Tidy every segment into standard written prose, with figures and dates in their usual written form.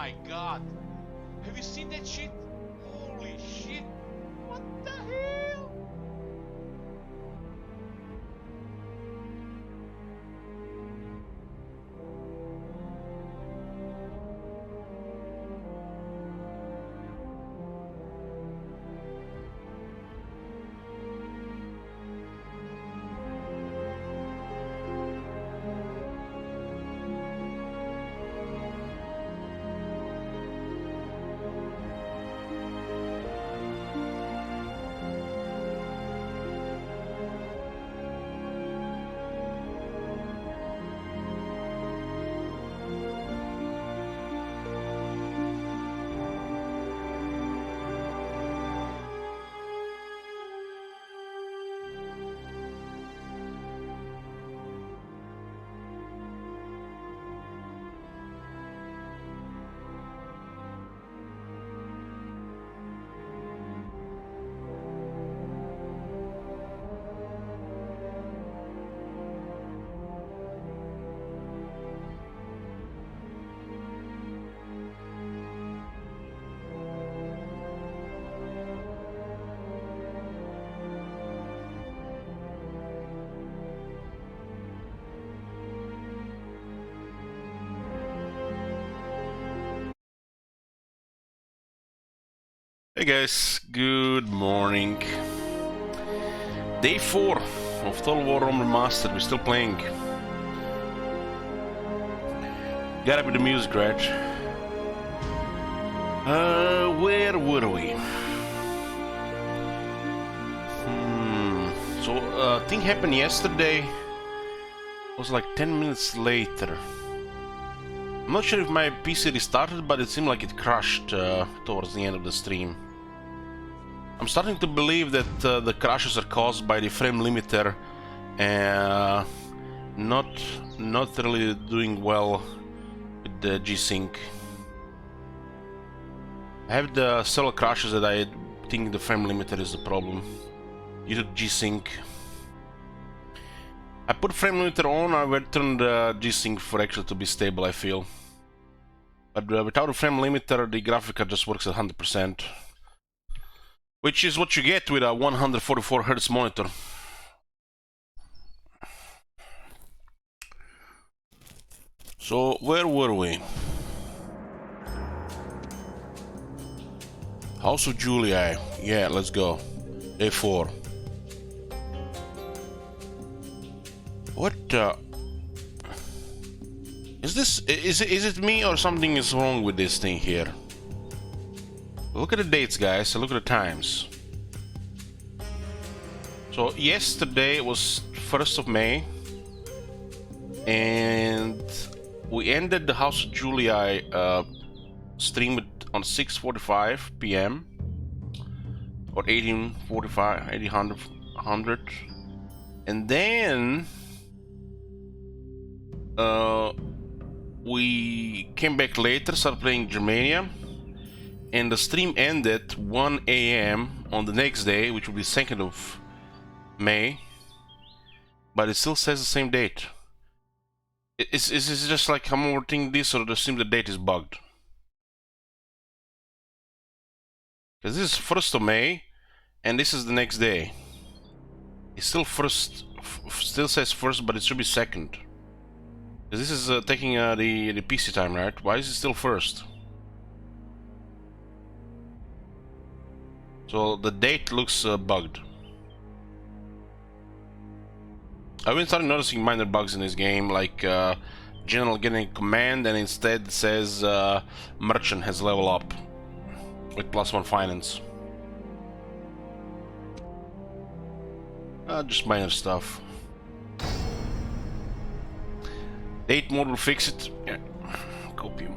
my god! Have you seen that shit? Holy shit! What the hell? Hey guys, good morning. Day 4 of Total War Remastered. We're still playing. Gotta be the music, right? Where were we? So, thing happened yesterday. It was like 10 minutes later. I'm not sure if my PC restarted, but it seemed like it crashed towards the end of the stream. I'm starting to believe that the crashes are caused by the frame limiter and not really doing well with the G-Sync. I have the several crashes that I think the frame limiter is the problem due to G-Sync. I put frame limiter on, I will turn the G-Sync for actually to be stable, I feel. But without a frame limiter, the graphic card just works at 100%. Which is what you get with a 144Hz monitor. So, where were we? House of Julii. Yeah, let's go. A4. What is it me or something is wrong with this thing here? Look at the dates, guys. Look at the times. So yesterday was 1st of May, and we ended the House of Julii stream on 6:45 p.m. or 18:45, 1800, and then we came back later, started playing Germania. And the stream ended 1 a.m. on the next day, which will be 2nd of May. But it still says the same date. Is it just like I'm overthinking this, or does it seem the date is bugged? Because this is 1st of May, and this is the next day. It's still still says 1st, but it should be 2nd. Because this is taking the PC time, right? Why is it still 1st? So the date looks bugged. I've been starting noticing minor bugs in this game, like General getting a command and instead says Merchant has level up with +1 finance. Just minor stuff. Date mode will fix it. Yeah. Copy.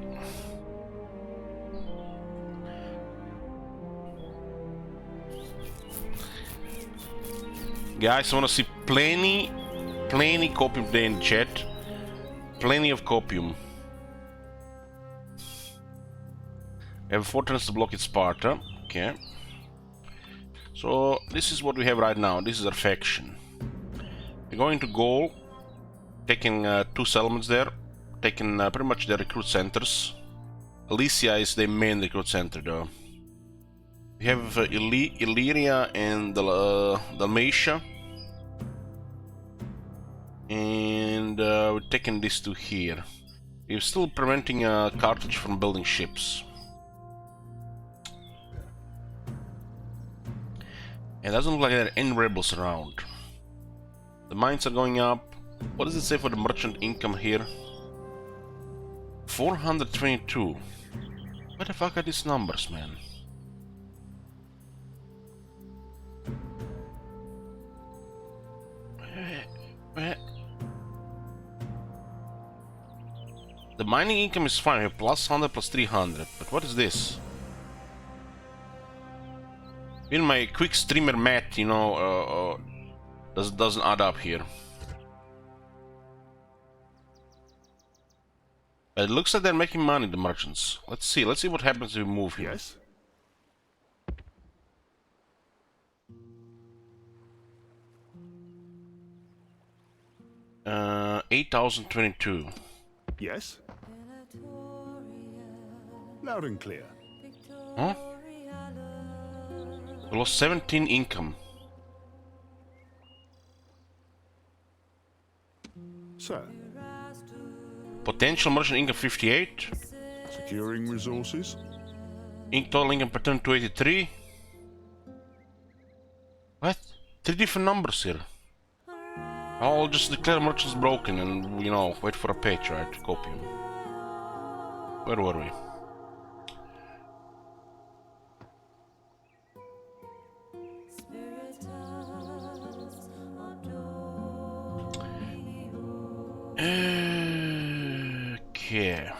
Guys, I want to see plenty copium today in the chat. Plenty of copium. We have 4 turns to block it Sparta. Okay. So this is what we have right now. This is our faction. We're going to goal, taking 2 settlements there, taking pretty much the recruit centers. Alicia is the main recruit center, though. We have Illyria and Dalmatia. And we're taking this to here. We're still preventing Carthage from building ships. It doesn't look like there are any rebels around. The mines are going up. What does it say for the merchant income here? 422. What the fuck are these numbers, man? The mining income is fine. We have plus 100 plus 300. But what is this? In my quick streamer math, you know, doesn't add up here. But it looks like they're making money, the merchants. Let's see what happens if we move here. Yes. 8,022. Yes. Loud and clear. Huh? We lost 17 income. Sir, Potential merchant income 58. securing resources. Total income per turn 283. What? 3 different numbers here. I'll just declare merchants broken and, you know, wait for a page, right? To copy them. Where were we? Okay.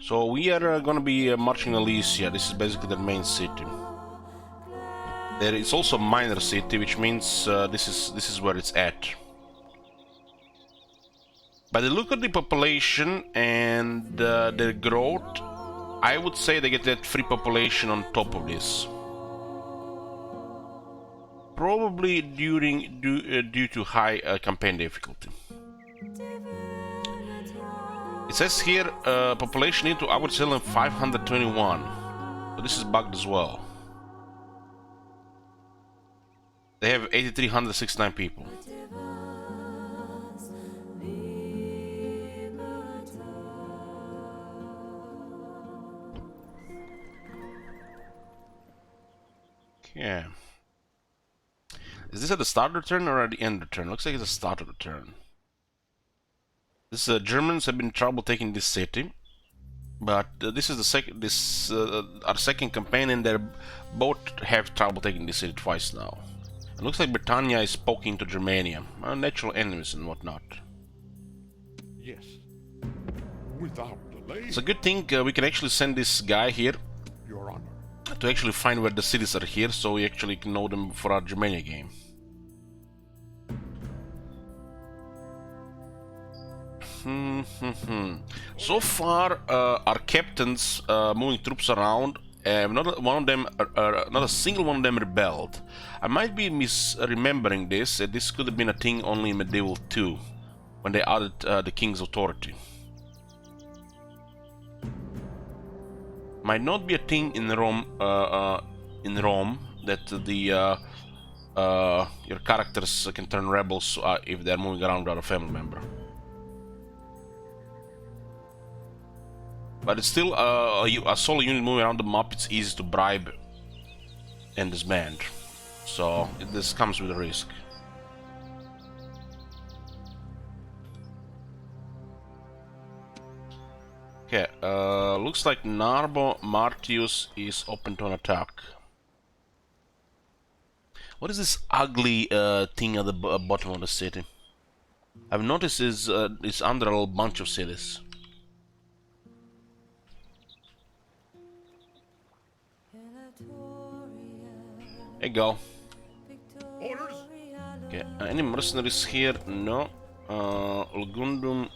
So we are gonna be marching Elysia. This is basically the main city. There is also a minor city, which means this is where it's at. By the look of the population and their growth, I would say they get that free population on top of this. Probably due to high campaign difficulty. It says here population into Upward Salem 521. So this is bugged as well. They have 8,369 people. Okay. Is this at the start of the turn or at the end of the turn? Looks like it's the start of the turn. This Germans have been in trouble taking this city, but this is the our second campaign, and they both have trouble taking this city twice now. It looks like Britannia is poking to Germania, natural enemies and whatnot. Yes. Without delay. It's a good thing we can actually send this guy here Your Honor. to actually find where the cities are here, so we actually can know them for our Germania game. So far, our captains moving troops around. Not a single one of them rebelled. I might be misremembering this. This could have been a thing only in Medieval 2, when they added the king's authority. Might not be a thing in Rome. That your characters can turn rebels if they're moving around without a family member. But it's still a solo unit moving around the map. It's easy to bribe and disband, so this comes with a risk. Okay, looks like Narbo Martius is open to an attack. What is this ugly thing at the bottom of the city? I've noticed it's under a whole bunch of cities. There you go. Orders. Okay, any mercenaries here? No. Ulgundum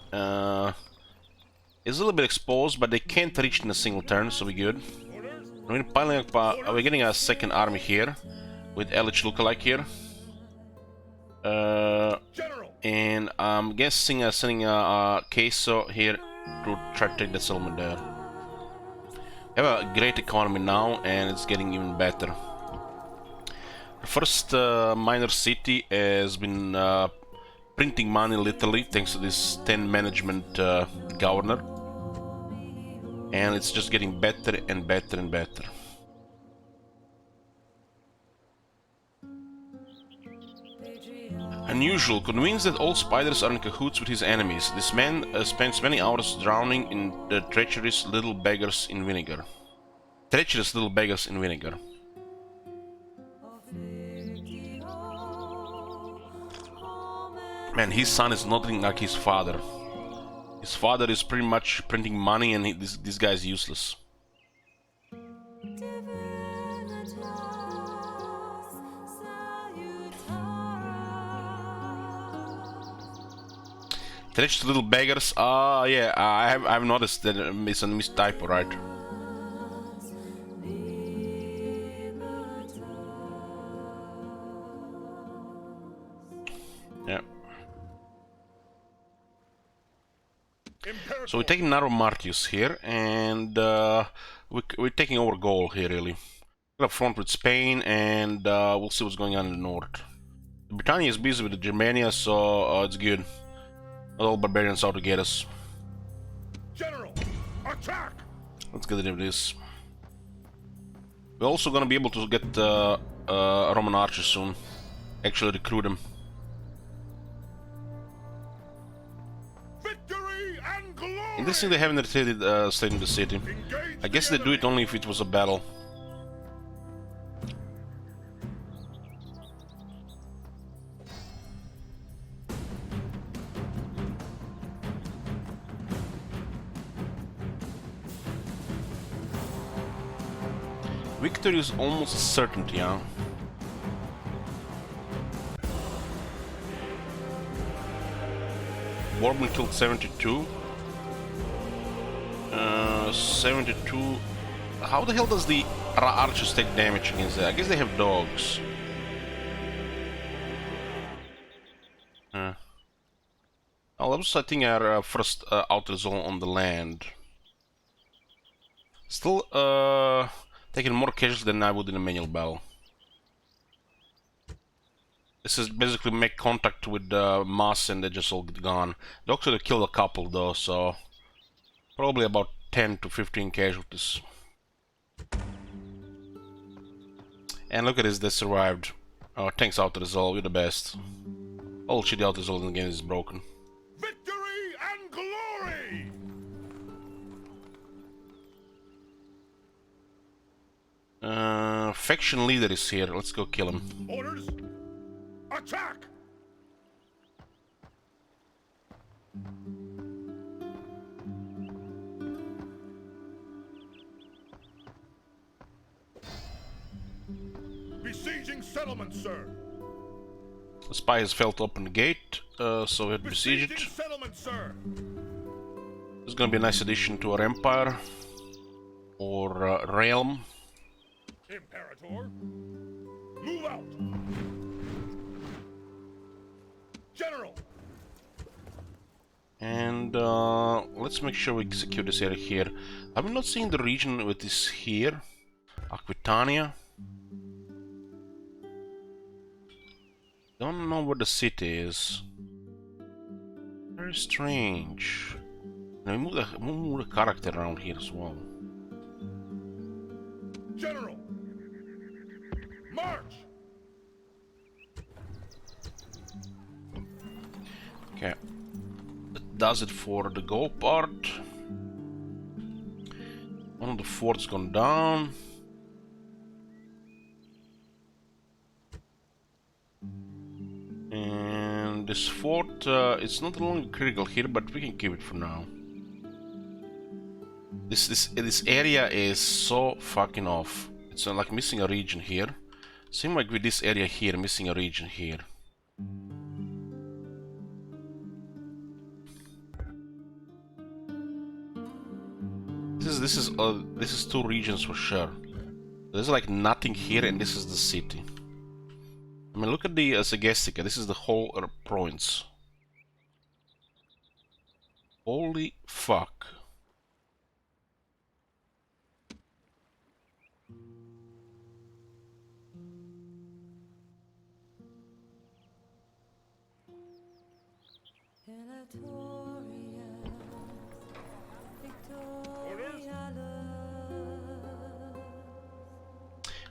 is a little bit exposed, but they can't reach in a single turn, so we're good. We're piling up. We're getting a second army here with Elich lookalike here. And I'm guessing sending a Queso here to try to take the settlement there. We have a great economy now, and it's getting even better. The first minor city has been printing money literally thanks to this 10 management governor, and it's just getting better and better and better. Unusual, convinced that all spiders are in cahoots with his enemies, this man spends many hours drowning in the treacherous little beggars in vinegar. Treacherous little beggars in vinegar. Man, his son is nothing like his father. His father is pretty much printing money, and this guy is useless. Treacherous little beggars. Yeah, I've noticed that it's a mistypo, right? Yeah. So we're taking Naro Martius here, and we're taking over Gaul here, really. We're up front with Spain, and we'll see what's going on in the north. Britannia is busy with the Germania, so it's good. Not all barbarians out to get us. General, attack! Let's get rid of this. We're also gonna be able to get Roman archers soon. Actually recruit them. Victory and glory! Interesting they haven't retreated stayed in the city. I guess they do it only if it was a battle. Victory is almost a certainty, huh? Warm until 72. 72. How the hell does the archers take damage against that? I guess they have dogs. Well, that was, I think, our first outer zone on the land. Still, taking more casualties than I would in a manual battle. This is basically make contact with mass and they just all get gone. They actually killed a couple though, so probably about 10 to 15 casualties. And look at this, they survived. Tanks out to resolve, you're the best. All shitty out resolve in the game is broken. Victory and glory! Faction leader is here, let's go kill him. Orders, attack! Besieging settlement, sir. The spy has failed to open the gate, so we had to besiege it. Settlement, sir. This is gonna be a nice addition to our empire, or realm. Imperator, move out. General. And let's make sure we execute this area here. I'm not seeing the region with this here. Aquitania. Don't know where the city is. Very strange. Now we move the character around here as well. General, march. Okay. That does it for the gold part. One of the forts gone down. And this fort, it's not only critical here, but we can keep it for now. This area is so fucking off. It's like missing a region here. Same like with this area here, missing a region here. This is two regions for sure. There's like nothing here, and this is the city. I mean, look at the Segestica. This is the whole province. Holy fuck.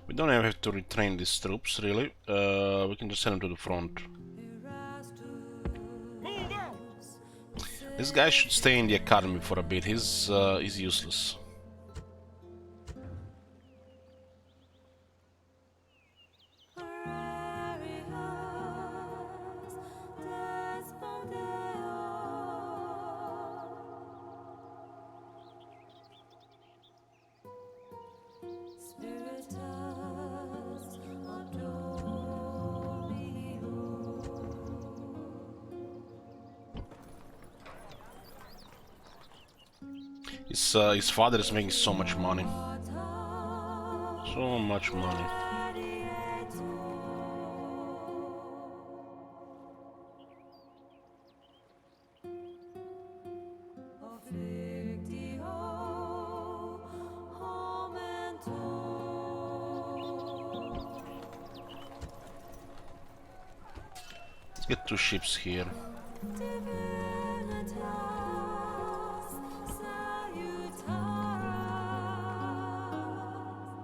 We don't have to retrain these troops, really. We can just send them to the front. Move out! This guy should stay in the academy for a bit. He's useless. His father is making so much money. So much money. Let's get 2 ships here.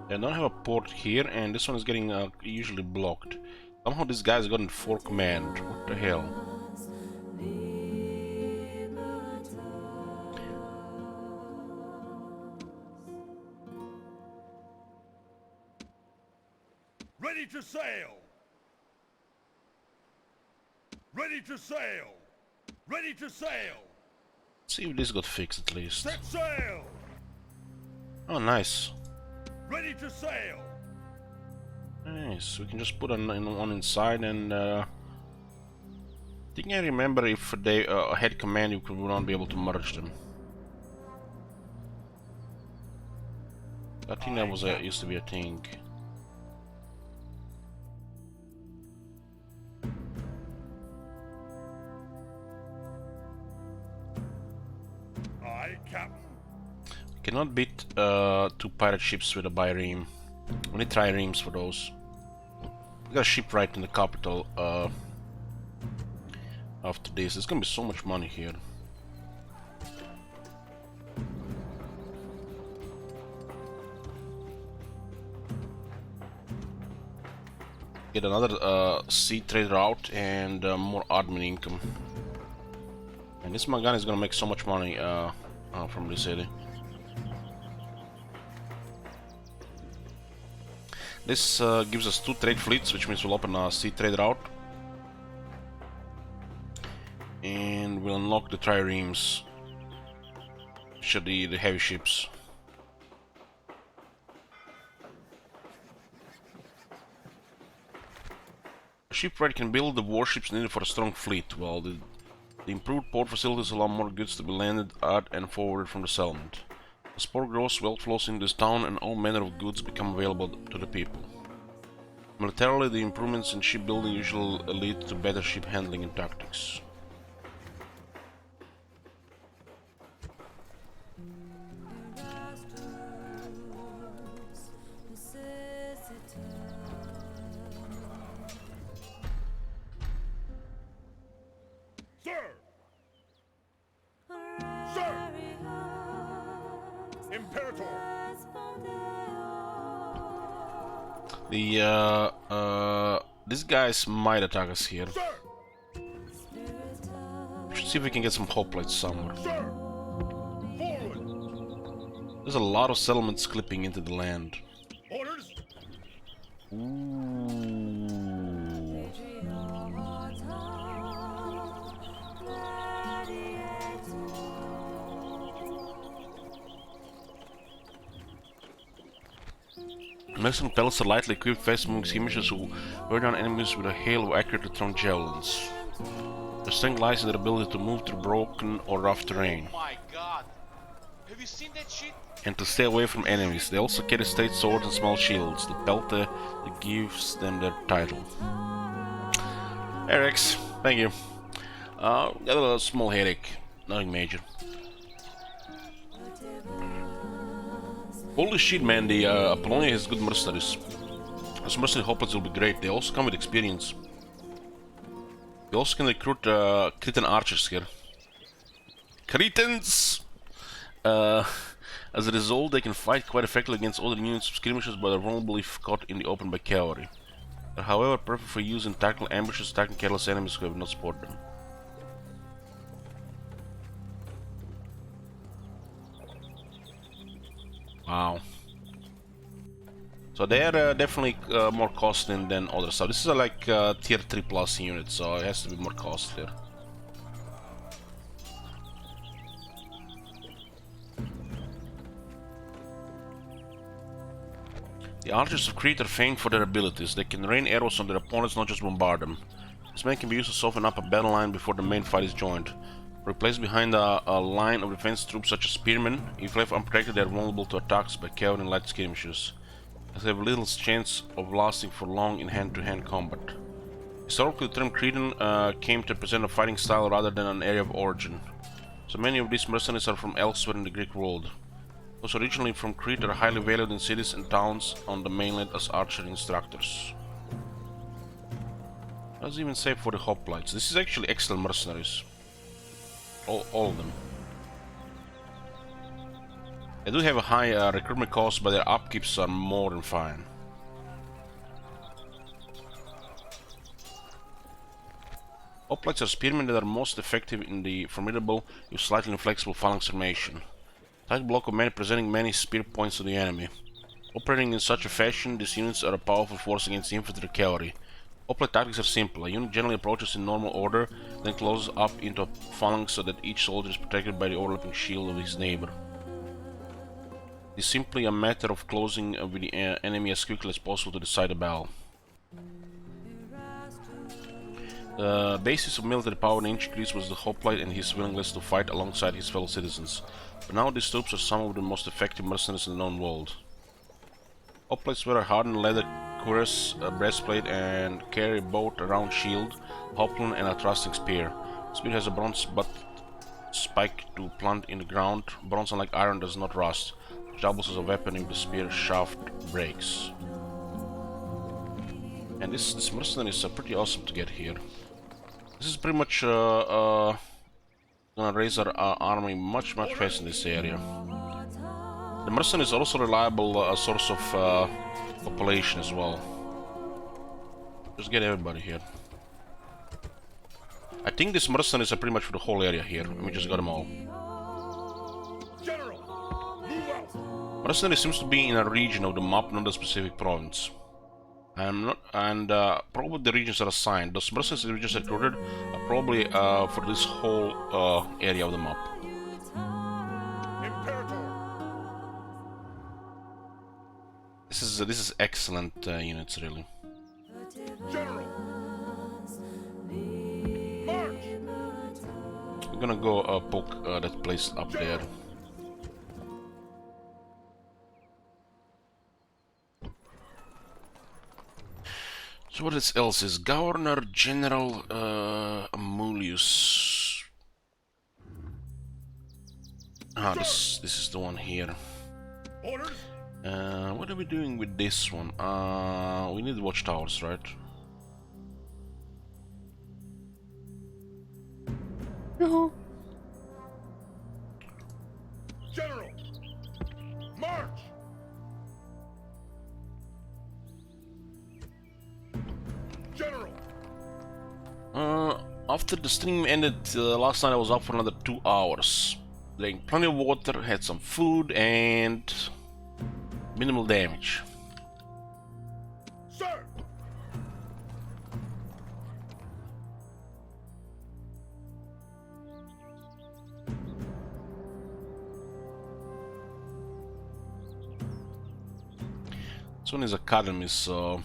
I don't have a port here, and this one is getting usually blocked. Somehow this guy's gotten 4 command. What the hell? Ready to sail! Ready to sail! Ready to sail! Let's see if this got fixed at least. Set sail! Oh, nice. Ready to sail! Nice. We can just put one inside, and I think I remember if they had command, you would not be able to merge them. I think that was used to be a thing. Aye, Captain. Cannot beat 2 pirate ships with a bi-ream. We need triremes for those. We got a shipwright in the capital after this. There's gonna be so much money here. Get another sea trade route and more admin income. And this Magan is gonna make so much money from this city. This gives us 2 trade fleets, which means we'll open a sea trade route. And we'll unlock the triremes, which are the heavy ships. A shipwright can build the warships needed for a strong fleet, while the improved port facilities allow more goods to be landed at and forwarded from the settlement. As port grows, wealth flows into this town and all manner of goods become available to the people. Militarily, the improvements in shipbuilding usually lead to better ship handling and tactics. Sir! Sir! Imperator! These guys might attack us here. Sir! We should see if we can get some hoplites somewhere. Sir! Forward! There's a lot of settlements clipping into the land. Orders! Ooh. Mexican pilots are lightly equipped, fast-moving skirmishers who wear down enemies with a hail of accurately thrown javelins. Their strength lies in their ability to move through broken or rough terrain, Oh my god. Have you seen that shit? and to stay away from enemies. They also carry straight swords and small shields, the pelta that gives them their title. Hey Rex, thank you. Got a small headache, nothing major. Holy shit, man, the Apollonia has good mercenaries. Those mercenary hoplites will be great. They also come with experience. You also can recruit Cretan archers here. Cretans! As a result, they can fight quite effectively against other units of skirmishers, but are vulnerable if caught in the open by cavalry. They're, however, perfect for use in tactical ambushes, attacking careless enemies who have not spotted them. Wow. So they are definitely more costly than others. So this is like tier 3 plus unit, so it has to be more costlier. The archers of Crete are famed for their abilities. They can rain arrows on their opponents, not just bombard them. This method can be used to soften up a battle line before the main fight is joined. Placed behind a line of defense troops such as spearmen, if left unprotected they are vulnerable to attacks by cavalry and light skirmishers, as they have little chance of lasting for long in hand-to-hand combat. Historically, the term Cretan came to represent a fighting style rather than an area of origin. So many of these mercenaries are from elsewhere in the Greek world. Those originally from Crete are highly valued in cities and towns on the mainland as archery instructors. Doesn't even say for the hoplites. This is actually excellent mercenaries. All of them. They do have a high recruitment cost, but their upkeeps are more than fine. Hoplites are spearmen that are most effective in the formidable, yet slightly inflexible phalanx formation. Tight block of men presenting many spear points to the enemy. Operating in such a fashion, these units are a powerful force against infantry cavalry. Hoplite tactics are simple. A unit generally approaches in normal order, then closes up into a phalanx so that each soldier is protected by the overlapping shield of his neighbor. It is simply a matter of closing with the enemy as quickly as possible to decide a battle. The basis of military power in ancient Greece was the hoplite and his willingness to fight alongside his fellow citizens. But now these troops are some of the most effective mercenaries in the known world. Hoplites wear a hardened leather cuirass, a breastplate, and carry both a round shield, javelin, and a thrusting spear. The spear has a bronze butt spike to plant in the ground. Bronze, unlike iron, does not rust, which doubles as a weapon if the spear shaft breaks. And this mercenary is pretty awesome to get here. This is pretty much gonna raise our army much faster in this area. The mercenary is also a reliable source of population as well. Just get everybody here. I think these mercenaries are pretty much for the whole area here. Let me just got them all. General, move out. Mercenary seems to be in a region of the map, not a specific province. Probably the regions are assigned. Those mercenaries we just recruited are probably for this whole area of the map. This is excellent units, really. General, march. We're gonna go poke that place up there. So what else is Governor General Amulius? Ah, this is the one here. Orders. What are we doing with this one? We need watchtowers, right? General, march. General. After the stream ended last night, I was up for another 2 hours. Drank plenty of water, had some food, and minimal damage. Sir. This one is academy, so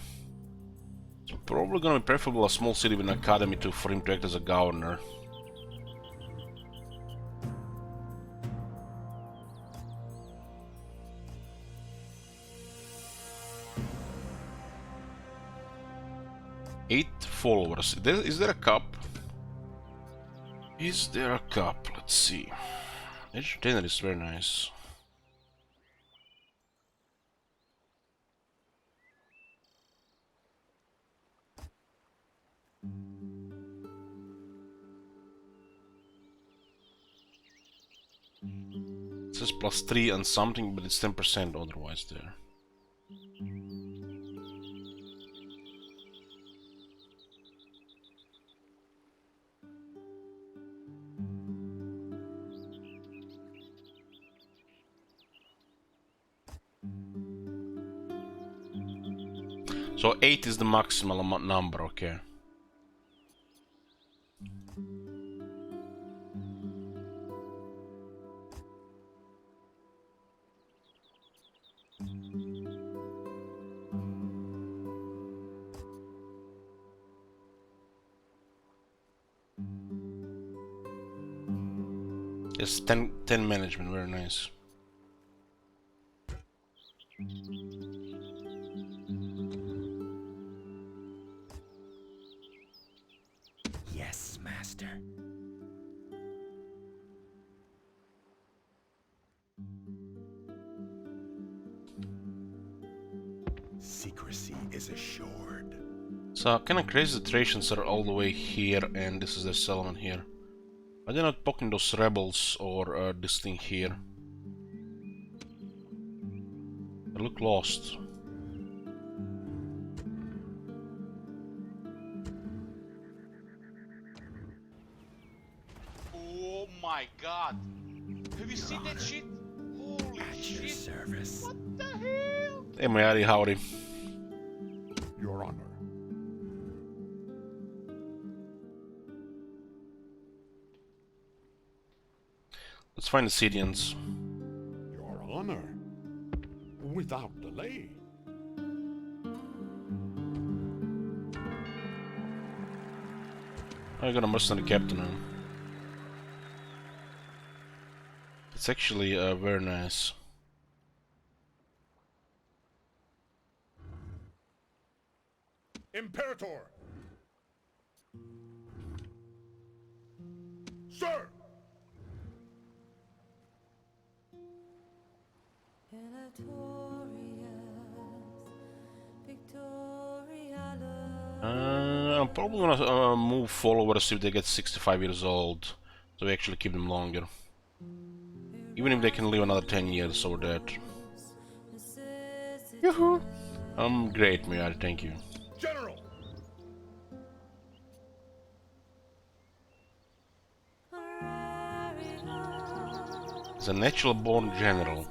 it's probably gonna be preferable a small city with an academy for him to act as a governor. Eight followers. Is there a cup? Is there a cup? Let's see. Entertainer is very nice. says +3 and something, but it's 10% otherwise there. So 8 is the maximal number, okay. Yes, 10 management, very nice. Yes, master. Secrecy is assured. So kinda crazy the Thracians are all the way here and this is their settlement here. Are they not poking those rebels or this thing here? They look lost. Oh my god! Have you seen that shit? Holy At your shit! service. What the hell? Hey, my howdy. Your honor. Let's find the Syrians. Your honor. Without delay. I got a mercenary captain now. It's actually very nice. Imperator! Sir! I'm probably gonna move followers if they get 65 years old, so we actually keep them longer. Even if they can live another 10 years or that. Yoo-hoo! Great, Miyari, thank you. General! He's a natural born general.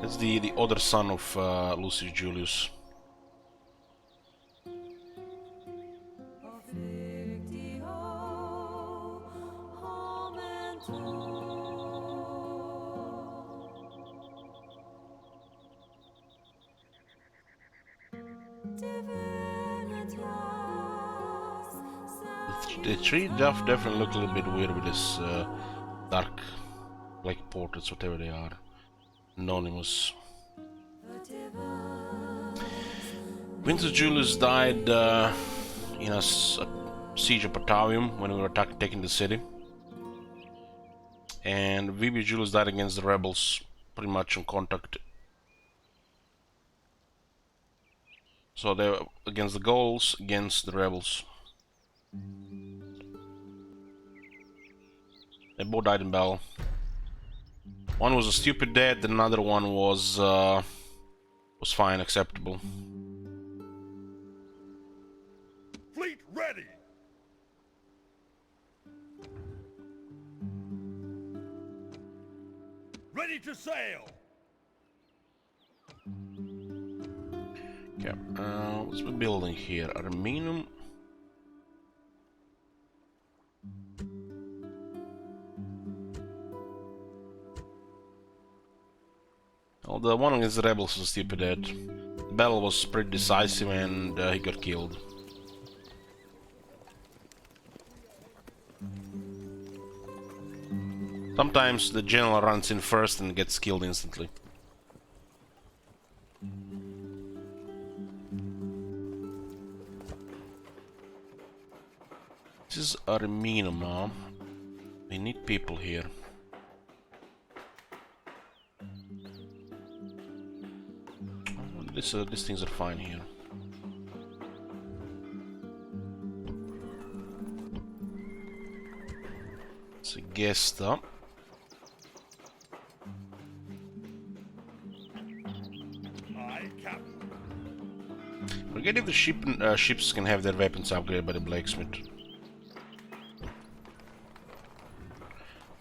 That's the other son of Lucius Julius. The tree definitely look a little bit weird with this dark black portraits, whatever they are. Anonymous. Quintus Julius died in a siege of Patavium when we were taking the city. And Vibius Julius died against the rebels, pretty much on contact. So they were against the Gauls, against the rebels. They both died in battle. One was a stupid death, another one was fine, acceptable. Fleet ready! Ready to sail! Okay, what's the building here? Arminum. Well, the one against the rebels was stupid dead. The battle was pretty decisive and he got killed. Sometimes the general runs in first and gets killed instantly. is Armino, Mom. We need people here. These things are fine here. It's a guest up. Aye, Captain. Forget if the ships can have their weapons upgraded by the blacksmith.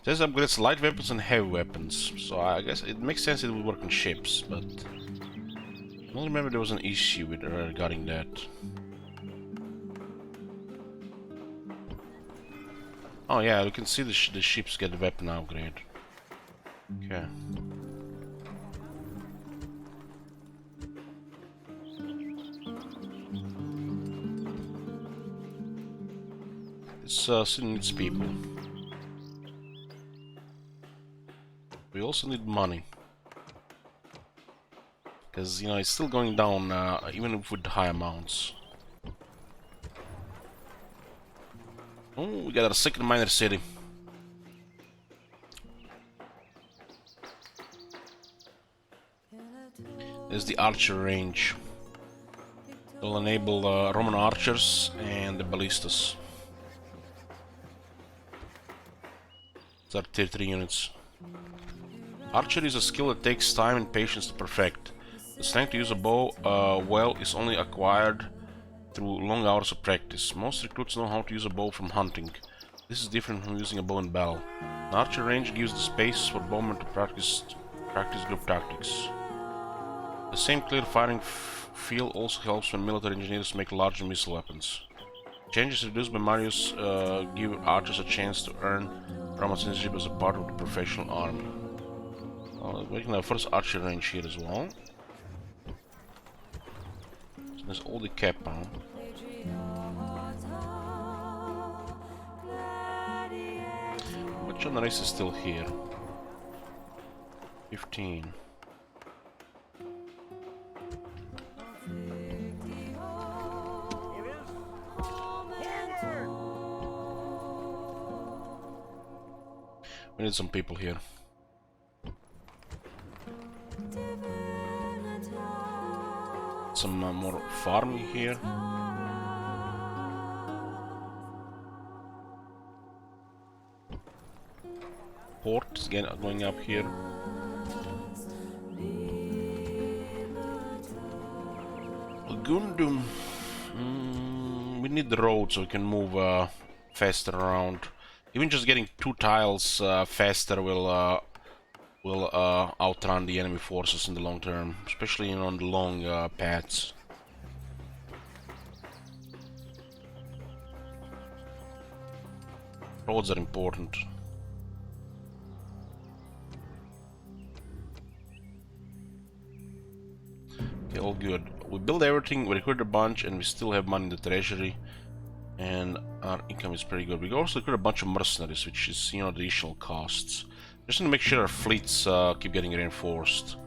It says upgrades light weapons and heavy weapons, so I guess it makes sense it would work on ships, but I don't remember there was an issue with regarding that. Oh yeah, you can see the ships get the weapon upgrade. Okay. This still needs people. We also need money. Because, you know, it's still going down, even with high amounts. Oh, we got our second minor city. There's the archer range. It'll enable Roman archers and the ballistas. These are tier 3 units. Archery is a skill that takes time and patience to perfect. The strength to use a bow well is only acquired through long hours of practice. Most recruits know how to use a bow from hunting. This is different from using a bow in battle. An archer range gives the space for bowmen to practice group tactics. The same clear firing field also helps when military engineers make larger missile weapons. Changes reduced by Marius give archers a chance to earn Roman citizenship as a part of the professional army. We can have first archer range here as well. So there's all the cap on. But John Race is still here. 15. We need some people here. Some more farming here. Port is going up here. Gundum. We need the road so we can move faster around. Even just getting 2 tiles faster will outrun the enemy forces in the long term, especially on the long paths. Roads are important. Okay, all good. We build everything, we recruit a bunch, and we still have money in the treasury. And our income is pretty good. We also recruit a bunch of mercenaries, which is, you know, the additional costs. Just to make sure our fleets keep getting reinforced.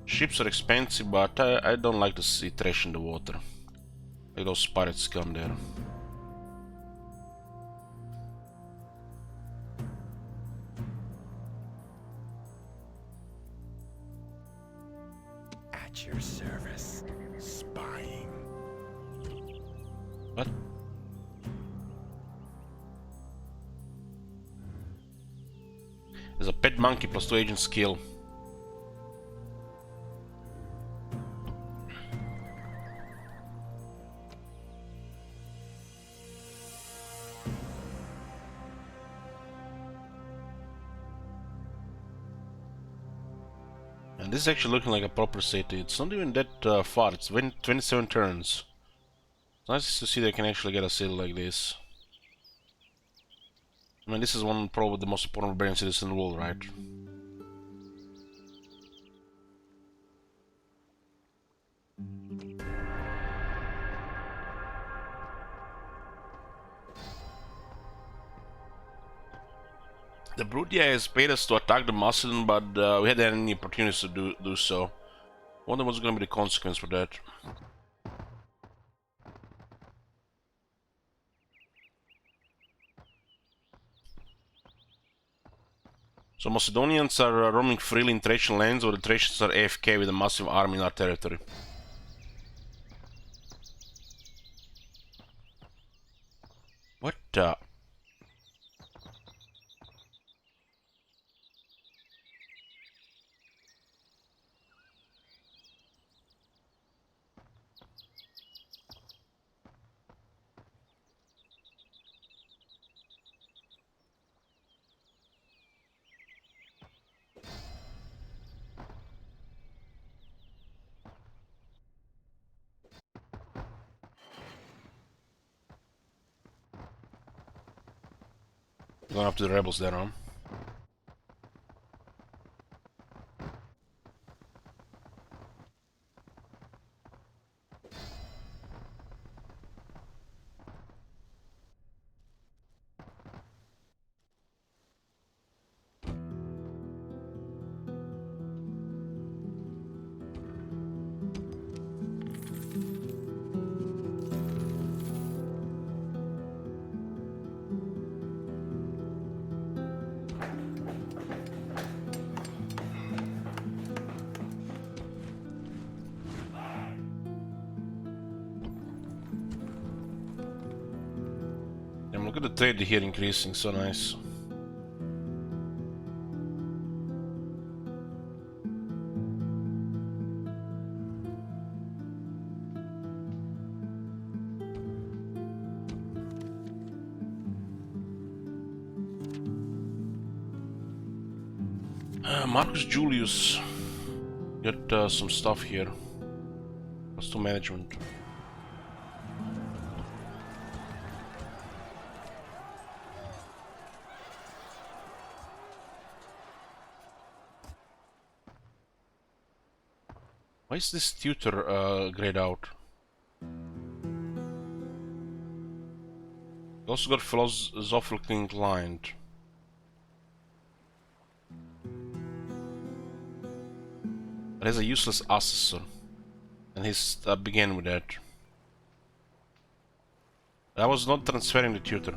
Ships are expensive, but I don't like to see trash in the water. Like those pirates come there. At your service. Spying. What? There's a pet monkey plus 2 agent skill. And this is actually looking like a proper city. It's not even that far. It's 27 turns. It's nice to see they can actually get a city like this. I mean, this is probably the most important barbarian cities in the world, right? The Brutia has paid us to attack the Macedon, but we hadn't had any opportunities to do so. Wonder what's going to be the consequence for that. So Macedonians are roaming freely in Thracian lands, or the Thracians are AFK with a massive army in our territory. What the? Going after the rebels there, huh? Damn, look at the trade here increasing, so nice. Marcus Julius got some stuff here. Custom management. Why is this tutor grayed out? Also got philosophically inclined. But has a useless assessor. And he's began with that. I was not transferring the tutor.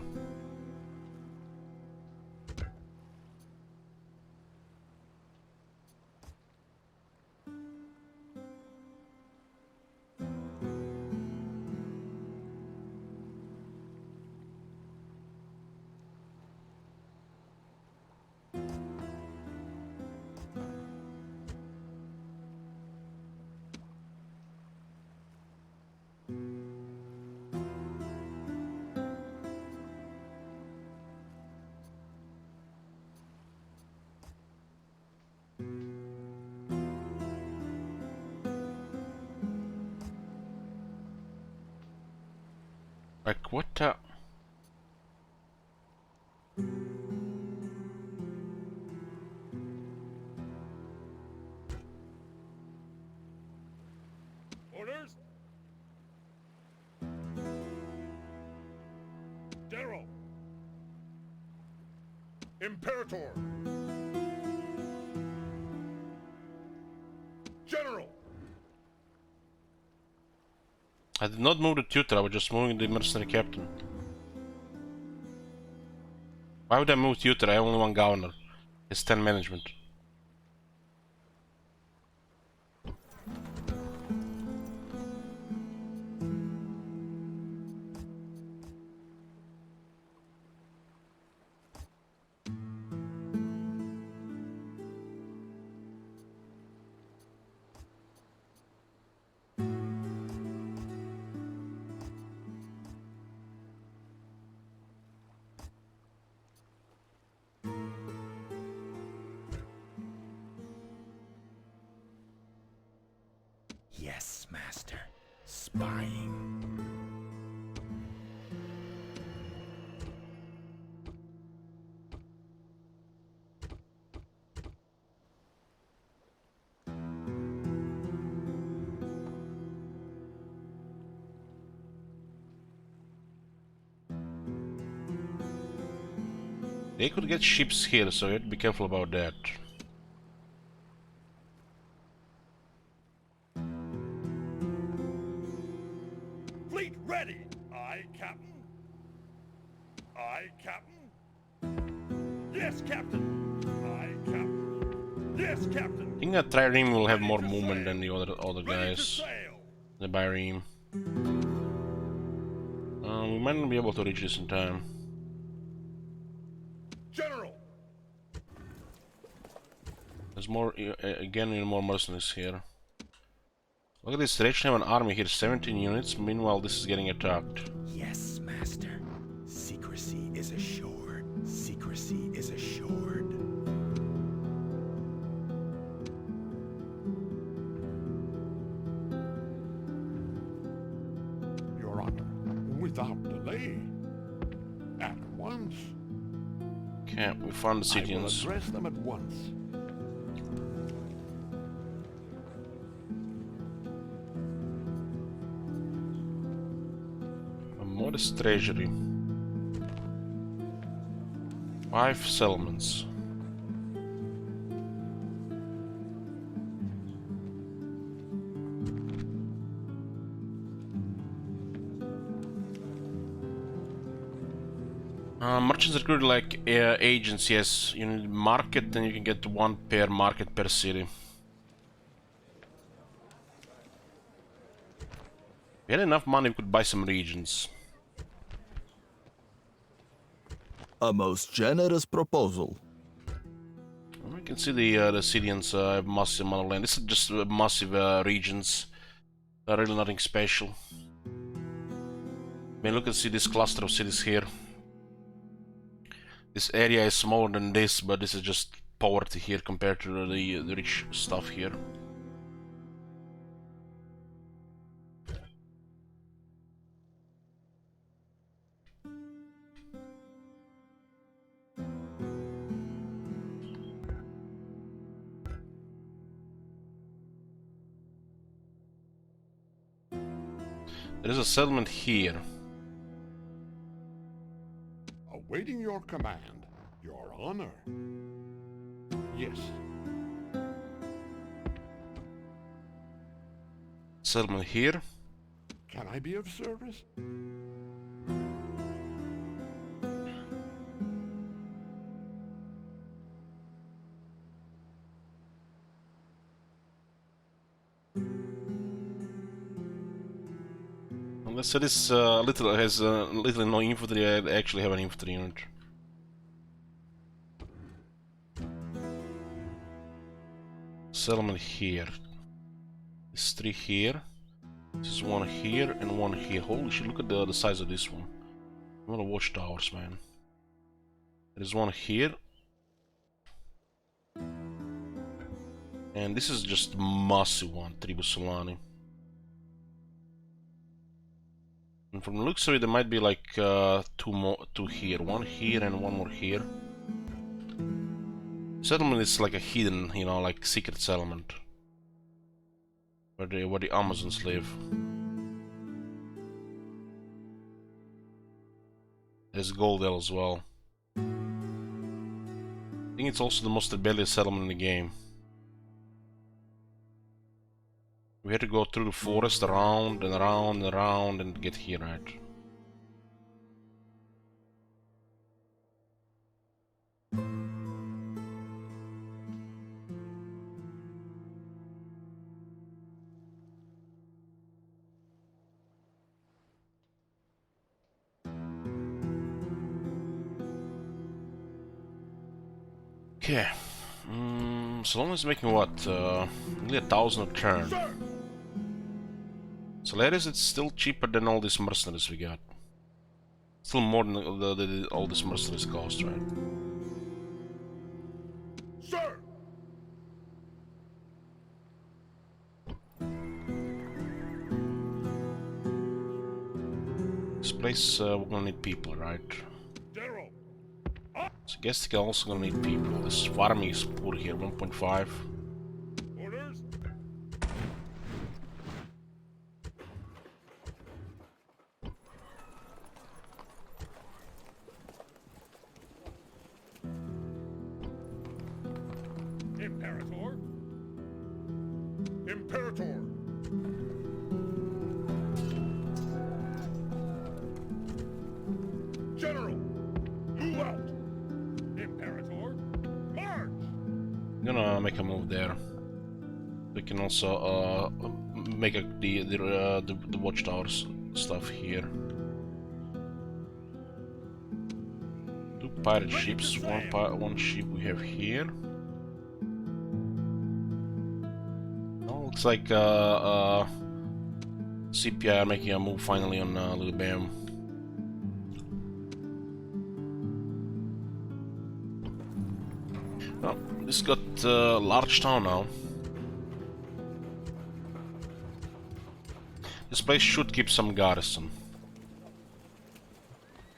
Like, what the... Orders? General! Imperator! General! I did not move the tutor, I was just moving the mercenary captain. Why would I move tutor? I have only one governor. It's 10 management. Yes, Master. Spying. They could get ships here, so you have to be careful about that. Fleet ready! Aye, Captain. Aye, Captain. Yes, Captain. Aye, Yes, Captain. I think that trireme will have more Ready to movement than sail. the other Ready to guys. sail. The bireme. We might not be able to reach this in time. General. There's more, again, more mercenaries here. Look at this, they actually have an army here, 17 units, meanwhile this is getting attacked. Yes, Master. Secrecy is assured. Secrecy is assured. Your Honor, without delay. At once. Okay, we found the I will Scythians. address them at once. A modest treasury. 5 settlements. Merchants recruit like agents, yes. You need market, then you can get 1 per market per city. If we had enough money, we could buy some regions. A most generous proposal. We can see the Scythians have massive amount of land. This is just massive regions. Really nothing special. I mean, look and see this cluster of cities here. This area is smaller than this, but this is just poverty here compared to the rich stuff here. There is a settlement here. Awaiting your command, Your Honor. Yes. Settlement here. Can I be of service? Unless it is little has little no infantry, I actually have an infantry unit. Settlement here. There's 3 here. This is 1 here and 1 here. Holy shit! Look at the size of this one. What a watchtowers, man. There's 1 here. And this is just massive one, Tribus Solani. And from the looks of it, there might be like 2 here. 1 here and 1 more here. Settlement is like a hidden, you know, like secret settlement. Where the Amazons live. There's Goldell as well. I think it's also the most rebellious settlement in the game. We had to go through the forest around and around and around and get here, right? Okay. So long as making what? Nearly 1,000 a turn. Sir! So that is, it's still cheaper than all these mercenaries we got. Still more than all these mercenaries cost, right? Sir! This place, we're gonna need people, right? General! So I guess they're also gonna need people. This farming is poor here, 1.5. Orders? Imperator? Imperator! General! Move out! Imperator! March! I'm gonna make a move there. We can also make the watchtowers stuff here. 2 pirate ships, one ship we have here. Oh, looks like CPI are making a move finally on Little Bam. Oh, this got a large town now. This place should keep some garrison.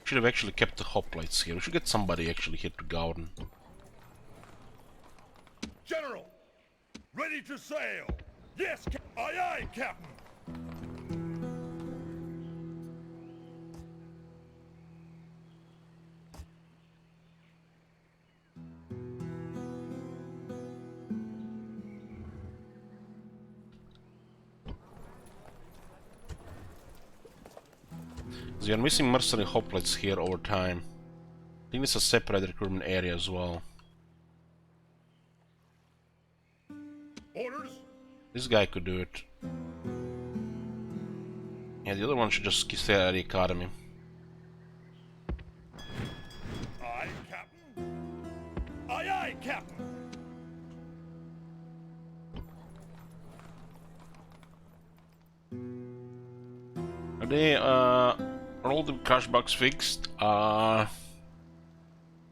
Should have actually kept the hoplites here. We should get somebody actually here to govern. General, ready to sail. Yes, aye, aye, Captain. We are missing mercenary hoplites here over time. I think it's a separate recruitment area as well. Orders? This guy could do it. Yeah, the other one should just stay at the academy. Aye, Captain. Aye, aye, Captain. Are they, are all the crash bugs fixed? I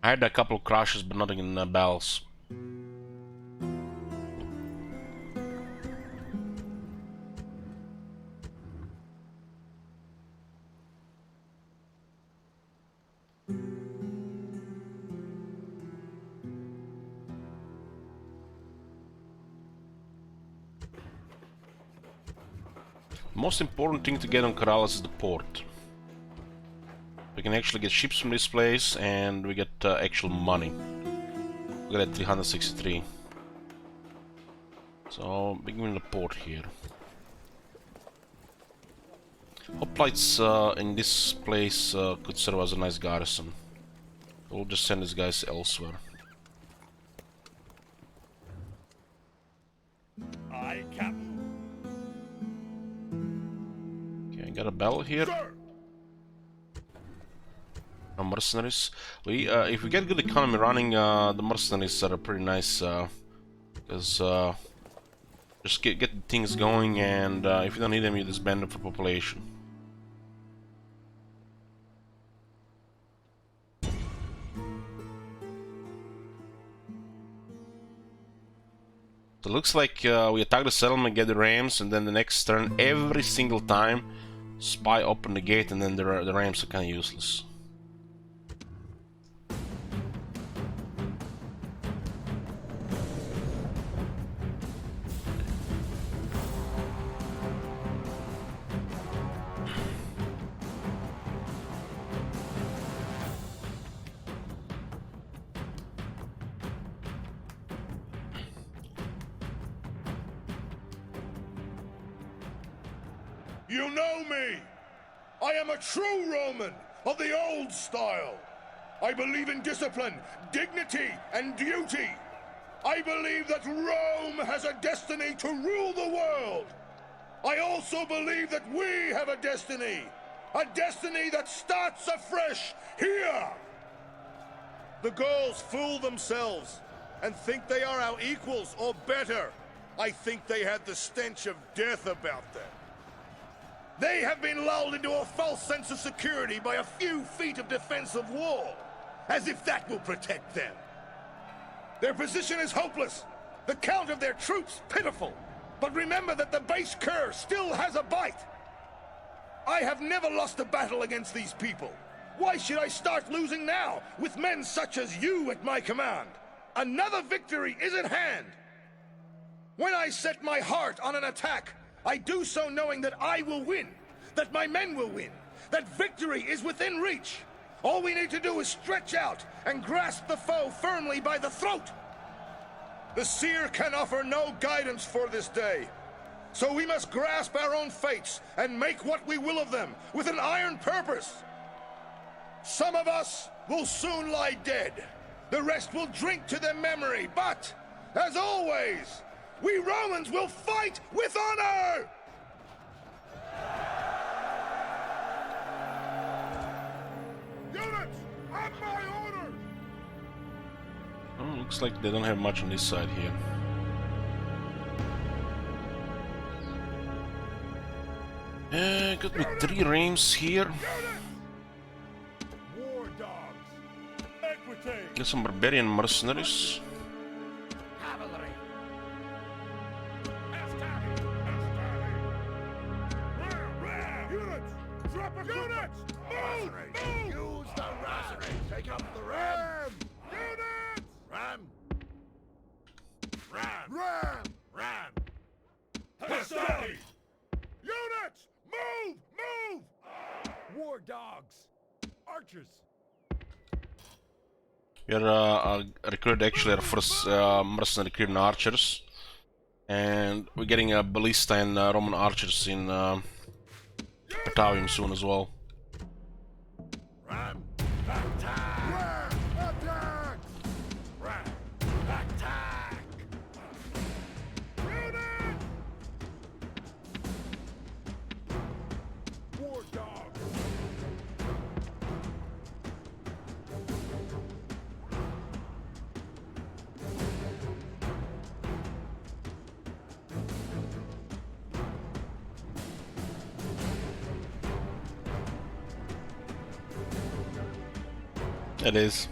had a couple of crashes, but nothing in bells. The most important thing to get on Corrales is the port. We can actually get ships from this place, and we get actual money. Look at that, 363. So, begin the port here. Hoplites in this place could serve as a nice garrison. We'll just send these guys elsewhere. Aye, Captain. Okay, I got a battle here. Sir. No mercenaries. If we get good economy running, the mercenaries are pretty nice. Because just get things going, and if you don't need them, you disband them for population. So it looks like we attack the settlement, get the rams, and then the next turn, every single time, spy open the gate, and then the rams are kind of useless. You know me. I am a true Roman of the old style. I believe in discipline, dignity, and duty. I believe that Rome has a destiny to rule the world. I also believe that we have a destiny that starts afresh here. The Gauls fool themselves and think they are our equals or better. I think they had the stench of death about them. They have been lulled into a false sense of security by a few feet of defensive wall, as if that will protect them. Their position is hopeless, the count of their troops pitiful, but remember that the base cur still has a bite. I have never lost a battle against these people. Why should I start losing now, with men such as you at my command? Another victory is at hand. When I set my heart on an attack, I do so knowing that I will win, that my men will win, that victory is within reach. All we need to do is stretch out and grasp the foe firmly by the throat. The seer can offer no guidance for this day, so we must grasp our own fates and make what we will of them with an iron purpose. Some of us will soon lie dead. The rest will drink to their memory, but as always, we Romans will fight with honor! Units, on my orders! Oh, looks like they don't have much on this side here. Got me 3 Reims here. War dogs! Equity! Get some barbarian mercenaries. Cavalry! Units! Drop a units! Move! Move! Use the ram! Take up the ram! Units! Ram! Ram! Ram! Ram! Hostile! Units! Move! Move! War dogs! Archers! We are recruited actually our first mercenary recruiting archers, and we're getting a Ballista and Roman archers in Batavium soon as well. Ram! Attack! Ram! Attack! Ram! Attack! Unit! War dogs! It is.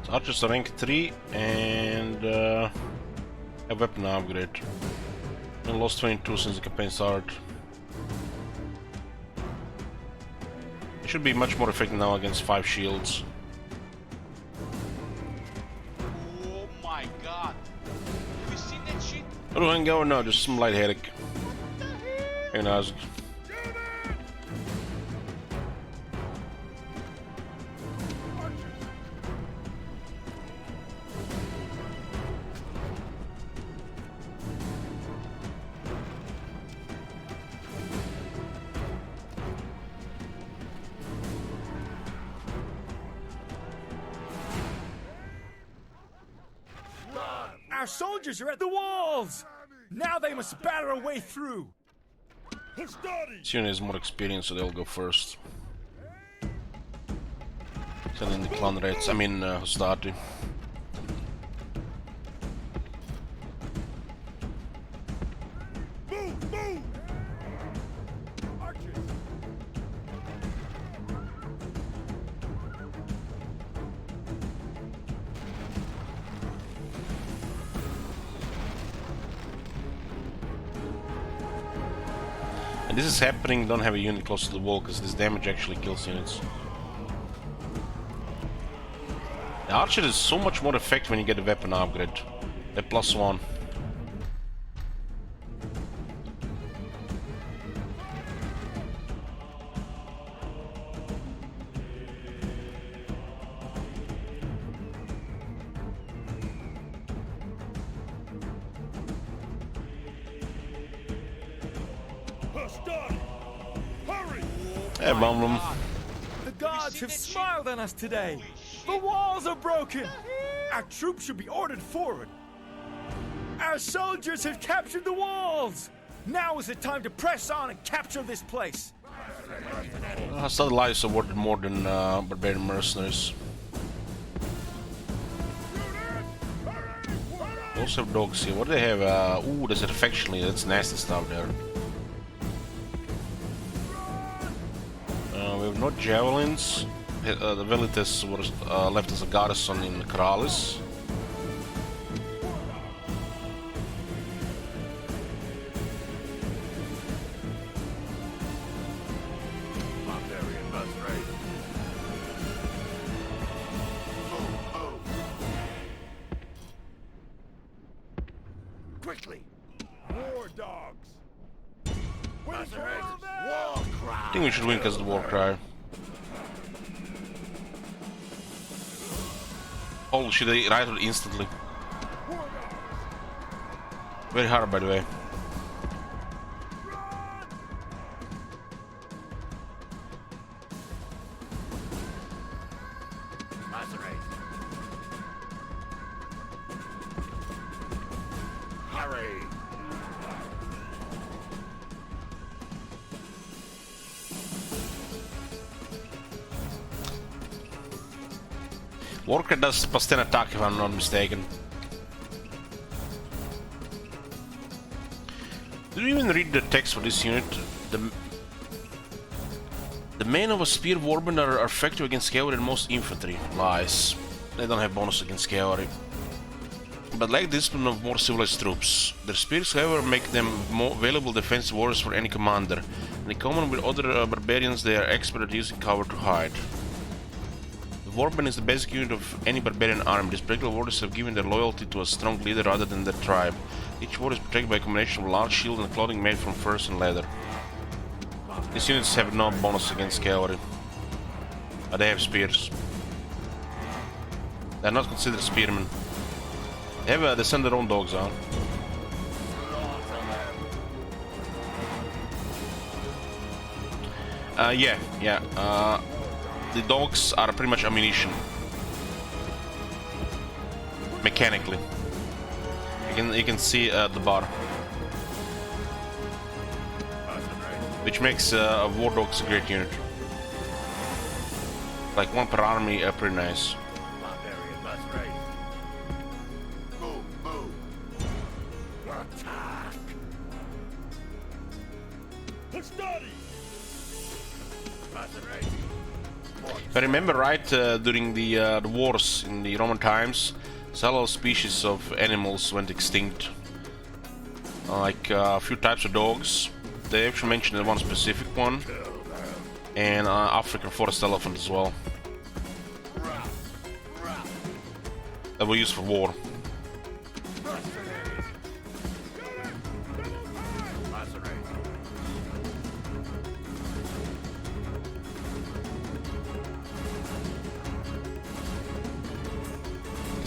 So archers are rank 3 and a weapon upgrade. I lost 22 since the campaign started. It should be much more effective now against 5 shields. Oh my god. Have you seen that shit? Oh, and go no, just some light headache. Very nice. Our soldiers are at the walls! Now they must batter a way through! This unit has more experience, so they'll go first. Send in the clan raids, I mean hostility. Move! Move! Archers! And this is happening, don't have a unit close to the wall, because this damage actually kills units. The archer is so much more effective when you get a weapon upgrade. A +1. Hey, bomb them. The gods have smiled on us today! The walls are broken! Our troops should be ordered forward! Our soldiers have captured the walls! Now is the time to press on and capture this place! Hostile lives awarded more than barbarian mercenaries. They also have dogs here. What do they have? Ooh, there's a defection leader. That's nasty stuff there. We have no javelins. The Velites was left as a garrison in Kralis. Quickly! War dogs! War I think we should win because of the war cry. Holy shit, they righted instantly. Very hard, by the way. Walker does +10 attack if I'm not mistaken. Did you even read the text for this unit? The men of a spear warband are effective against cavalry and most infantry. Lies. They don't have bonus against cavalry. But lack discipline of more civilized troops. Their spears, however, make them more valuable defensive warriors for any commander. And in common with other barbarians, they are expert at using cover to hide. The warband is the basic unit of any barbarian army. These particular warriors have given their loyalty to a strong leader rather than their tribe. Each warrior is protected by a combination of a large shield and clothing made from furs and leather. These units have no bonus against cavalry. But they have spears. They are not considered spearmen. They send their own dogs out. The dogs are pretty much ammunition. Mechanically. You can see the bar. Which makes war dogs a great unit. Like one per army, pretty nice. If I remember right, during the wars in the Roman times, several species of animals went extinct. Like a few types of dogs. They actually mentioned one specific one, and African forest elephant as well. That were used for war.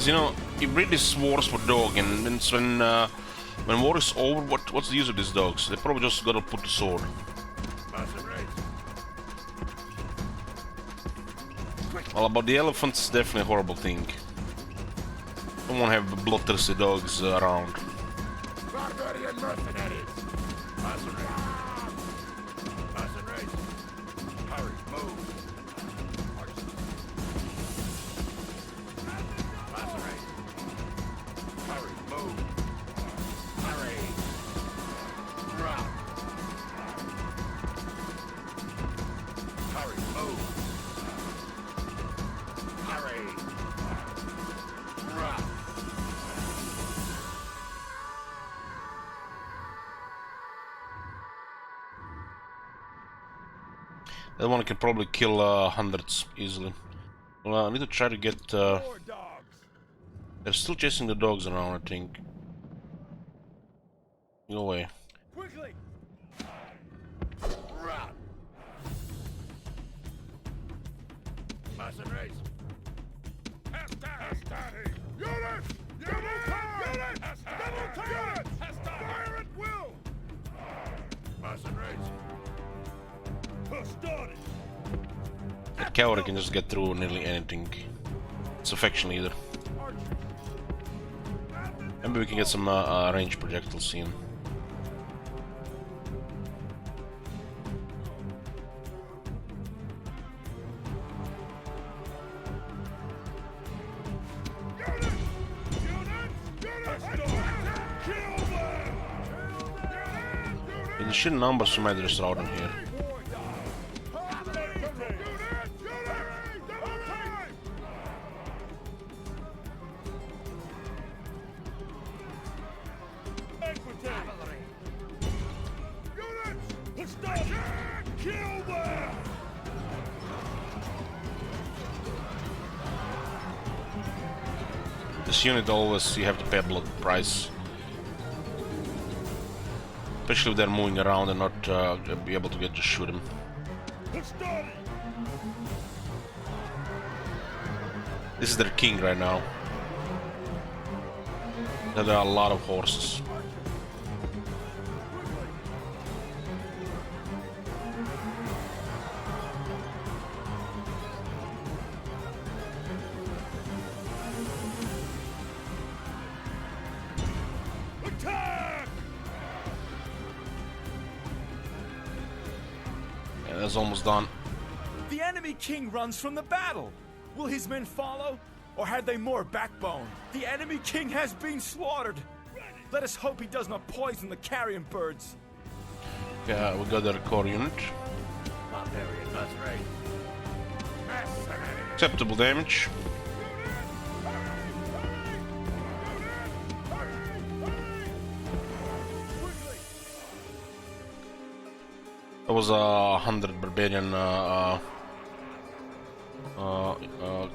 You know, you breed these wars for dog, and then when war is over, what's the use of these dogs? They probably just gotta put the sword. Well, about the elephants, definitely a horrible thing. Don't want to have bloodthirsty dogs around. Barbarian mercenaries! Hurry, move! That one can probably kill hundreds easily. Well, I need to try to get... They're still chasing the dogs around, I think. Go away. Quickly! Mercenaries! Units! Fire at will! Mercenaries! The cavalry can just get through nearly anything. It's affection leader. Maybe we can get some range projectiles soon. With the sheer numbers, we might just rout them here. This unit always you have to pay a blood price. Especially if they're moving around and not be able to just shoot them. This is their king right now. There are a lot of horses. That's almost done. The enemy king runs from the battle. Will his men follow? Or had they more backbone? The enemy king has been slaughtered. Let us hope he does not poison the carrion birds. Yeah, we got their core unit. Acceptable damage. That was 100 barbarian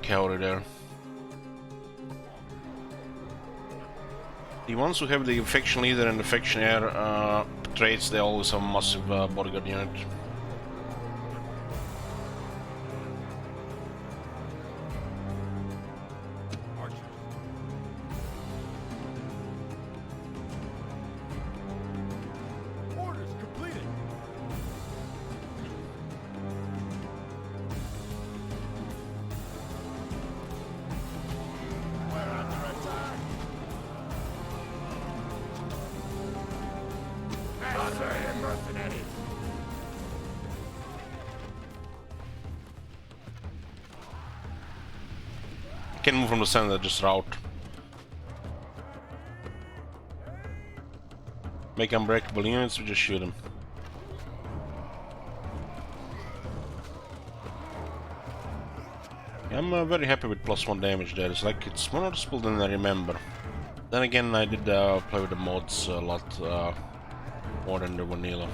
cavalry there. The ones who have the faction leader and the faction heir traits, they always have a massive bodyguard unit. Orders completed. We're under attack. Mercenaries. Can move from the center, just route. Make unbreakable units, we just shoot them. Yeah, I'm very happy with +1 damage there. It's like it's more noticeable than I remember. Then again, I did play with the mods a lot more than the vanilla.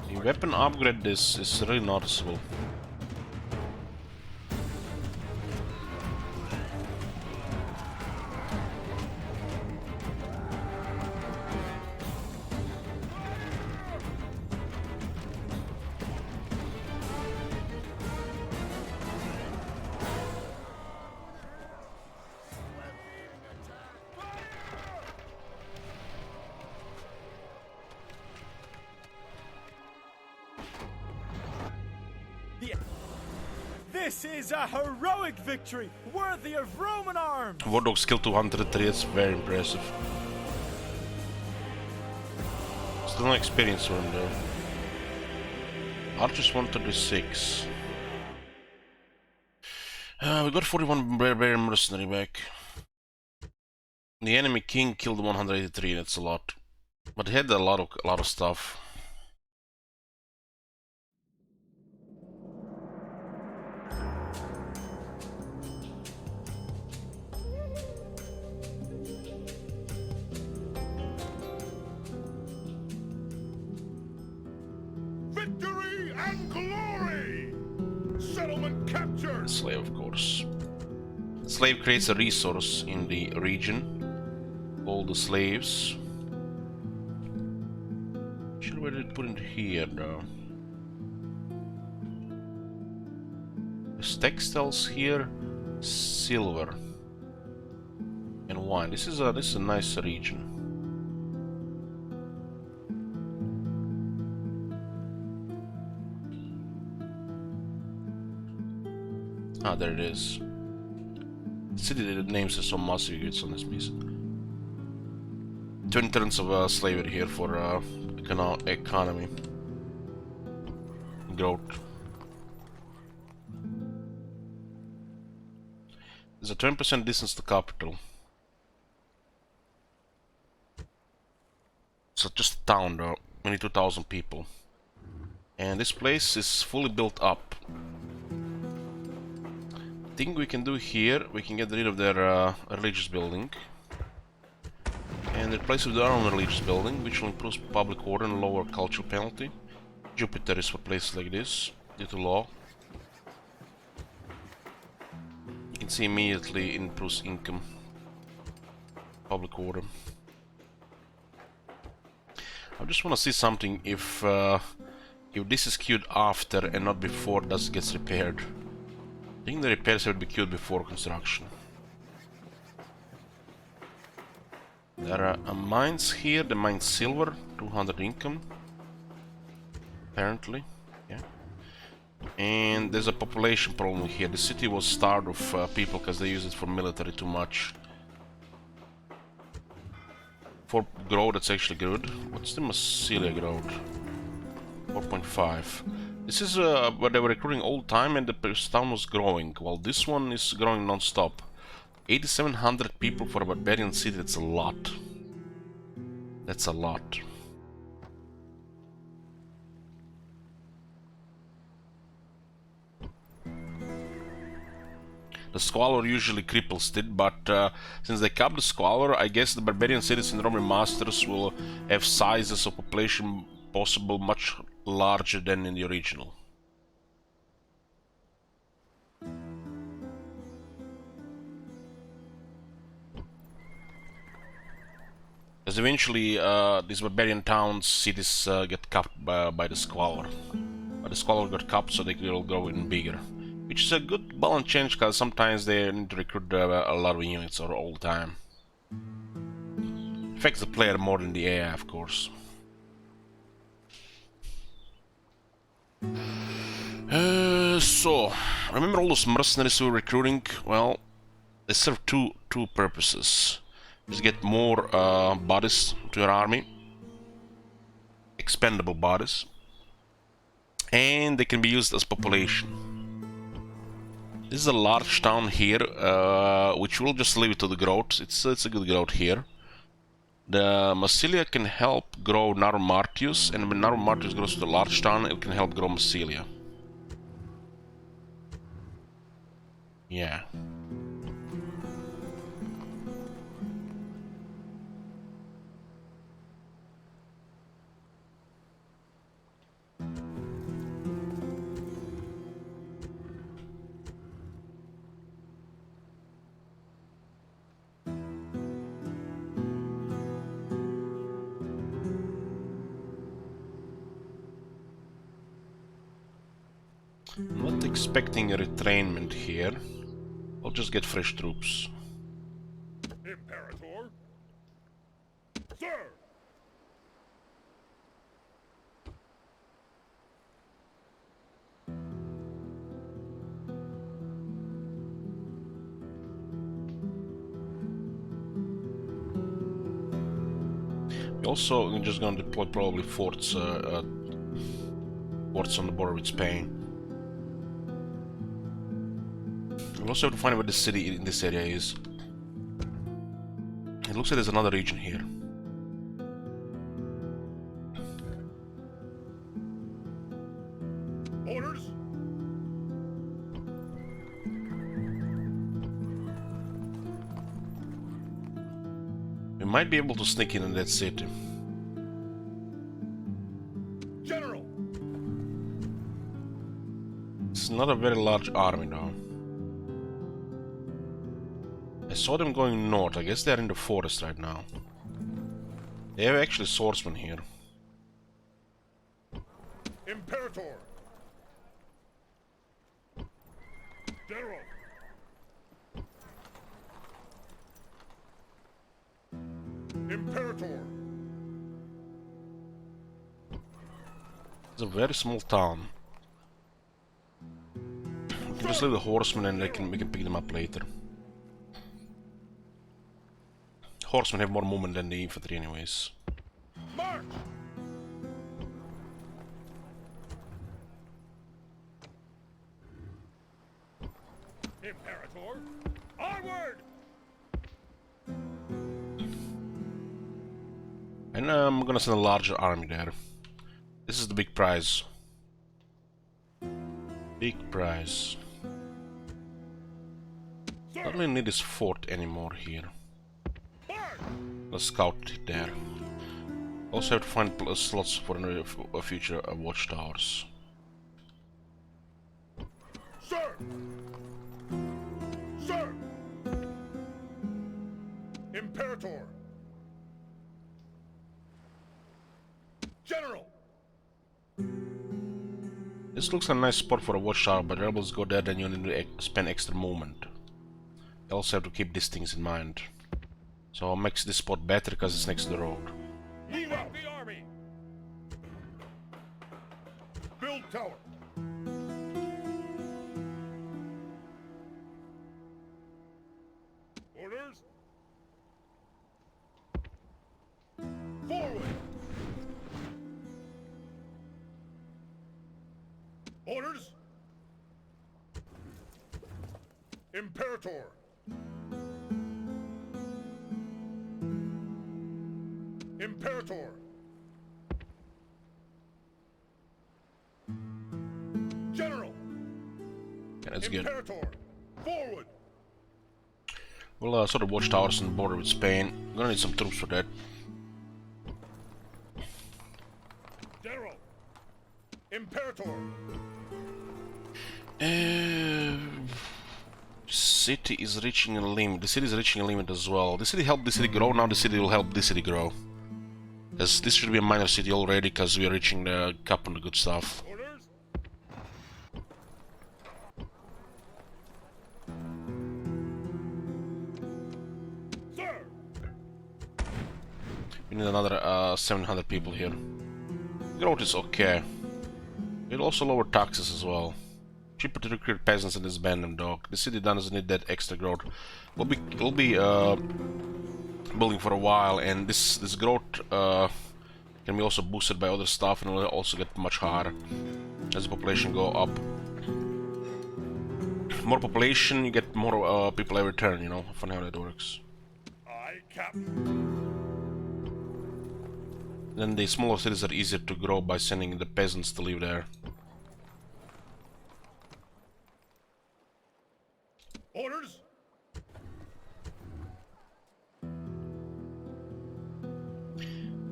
The weapon upgrade is really noticeable. This is a heroic victory, worthy of Roman arms! War Dog skill 203, it's very impressive. Still no experience one there. Archers 136. We got 41 barbarian mercenary back. The enemy king killed 183, that's a lot. But he had a lot of stuff. Victory and glory! Settlement captured! Slave, of course. Slave creates a resource in the region. All the slaves. Should we put it here though? There's textiles here, silver and wine. This is a nice region. Ah, there it is. The city names are so massive, it's on this piece. 20 turns of slavery here for economy growth. There's a 20% distance to capital. So just a town though, only 2,000 people. And this place is fully built up. Thing we can do here, we can get rid of their religious building and replace it with our own religious building, which will improve public order and lower cultural penalty. Jupiter is for places like this, due to law. You can see immediately it improves income, public order. I just want to see something if this is queued after and not before that gets repaired. I think the repairs have to be queued before construction. There are mines here, the mine silver, 200 income. Apparently, yeah. And there's a population problem here. The city was starved of people because they use it for military too much. For growth, that's actually good. What's the Massilia growth? 4.5. This is where they were recruiting all the time and the town was growing, while this one is growing non-stop. 8,700 people for a barbarian city, that's a lot. That's a lot. The Squalor usually cripples it, but since they capped the Squalor, I guess the barbarian cities and Roman masters will have sizes of population possible much larger than in the original. As eventually these barbarian towns, cities get capped by the Squalor. But the Squalor got capped, so they will grow even bigger. Which is a good balance change, because sometimes they need to recruit a lot of units all the time. Affects the player more than the AI, of course. So, remember all those mercenaries we were recruiting? Well, they serve two purposes. Just get more bodies to your army. Expendable bodies. And they can be used as population. This is a large town here, which we'll just leave it to the growth. It's a good growth here. The Massilia can help grow Narum Martius, and when Narum Martius grows to the large town, it can help grow Massilia. Yeah. Not expecting a retrainment here. I'll just get fresh troops. Imperator? Sir! We're also just gonna deploy probably forts on the border with Spain. We'll also have to find out where the city in this area is. It looks like there's another region here. Orders? We might be able to sneak in that city. General! It's not a very large army though. I saw them going north. I guess they're in the forest right now. They have actually swordsmen here. Imperator! General! Imperator! It's a very small town. We can just leave the horsemen and we can pick them up later. Horsemen have more movement than the infantry anyways. March! Imperator! Onward! And I'm gonna send a larger army there. This is the big prize. Big prize. Don't really need this fort anymore here. Let's scout it there. Also have to find slots for future watchtowers. Sir! Sir! Imperator! General! This looks like a nice spot for a watchtower, but rebels go there, then you need to spend extra movement. You also have to keep these things in mind. So I'll make this spot better because it's next to the road. Move out the army! Build tower! Orders? Imperator. Imperator. General. Yeah, that's good. Imperator. Forward. We'll sort of watchtowers on the border with Spain. I'm gonna need some troops for that. General. Imperator. City is reaching a limit. The city is reaching a limit as well. The city helped the city grow, now the city will help the city grow. Because this should be a minor city already, because we are reaching the cap on the good stuff. Orders. Sir. We need another 700 people here. Growth is okay. We'll also lower taxes as well. Cheaper to recruit peasants and disband them, dog. The city doesn't need that extra growth. We'll be building for a while, and this growth can be also boosted by other stuff, and will also get much higher as the population go up. More population, you get more people every turn. You know, funny how that works. Aye, Captain. Then the smaller cities are easier to grow by sending the peasants to live there. Orders.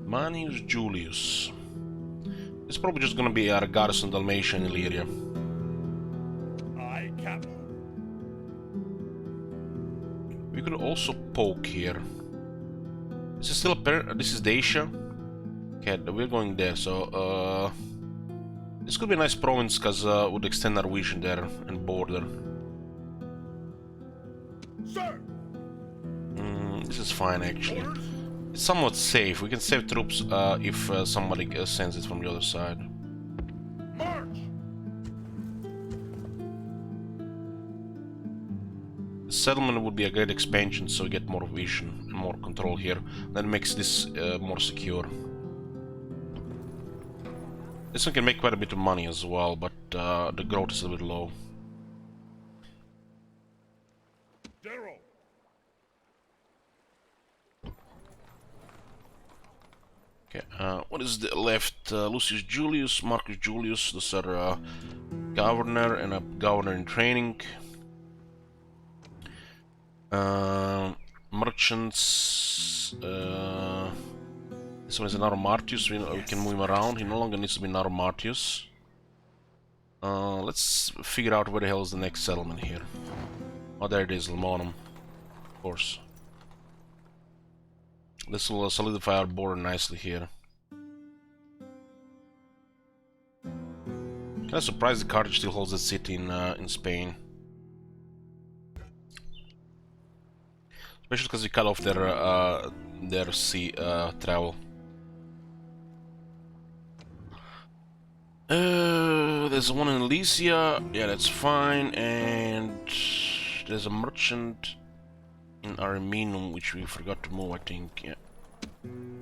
Manius Julius. It's probably just gonna be our garrison Dalmatia and Illyria. Aye, Captain. We could also poke here. This is still this is Dacia. Okay, we're going there, so this could be a nice province, because would extend our vision there and border. Sir. This is fine actually. Orders. It's somewhat safe. We can save troops if somebody sends it from the other side. March. The settlement would be a great expansion, so we get more vision and more control here. That makes this more secure. This one can make quite a bit of money as well, but the growth is a bit low. General. Okay, what is the left? Lucius Julius, Marcus Julius, those are governor and a governor in training. Merchants. This one is another Martius. We can move him around. He no longer needs to be another Martius. Let's figure out where the hell is the next settlement here. Oh, there it is, Lamonum. Of course. This will solidify our border nicely here. Kinda surprised the Carthage still holds that city in Spain. Especially because we cut off their sea travel. There's one in Lycia, yeah, that's fine, and there's a merchant in Arminum, which we forgot to move, I think, yeah.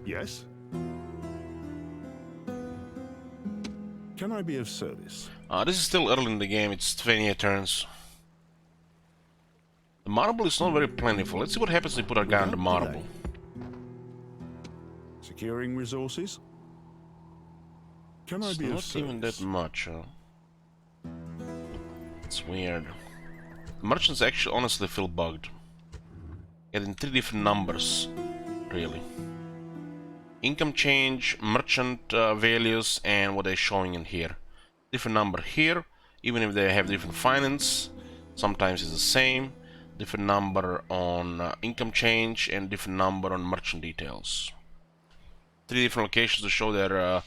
Yes? Can I be of service? This is still early in the game, it's 28 turns. The marble is not very plentiful. Let's see what happens if we put our guy on the marble. Securing resources? Can I It's be of not even that service? much, It's weird. The merchants actually honestly feel bugged. Getting 3 different numbers, really. Income change, merchant values, and what they're showing in here. Different number here, even if they have different finance, sometimes it's the same. Different number on income change and different number on merchant details. 3 different locations to show their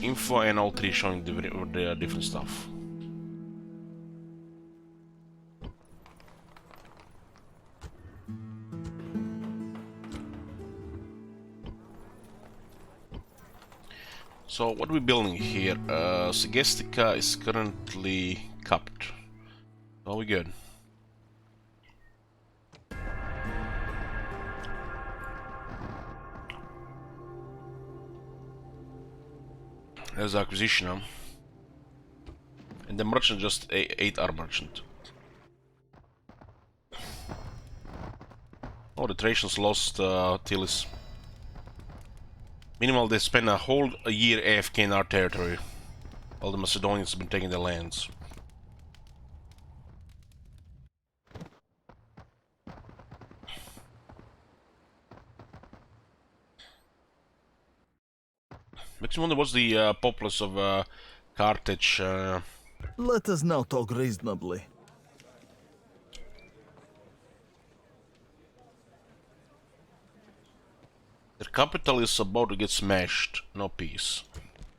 info, and all 3 showing the different stuff. So what are we building here? Segestica is currently capped. Are we good? There's acquisition, huh? And the merchant just ate our merchant. Oh, the Thracians lost Tillis. Meanwhile, they spent a whole year AFK in our territory, while the Macedonians have been taking their lands. Makes me wonder what's the populace of Carthage. Let us now talk reasonably. Their capital is about to get smashed. No peace.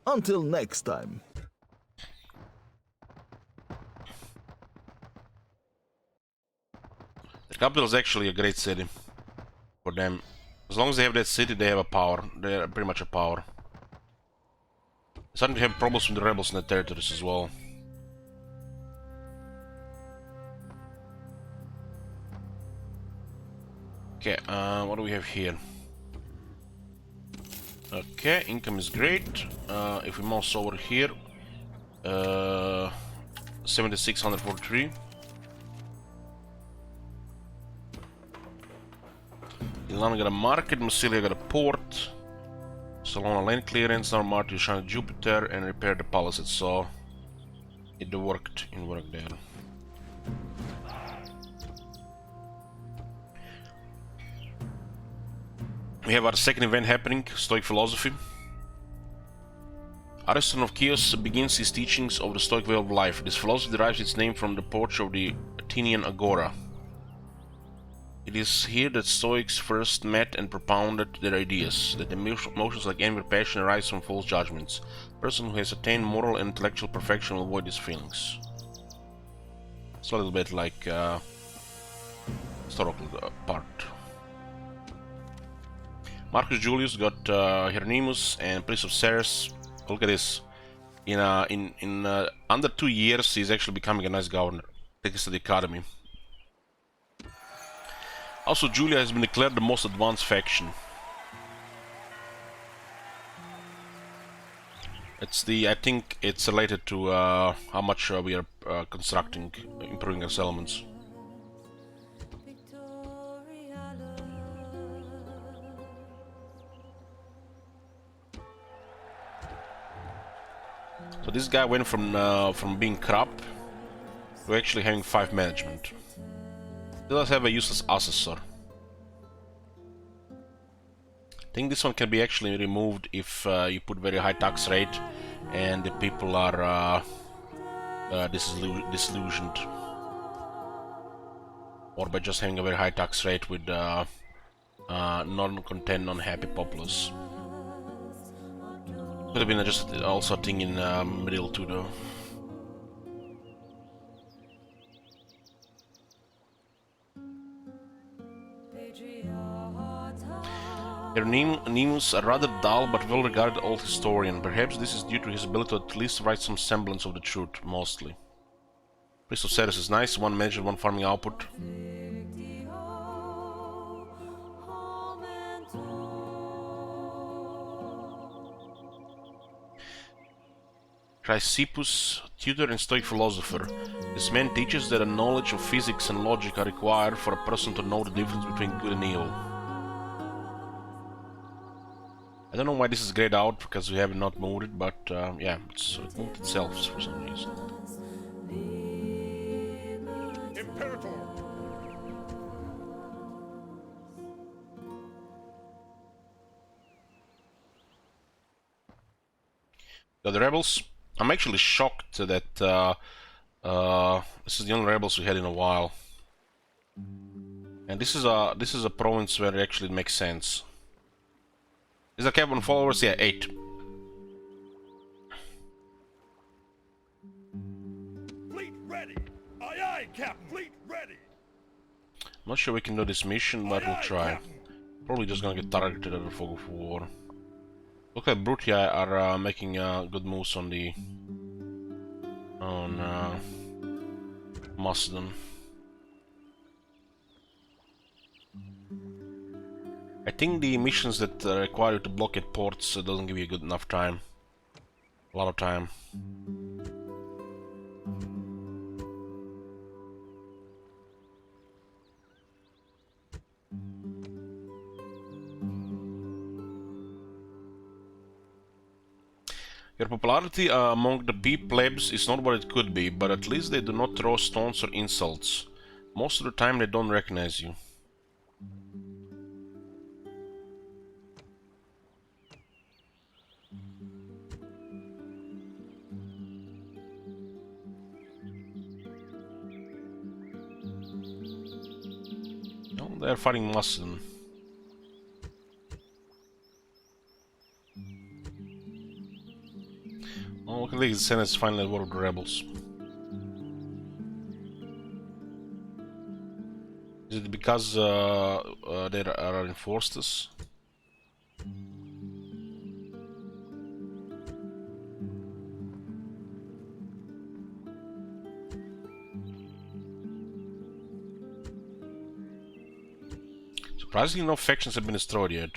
Until next time. The capital is actually a great city for them. As long as they have that city, they have a power. They're pretty much a power. They're starting to have problems with the rebels in the territories as well. Okay, what do we have here? Okay, income is great. If we mouse over here, 7643. Ilana got a market, Massilia got a port, Salona land clearance, Narmati shine Jupiter, and repair the palaces, so it worked in work there. We have our second event happening, Stoic philosophy. Ariston of Chios begins his teachings of the Stoic way of life. This philosophy derives its name from the porch of the Athenian Agora. It is here that Stoics first met and propounded their ideas, that emotions like envy or passion arise from false judgments. A person who has attained moral and intellectual perfection will avoid these feelings. It's a little bit like historical part. Marcus Julius got Hieronymus and Prince of Ceres. Look at this. In under 2 years, he's actually becoming a nice governor. Take us to the academy. Also, Julii has been declared the most advanced faction. It's I think it's related to how much we are constructing, improving our settlements. So this guy went from being corrupt to actually having 5 management. He does have a useless assessor. I think this one can be actually removed if you put very high tax rate and the people are disillusioned. Or by just having a very high tax rate with non-content, non-happy populace. Could have been just also a thing in middle too though. Hieronymus, a rather dull but well-regarded old historian. Perhaps this is due to his ability to at least write some semblance of the truth, mostly. Prince of Ceres is nice, 1 manager, 1 farming output. Chrysippus, tutor and Stoic philosopher. This man teaches that a knowledge of physics and logic are required for a person to know the difference between good and evil. I don't know why this is grayed out, because we have not moved it, but yeah, it moved itself for some reason. Imperator! The rebels. I'm actually shocked that this is the only rebels we had in a while, and this is a province where it actually makes sense. Is there cap on followers? Yeah, 8. Fleet ready! Aye aye, Captain! Fleet ready! I'm not sure we can do this mission, but we'll try. Probably just gonna get targeted at the fog of war. Look like Brutii are making good moves on Macedon. I think the missions that require you to blockade ports doesn't give you good enough time. A lot of time. Your popularity among the plebs is not what it could be, but at least they do not throw stones or insults. Most of the time they don't recognize you. No, they're fighting Muslim. Oh, look at the Senate's finally at war with the rebels. Is it because they are enforced us? Surprisingly, no factions have been destroyed yet.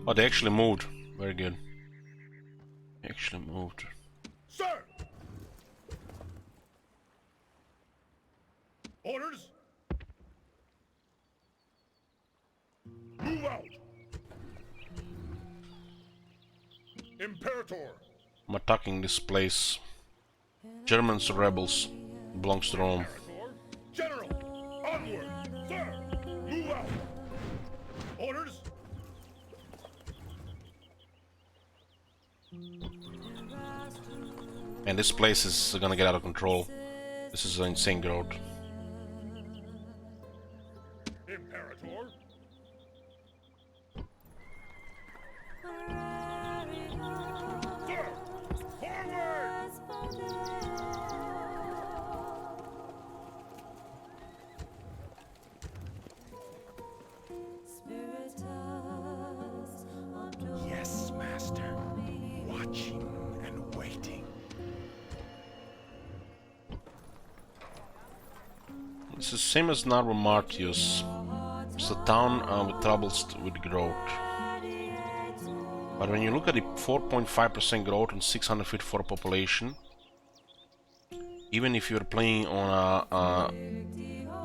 Oh, they actually moved. Very good. They actually moved. Sir! Orders? Move out! Imperator! I'm attacking this place. Germans or rebels. It belongs to Rome. Imperator! General! Onward! Sir! Move out! Orders? And this place is gonna get out of control. This is an insane growth. Imperator! Sir! Forward! Yes, Master. Watching and waiting. This is same as Narva Martius. It's a town with troubles with growth. But when you look at the 4.5% growth on 654 population, even if you're playing on a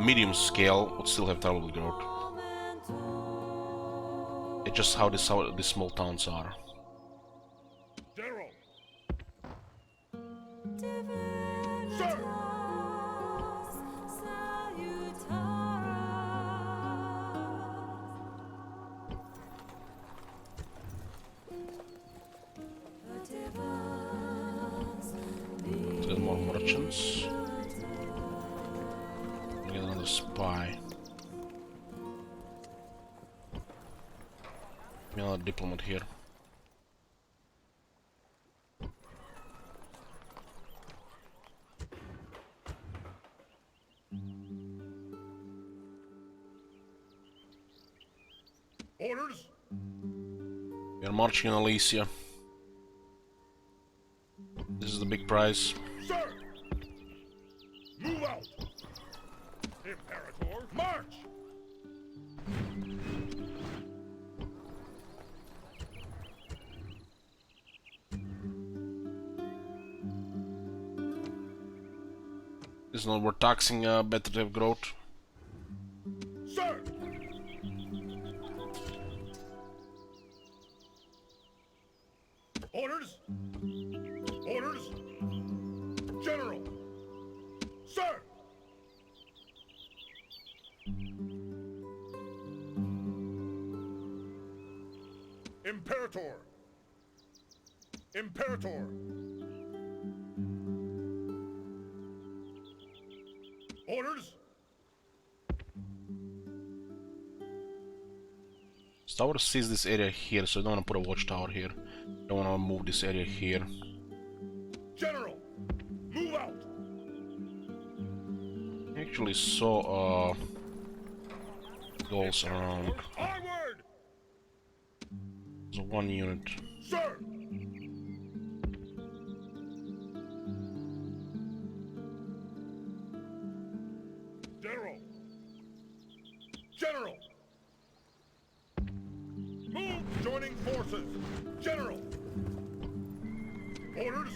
medium scale, would still have trouble with growth. It's just how these small towns are. General! Sir! Get more merchants. Get another spy. Another diplomat here. Orders? We are marching on Alesia. This is the big prize. Sir! Move out! Imperator, march! This is not worth taxing, better to have growth. Sir! Orders? Orders? General! Sir! Imperator! Imperator! Orders? Tower sees this area here, so I don't want to put a watchtower here. Don't want to move this area here. General! Move out! I actually saw goals around. Onward! There's one unit. Sir! General! General! Move! Joining forces! General! Orders?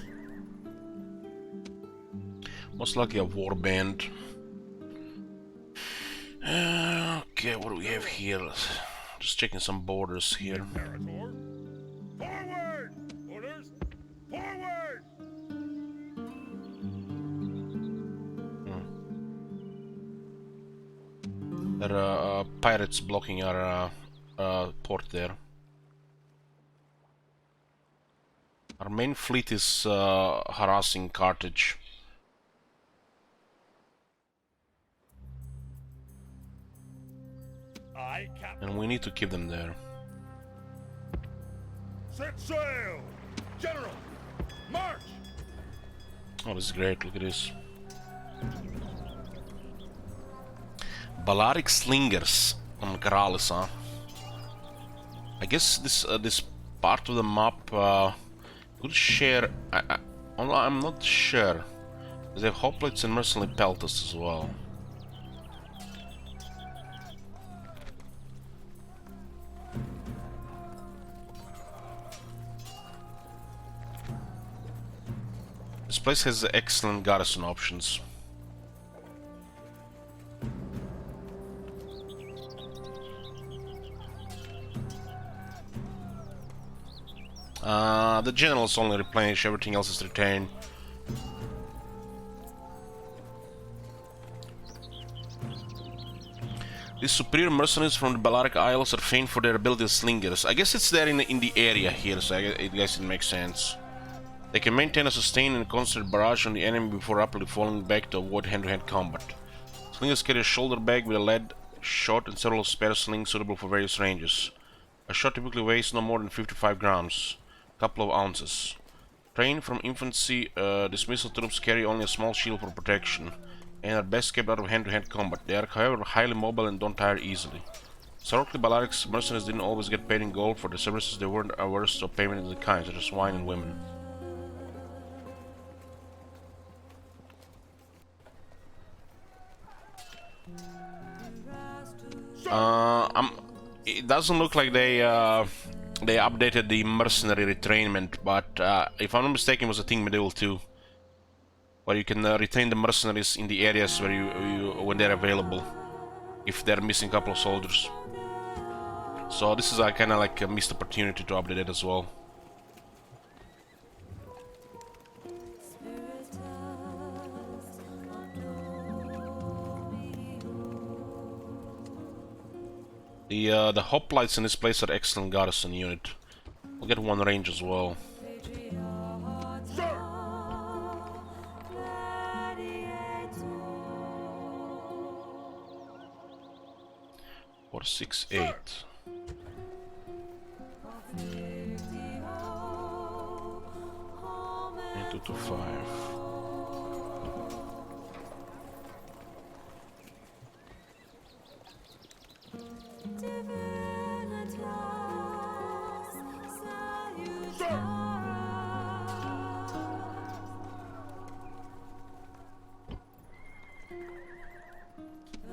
Most likely a war band. Okay, what do we have here? Just checking some borders here. Imperator. Forward! Orders! Forward! There are pirates blocking our port there. Our main fleet is harassing Carthage. I captain. And we need to keep them there. Set sail! General! March! Oh, this is great, look at this. Ballaric Slingers on Gralis, huh? I guess this part of the map could share... I'm not sure. They have hoplites and mercenary pelters as well. This place has excellent garrison options. The generals only replenish, everything else is retained. These superior mercenaries from the Balearic Isles are famed for their ability as slingers. I guess it's there in the area here, so I guess it makes sense. They can maintain a sustained and constant barrage on the enemy before rapidly falling back to avoid hand-to-hand combat. Slingers carry a shoulder bag with a lead shot and several spare slings suitable for various ranges. A shot typically weighs no more than 55 grams, a couple of ounces. Trained from infancy, dismissal troops carry only a small shield for protection, and are best kept out of hand-to-hand combat. They are, however, highly mobile and don't tire easily. Historically, Balaric's mercenaries didn't always get paid in gold for the services. They weren't averse to payment in the kind, such as wine and women. It doesn't look like they updated the mercenary retrainment, but if I'm not mistaken, it was a thing medieval too, where you can retain the mercenaries in the areas where when they're available, if they're missing a couple of soldiers. So this is kind of like a missed opportunity to update it as well. The hoplites in this place are excellent garrison unit. We'll get one range as well. Sir! 468. 225.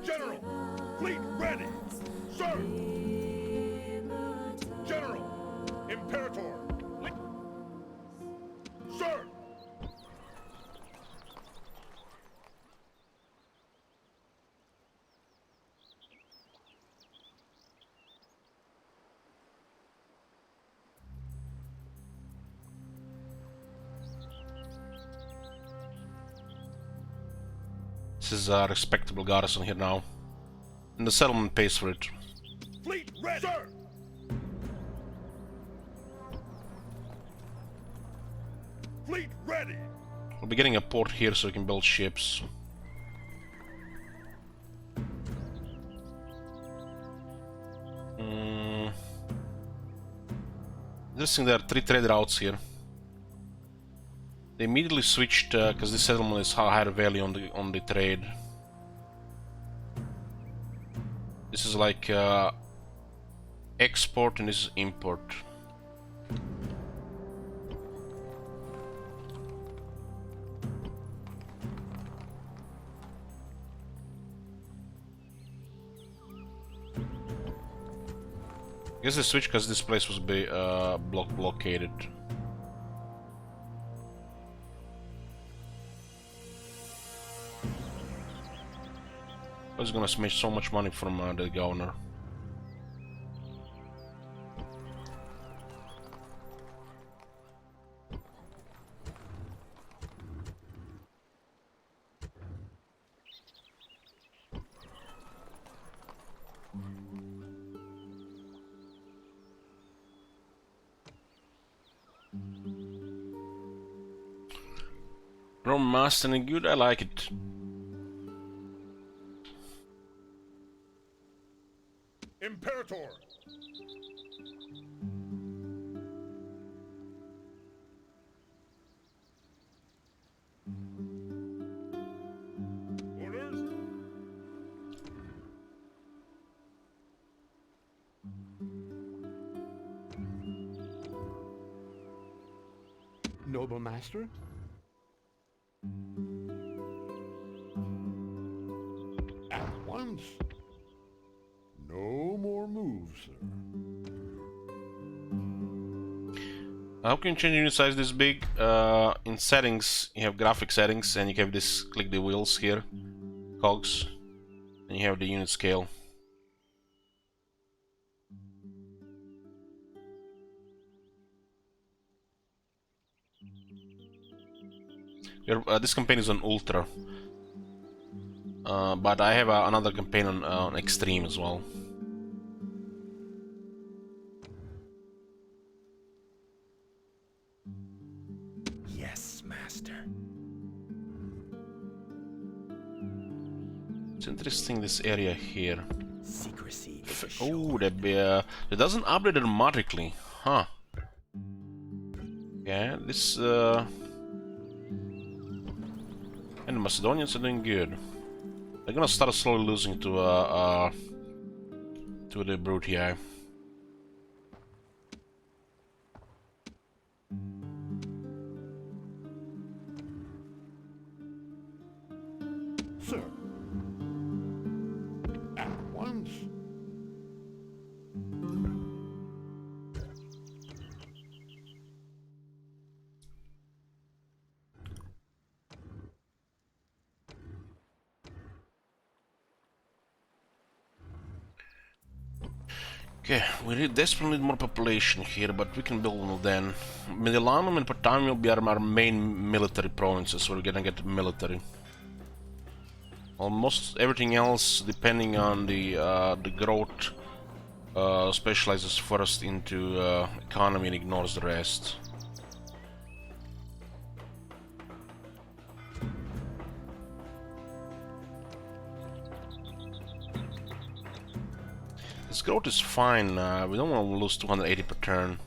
General! Fleet ready! Sir! General! Imperator! Sir! This is a respectable garrison here now. And the settlement pays for it. Fleet ready! Sir! Fleet ready! We'll be getting a port here so we can build ships. Interesting, there are 3 trade routes here. They immediately switched because this settlement is higher value on the trade. This is like export and this is import. I guess they switched because this place was blockaded. was gonna smash so much money from the governor. Rome master and good, I like it. Imperator! Orders? Noble master? At once. No more moves, sir. How can you change unit size this big? In settings, you have graphic settings, and you have this, click the wheels here, cogs, and you have the unit scale. This campaign is on Ultra, but I have another campaign on Extreme as well. Yes, master. It's interesting, this area here. Secrecy. Oh, that doesn't update automatically, huh? Yeah, this and the Macedonians are doing good. They're gonna start slowly losing to the Brutii. Sir. At once. Okay, we really desperately need more population here, but we can build them then. Milanum and Potamium will be our main military provinces, where we're gonna get military. Almost everything else, depending on the growth, specializes first into economy and ignores the rest. This growth is fine, we don't want to lose 280 per turn.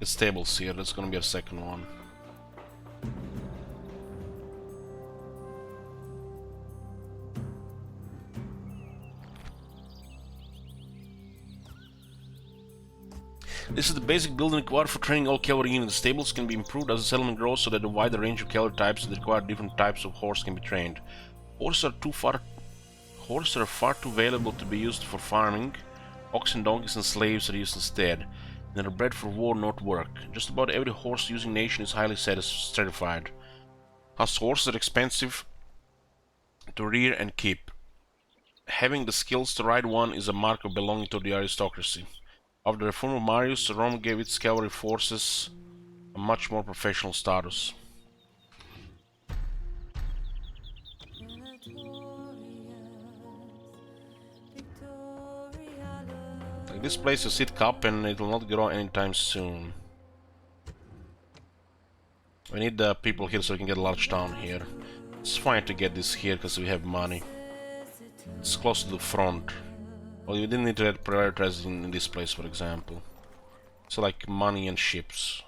It's stables here, that's gonna be a second one. This is the basic building required for training all cavalry units. Stables can be improved as the settlement grows so that a wider range of cavalry types that require different types of horse can be trained. Horses are far too valuable to be used for farming. Oxen, donkeys and slaves are used instead. They are bred for war, not work. Just about every horse-using nation is highly stratified. As horses are expensive to rear and keep. Having the skills to ride one is a mark of belonging to the aristocracy. After the reform of Marius, Rome gave its cavalry forces a much more professional status. Like this place is sit cup and it will not grow anytime soon. We need the people here so we can get a large town here. It's fine to get this here because we have money. It's close to the front. Well, you didn't need to prioritize in this place, for example. So like money and ships.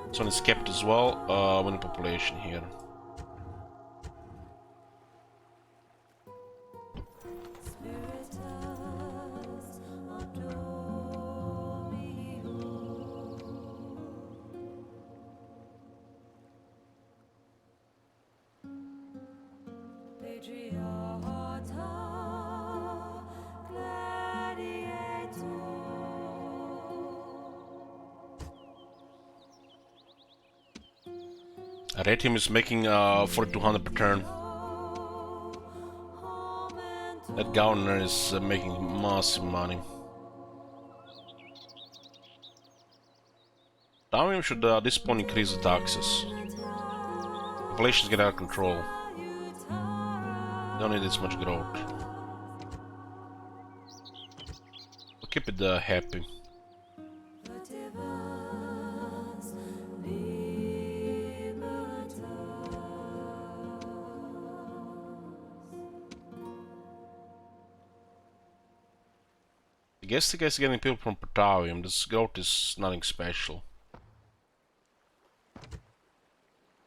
This one is kept as well, with the population here. Gladiator. Aretium is making 4200 per turn. That governor is making massive money. Tavium should at this point increase the taxes. Population's getting out of control. Don't need this much growth. We'll keep it happy. I guess the guy's getting people from Potavium. This growth is nothing special.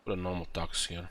Put a normal tax here.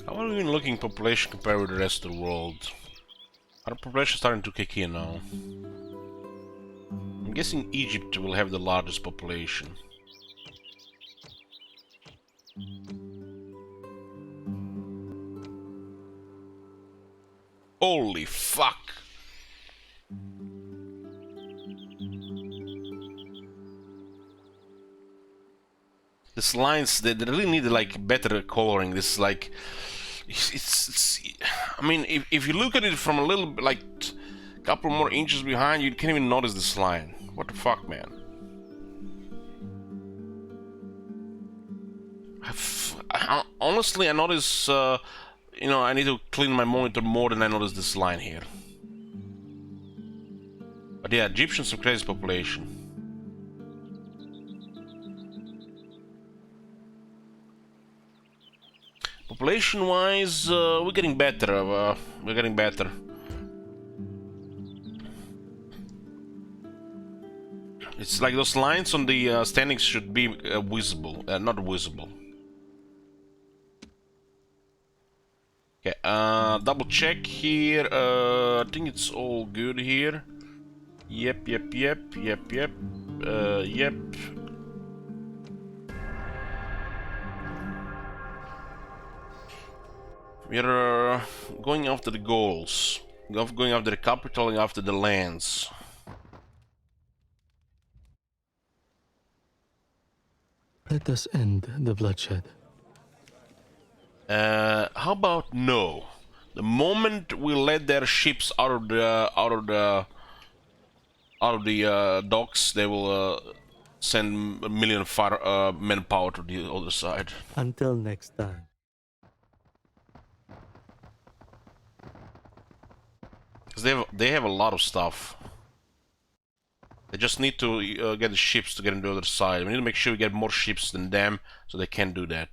How are we even looking population compared with the rest of the world? Our population starting to kick in now. I'm guessing Egypt will have the largest population. Holy fuck! These lines, they really need like better coloring. This is like, it's I mean, if you look at it from a little bit, like a couple more inches behind, you can't even notice this line. What the fuck, man? Honestly, I notice, you know, I need to clean my monitor more than I notice this line here. But yeah, Egyptians have crazy population. Population-wise, we're getting better. We're getting better. It's like those lines on the standings should be visible, not visible. Okay, double check here. I think it's all good here. Yep. We're going after the goals. Going after the capital and after the lands. Let us end the bloodshed. How about no? The moment we let their ships out of the docks, they will send a million manpower to the other side. Until next time. Because they have a lot of stuff. They just need to get the ships to get on the other side. We need to make sure we get more ships than them, so they can do that.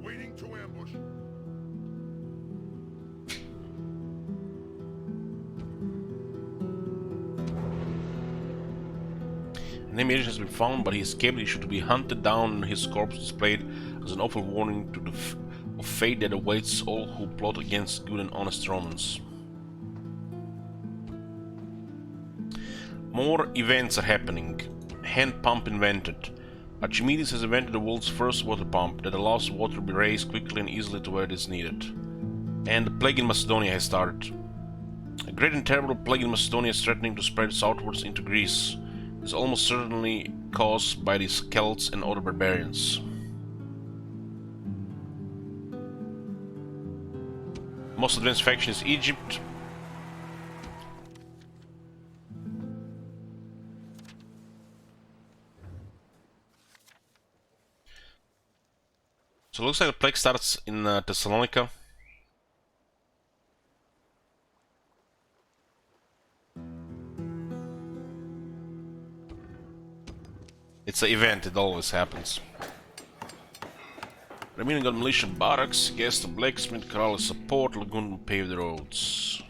Waiting to ambush. An agent has been found, but he escaped. He should be hunted down and his corpse displayed as an awful warning to the of fate that awaits all who plot against good and honest Romans. More events are happening. Hand pump invented. Archimedes has invented the world's first water pump that allows water to be raised quickly and easily to where it is needed. And the plague in Macedonia has started. A great and terrible plague in Macedonia is threatening to spread southwards into Greece. Is almost certainly caused by the Celts and other barbarians. Most advanced faction is Egypt. So it looks like the plague starts in Thessalonica. It's an event, it always happens. Remaining got militia barracks, guest the blacksmith, corral support, lagoon paved roads.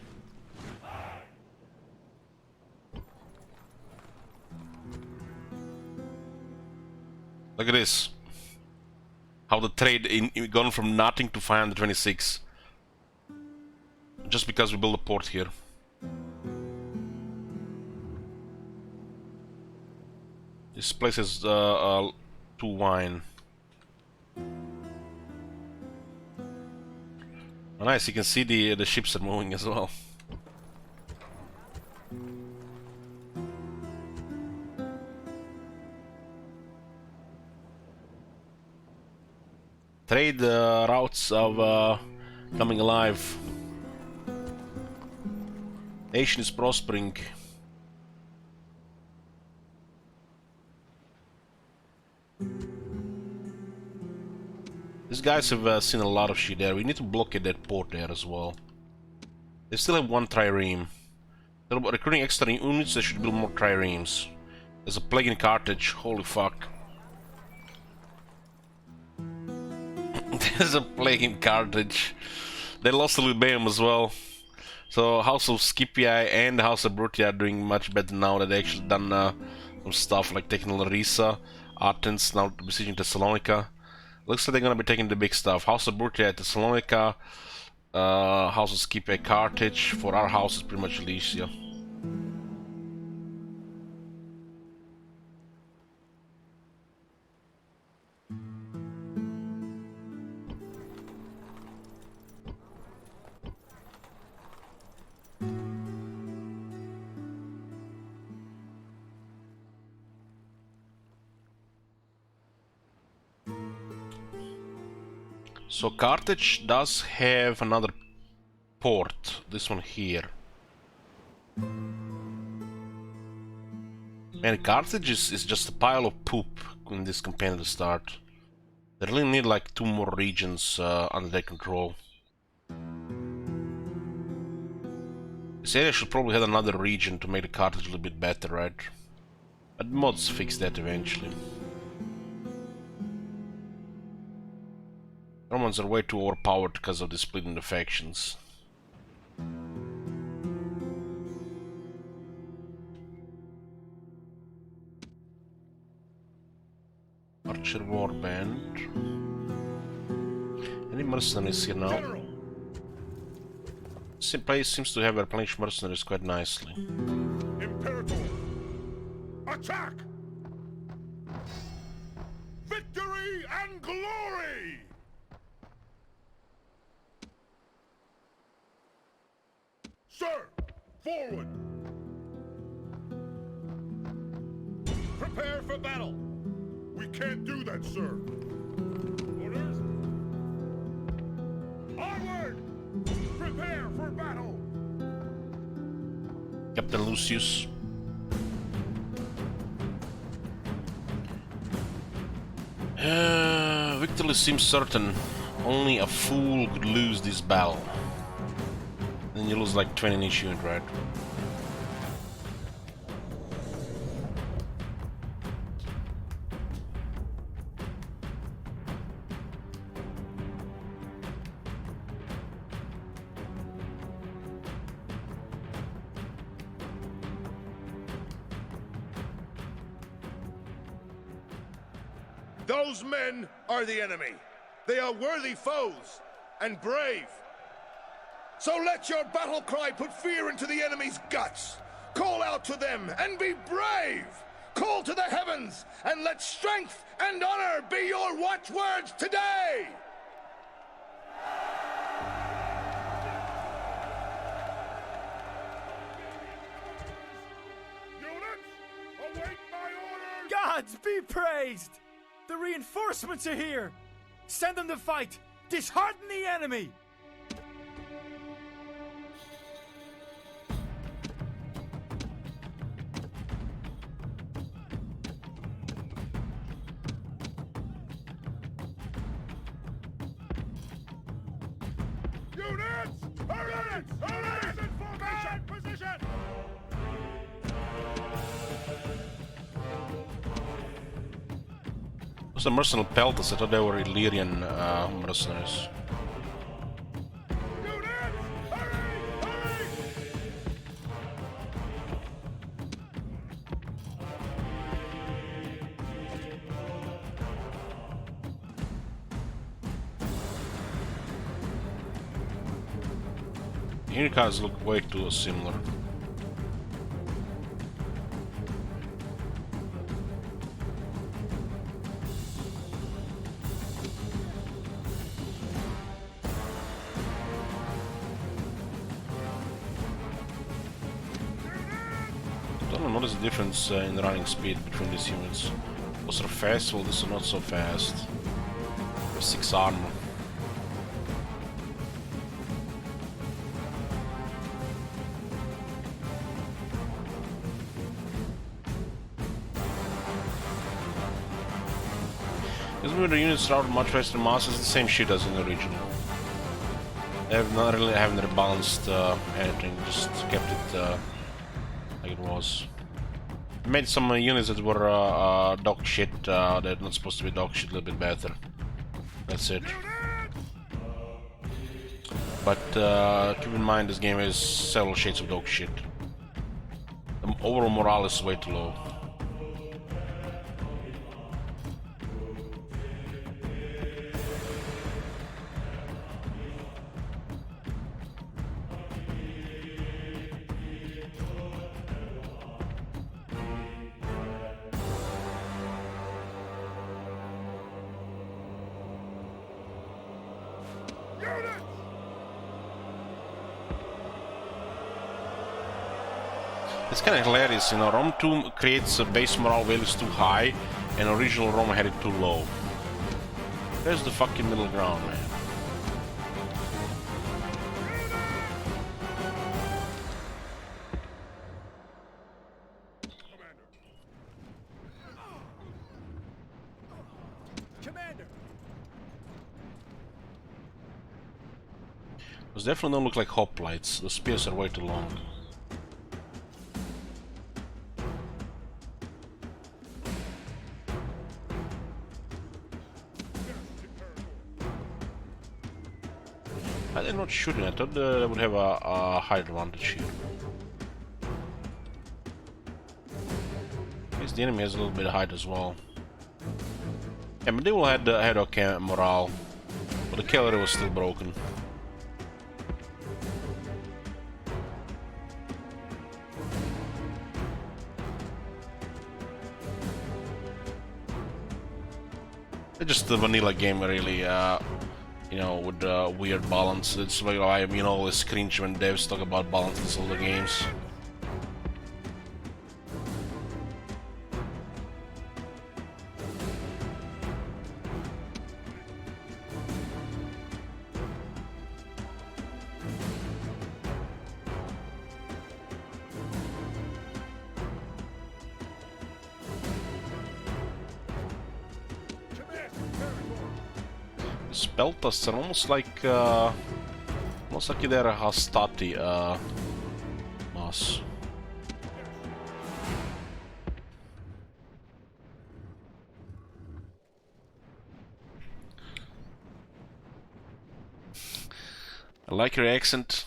Look at this. How the trade gone from nothing to 526. Just because we built a port here. This place is 2 wine. Oh, nice, you can see the ships are moving as well. Trade routes of coming alive. Nation is prospering. These guys have seen a lot of shit there. We need to blockade that port there as well. They still have 1 trireme. They're recruiting extra units, they should build more triremes. There's a plague in Carthage, holy fuck. There's a plague in Carthage. They lost to Libeum as well. So House of Scipii and House of Brutia are doing much better now that they actually done some stuff like taking Larissa, Athens, now besieging Thessalonica. Looks like they're gonna be taking the big stuff. House of Brutia at Thessalonica, House of Scipii Carthage. For our house is pretty much Lycia. So Carthage does have another port, this one here. Man, Carthage is just a pile of poop in this campaign to start. They really need like 2 more regions under their control. This area should probably have another region to make the Carthage a little bit better, right? But mods fix that eventually. Romans are way too overpowered because of the split in the factions. Archer Warband. Any mercenaries here now? General. This place seems to have replenished mercenaries quite nicely. Imperator. Attack! Victory and glory! Sir, forward! Prepare for battle! We can't do that, sir. Orders? Onward! Prepare for battle! Captain Lucius. Victory seems certain. Only a fool could lose this battle. Then you lose like 20 in each unit, right? Those men are the enemy. They are worthy foes and brave. So let your battle cry put fear into the enemy's guts. Call out to them and be brave. Call to the heavens and let strength and honor be your watchwords today. Units, await my orders. Gods be praised! The reinforcements are here! Send them to fight! Dishearten the enemy! Units! Units! Units in formation! Position! Those are mercenary pelters. I thought they were Illyrian mercenaries. Unicars look way too similar. Don't notice the difference in the running speed between these units. Those are fast, well these are not so fast. There's 6 armor. Even the units are much faster than masses, the same shit as in the original. They have not really haven't rebalanced anything, just kept it like it was. Made some units that were dog shit, they're not supposed to be dog shit, a little bit better. That's it. But keep in mind this game is several shades of dog shit. The overall morale is way too low. It's kind of hilarious, you know, Rome 2 creates a base morale values too high, and original Rome had it too low. There's the fucking middle ground, man. Commander! Those definitely don't look like hoplites. The spears are way too long. They're not shooting. I thought they would have a high advantage here. I guess the enemy has a little bit of height as well. Yeah, but they will had okay morale, but the cavalry was still broken. It's just a vanilla game, really. You know, with weird balance. It's like I always cringe when devs talk about balance in all the games. Speltas are almost like they're Hastati mass. I like your accent.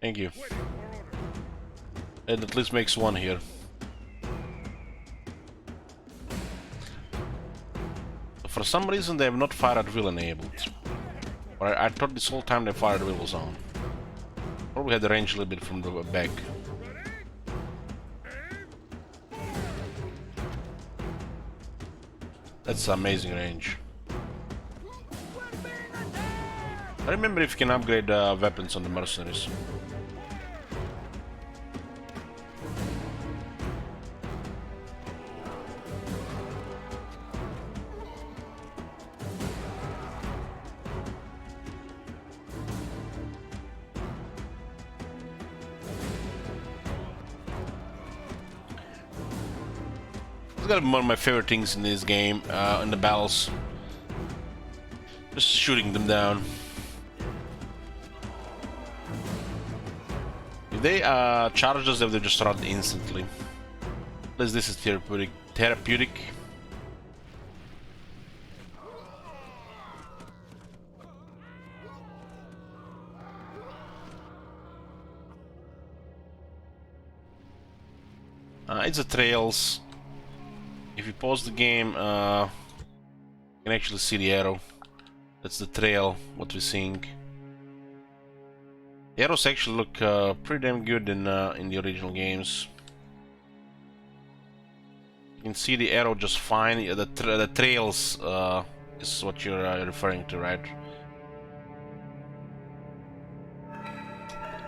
Thank you. It at least makes one here. For some reason they have not fire at will enabled. Or I thought this whole time the fire at will was on. Probably had the range a little bit from the back. That's amazing range. I remember if you can upgrade weapons on the mercenaries. It's gotta be one of my favorite things in this game, in the battles. Just shooting them down. If they charge us, they will just run instantly. At least this is therapeutic. It's the trails. If you pause the game, you can actually see the arrow. That's the trail, what we're seeing. The arrows actually look pretty damn good in the original games. You can see the arrow just fine. The trails is what you're referring to, right?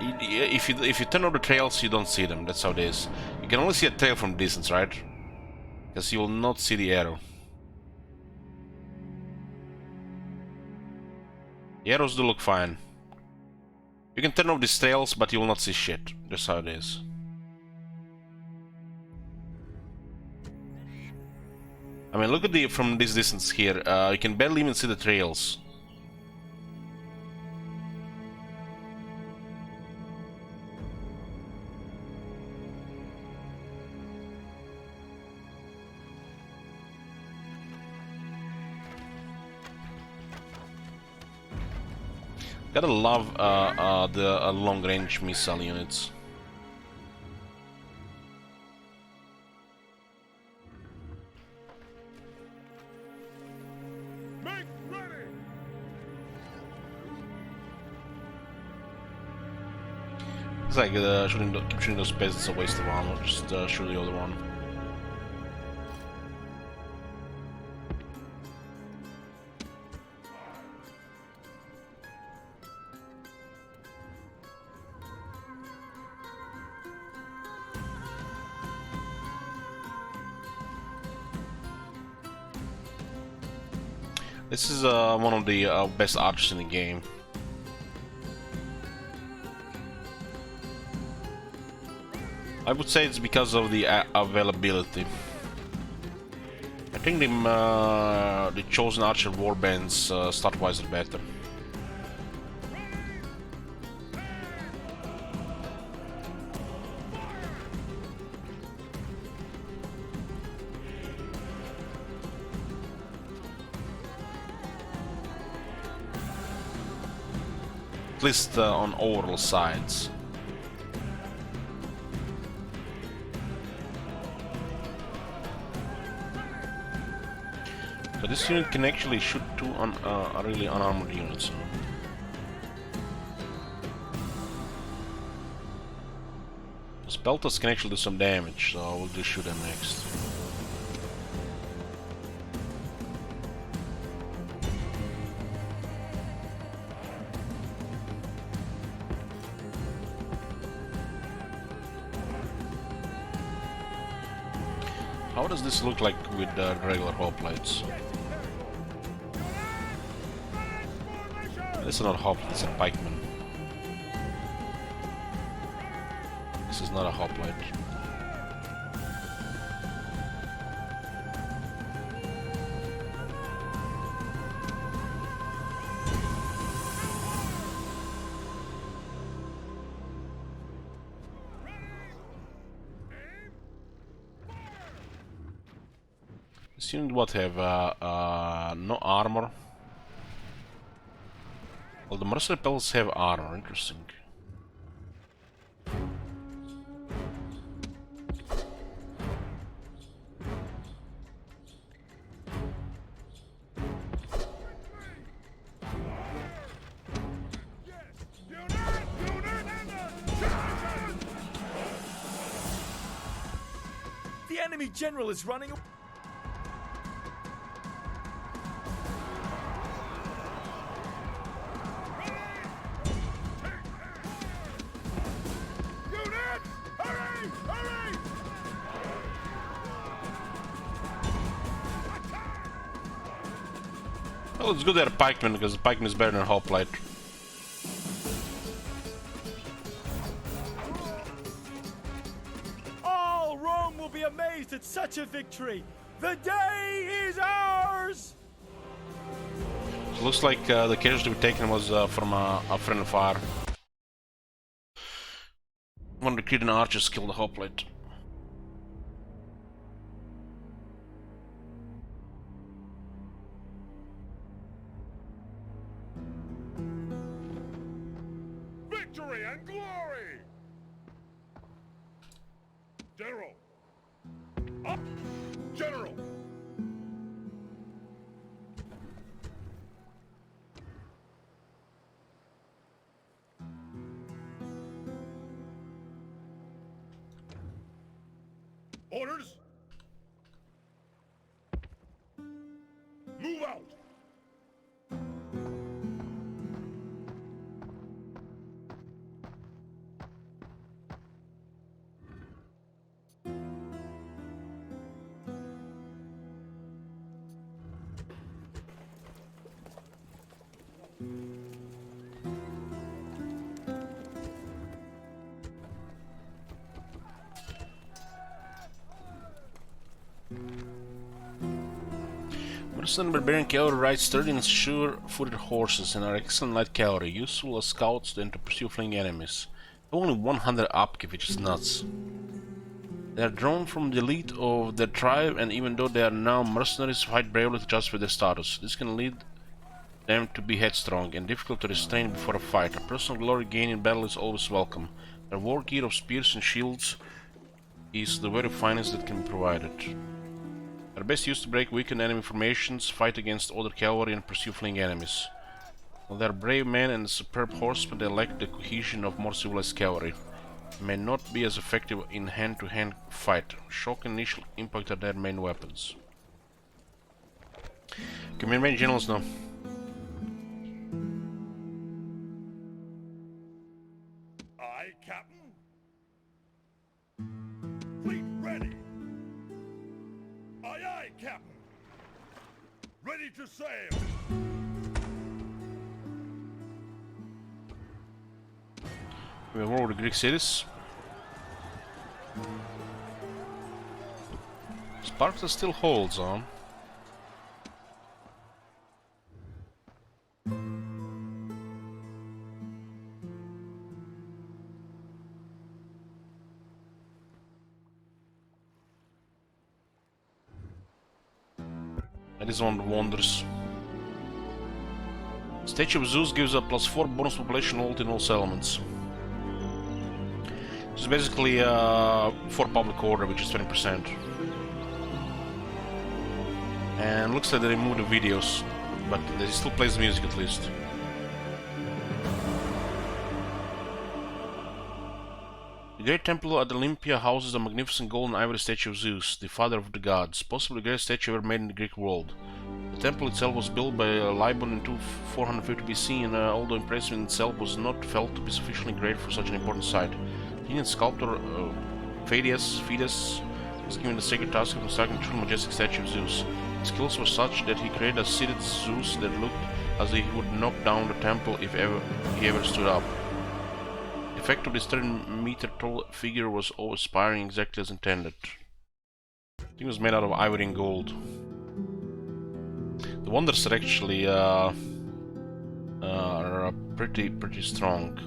If you turn on the trails, you don't see them. That's how it is. You can only see a trail from distance, right? Because you will not see the arrow. The arrows do look fine. You can turn off these trails, but you will not see shit. That's how it is. I mean, look at from this distance here. You can barely even see the trails. Gotta love the long-range missile units. Make ready! It's like keep shooting those peasants is a waste of ammo. Just shoot the other one. This is one of the best archers in the game. I would say it's because of the availability. I think the chosen archer warbands start-wise are better. At least on overall sides. So this unit can actually shoot two really unarmored units. The Spelters can actually do some damage, so we'll just shoot them next. How does this look like with regular hoplites? This is not a hoplite, it's a pikeman. This is not a hoplite. This unit would have no armor. Well, the mercenary pelts have armor, interesting. The enemy general is running. Well, it's good they're pikemen because the pikeman is better than hoplite. All Rome will be amazed at such a victory. The day is ours. It looks like the casualty we've taken was from a friendly fire. One of the Cretan archers killed the hoplite. Victory and glory! General, General! Orders? Move out! Mercenary Barbarian Cavalry ride sturdy and sure-footed horses and are excellent light cavalry, useful as scouts and to pursue fleeing enemies. Only 100 upkeep, which is nuts. They are drawn from the elite of their tribe, and even though they are now mercenaries, fight bravely to justify their status. This can lead them to be headstrong and difficult to restrain before a fight. A personal glory gained in battle is always welcome. Their war gear of spears and shields is the very finest that can be provided. They are best used to break weakened enemy formations, fight against other cavalry and pursue fleeing enemies. While they are brave men and superb horsemen, they lack the cohesion of more civilized cavalry. They may not be as effective in hand-to-hand fight. Shock and initial impact are their main weapons. Give me main generals now. Aye, Captain. Fleet ready. Aye, aye, Captain. Ready to sail. We have over the Greek cities. Sparta still holds on. That is one of the wonders. Statue of Zeus gives a +4 bonus population ult in all settlements. It's basically for public order, which is 20%. And looks like they removed the videos, but they still plays the music at least. The Great Temple at Olympia houses a magnificent gold and ivory statue of Zeus, the father of the gods, possibly the greatest statue ever made in the Greek world. The temple itself was built by Libon in 450 BC, and although impressive in itself, was not felt to be sufficiently great for such an important site. The Indian sculptor Phidias was given the sacred task of constructing a truly majestic statue of Zeus. His skills were such that he created a seated Zeus that looked as if he would knock down the temple if he ever stood up. The effect of this 30-meter tall figure was awe-inspiring, exactly as intended. I think it was made out of ivory and gold. The wonders are actually are pretty strong.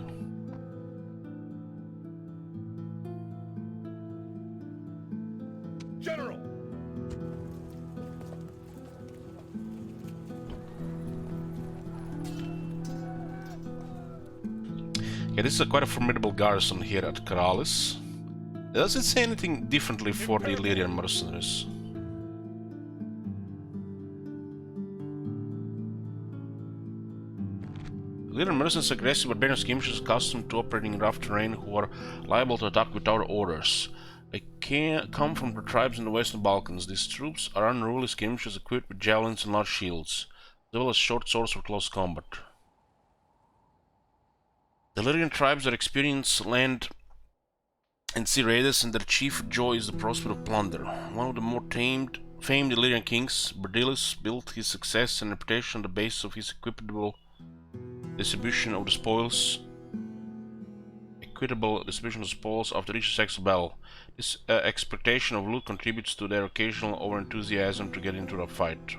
General! Yeah, this is quite a formidable garrison here at Karalis. Does it say anything differently for the Illyrian mercenaries? Illyrian mercenaries are aggressive barbarian skirmishers accustomed to operating in rough terrain who are liable to attack without orders. They come from the tribes in the Western Balkans. These troops are unruly skirmishers equipped with javelins and large shields, as well as short swords for close combat. The Illyrian tribes are experienced land and sea raiders, and their chief joy is the prospect of plunder. One of the more famed Illyrian kings, Berdilis, built his success and reputation on the basis of his equitable distribution of the spoils. After each successful battle. This expectation of loot contributes to their occasional over-enthusiasm to get into a fight.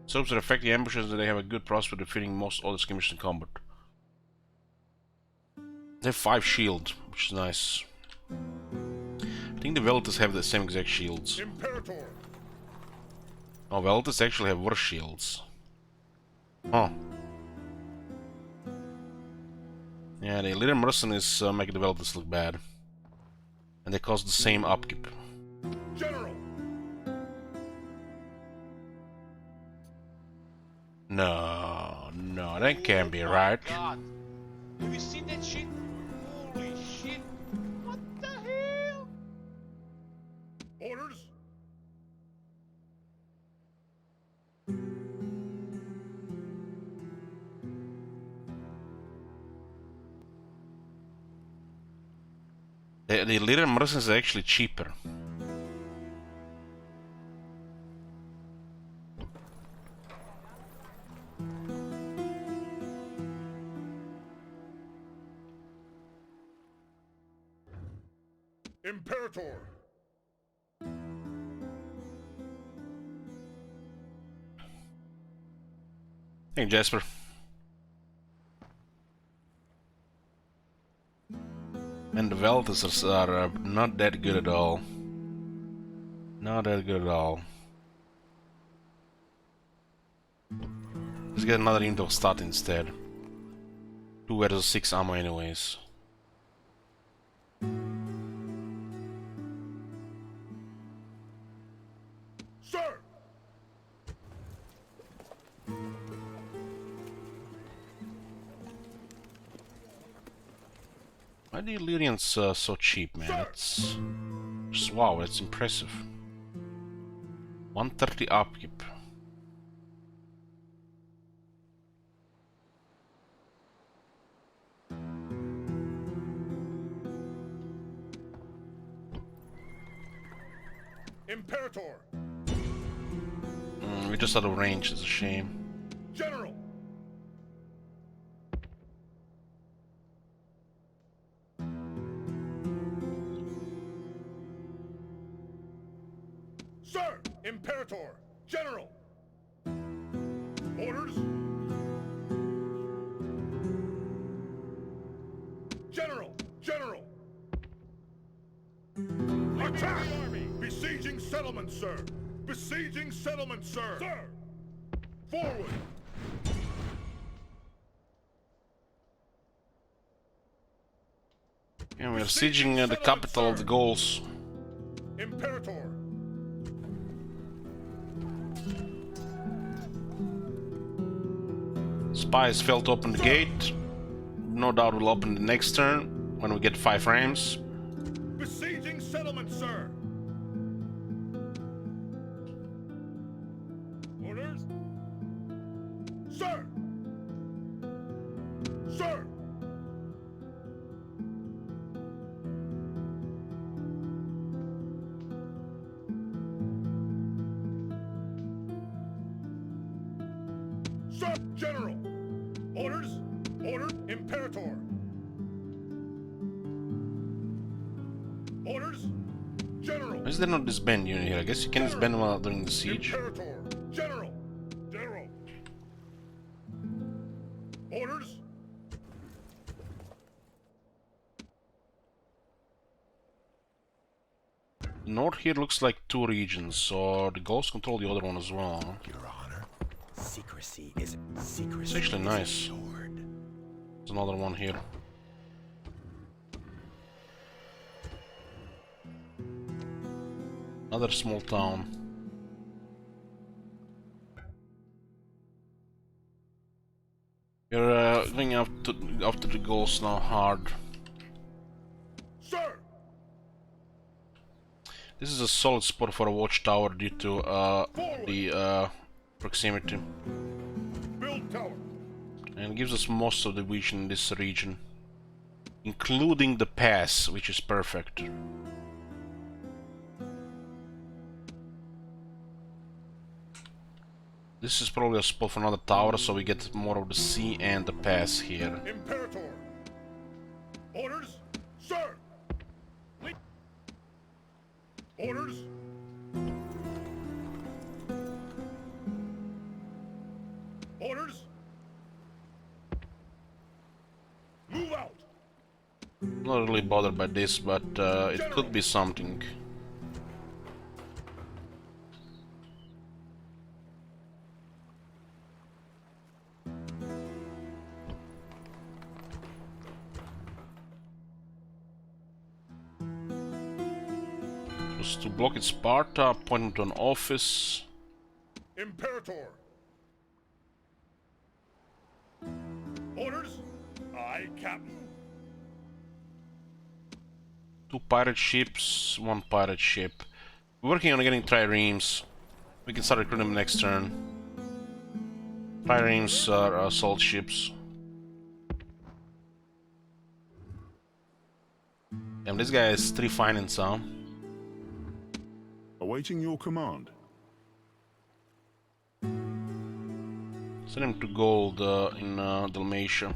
Serves their effective ambushes that they have a good prospect of defeating most other skirmishers in combat. They have 5 shields, which is nice. I think the Velitas have the same exact shields. Imperator! Oh, Velitas actually have worse shields. Huh. Yeah, the Illyrian mercenaries make the Velitas look bad. And they cost the same upkeep. General! No, no, that can't be Oh my right. God. Have you seen that shit? Holy shit. What the hell? Orders? The little mercenaries are actually cheaper. Imperator! Hey, Jasper. And the Velters are not that good at all. Not that good at all. Let's get another indoor stat instead. 2 versus 6 ammo anyways. Sir! Why are the Illyrians so cheap, man? It's just wow, it's impressive. 130 upkeep. Imperator! We just out of range, it's a shame. General! Sir! Imperator! General! Orders? General! General! Attack! Besieging settlement, sir! Besieging settlement, sir! Sir! Forward! Yeah, we're sieging the capital of the Gauls. Imperator! Spies failed to open the gate. No doubt we'll open the next turn when we get 5 frames. Besieging settlement, sir! Orders? Sir! Sir! Sir! General! Orders? Order? Imperator! Orders? General! Why is there not disband unit here? I guess you can disband while during the siege. Imperator! General! General! Orders? North here looks like 2 regions, so the Gauls control the other one as well. Your Honor, secrecy is secrecy. It's actually is nice. assured. There's another one here. Another small town. We're going after the Gauls now hard. Sir! This is a solid spot for a watchtower due to the proximity. Build tower! And gives us most of the vision in this region. Including the pass, which is perfect. This is probably a spot for another tower, so we get more of the sea and the pass here. Imperator! Orders? Sir! Orders? Orders? Move out! Not really bothered by this, but it could be something. Just to block its Sparta, point to an office. Imperator! Orders? Aye, Captain. 2 pirate ships, 1 pirate ship. We're working on getting triremes. We can start recruiting them next turn. Triremes are assault ships. Damn, this guy has 3 finance, huh? Awaiting your command. Send him to gold in Dalmatia.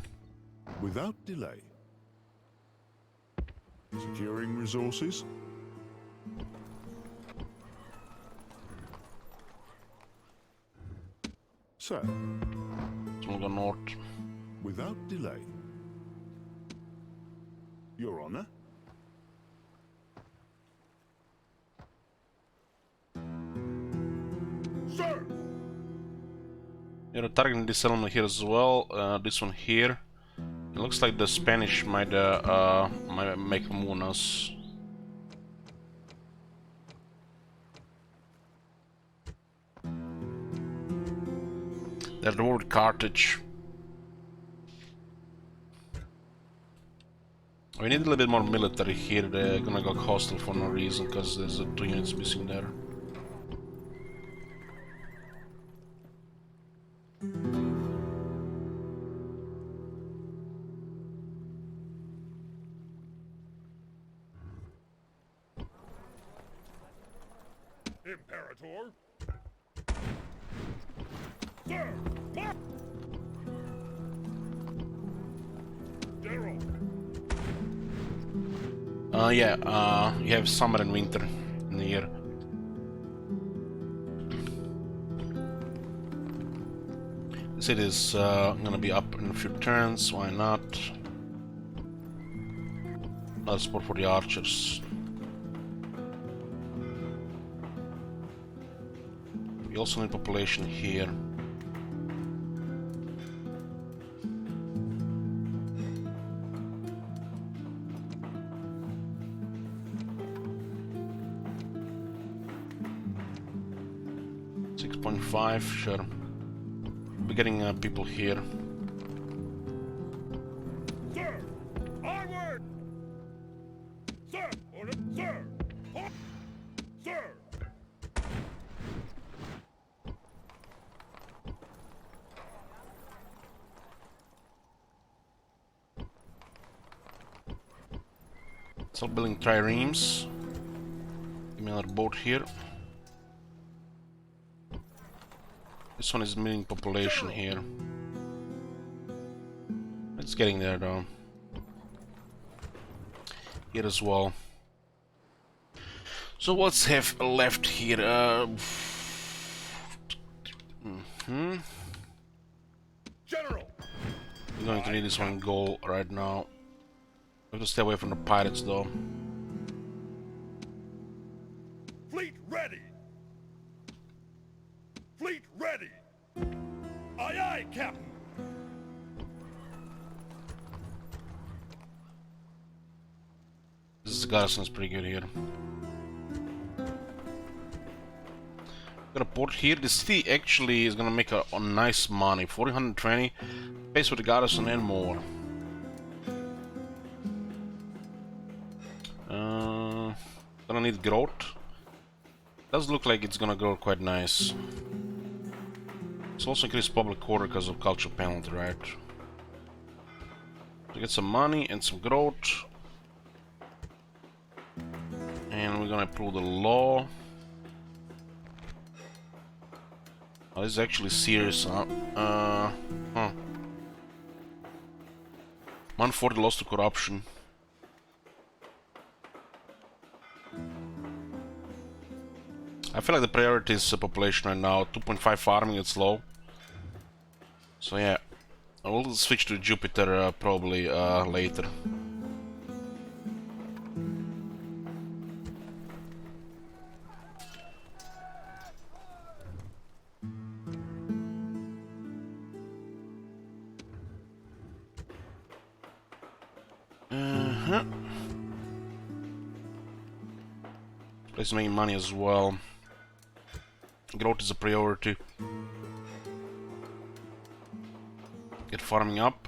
Without delay. Securing resources. Sir, So we'll go north. without delay. Your Honor. Sir! You're targeting this settlement here as well. This one here. It looks like the Spanish might make a move on us. They're the war with Carthage. We need a little bit more military here. They're gonna go hostile for no reason because there's 2 units missing there. Imperator? Sir! General! Yeah, you have summer and winter in the year. The city is gonna be up in a few turns, why not? Another support for the archers. We also need population here. .5, sure. We're getting people here. Sir! Onward! Sir! Order! Sir! Sir! Start building triremes. Give me another boat here. This one is meeting population here. It's getting there though. Here as well. So what's have left here? General! We're going to need this one goal right now. We have to stay away from the pirates though. Fleet ready! Fleet ready! Aye, aye, Captain! This garrison is pretty good here. Got a port here. The city actually is gonna make a nice money. 420 pays for the garrison and more. Gonna need growth. Does look like it's gonna grow quite nice. It's also increased public order because of cultural penalty, right? To get some money and some growth. And we're gonna approve the law. Oh, this is actually serious, huh? 140 loss to corruption. I feel like the priority is population right now. 2.5 farming, it's low. So yeah, I will switch to Jupiter probably later. Let's make money as well. Growth is a priority. Get farming up.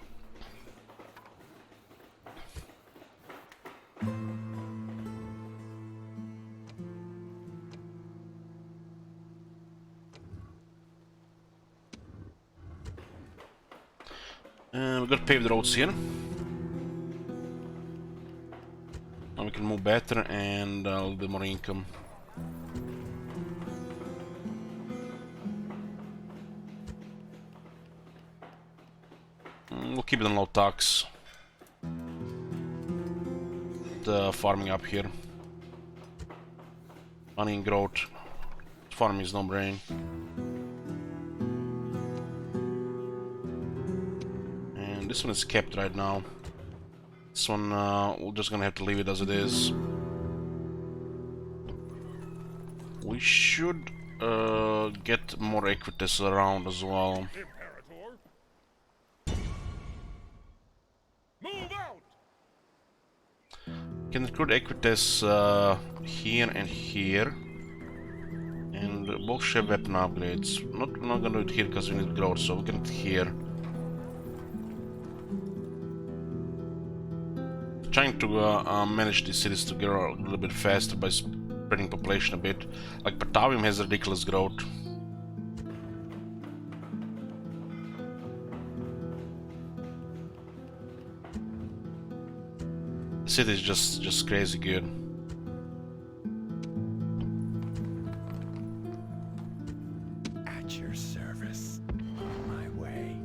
got paved roads here. Now we can move better and a little bit more income. We'll keep it on low tax. The farming up here. Money and growth. Farming is no brain. And this one is kept right now. This one, we're just gonna have to leave it as it is. We should get more equities around as well. Move out! Can recruit equities here and here. And both share weapon upgrades. We're not gonna do it here because we need growth, so we can do it here. Trying to manage these cities to grow a little bit faster by spreading population a bit. Like Batavium has ridiculous growth. The city is just crazy good. At your service. On my way.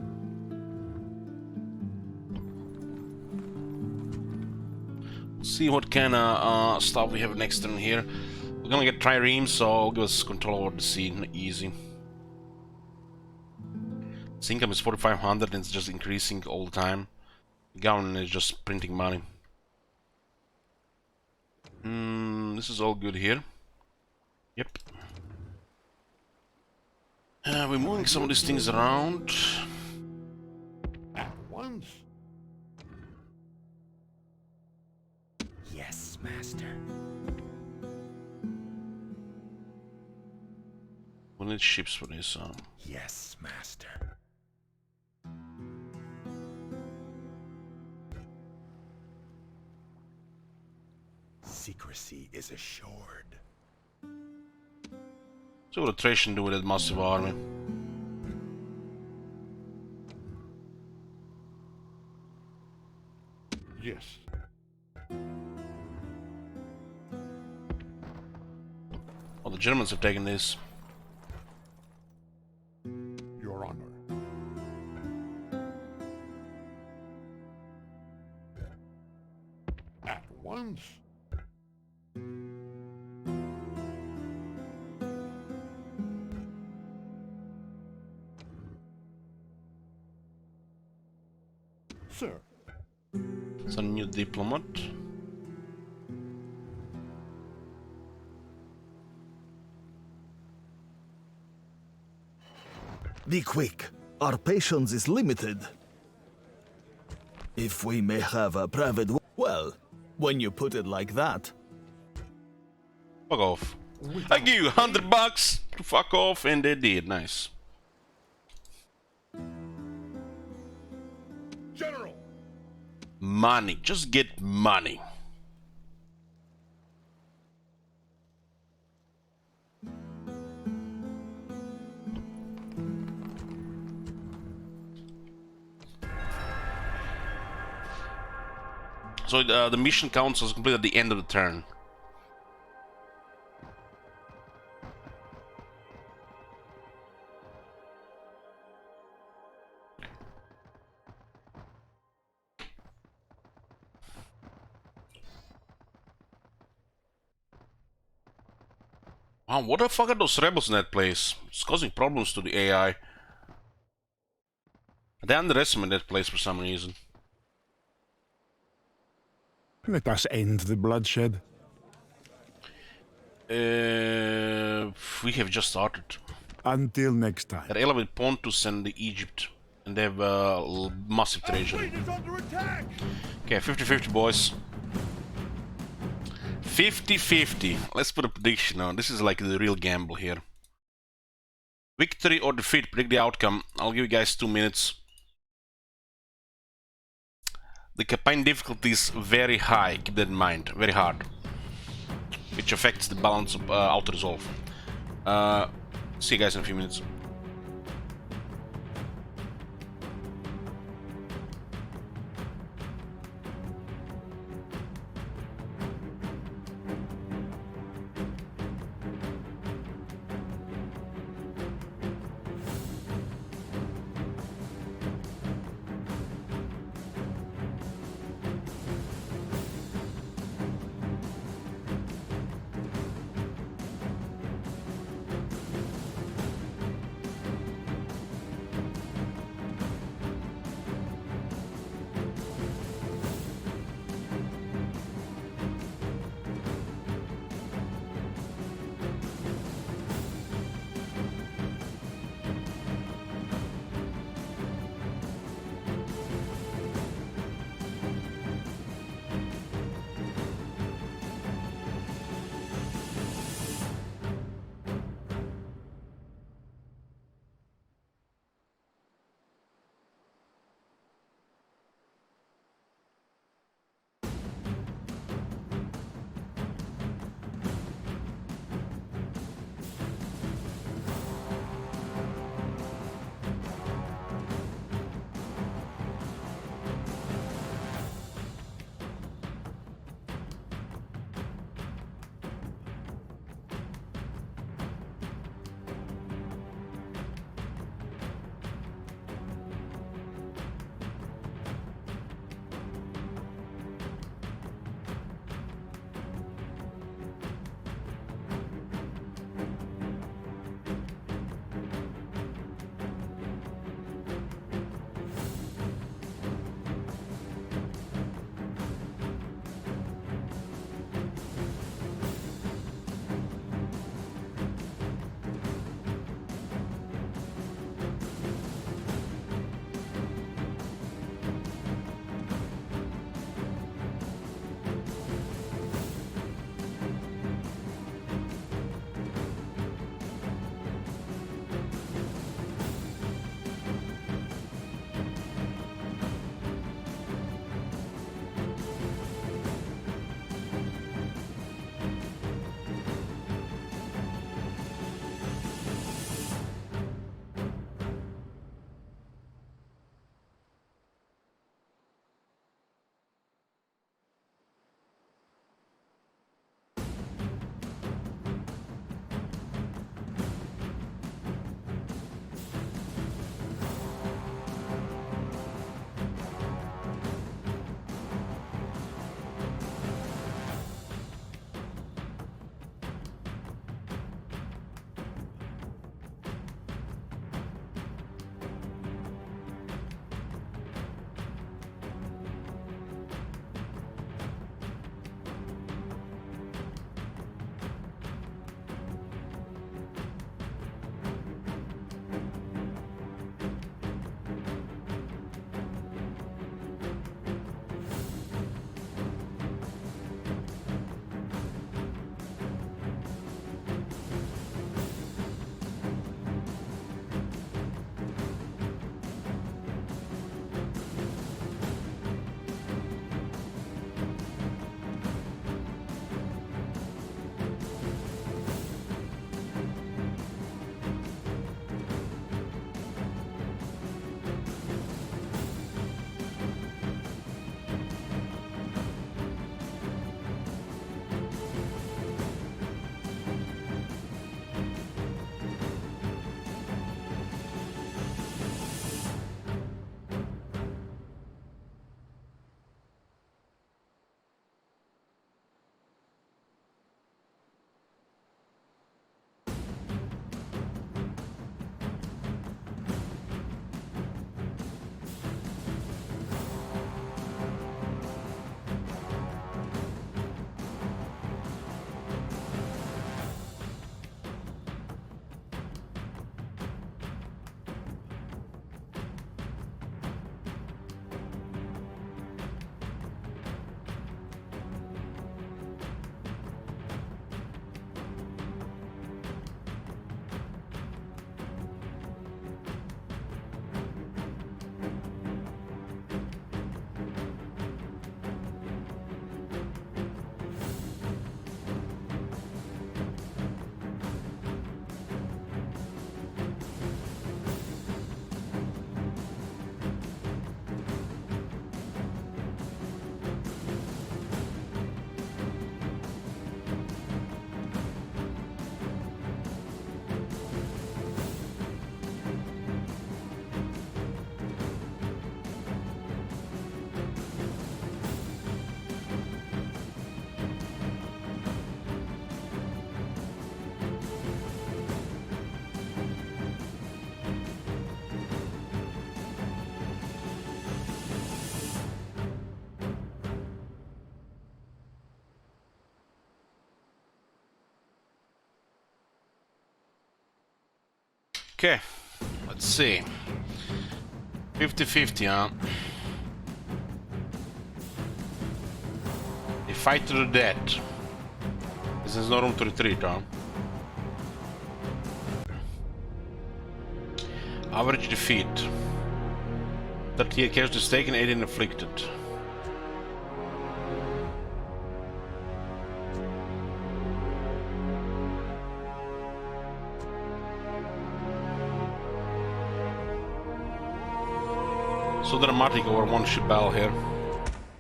See what kind of stuff we have next turn here. We're gonna get triremes, so I'll give us control over the scene, easy. Its income is 4,500 and it's just increasing all the time. The government is just printing money. This is all good here. Yep. We're moving some of these things around. At once. Yes, master. We need ships for this. Yes, master. Secrecy is assured. So what Thracian do with that massive army? Yes. Oh, the Germans have taken this. Your Honor. At once. Sir. It's a new diplomat. Be quick. Our patience is limited. If we may have a private... Well, when you put it like that. Fuck off. I give you $100 to fuck off, and they did. Nice. General. Money. Just get money. So the mission counts as complete at the end of the turn. Wow, what the fuck are those rebels in that place? It's causing problems to the AI. They underestimate that place for some reason. Let us end the bloodshed. We have just started. Until next time. They're elevated Pontus and the Egypt. And they have massive treasure. Okay, 50-50 boys. 50-50. Let's put a prediction on. This is like the real gamble here. Victory or defeat, predict the outcome. I'll give you guys 2 minutes. The campaign difficulty is very high, keep that in mind, very hard. Which affects the balance of auto-resolve. See you guys in a few minutes. Okay, let's see. 50-50, huh? They fight to the death. There's no room to retreat, huh? Average defeat. 38 casualties taken, 18 inflicted. So dramatic over one ship battle here.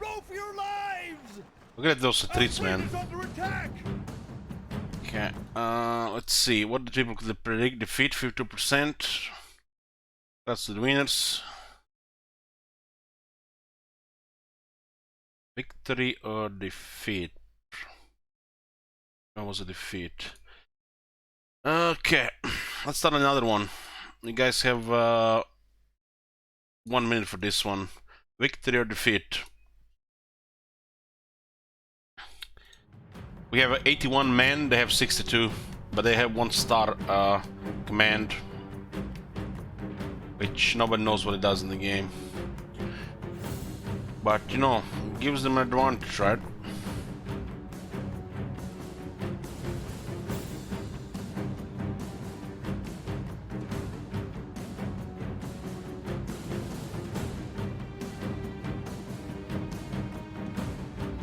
Roll for your lives! Look at those retreats, man. Is under attack! Okay, let's see. What did people could predict? Defeat 52%. That's the winners. Victory or defeat? That was a defeat. Okay, let's start another one. You guys have 1 minute for this one. Victory or defeat? We have 81 men, they have 62, but they have 1-star command, which nobody knows what it does in the game. But you know, it gives them an advantage, right?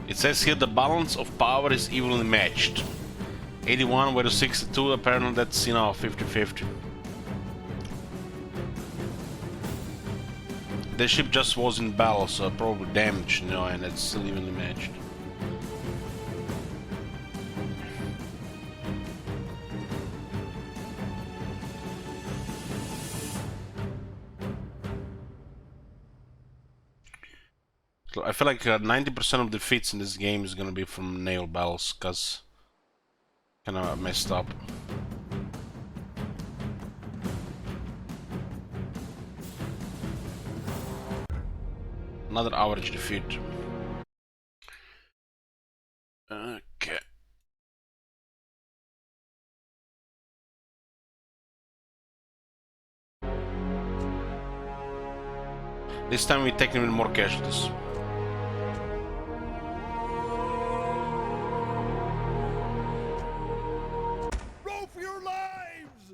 It says here the balance of power is evenly matched. 81 versus 62, apparently that's, you know, 50-50. The ship just was in battle, so probably damaged, you know, and it's still evenly matched. So I feel like 90% of defeats in this game is gonna be from naval battles, cause kinda messed up. Another average defeat. Okay. This time we're taking even more casualties. Roll for your lives!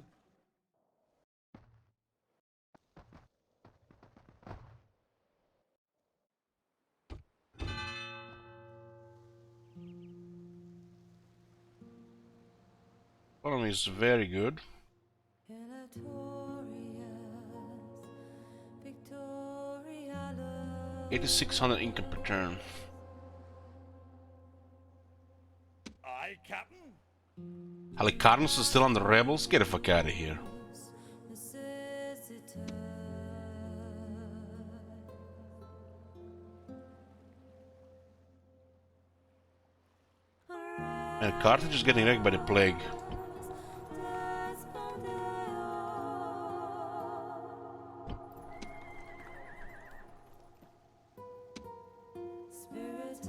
Economy is very good. 8,600 income per turn. Aye, Captain. Halicarnus is still on the rebels? Get the fuck out of here. And Carthage is getting wrecked by the plague.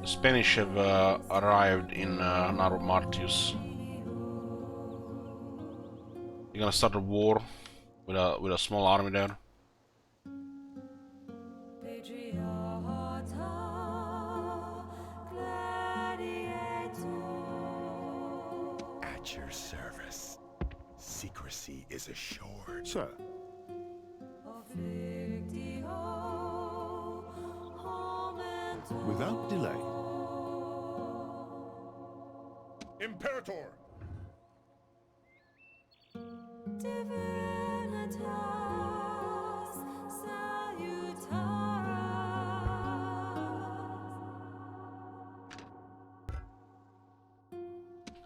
The Spanish have arrived in Naro Martius. You're gonna start a war with a small army there. At your service. Secrecy is assured. Sir, without delay. Imperator!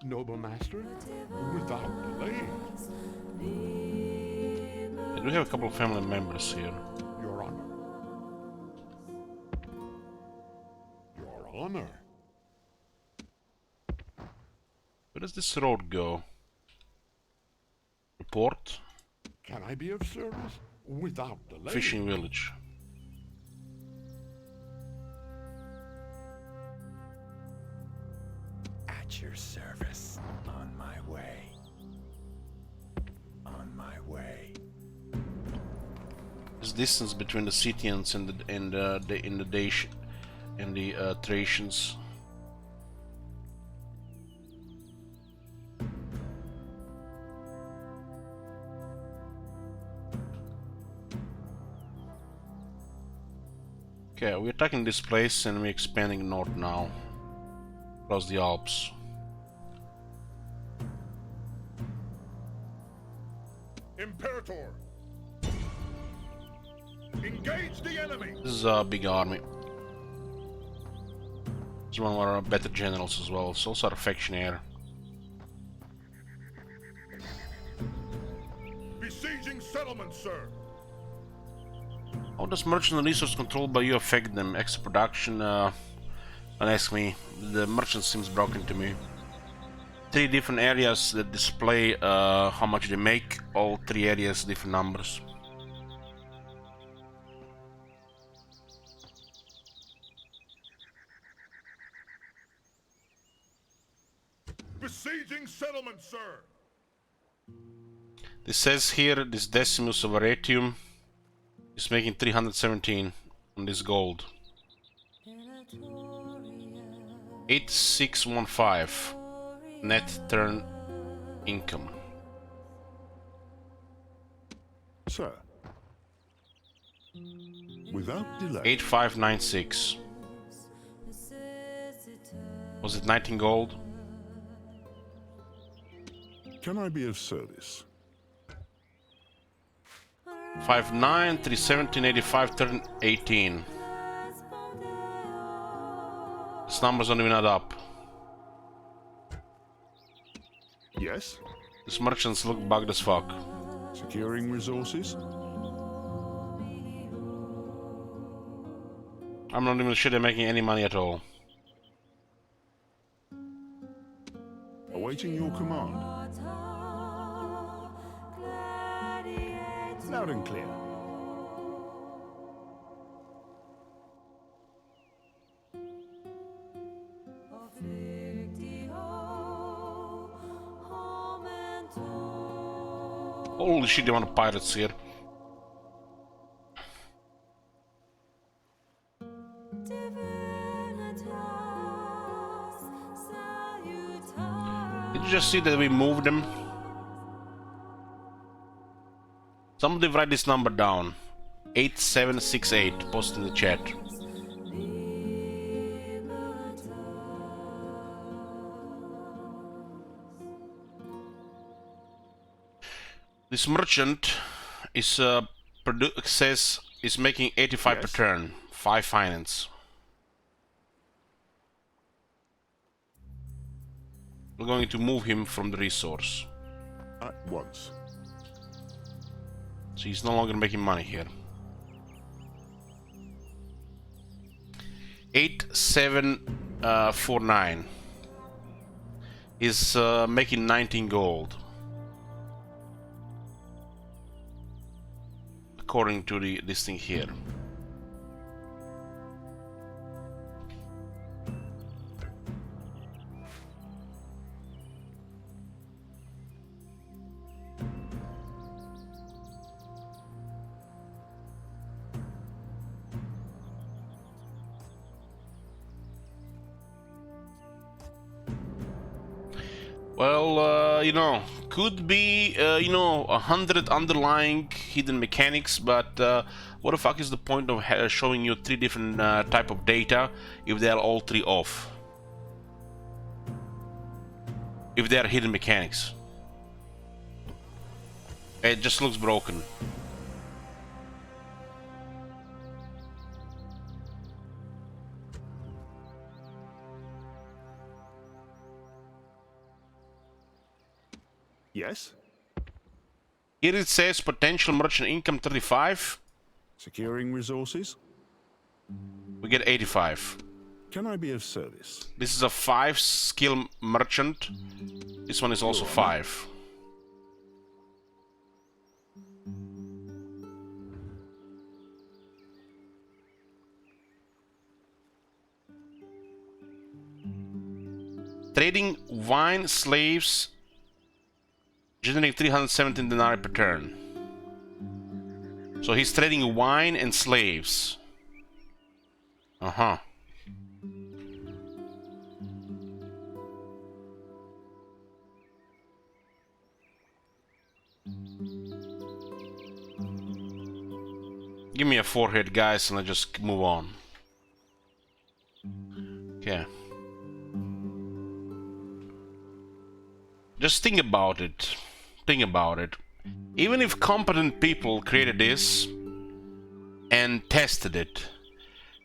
Noble master, without delay. I do have a couple of family members here. Your honor. Your honor. Where does this road go? Report? Can I be of service? Without delay. Fishing village. At your service. On my way. On my way. This distance between the Scythians and the Thracians. Okay, we're attacking this place and we're expanding north now, across the Alps. Imperator! Engage the enemy! This is a big army. It's one of our better generals as well. It's also our factionaire. Besieging settlements, sir! How does merchant resource controlled by you affect them? Extra production? Don't ask me. The merchant seems broken to me. 3 different areas that display how much they make. All 3 areas different numbers. Besieging settlements, sir! This says here, this Decimus of Arretium is making 317 on this gold. 8615 net turn income. Sir. Without delay. 8596. Was it 19 gold? Can I be of service? 59, 317, 85, 18. This number's don't even add up. Yes. These merchants look bugged as fuck. Securing resources? I'm not even sure they're making any money at all. Awaiting your command. Loud and clear. Holy shit, they want pirates here. Did you just see that we moved them? Somebody write this number down. 8768. Post in the chat. This merchant is says is making 85 per turn. 5 finance. We're going to move him from the resource. At once. So he's no longer making money here. 8749 is making 19 gold. According to this thing here. Well, you know, could be, you know, 100 underlying hidden mechanics, but what the fuck is the point of showing you 3 different type of data if they are all 3 off? If they are hidden mechanics. It just looks broken. Yes. Here it says potential merchant income 35. Securing resources? We get 85. Can I be of service? This is a 5 skill merchant. This one is also 5. Trading wine slaves, generating 317 denarii per turn. So he's trading wine and slaves. Uh-huh. Give me a forehead, guys, and let's just move on. Okay. Just think about it. Think about it. Even if competent people created this and tested it,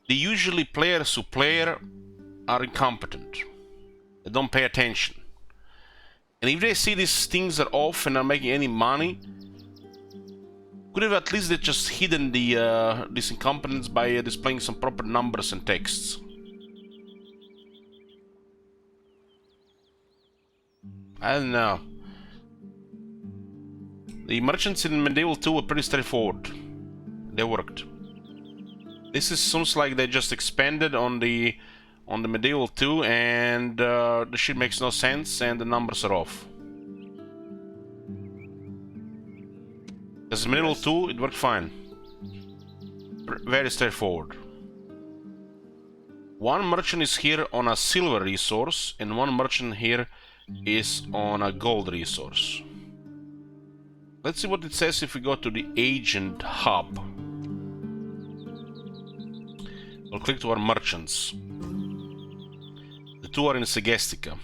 the usually players who play are incompetent. They don't pay attention. And if they see these things are off and are making any money, could have at least they just hidden the this incompetence by displaying some proper numbers and texts. I don't know. The merchants in Medieval 2 were pretty straightforward. They worked. This is seems like they just expanded on the Medieval 2 and the shit makes no sense and the numbers are off. Because in Medieval 2 it worked fine. Very straightforward. One merchant is here on a silver resource and one merchant here is on a gold resource. Let's see what it says if we go to the agent hub. We'll click to our merchants. The two are in Segestica.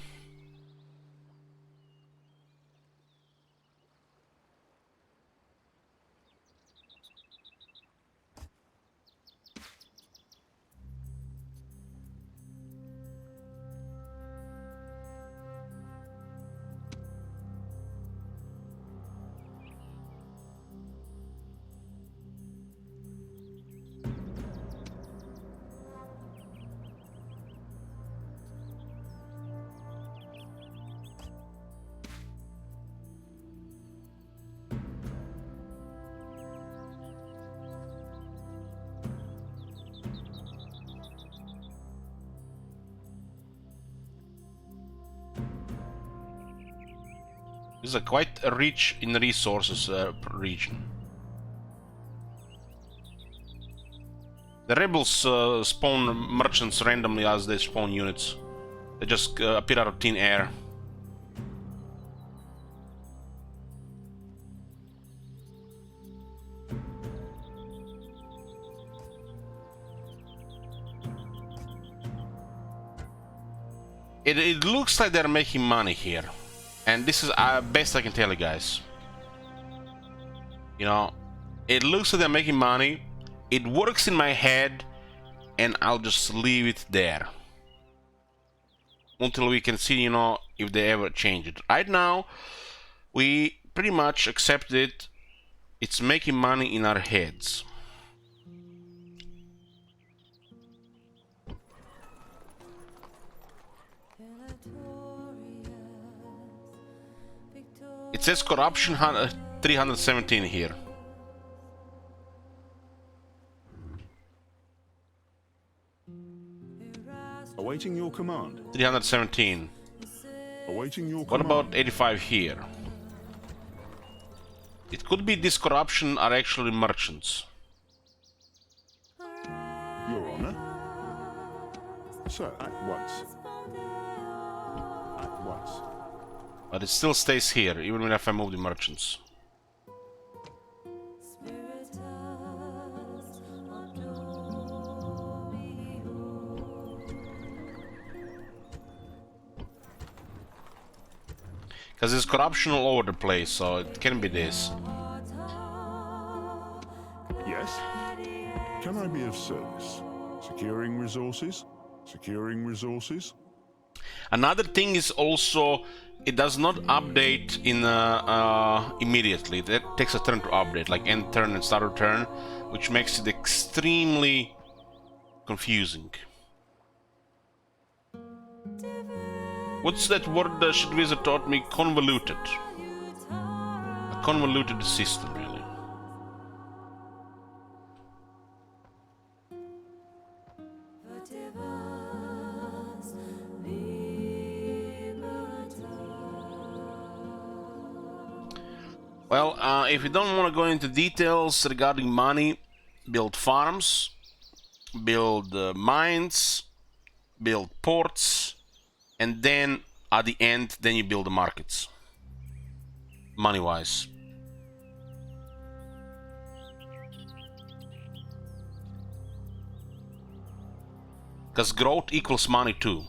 This is a quite rich in resources region. The rebels spawn merchants randomly as they spawn units. They just appear out of thin air. It looks like they're making money here. And this is best I can tell you guys. You know, it looks like they're making money. It works in my head, and I'll just leave it there until we can see, you know, if they ever change it. Right now, we pretty much accept it. It's making money in our heads. It says corruption 317 here. Awaiting your command. 317. Awaiting your What command. about 85 here? It could be this corruption are actually merchants. Your honor? Sir, at once. At once. But it still stays here, even if I move the merchants. Because there's corruption all over the place, so it can be this. Yes? Can I be of service? Securing resources? Securing resources? Another thing is also, it does not update in immediately. That takes a turn to update, like end turn and start of turn, which makes it extremely confusing. What's that word the shit wizard taught me? Convoluted. A convoluted system, really. Well, if you don't want to go into details regarding money, build farms, build mines, build ports, and then at the end, then you build the markets. Money-wise. Because growth equals money too.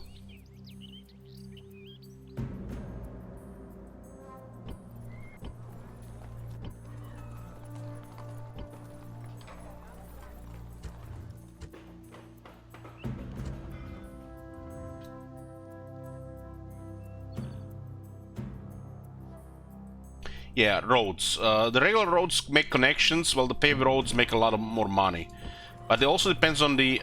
Yeah, roads. The regular roads make connections, while the paved roads make a lot of more money. But it also depends on the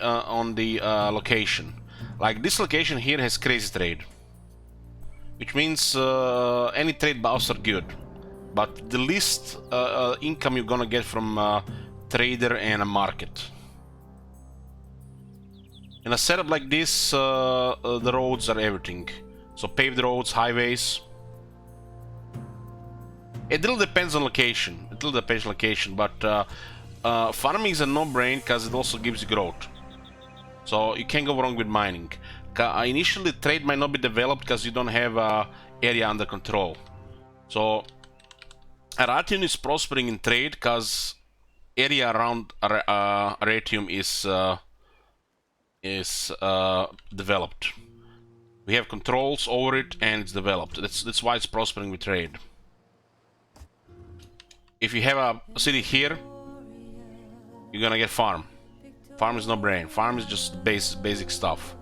location. Like this location here has crazy trade, which means any trade buffs are good. But the least income you're gonna get from a trader and a market. In a setup like this, the roads are everything. So paved roads, highways. It little depends on location. It little depends on location, but farming is a no-brain because it also gives you growth. So you can't go wrong with mining. Initially, trade might not be developed because you don't have area under control. So Aratium is prospering in trade because area around Aratium is developed. We have controls over it and it's developed. That's why it's prospering with trade. If you have a city here, you're gonna get farm. Farm is no brain. Farm is just basic stuff.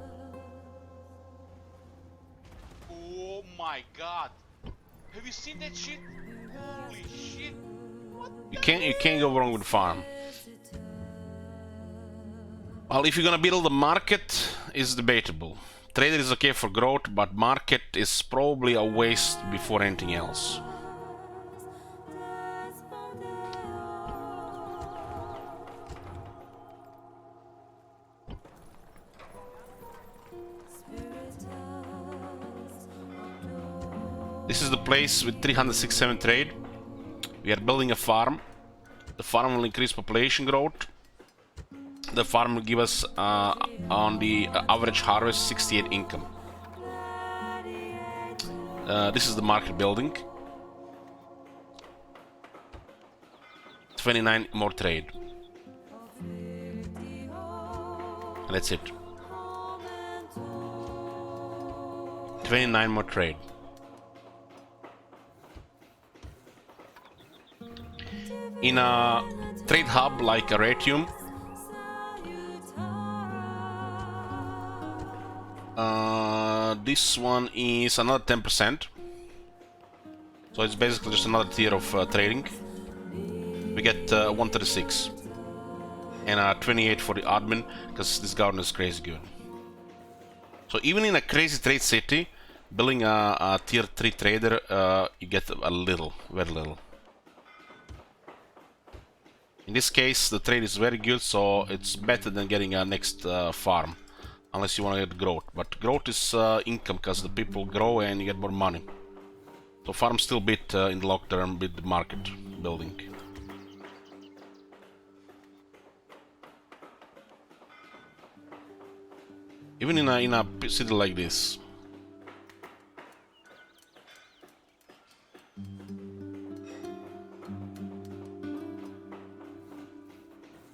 Oh my god. Have you seen that shit? Holy shit. What You can't go wrong with farm. Well, if you're gonna build a market, it's debatable. Trader is okay for growth, but market is probably a waste before anything else. This is the place with 367 trade. We are building a farm. The farm will increase population growth. The farm will give us on the average harvest 68 income. This is the market building. 29 more trade. And that's it. 29 more trade. In a trade hub like Aratium, this one is another 10%. So it's basically just another tier of trading. We get 136 and 28 for the admin because this garden is crazy good. So even in a crazy trade city, building a tier 3 trader, you get a little, very little. In this case, the trade is very good, so it's better than getting a next farm, unless you want to get growth. But growth is income, because the people grow and you get more money. So farm still beat in the long term, beat the market building. Even in a city like this.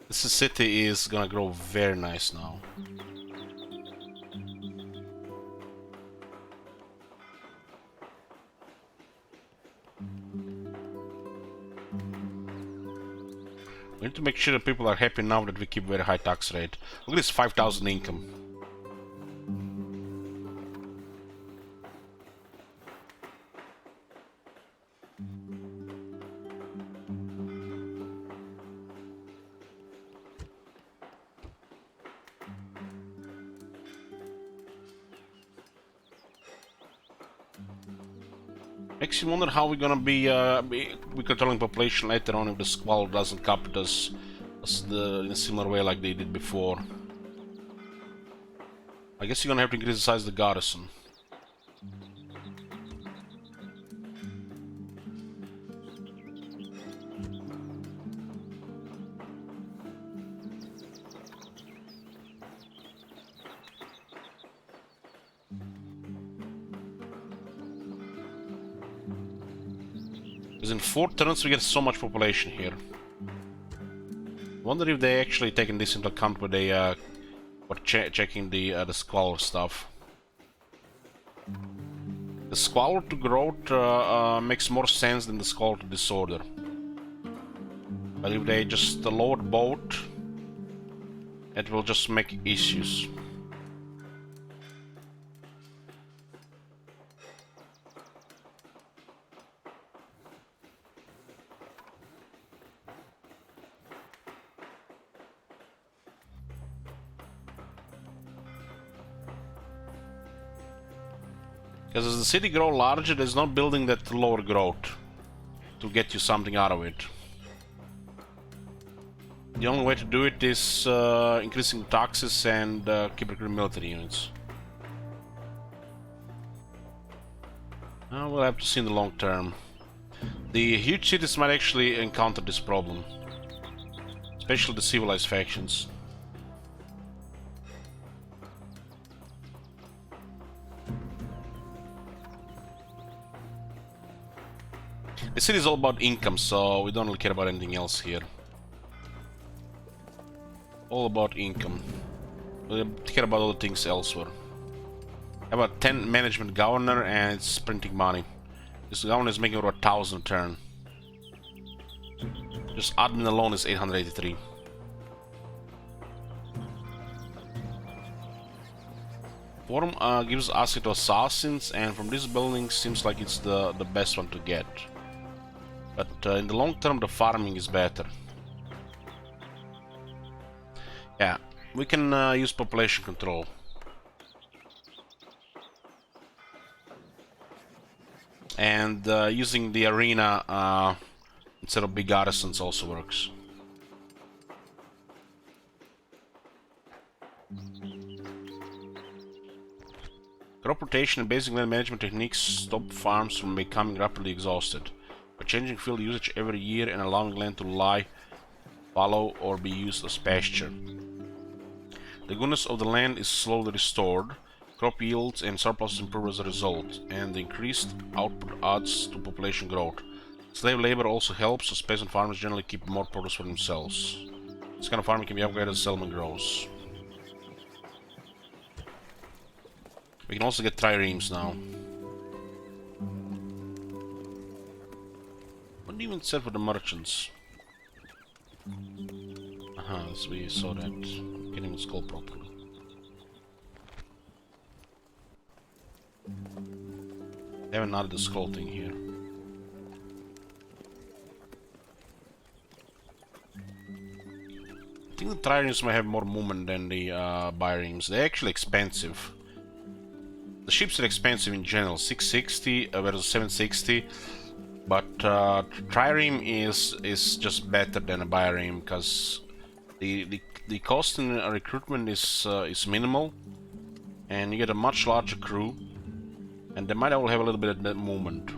This city is gonna grow very nice now. We need to make sure that people are happy now that we keep very high tax rate. Look at this 5,000 income. Makes you wonder how we're gonna be controlling population later on if the squall doesn't capture us in a similar way like they did before. I guess you're gonna have to increase the size of the garrison. Because in 4 turns we get so much population here. Wonder if they actually taken this into account when they were checking the squalor stuff. The squalor to growth makes more sense than the squalor to disorder. But if they just lowered both, it will just make issues. Because as the city grows larger, there's no building that lower growth to get you something out of it. The only way to do it is increasing taxes and keep recruiting military units. We'll have to see in the long term. The huge cities might actually encounter this problem, especially the civilized factions. The city is all about income, so we don't really care about anything else here. All about income. We care about other things elsewhere. How about 10 management governor and it's printing money. This governor is making over 1,000 a turn. Just admin alone is 883. Forum gives asset to assassins, and from this building seems like it's the best one to get. But in the long term, the farming is better. Yeah, we can use population control. And using the arena instead of big garrisons also works. Crop rotation and basic land management techniques stop farms from becoming rapidly exhausted. By changing field usage every year and allowing land to lie, fallow, or be used as pasture. The goodness of the land is slowly restored, crop yields and surpluses improve as a result, and the increased output adds to population growth. Slave labor also helps, as peasant farmers generally keep more produce for themselves. This kind of farming can be upgraded as settlement grows. We can also get triremes now. What even said for the merchants? So we saw that. Can't even scroll properly. They haven't added the scroll thing here. I think the triremes might have more movement than the biremes. They're actually expensive. The ships are expensive in general, 660 versus 760. But trireme is just better than a bireme because the cost in recruitment is minimal, and you get a much larger crew, and they might all have a little bit of that movement.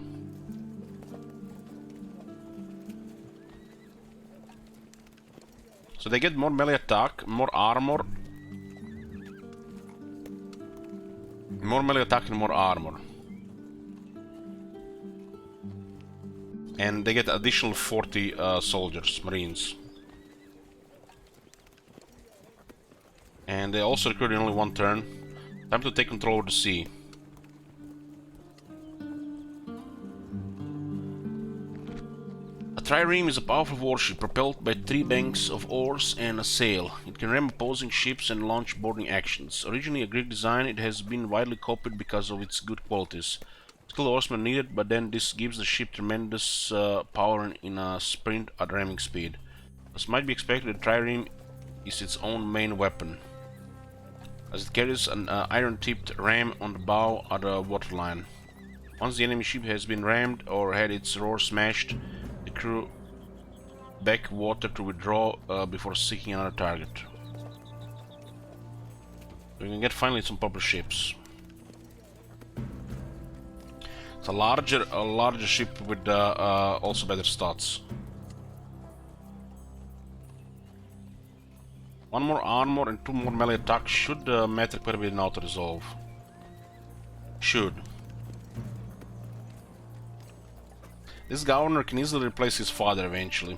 So they get more melee attack, more armor, more melee attack and more armor. And they get additional 40 soldiers, marines. And they also recruit in only one turn. Time to take control of the sea. A trireme is a powerful warship propelled by 3 banks of oars and a sail. It can ram opposing ships and launch boarding actions. Originally a Greek design, it has been widely copied because of its good qualities. Skilled oarsmen needed, but then this gives the ship tremendous power in a sprint at ramming speed. As might be expected, the trireme is its own main weapon, as it carries an iron-tipped ram on the bow at the waterline. Once the enemy ship has been rammed or had its roar smashed, the crew back water to withdraw before seeking another target. We can get finally some proper ships. It's a larger ship with also better stats. One more armor and 2 more melee attack should matter quite a bit in auto resolve. Should. This governor can easily replace his father eventually.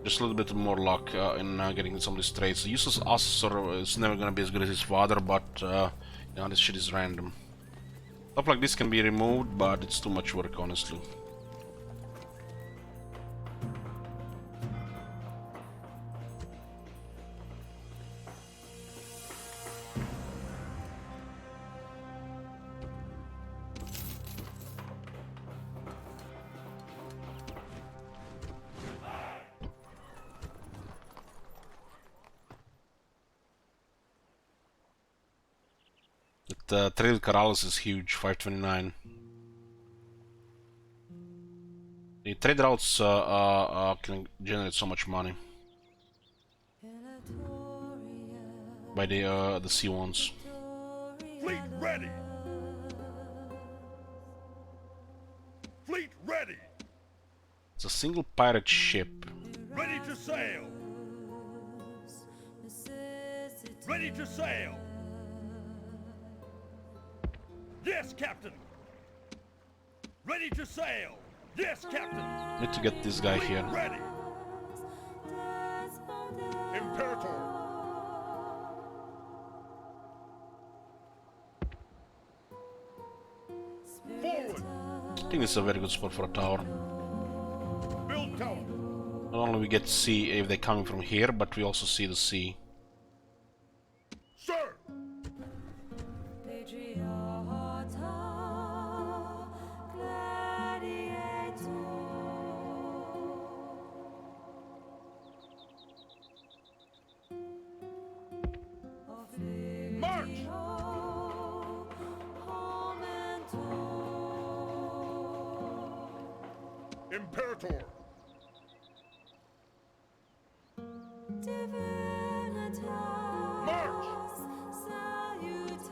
Just a little bit more luck in getting some of these traits. The useless assessor is never gonna be as good as his father, but you know, this shit is random. Stuff like this can be removed, but it's too much work, honestly. Trade with Corrales is huge, 529. The trade routes can generate so much money by the sea ones. Fleet ready! Fleet ready! It's a single pirate ship. Ready to sail! Ready to sail! Yes, Captain! Ready to sail! Yes, Captain! Need to get this guy here. Ready! Imperator! Forward! I think this is a very good spot for a tower. Build tower! Not only we get to see if they're coming from here, but we also see the sea. Sir! March! Imperator! March!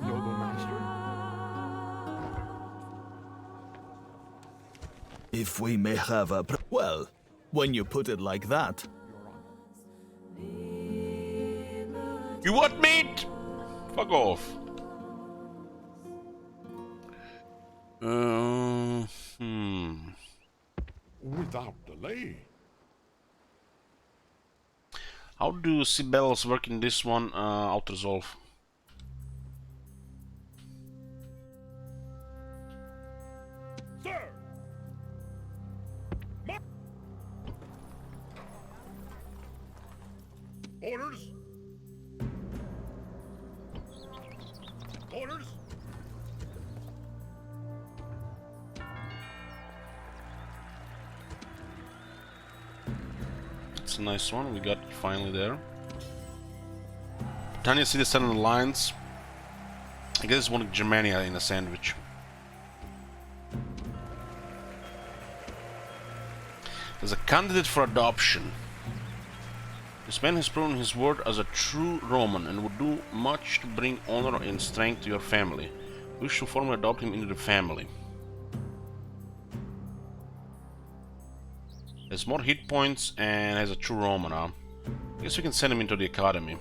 Noble Master. If we may have a... Well, when you put it like that... You want meat? Fuck off. Without delay. How do sea bells work in this one? Out resolve. Sir! Orders! Orders! It's a nice one. We got it finally there. Britannia City Southern Alliance. I guess it's one of Germania in a sandwich. There's a candidate for adoption. This man has proven his word as a true Roman and would do much to bring honor and strength to your family. We should formally adopt him into the family. Has more hit points and has a true Roman, huh? I guess we can send him into the academy.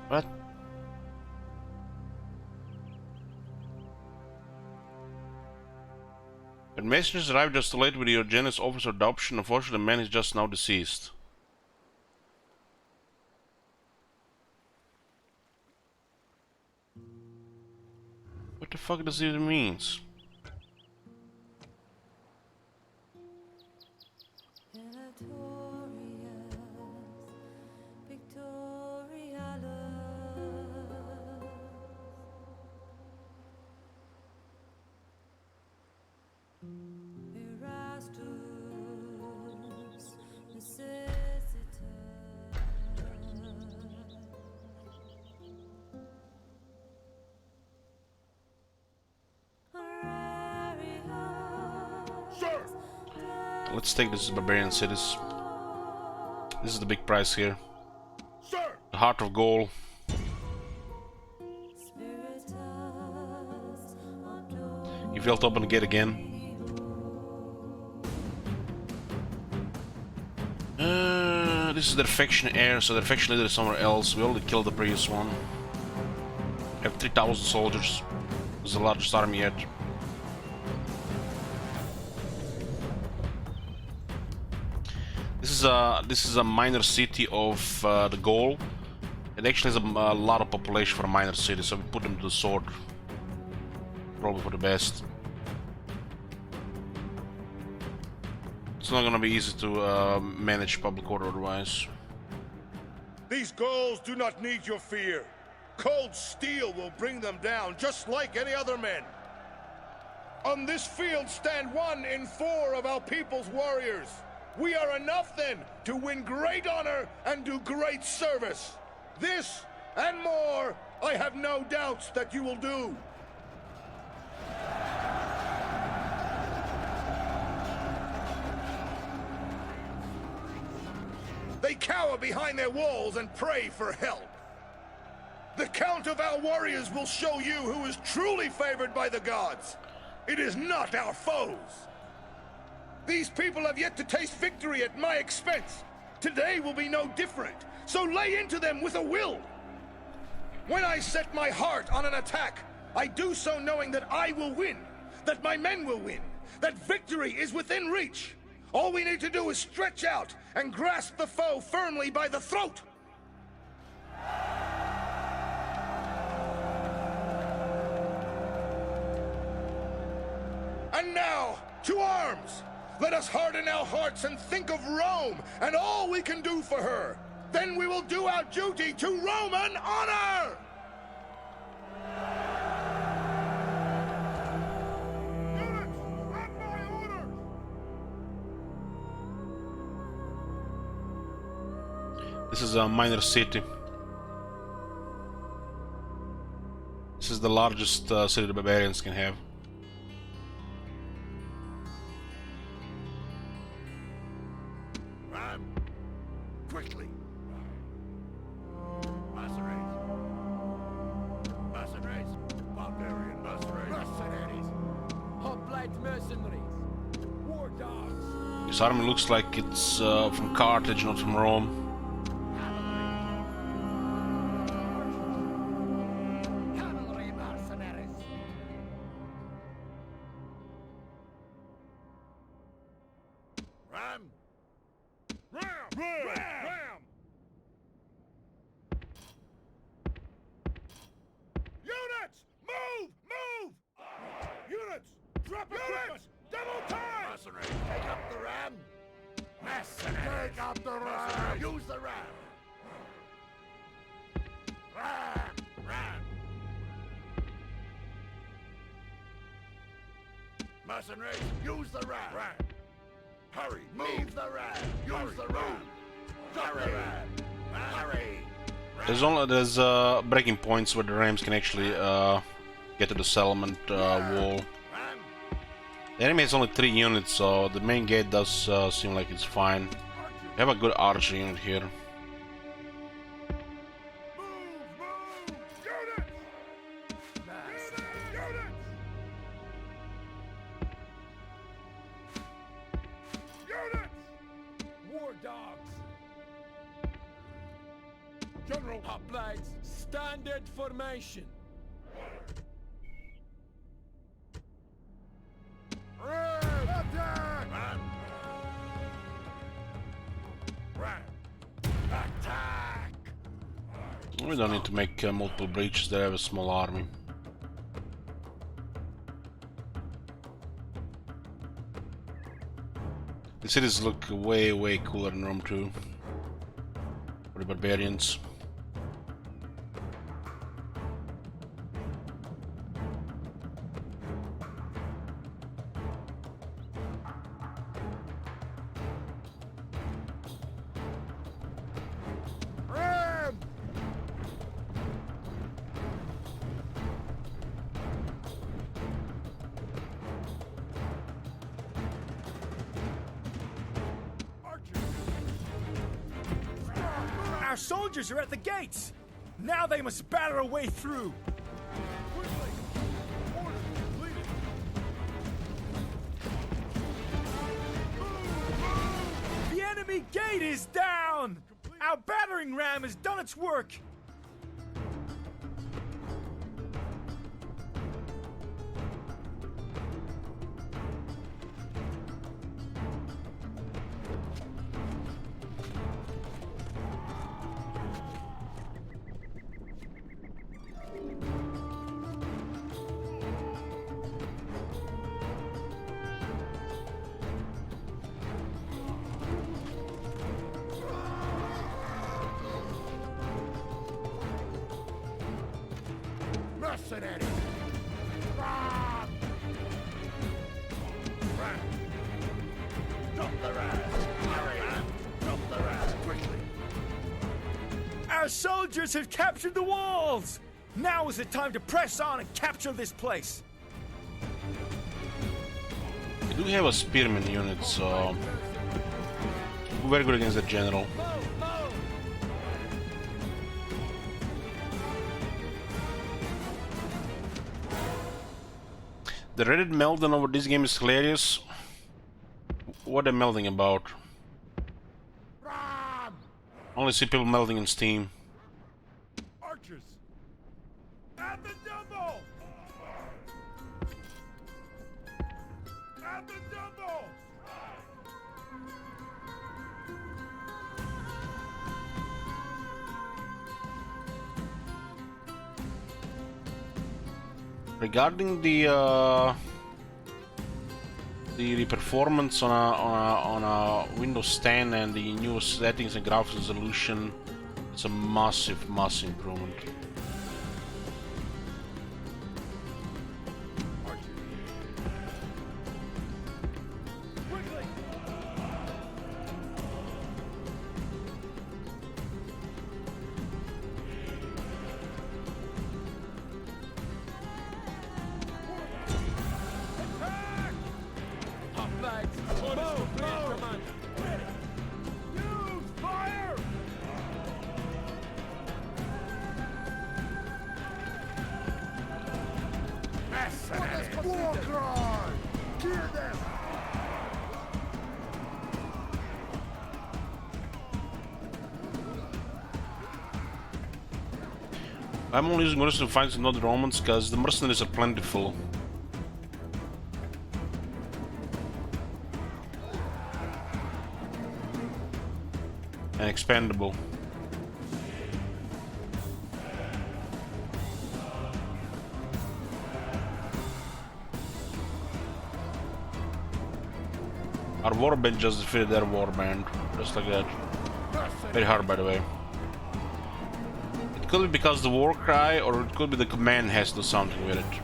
What? When messengers arrived just too late with your generous offer of adoption, unfortunately the man is just now deceased. What the fuck does it even mean? Let's take this barbarian cities. This is the big prize here. Sir! The Heart of Gaul. You failed to open the gate again. this is their faction heir, so their faction leader is somewhere else. We already killed the previous one. We have 3,000 soldiers. This is the largest army yet. This is a minor city of the goal. It actually has a lot of population for a minor city, so we put them to the sword. Probably for the best. It's not gonna be easy to manage public order otherwise. These Gauls do not need your fear. Cold steel will bring them down, just like any other men. On this field stand 1 in 4 of our people's warriors. We are enough, then, to win great honor and do great service. This, and more, I have no doubts that you will do. They cower behind their walls and pray for help. The count of our warriors will show you who is truly favored by the gods. It is not our foes. These people have yet to taste victory at my expense. Today will be no different, so lay into them with a will. When I set my heart on an attack, I do so knowing that I will win, that my men will win, that victory is within reach. All we need to do is stretch out and grasp the foe firmly by the throat. And now, to arms! Let us harden our hearts and think of Rome and all we can do for her. Then we will do our duty to Roman honor! Units, at my orders! This is a minor city. This is the largest city the barbarians can have. Quickly! Barbarian mercenaries! Hoplite mercenaries! War dogs! This army looks like it's from Carthage, not from Rome. Cavalry mercenaries! Ram! Ram! Units! Move! Units! Drop equipment! Double time! Mercenaries, take up the ram! Mercenaries! Take up the ram! Use the ram! Ram! Mercenaries, use the ram! Hurry! Move the ram! Use the ram! Hurry! There's breaking points where the rams can actually get to the settlement wall. The enemy has only 3 units, so the main gate does seem like it's fine. We have a good archer unit here. War dogs! General! Hoplites, standard formation! Attack! Attack! We don't need to make multiple breaches, they have a small army. The cities look way cooler in Rome too. For the barbarians. Our soldiers are at the gates! Now they must batter a way through! Quickly! Orders completed! The enemy gate is down! Our battering ram has done its work. Mercenary! Drop the rat! Hurry! Drop the rat! Quickly! Our soldiers have captured the walls. Now is the time to press on and capture this place. We do have a spearman unit, so very good against the general. The Reddit meltdown over this game is hilarious. What are they melding about? Only see people melding in Steam. Archers! At the double! At the double! Regarding the performance on a Windows 10 and the new settings and graphics resolution, it's a massive improvement. War cry! Hear them! I'm only using mercenary fights and not Romans because the mercenaries are plentiful. And expandable. Our warband just defeated their warband, just like that. Very hard, by the way. It could be because the war cry, or it could be the command has to do something with it.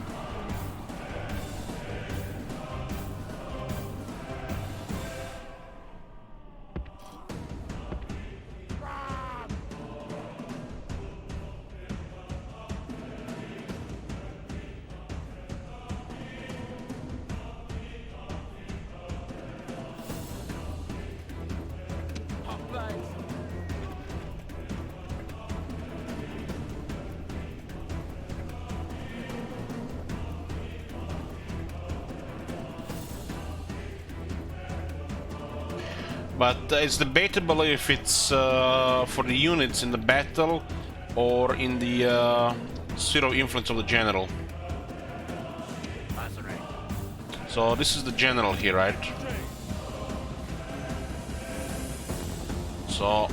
But it's debatable if it's for the units in the battle or in the sphere of influence of the general. So this is the general here, right? So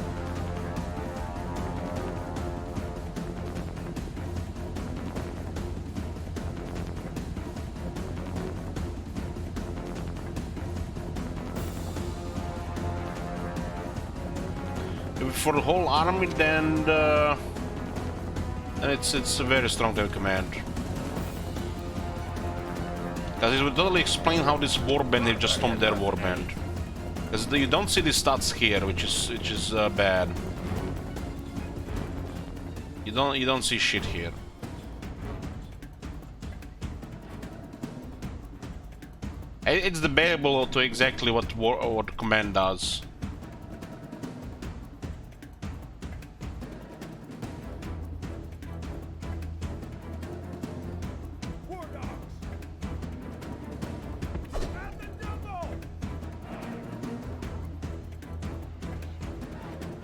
for the whole army, then it's a very strong to command. Because it would totally explain how this warband they just stomped their warband. Because you don't see the stats here, which is bad. You don't see shit here. It's debatable to exactly what command does.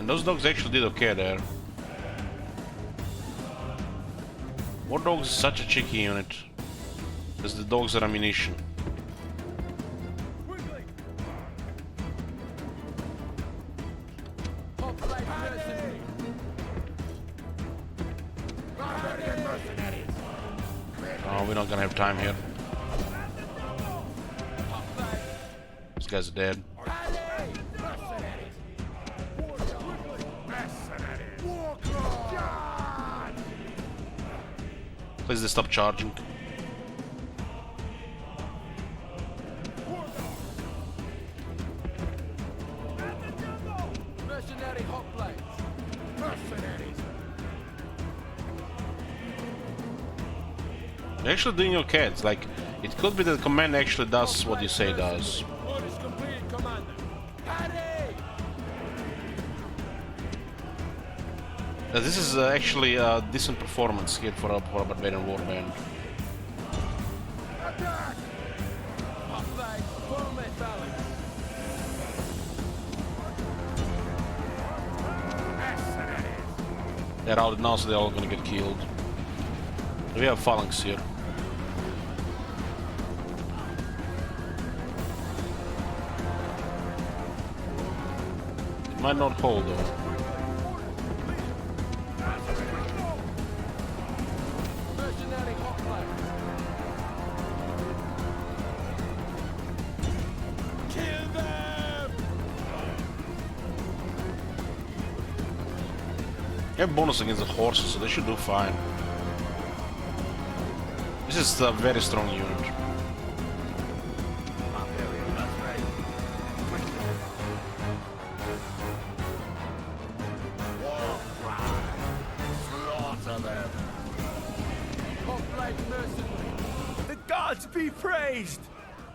And those dogs actually did okay there. War dogs is such a cheeky unit. Because the dogs are ammunition. Oh, we're not gonna have time here. These guys are dead. Please they stop charging. They're actually doing okay. It's like, it could be that the command actually does what you say it does. This is actually a decent performance here for a Barbarian Warband. They're out now, so they're all gonna get killed. We have phalanx here. It might not hold though. They have bonus against the horses, so they should do fine. This is a very strong unit. The gods be praised!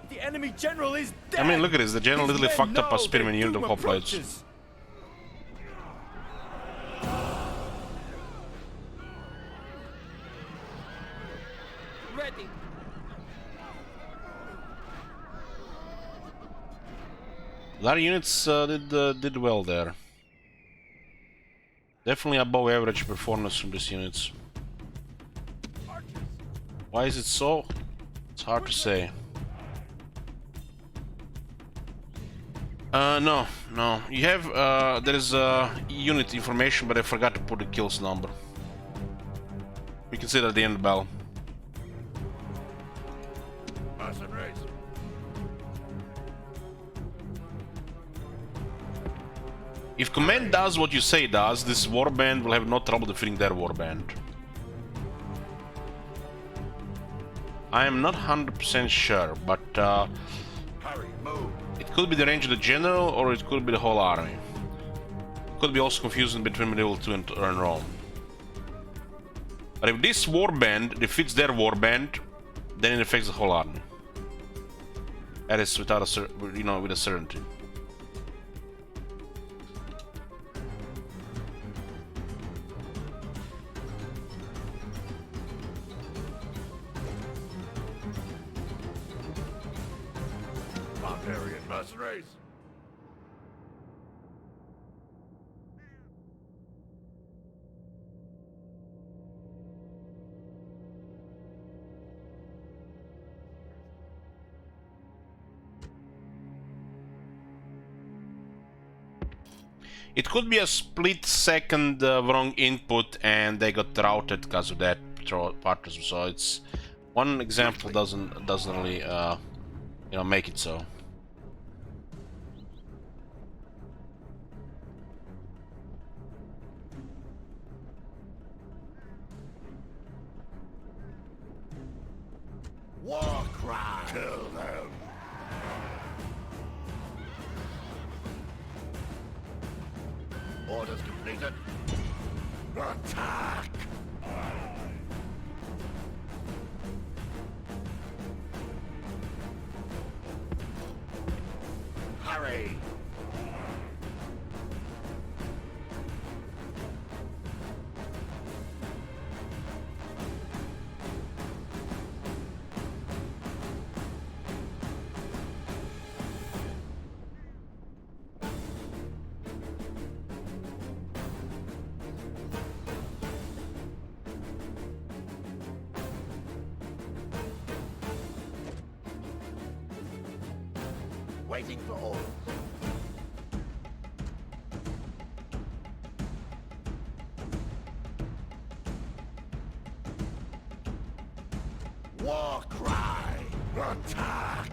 The enemy general is dead! I mean, look at this. The general His literally men fucked up a know spearman their unit of doom hoplites. approaches. A lot of units did well there. Definitely above average performance from these units. Why is it so? It's hard to say. No. You have, there is unit information, but I forgot to put the kills number. We can see it at the end of the battle. If command does what you say it does, this warband will have no trouble defeating their warband. I am not 100% sure, but it could be the range of the general, or it could be the whole army. It could be also confusing between medieval 2 and Rome. But if this warband defeats their warband, then it affects the whole army. That is without with a certainty. Barbarian mercenaries! It could be a split second wrong input and they got routed because of that part. So it's one example doesn't really make it so. War cry! Kill them! Orders completed. Attack! Hurry! waiting for orders. War cry! Attack!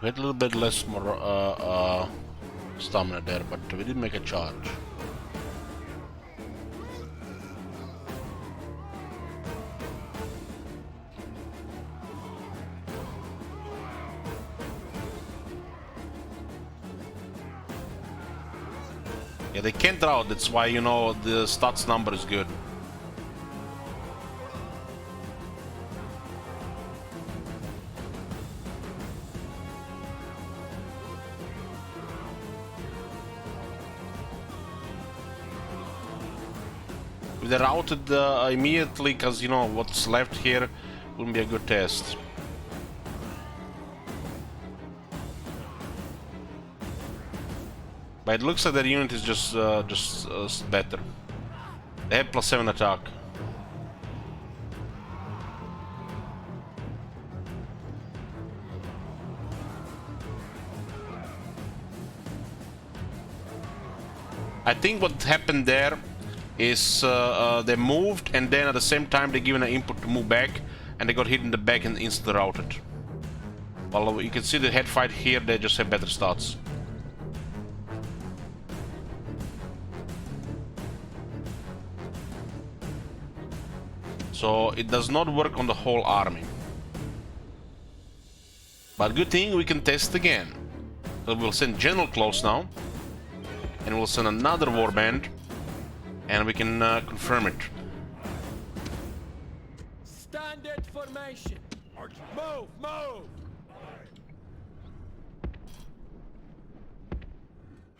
We had a little bit less more stamina there, but we did make a charge. Yeah, they can't out, that's why, you know, the stats number is good. If they're routed immediately, because, you know, what's left here wouldn't be a good test. But it looks like their unit is just better. They have +7 attack. I think what happened there is they moved, and then at the same time they given an input to move back, and they got hit in the back and instantly routed. Well, you can see the head fight here, they just have better stats. So it does not work on the whole army. But good thing we can test again. So we'll send General close now, and we'll send another warband, and we can confirm it. Standard formation. Move, move.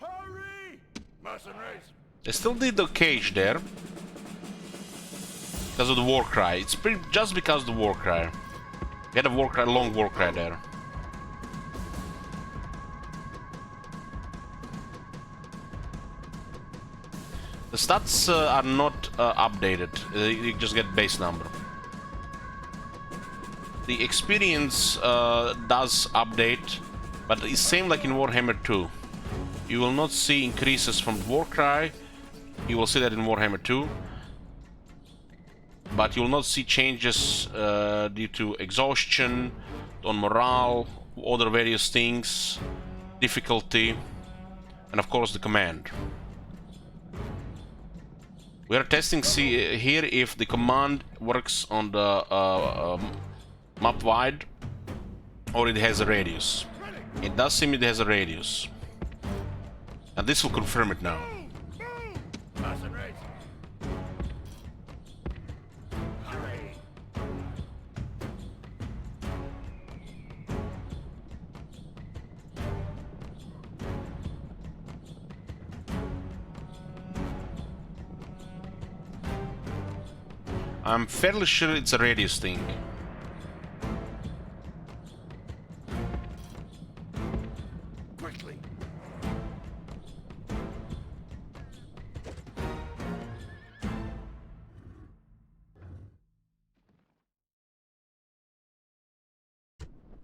Hurry! Mercenaries! They still did the cage there because of the war cry. It's just because of the war cry. We had a war cry, long war cry there. The stats are not updated. You just get base number. The experience does update, but it's same like in Warhammer 2. You will not see increases from Warcry. You will see that in Warhammer 2. But you will not see changes due to exhaustion, on morale, other various things, difficulty, and of course the command. We are testing here if the command works on the map wide or it has a radius. It does seem it has a radius. And this will confirm it now. Mercenaries! Hurry! I'm fairly sure it's a radius thing. Quickly!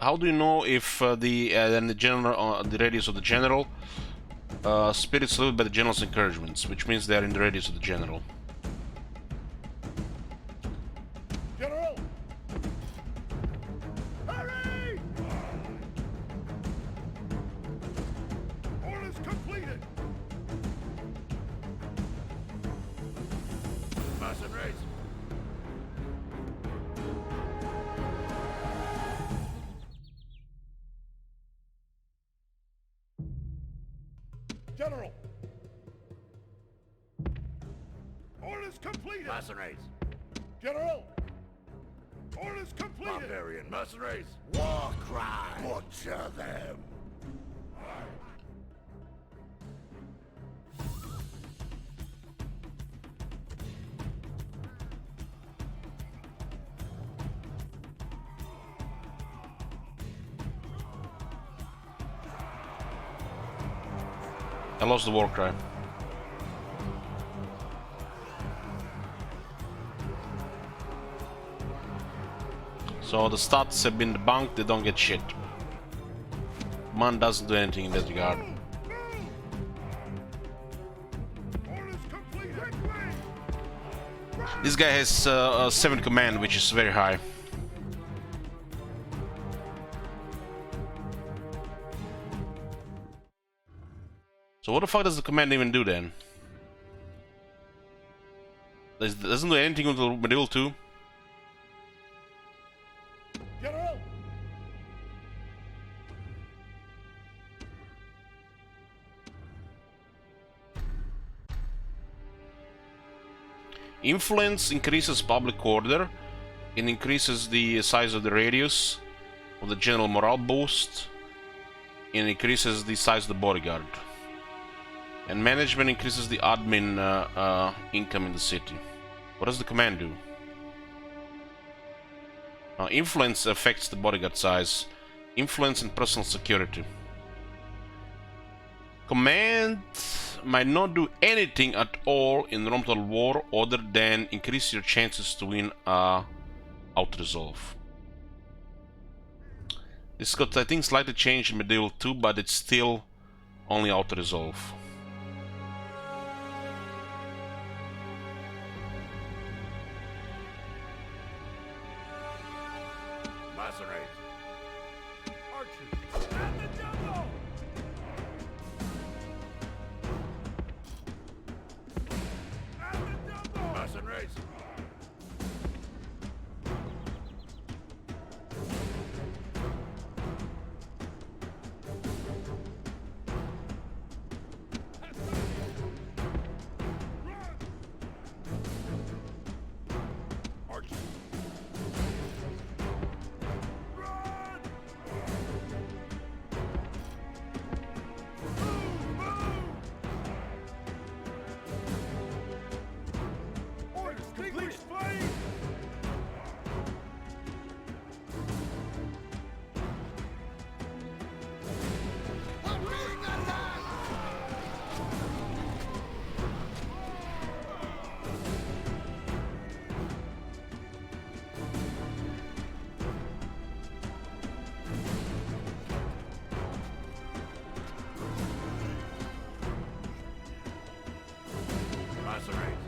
How do you know if the general, the radius of the general spirits lived by the general's encouragements, which means they are in the radius of the general. General! Hurry! Orders completed! Mercenaries! General! Orders completed! Mercenaries! General! Orders completed! Barbarian mercenaries! War cry! Butcher them! I lost the war cry. So the stats have been debunked, they don't get shit. Man doesn't do anything in that regard. This guy has 7 command, which is very high. So what the fuck does the command even do then? Doesn't do anything until Medieval 2? General! Influence increases public order. It increases the size of the radius of the general morale boost. And increases the size of the bodyguard. And management increases the admin income in the city. What does the command do? Influence affects the bodyguard size. Influence and personal security. Command might not do anything at all in Rome Total War other than increase your chances to win auto-resolve. This got, I think, slightly changed in Medieval 2, but it's still only auto-resolve. Mercenaries! Archers! At the jungle! At the jungle! Mercenaries! Orders complete! Flame! Mercenaries!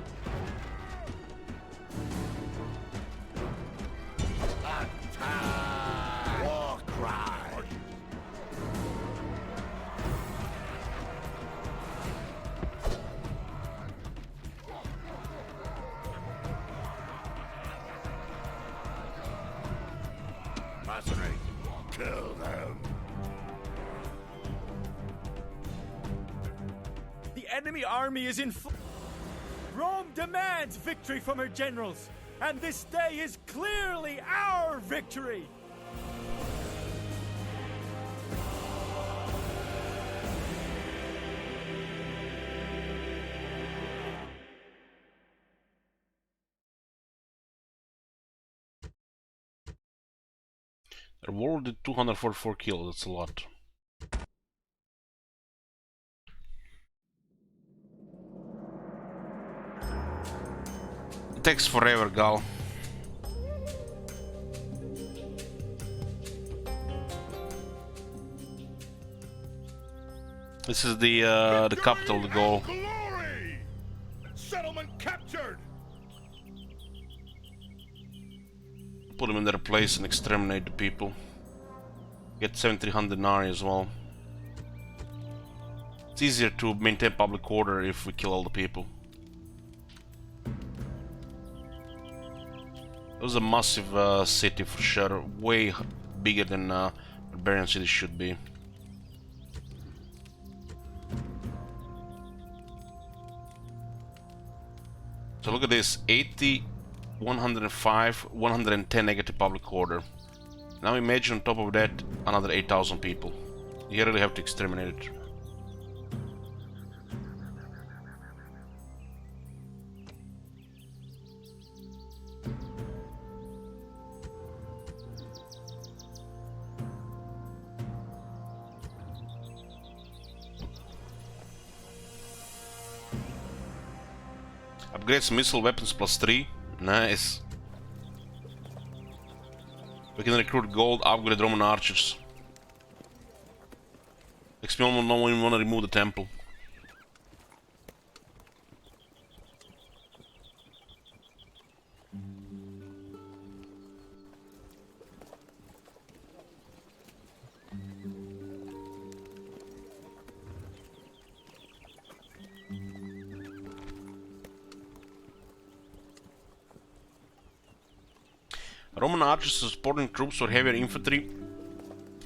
Attack! War cry! Mercenaries! Kill them! The enemy army is in Rome demands victory from her generals, and this day is clearly our victory! The war did 244 kills, that's a lot. It takes forever, Gal. This is the capital to go. Glory! Settlement captured! Put them in their place and exterminate the people. Get 7300 Nari as well. It's easier to maintain public order if we kill all the people. It was a massive city for sure, way bigger than Barbarian City should be. So look at this, 80, 105, 110 negative public order. Now imagine on top of that another 8,000 people. You really have to exterminate it. Upgrades missile weapons +3. Nice. We can recruit gold, upgrade Roman archers. Makes me almost not even want to remove the temple. Roman archers supporting troops or heavier infantry,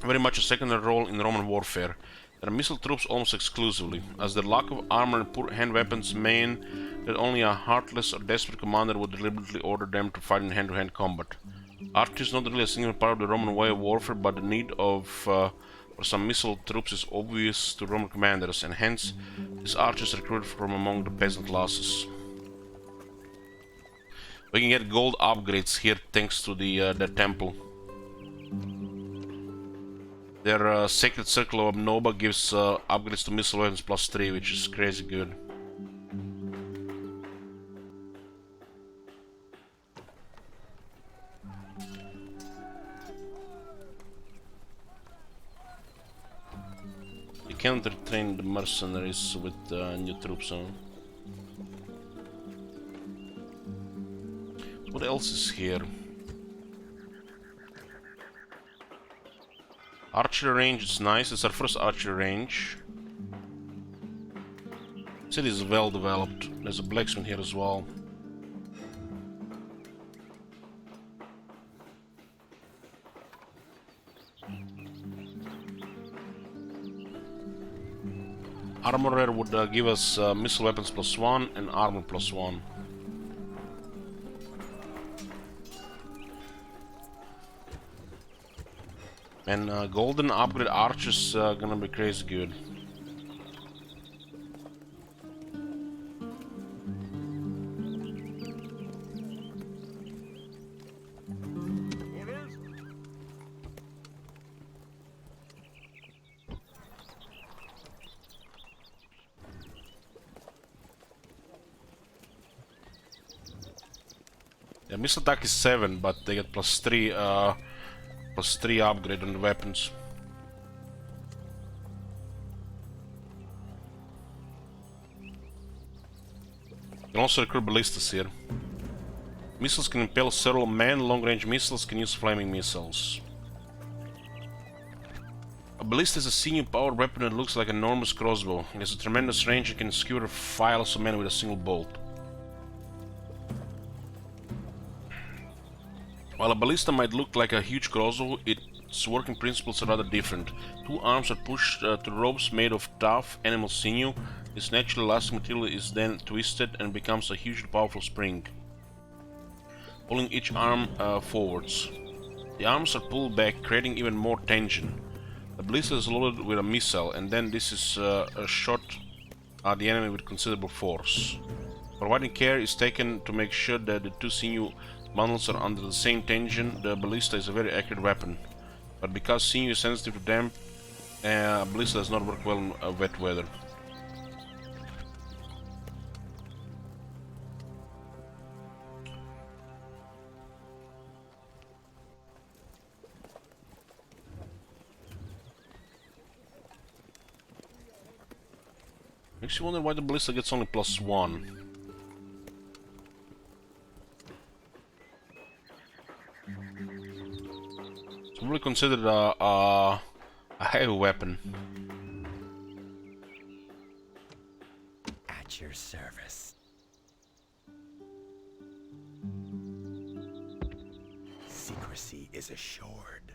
very much a secondary role in Roman warfare. They are missile troops almost exclusively, as their lack of armor and poor hand weapons mean that only a heartless or desperate commander would deliberately order them to fight in hand-to-hand combat. Archers is not really a single part of the Roman way of warfare, but the need for some missile troops is obvious to Roman commanders, and hence these archers recruited from among the peasant classes. We can get gold upgrades here thanks to the temple. Their Sacred Circle of Obnoba gives upgrades to missile weapons +3, which is crazy good. You can't retrain the mercenaries with new troops on. What else is here? Archery range is nice, it's our first archery range. City is well developed. There's a blacksmith here as well. Armorer would give us missile weapons +1 and armor +1. And golden upgrade archers gonna be crazy good. Yeah, missile attack is 7, but they get +3 upgrade on the weapons. You can also recruit ballistas here. Missiles can impel several men, long-range missiles can use flaming missiles. A ballista is a sinew powered weapon that looks like an enormous crossbow. It has a tremendous range and can skewer files of men with a single bolt. While a ballista might look like a huge crossbow, its working principles are rather different. Two arms are pushed to ropes made of tough animal sinew. This naturally elastic material is then twisted and becomes a hugely powerful spring, pulling each arm forwards. The arms are pulled back, creating even more tension. The ballista is loaded with a missile, and then this is shot at the enemy with considerable force. Providing care is taken to make sure that the two sinew bundles are under the same tension. The ballista is a very accurate weapon, but because sinew is sensitive to damp, ballista does not work well in wet weather. Makes you wonder why the ballista gets only +1. It's probably considered a heavy weapon. At your service. secrecy is assured.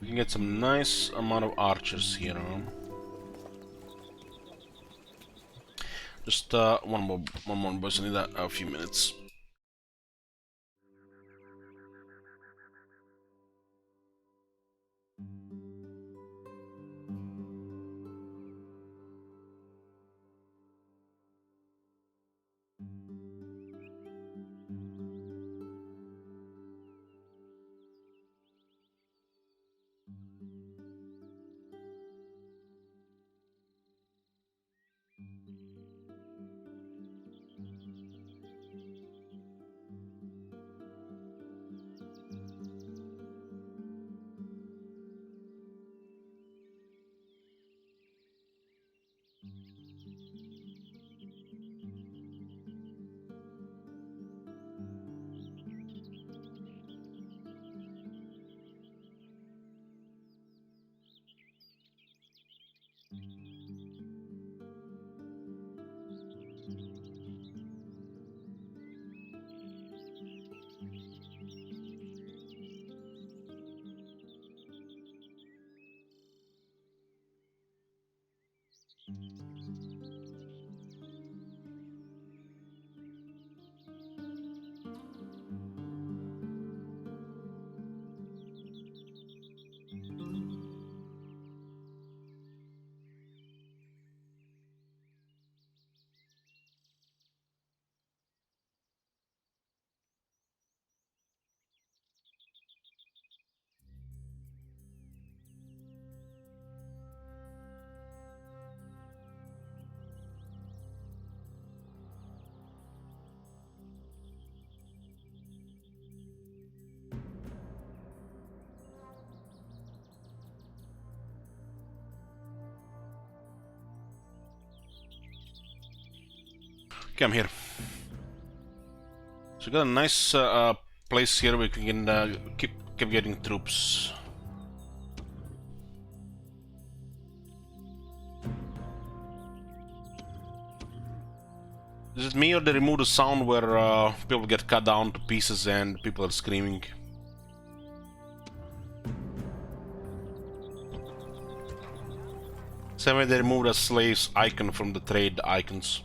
We can get some nice amount of archers here, huh? Just one more boss. I need a few minutes. Okay, I'm here. So we got a nice place here where we can keep getting troops. Is it me or they remove the sound where people get cut down to pieces and people are screaming? Same way they removed a slave's icon from the trade icons.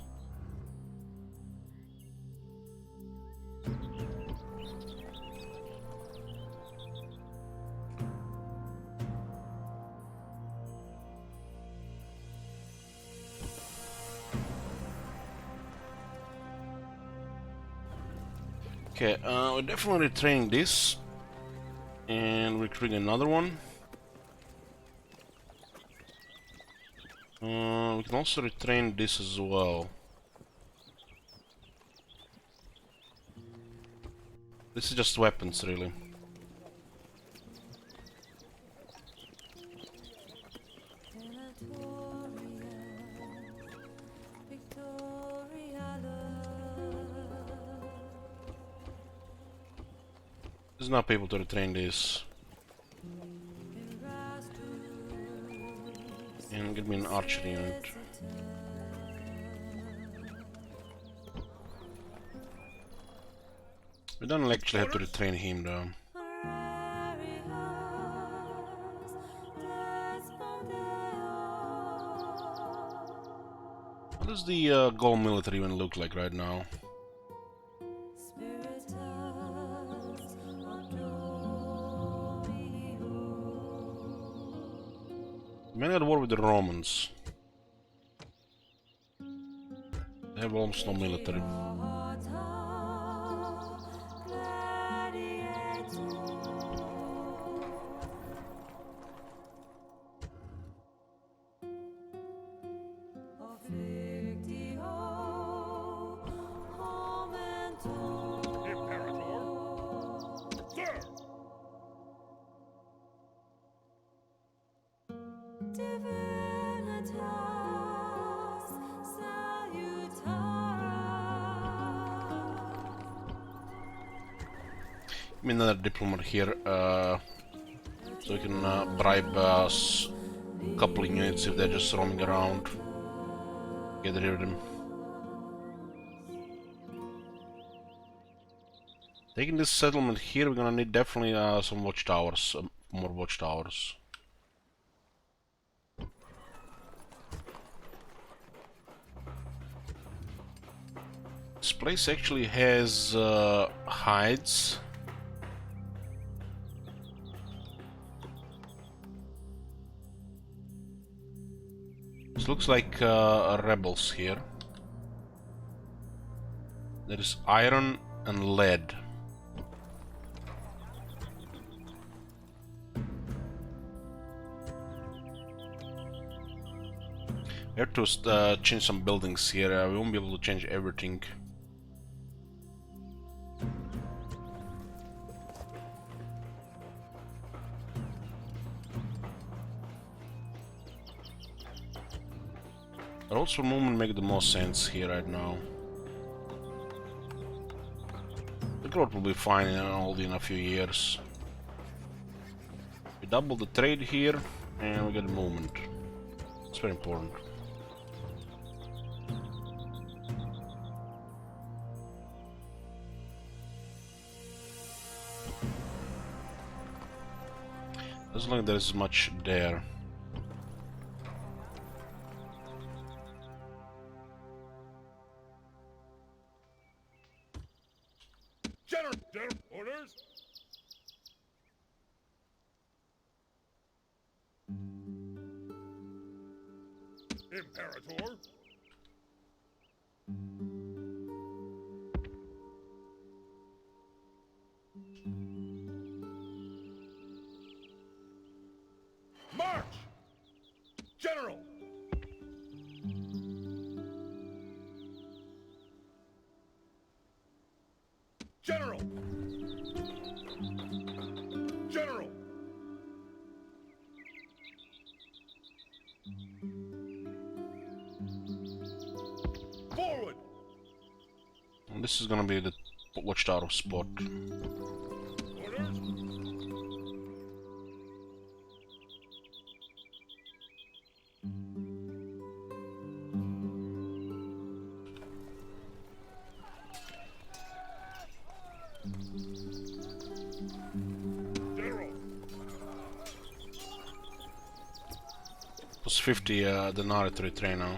Okay, we're definitely training this, and we're creating another one. We can also retrain this as well. This is just weapons, really. There's not able to retrain this. And get me an archery unit. We don't actually have to retrain him though. What does the gold military even look like right now? Men at war with the Romans. They have almost no military. Another diplomat here, so we can bribe us a couple of units if they're just roaming around. Get rid of them. Taking this settlement here, we're gonna need definitely some watchtowers, more watchtowers. This place actually has hides. This looks like rebels here. There is iron and lead. We have to change some buildings here. We won't be able to change everything. Roads for movement make the most sense here right now. The road will be fine in a few years. We double the trade here and we get movement. It's very important. Doesn't look like there's much there. General orders. Imperator. March! General! General! General! Forward! And this is gonna be the watchtower spot. Orders? General! Plus 50 denarii to retrain now.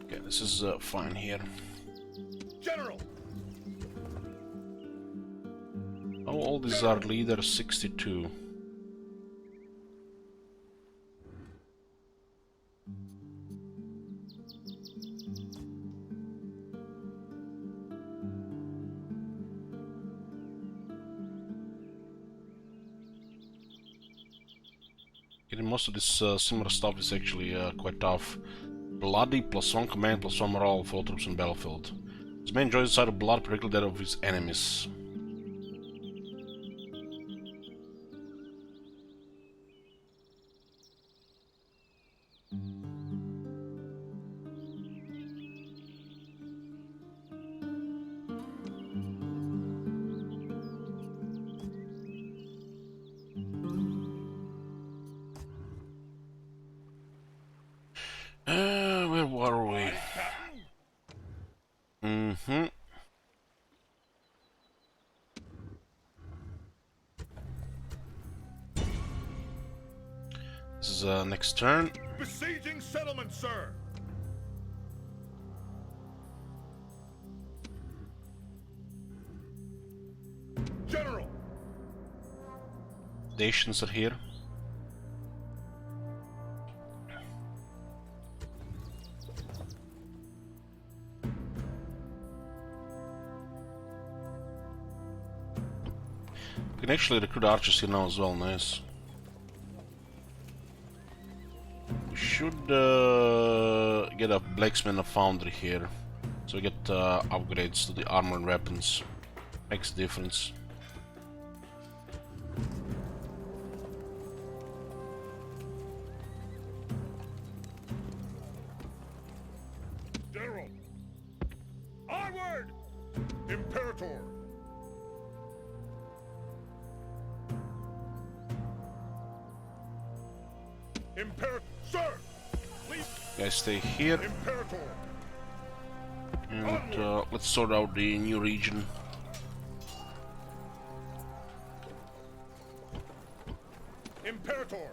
Okay, this is fine here. General! How old is our leader? 62. Getting most of this similar stuff is actually quite tough. Bloody +1 command +1 morale of all troops on battlefield. His man enjoys the sight of blood, particularly that of his enemies. Where were we? Mm-hmm. This is next turn. Besieging settlement, sir! General! Nations are here. We can actually recruit archers here now as well, nice. We should get a blacksmith and a foundry here. So we get upgrades to the armor and weapons. Makes a difference. General! Onward! Imperator! Sir! Guys, stay here. Imperator! And let's sort out the new region. Imperator!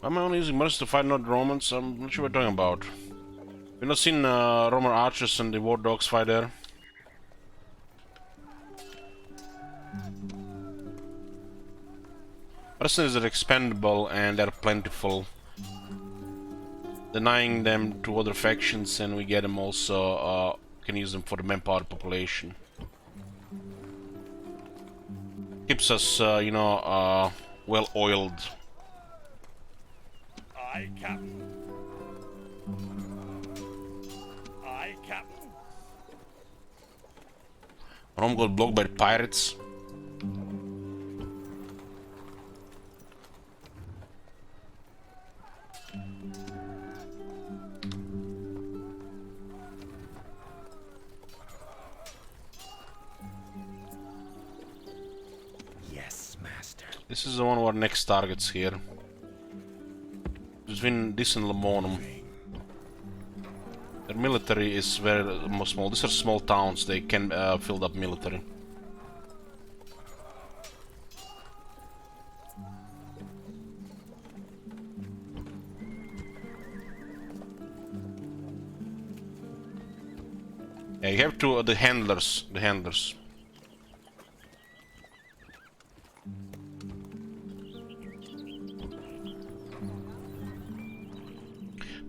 Am I only using mercy to fight not Romans? I'm not sure what you're talking about. We've not seen Roman archers and the war dogs fight there. Mercenaries are expendable and they're plentiful. Denying them to other factions, and we get them also, can use them for the manpower population. Keeps us, you know, well oiled. Aye, Captain. Aye, Captain. Rome got blocked by the pirates. Yes, master. This is the one of our next targets here. Between this and Lemonum. Their military is very small. These are small towns, they can fill up military. Yeah, you have to the handlers.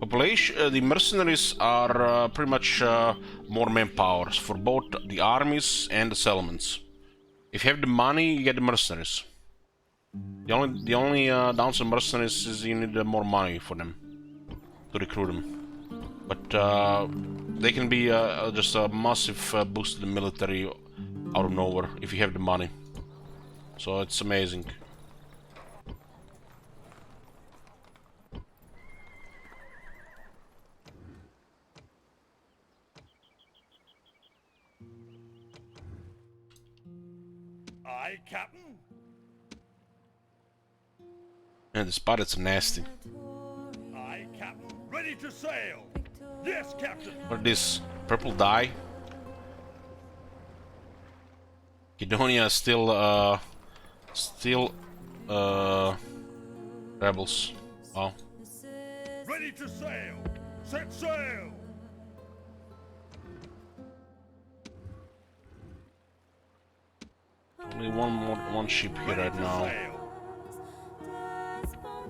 Population, the mercenaries are pretty much more manpower for both the armies and the settlements. If you have the money, you get the mercenaries. The only downside of mercenaries is you need more money for them to recruit them. But they can be just a massive boost to the military out of nowhere if you have the money. So it's amazing. Aye, Captain. And the pirates are nasty. Aye, Captain. Ready to sail. Yes, Captain. What is this? Purple dye? Macedonia is still rebels. Wow. Ready to sail. Set sail. Only one ship here right now.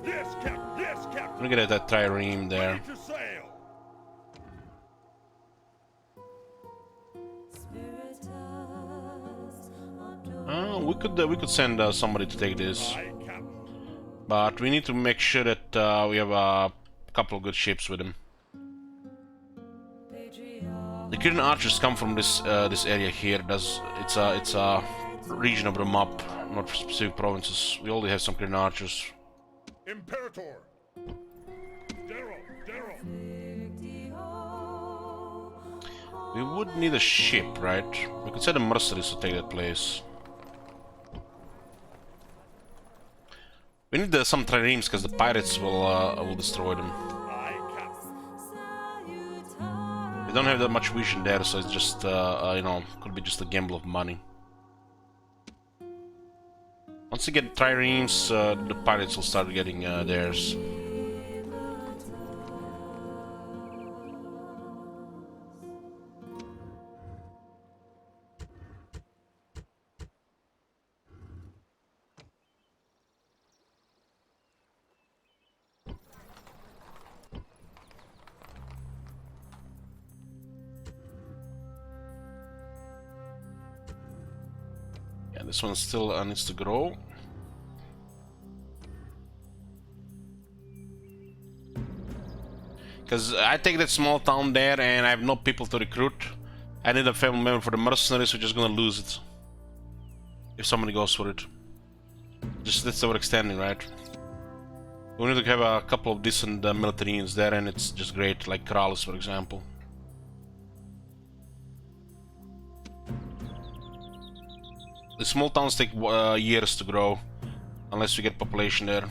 Yes, Captain. Yes, Captain. Look at that trireme there. Ready to sail. We could send somebody to take this, Aye, Captain. but we need to make sure that we have a couple of good ships with them. The Kieran archers come from this this area here. It's a region of the map, not for specific provinces. We already have some Kieran archers. Imperator. Darrow. We would need a ship, right? We could send the mercenaries to take that place. We need some triremes because the pirates will destroy them. Aye, Captain. We don't have that much vision there, so it's just you know, could be just a gamble of money. Once you get triremes, the pirates will start getting theirs. Yeah, this one still needs to grow. Because I take that small town there and I have no people to recruit. I need a family member for the mercenaries, we're just gonna lose it. If somebody goes for it. Just that's overextending, right? We need to have a couple of decent military units there, and it's just great, like Kralis, for example. The small towns take years to grow, unless we get population there.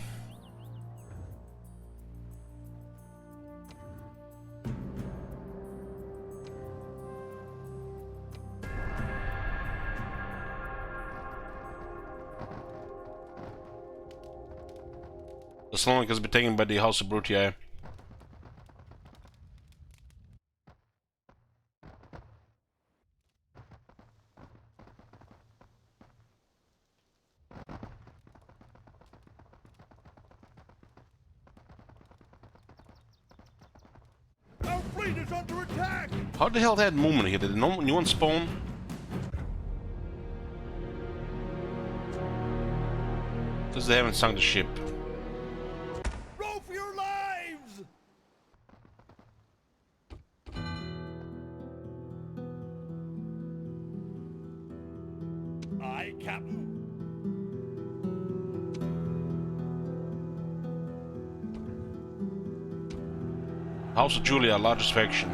The Slingers has been taken by the House of Brutii. Our fleet is under attack! How the hell they had movement here? Did no new one spawn? Because they haven't sunk the ship. Row for your lives! Aye, Captain. House of Julii, largest faction.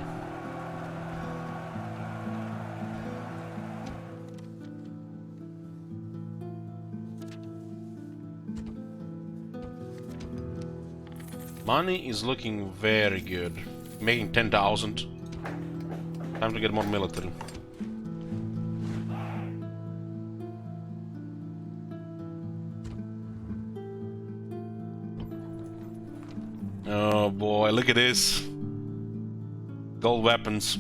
Money is looking very good. Making 10,000. Time to get more military. Oh boy, look at this. Gold weapons.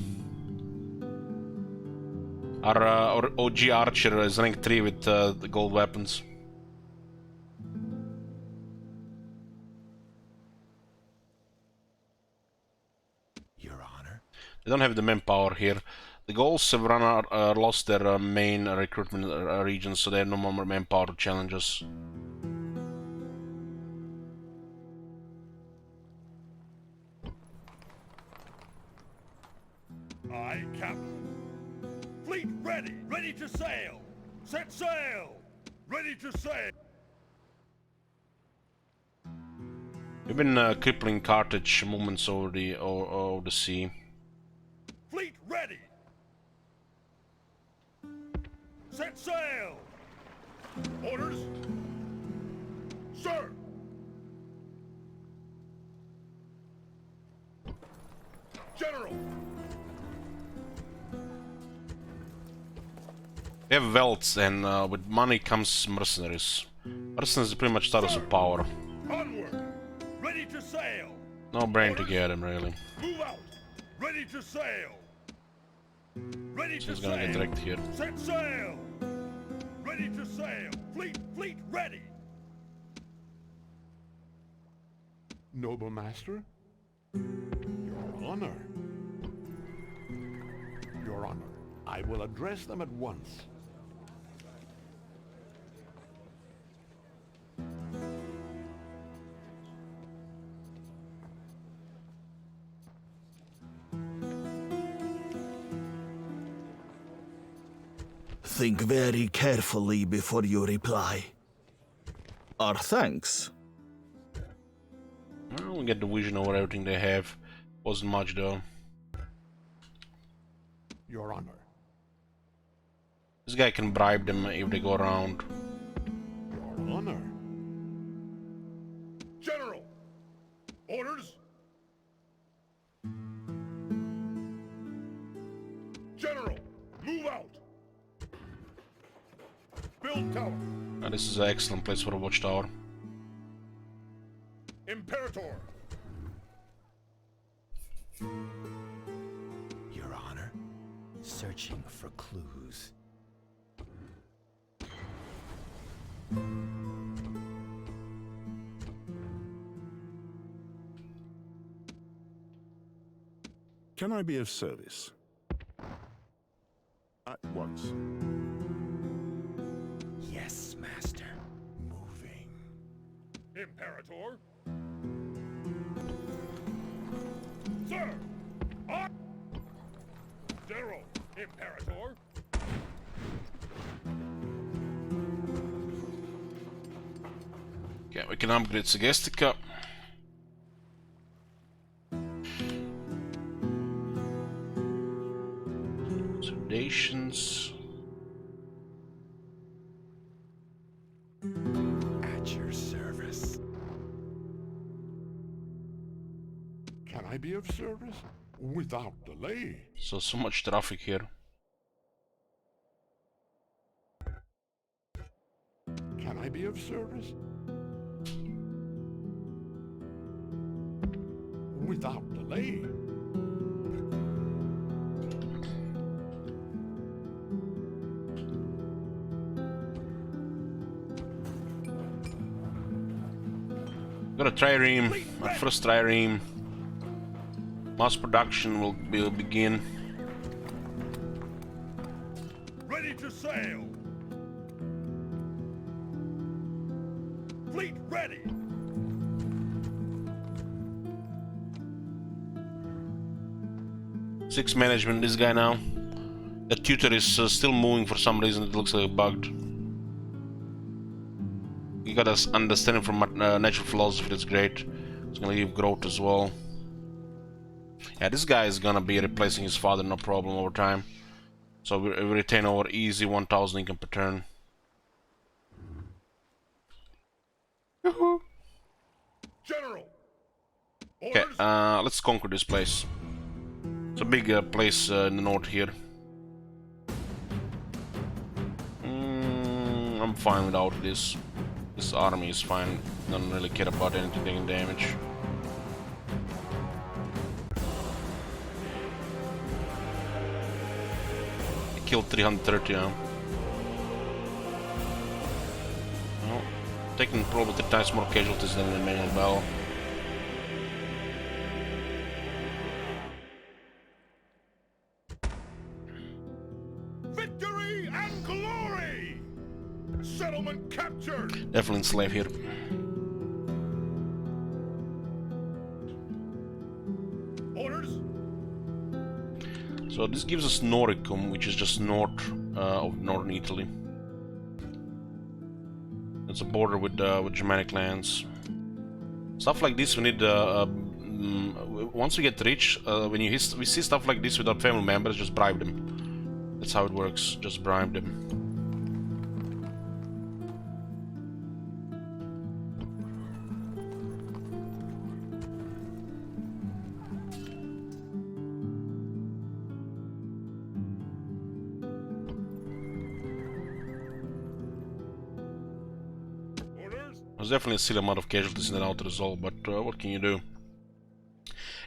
Our OG archer is rank 3 with the gold weapons. Your Honor. They don't have the manpower here. The Gauls have lost their main recruitment regions, so they have no more manpower to challenge us. Aye, Captain. Fleet ready! Ready to sail! Set sail! Ready to sail! We've been crippling Carthage movements over the sea. Fleet ready! Set sail! Orders? Sir! General! We have welts, and with money comes mercenaries. Mercenaries pretty much start as a power. Onward! Ready to sail! No brain to get him, really. Move out! Ready to sail! Ready So he's to gonna sail! get wrecked here. Set sail! Ready to sail! Fleet ready! Noble master? Your honor. Your honor, I will address them at once. Think very carefully before you reply. Our thanks. Well, we get the vision over everything they have. Wasn't much though. Your honor. This guy can bribe them if they go around. Your honor. General! Orders? General! Move out! Build tower! And this is an excellent place for a watchtower. Imperator! Your Honor. Searching for clues. Can I be of service? At once. Yes, Master. Moving. Imperator? Sir! General! Imperator? Okay, we can upgrade Sagestica. Yes. Can I be of service? Without delay. So much traffic here. Can I be of service? Without delay. Got a trireme, my first trireme. Mass production will begin. Ready to sail. Fleet ready. Six management, this guy now. The tutor is still moving for some reason. It looks like bugged. You got us understanding from natural philosophy. That's great. It's gonna give growth as well. Yeah, this guy is gonna be replacing his father, no problem, over time. So we retain our easy 1000 income per turn. General. Okay, Orders. let's conquer this place. It's a big place in the north here. I'm fine without this. This army is fine. Don't really care about anything taking damage. I killed 330 now. Well, taking probably 3 times more casualties than in the main battle. Victory and glory. Settlement captured. Definitely enslave here. Orders. So this gives us Noricum, which is just north of northern Italy. It's a border with Germanic lands. Stuff like this we need. Once we get rich, when we see stuff like this with our family members, just bribe them. That's how it works. Just bribe them. There's definitely a silly amount of casualties in that outer result, but what can you do?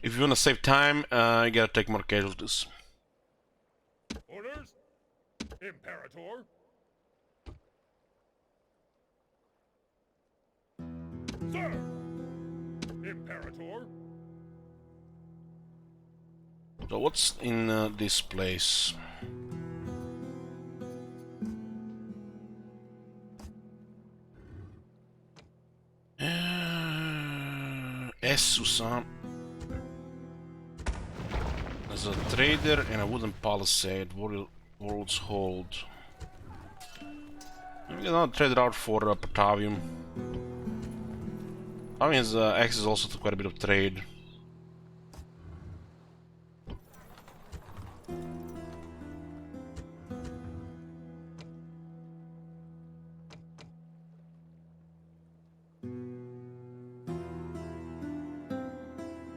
If you want to save time, you gotta take more casualties. Orders. Imperator. Sir. Imperator. So what's in this place? Essus, huh? There's a trader and a wooden palisade. World's hold. We can trade it out for Patavium. Patavium's access also to quite a bit of trade.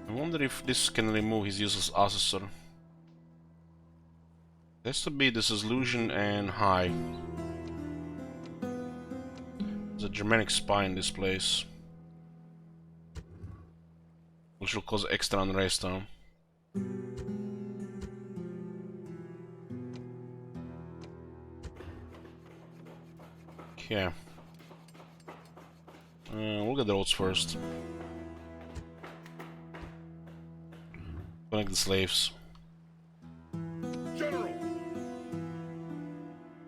I wonder if this can remove his useless assessor. It has to be this illusion and high. There's a Germanic spy in this place, which will cause extra unrest now. Okay. We'll get the roads first. Connect the slaves. General.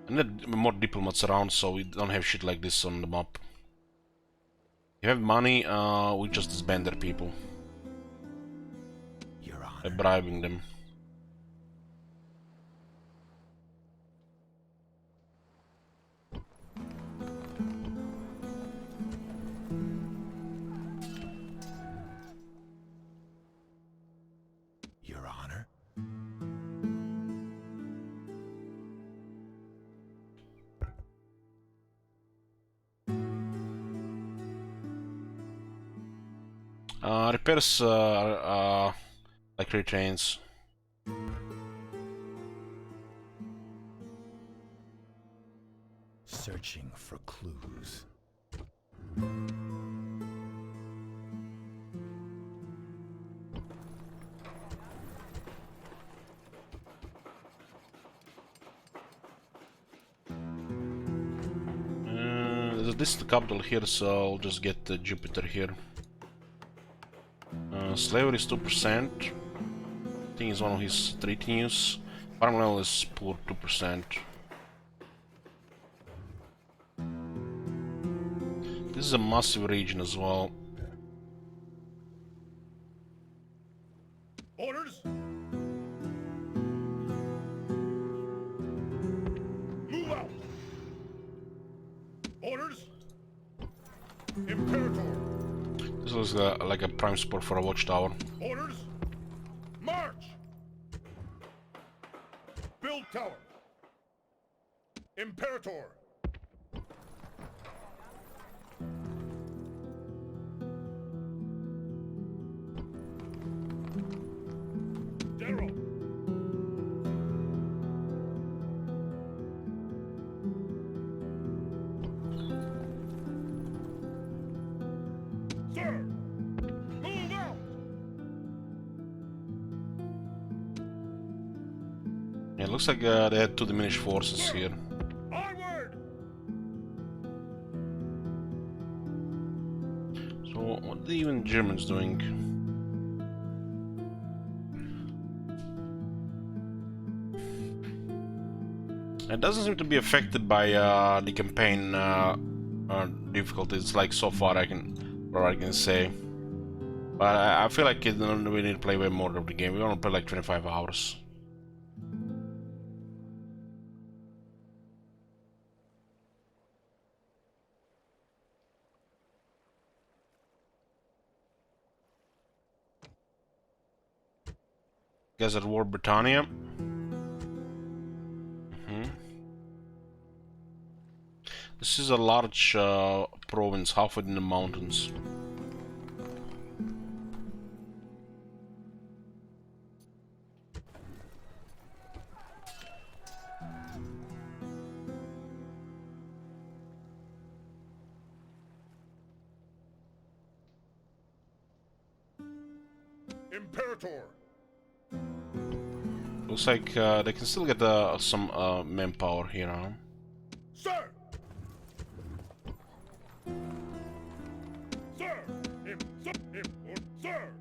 I need more diplomats around so we don't have shit like this on the map. If you have money, we just disband their people. Your By Honor. bribing them. Your Honor. Repairs like retrains. Searching for clues. This is the capital here, so I'll just get Jupiter here. Slavery is 2%. I think it's one of his treaty news. Farm level is poor, 2%. This is a massive region as well. Orders? Move out! Orders? Imperator! This looks like a prime spot for a watchtower. Orders? March! Build tower! Imperator! General! Sir! Move out! Yeah, it looks like they had two diminished forces here. Onward! So what are the even Germans doing? It doesn't seem to be affected by the campaign difficulties, like so far I can say. But I feel like we need to play way more of the game. We want to play like 25 hours. Guys at war, Britannia. This is a large province, half within the mountains. Imperator! Looks like they can still get some manpower here, huh? Sir! Sir! Sir!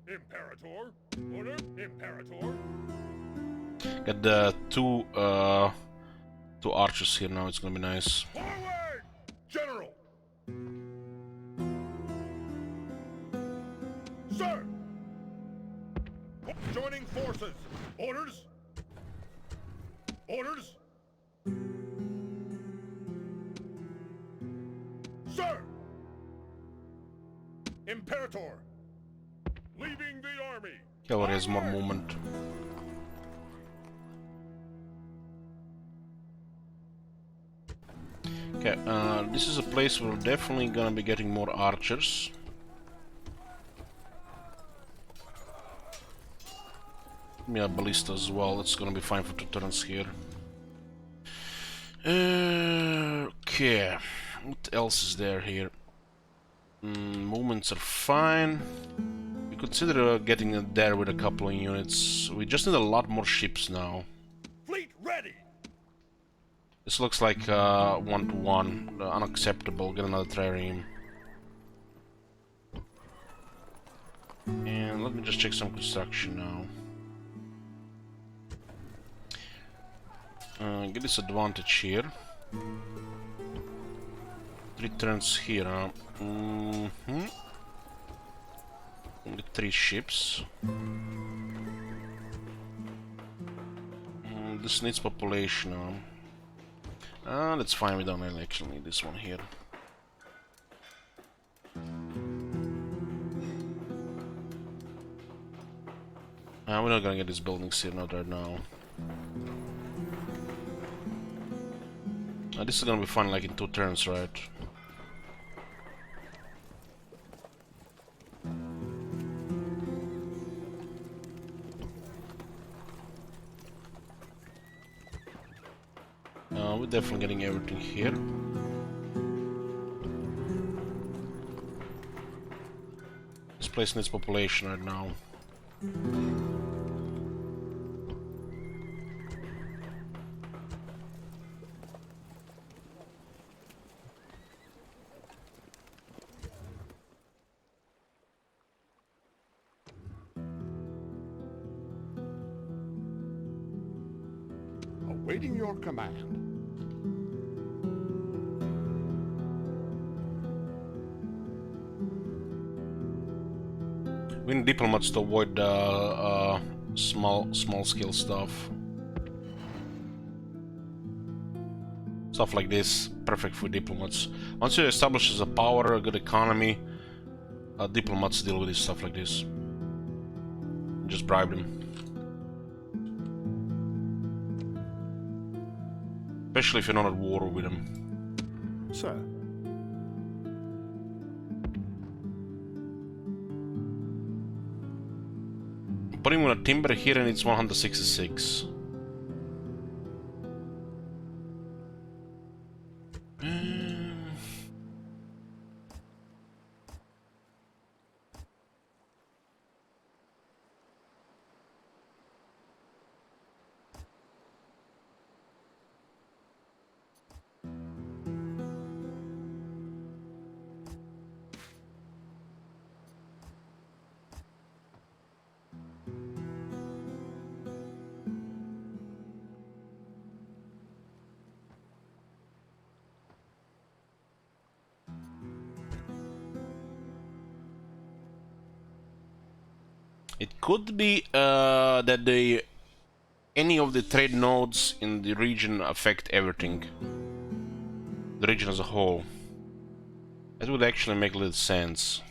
Imperator! Order! Imperator! Get the two archers here now. It's gonna be nice. Forward! General! Sir! Joining forces! Orders! Orders! Sir! Imperator! Leaving the army! Cavalry has more movement. Okay, this is a place where we're definitely gonna be getting more archers. Yeah, Ballista as well. It's gonna be fine for 2 turns here. Okay, what else is there here? Movements are fine. We consider getting there with a couple of units. We just need a lot more ships now. Fleet ready! This looks like 1-to-1, unacceptable. Get another trireme. And let me just check some construction now. Get this advantage here. 3 turns here, huh? Only 3 ships. This needs population, huh? That's fine, we don't actually need this one here. We're not gonna get these buildings here, not right now. This is gonna be fun, like in 2 turns, right? We're definitely getting everything here. This place needs population right now. Awaiting your command. We need diplomats to avoid small scale stuff. Stuff like this, perfect for diplomats. Once you establish as a power, a good economy, diplomats deal with this stuff like this. Just bribe them. Especially if you're not at war with them. Sir, Putting on a timber here and it's 166. It could be that any of the trade nodes in the region affect everything. The region as a whole. That would actually make a little sense.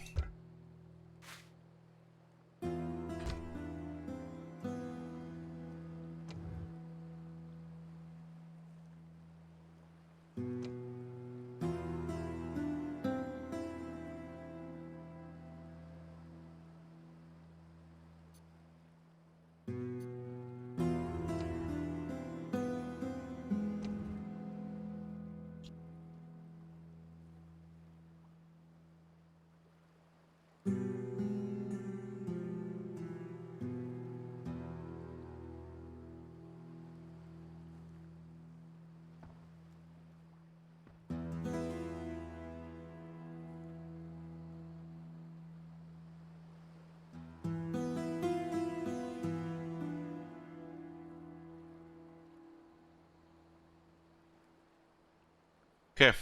Okay.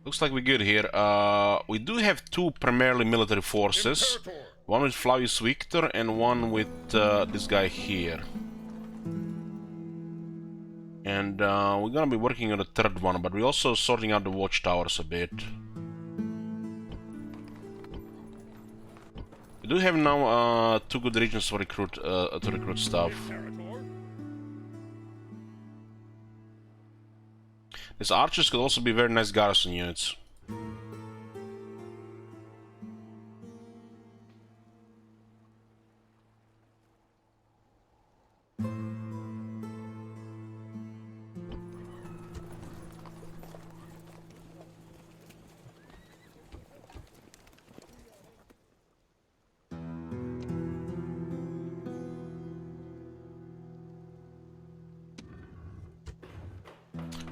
Looks like we're good here. We do have two primarily military forces. One with Flavius Victor and one with this guy here. And we're gonna be working on the third one, but we're also sorting out the watchtowers a bit. We do have now two good regions to recruit stuff. These archers could also be very nice garrison units.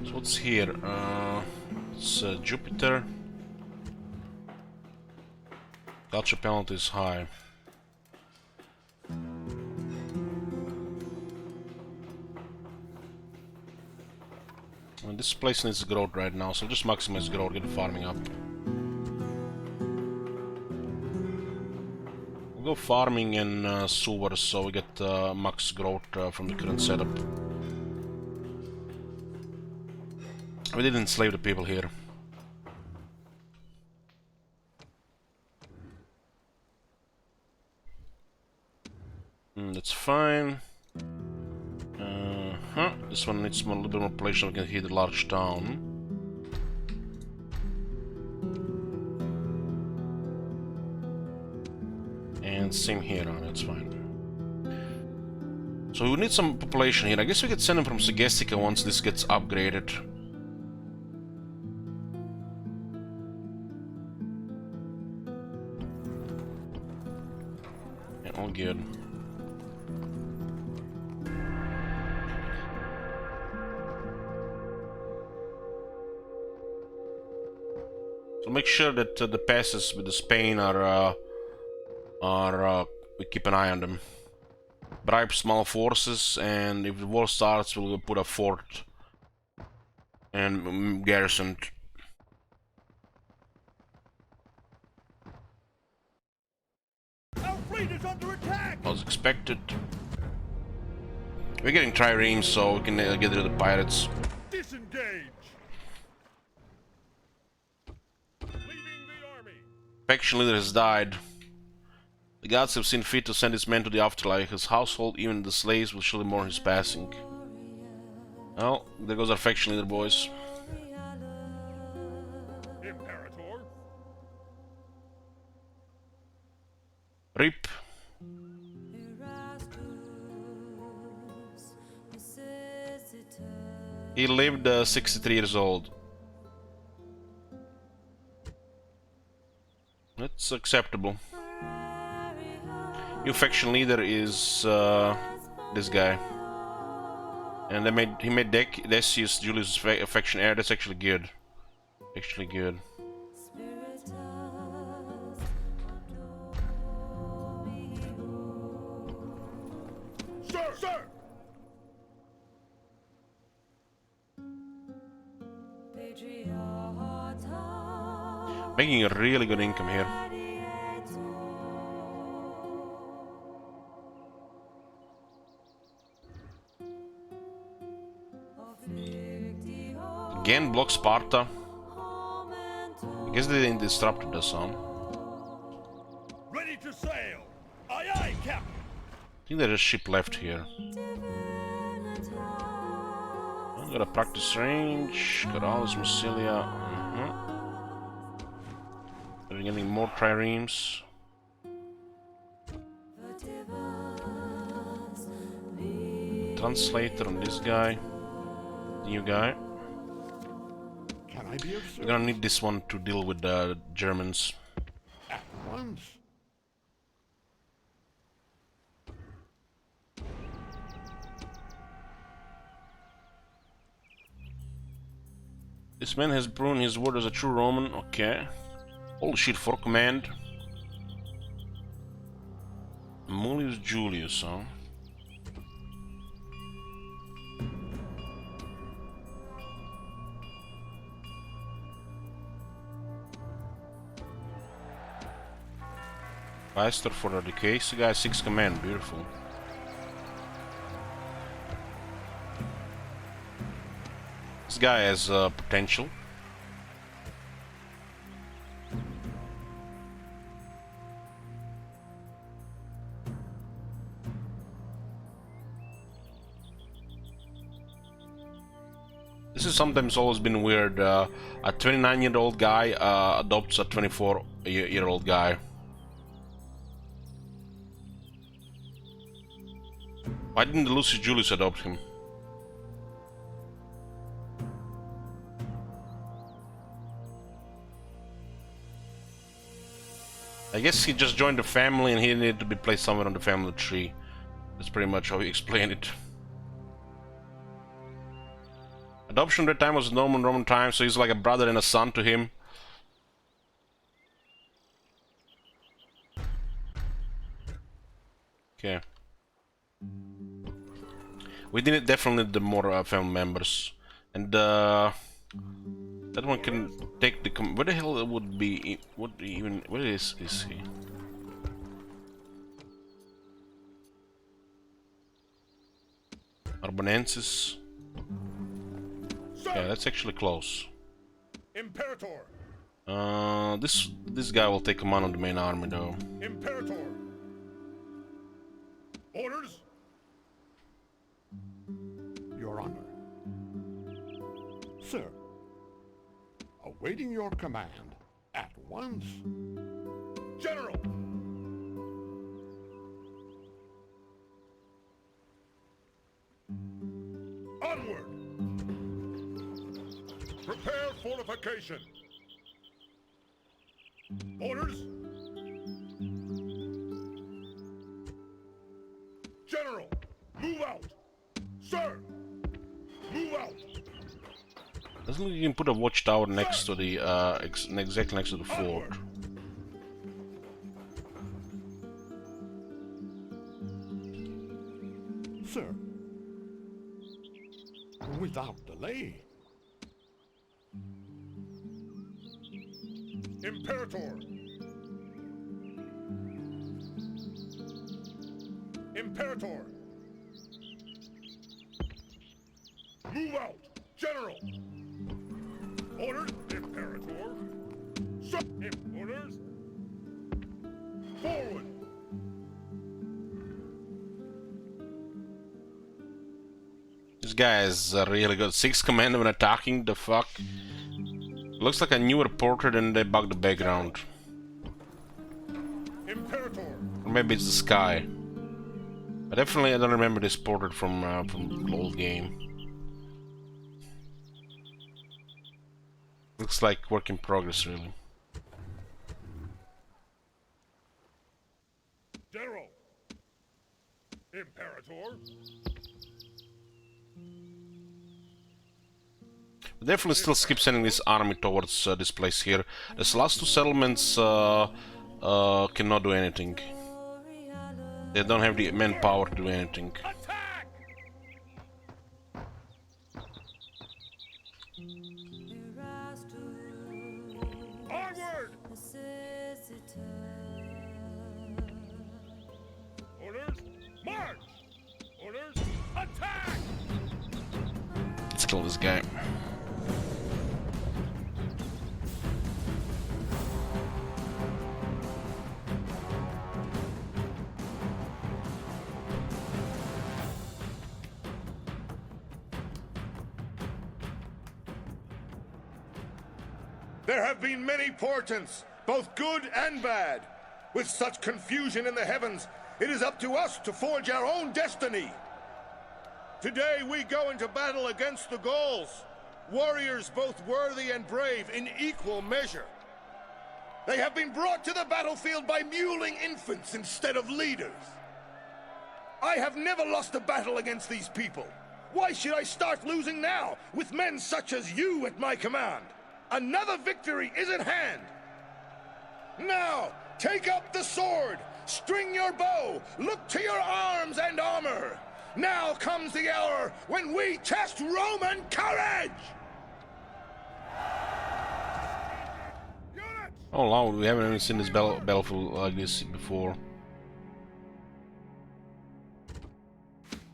So what's here? It's Jupiter. Culture penalty is high. And this place needs growth right now, so just maximize growth, get the farming up. We'll go farming in sewers, so we get max growth from the current setup. We didn't enslave the people here. That's fine. This one needs a little bit more population. We can hit a large town. And same here. That's fine. So we need some population here. I guess we could send him from Segestica once this gets upgraded. Yeah, all good. So make sure that the passes with the Spain are we keep an eye on them. Bribe small forces, and if the war starts, we'll put a fort and garrisoned. Our fleet is under attack! As expected. We're getting triremes, so we can get rid of the pirates. Disengage! Leaving the army! Faction leader has died. The gods have seen fit to send his men to the afterlife. His household, even the slaves, will surely mourn his passing. Well, there goes our faction leader, boys. Imperator! RIP. He lived 63 years old. That's acceptable. New faction leader is this guy, and he made Decius Julius' faction heir. That's actually good. Actually good. Sir! Sir! Making a really good income here. Again, block Sparta. I guess they didn't disrupt the sun. Ready to sail! Aye aye, Captain! I think there's a ship left here. Got a practice range. Got all this Massilia. We're getting more triremes. Translator on this guy. New guy. Can I be of service? We're gonna need this one to deal with the Germans. At once? This man has proven his word as a true Roman. Okay. Holy shit, for command. Mullius Julius, huh? Meister for the decay. So guy 6 command, beautiful. This guy has potential. This is sometimes always been weird. A 29-year-old guy adopts a 24-year-old guy. Why didn't Lucius Julius adopt him? I guess he just joined the family and he needed to be placed somewhere on the family tree. That's pretty much how he explained it. Adoption at that time was Roman time, so he's like a brother and a son to him. Okay. We didn't definitely need the more family members. And that one can take the where the hell it would be, where is he? Arbonensis. Yeah, that's actually close. Imperator! This guy will take command of the main army though. Imperator! Orders? Your Honor. Sir, awaiting your command at once. General! Prepare fortification. Orders? General, move out. Sir, move out. Doesn't look like you can put a watchtower next to the exactly next to the fort. Sir. Without delay. Imperator. Imperator. Move out. General. Orders. Imperator. Sir. Orders. Forward. This guy is really good. 6 command when attacking, the fuck? Looks like a newer portrait and they bugged the background. Imperator. Or maybe it's the sky. But definitely I don't remember this portrait from the old game. Looks like work in progress, really. General. Imperator. Definitely still skip sending this army towards this place here. These last 2 settlements cannot do anything. They don't have the manpower to do anything. Attack! Onward! Orders, march! Orders, attack! Let's kill this guy. There have been many portents, both good and bad. With such confusion in the heavens, it is up to us to forge our own destiny. Today we go into battle against the Gauls, warriors both worthy and brave in equal measure. They have been brought to the battlefield by mewling infants instead of leaders. I have never lost a battle against these people. Why should I start losing now, with men such as you at my command? Another victory is at hand. Now, take up the sword, string your bow, look to your arms and armor. Now comes the hour when we test Roman courage! Oh wow, we haven't even seen this battlefield like this before.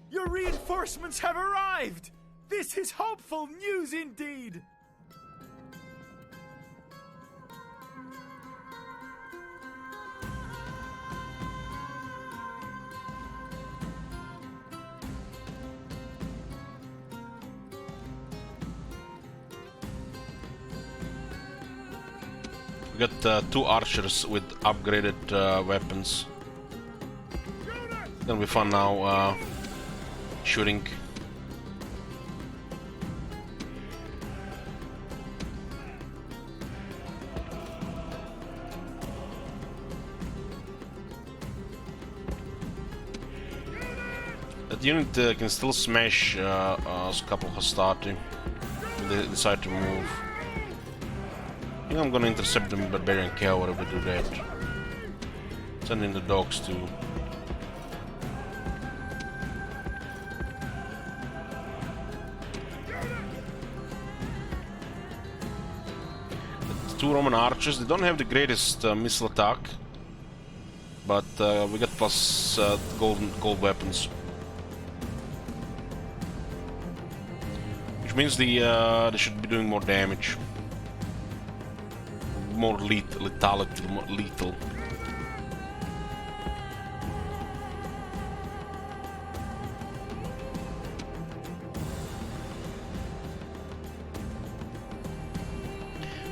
Your reinforcements have arrived! This is hopeful news indeed! We got 2 archers with upgraded weapons. It's gonna be fun now shooting. That unit can still smash a couple hostati if they decide to move. I think I'm gonna intercept them with Barbarian Cavalry if we do that. Send in the dogs too. The 2 Roman archers, they don't have the greatest missile attack, but we got plus gold weapons. Which means they should be doing more damage. More lethality, more lethal.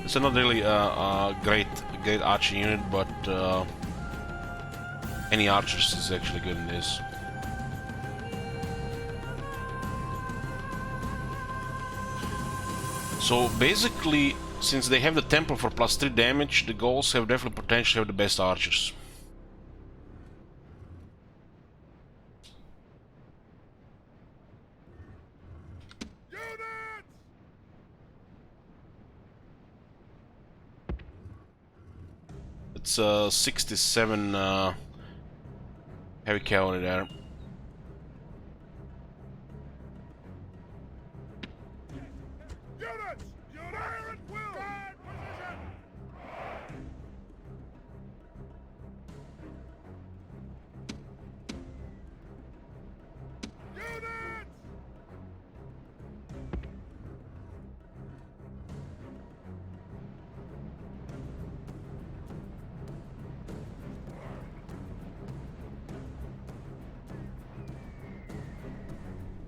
It's not really a great archer unit, but any archers is actually good in this. So basically, since they have the temple for +3 damage, the Gauls have definitely potential to have the best archers. It's 67 heavy cavalry there.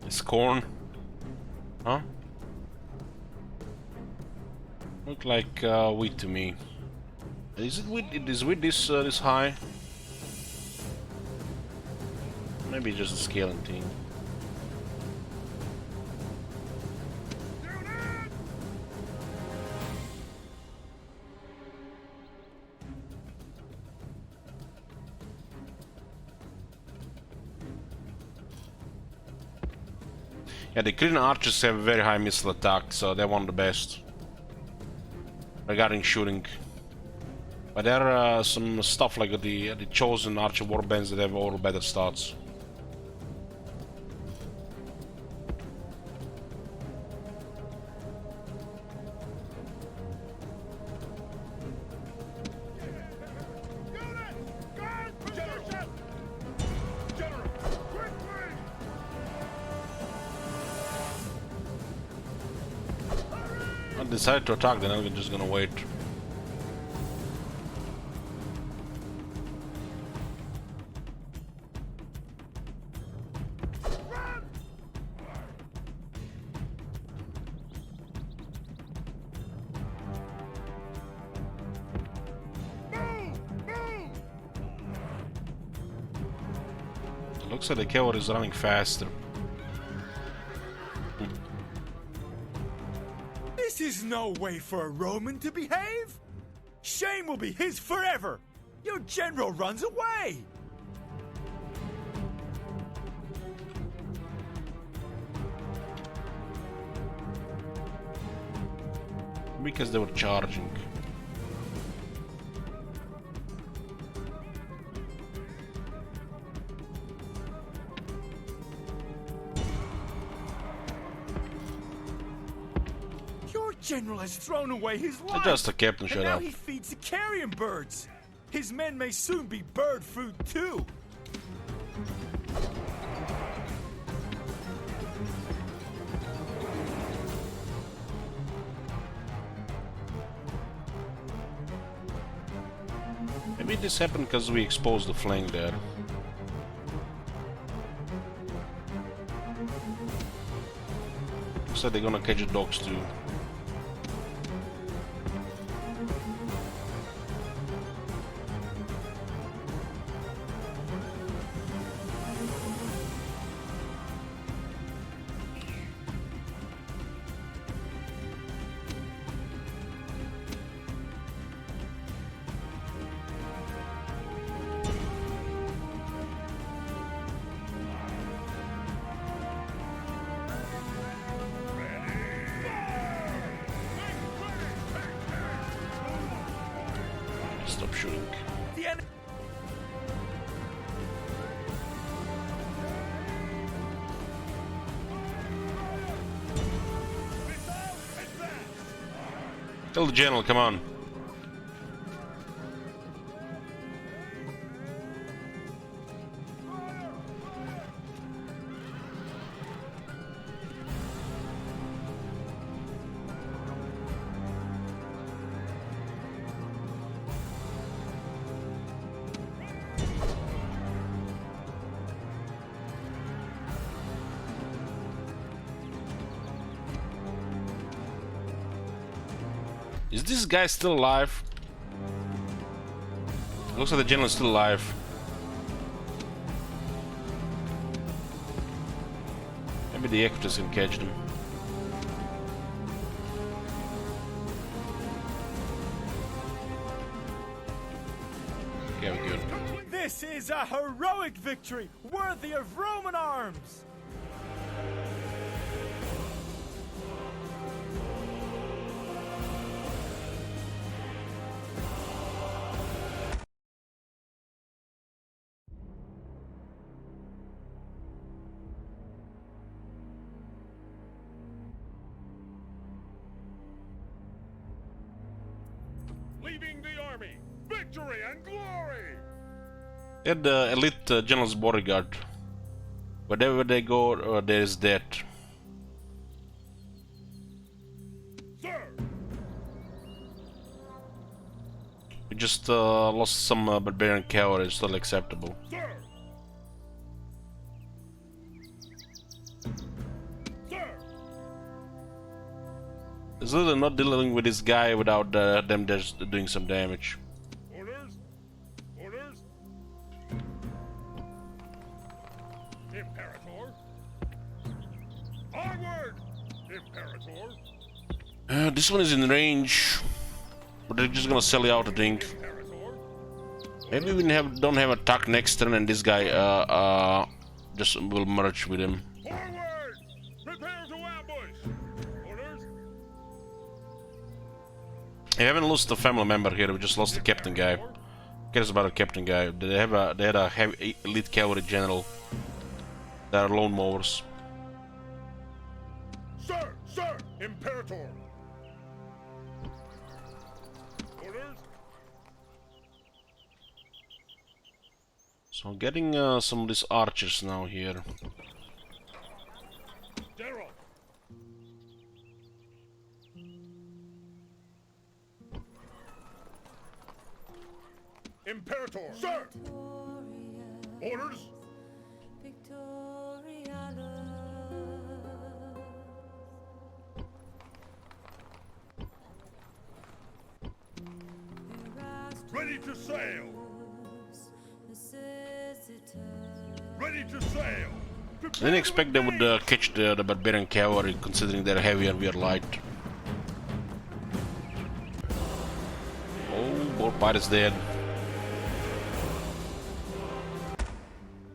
It's corn. Huh? Look like wheat to me. Is it wheat? Is wheat this high? Maybe just a scaling thing. Yeah, the Kryn archers have very high missile attack, so they're one of the best regarding shooting. But there are some stuff like the chosen archer warbands that have all better stats. I decided to attack, then I'm just gonna wait. Looks like the cavalry is running faster. This is no way for a Roman to behave! Shame will be his forever! Your general runs away! Because they were charging. General has thrown away his life. Just a captain, shut and now up. he feeds the carrion birds. His men may soon be bird food too. Maybe this happened because we exposed the flank there. Looks like they're gonna catch the dogs too. Stop shooting. The enemy. Tell the general, come on. Is this guy still alive? Looks like the general is still alive. Maybe the Equitas can catch them. Okay, we're good. This is a heroic victory worthy of Roman arms! Leaving the army, victory and glory! They're the elite general's bodyguard. Wherever they go, there is death. Sir! We just lost some barbarian cavalry, it's totally acceptable. Sir! Sir! It's literally not dealing with this guy without them just doing some damage. Orders! Orders! Imperator! Onward! Imperator! This one is in range, but they're just gonna sell you out, I think. Imperator! Maybe we don't have attack next turn, and this guy just will merge with him. Forward! Prepare to ambush! Orders! We haven't lost a family member here. We just lost the captain guy. Who cares about a captain guy? They had a heavy elite cavalry general. They are lone mowers. Sir! Sir! Imperator! Orders! So I'm getting some of these archers now here. General! Imperator! Sir! Orders! Ready to sail! Ready to sail! I didn't expect they would catch the barbarian cavalry, considering they're heavy and we are light. Oh, both pirates dead.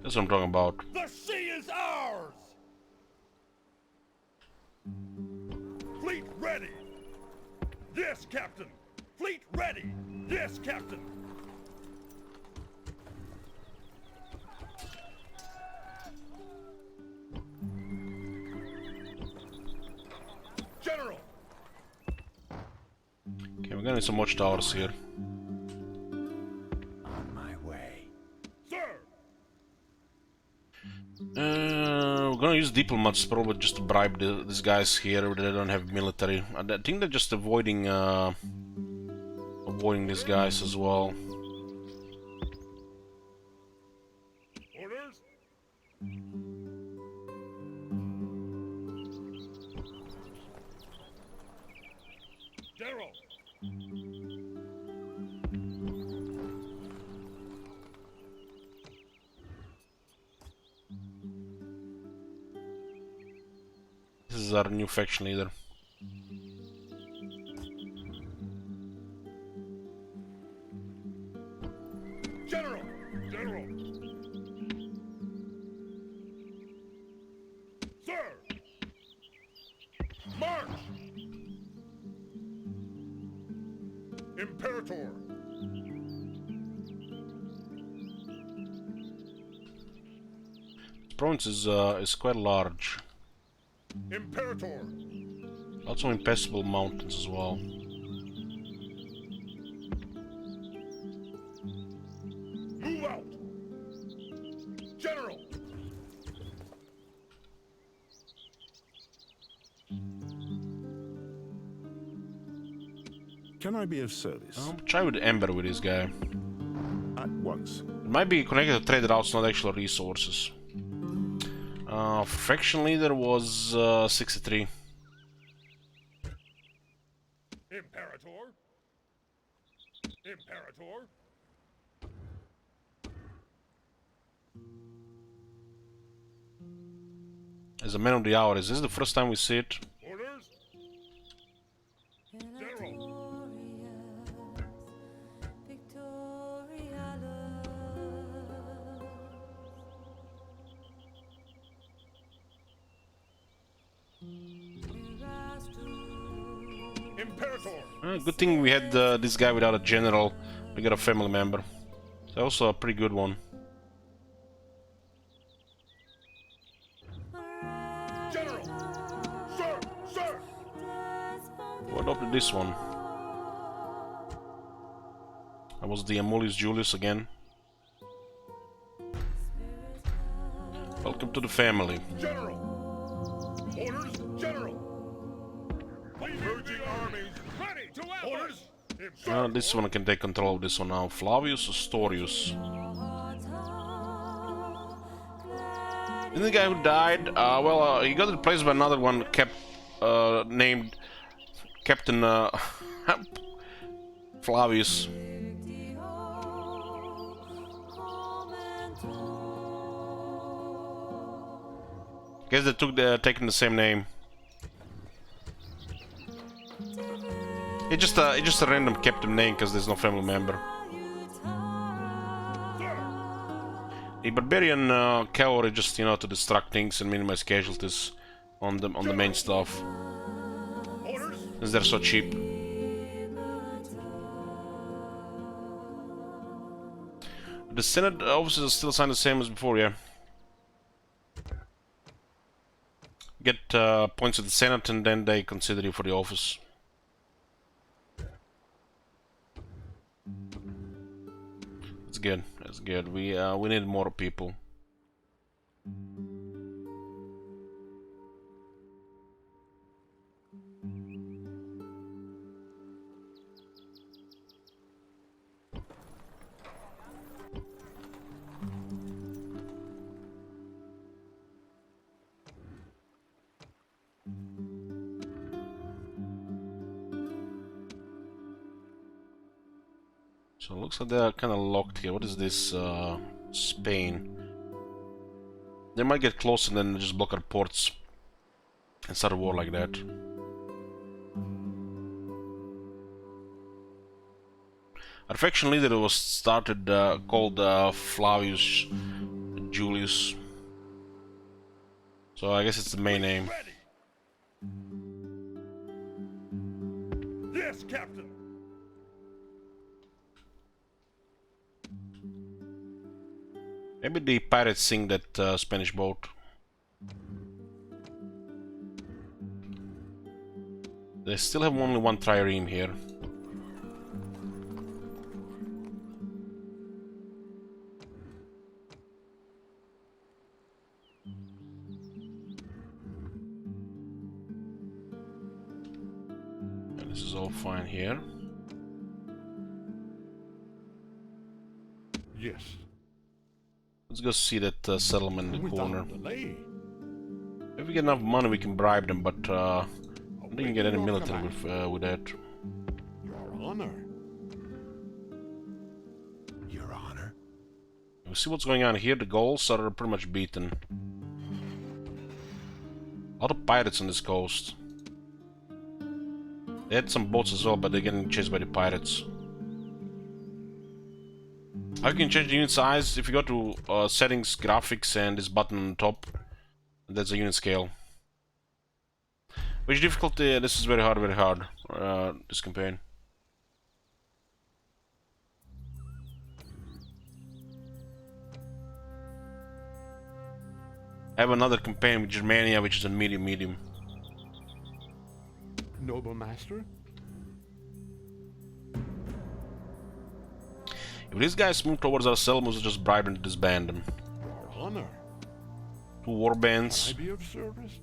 That's what I'm talking about. The sea is ours! Fleet ready! Yes, Captain! Fleet ready! Yes, Captain! General! Okay, we're gonna need some watchtowers here. On my way. Sir! We're gonna use diplomats probably just to bribe these guys here. They don't have military. I think they're just avoiding these guys as well. Orders? General! This is our new faction leader. General! General! Sir! March! Imperator! This province is quite large. Imperator! Lots of impassable mountains as well. Move out! General! Can I be of service? I'll try with Ember with this guy. At once. It might be connected to trade routes, not actual resources. Faction leader was 63. Imperator! Imperator! As a man of the hour, is this the first time we see it? Orders? General! Imperator. Good thing we had this guy without a general. We got a family member. It's also a pretty good one. General! Sir! Sir! Who adopted this one? That was the Amulius Julius again. Welcome to the family. General! Orders, General! Merging armies. Ready to Orders! This one I can take control of this one now. Flavius Astorius. And the guy who died, he got replaced by another one named Captain Flavius. Guess they taken the same name. It's just a random captain name because there's no family member. The barbarian cavalry just to distract things and minimize casualties on the main stuff, since they're so cheap. The Senate offices are still assigned the same as before, yeah. Get points at the Senate and then they consider you for the office. That's good. That's good. We need more people. So it looks like they're kind of locked here. What is this? Spain. They might get close and then just block our ports and start a war like that. Our faction leader was started called Flavius Julius. So I guess it's the main name. Yes, Captain. Maybe the pirates sink that Spanish boat. They still have only one trireme here. And this is all fine here. Yes. Let's go see that settlement in the corner. Without delay. If we get enough money, we can bribe them, but I don't think you get any military with that. Your Honor. Your Honor. We see what's going on here. The Gauls are pretty much beaten. A lot of pirates on this coast. They had some boats as well, but they're getting chased by the pirates. How you can change the unit size? If you go to settings, graphics, and this button on top, that's a unit scale. Which difficulty? This is very hard, this campaign. I have another campaign with Germania, which is a medium. Noble master. If these guys move towards ourselves, we'll just bribe them to disband them. Your Honor. 2 war bands. I be of service.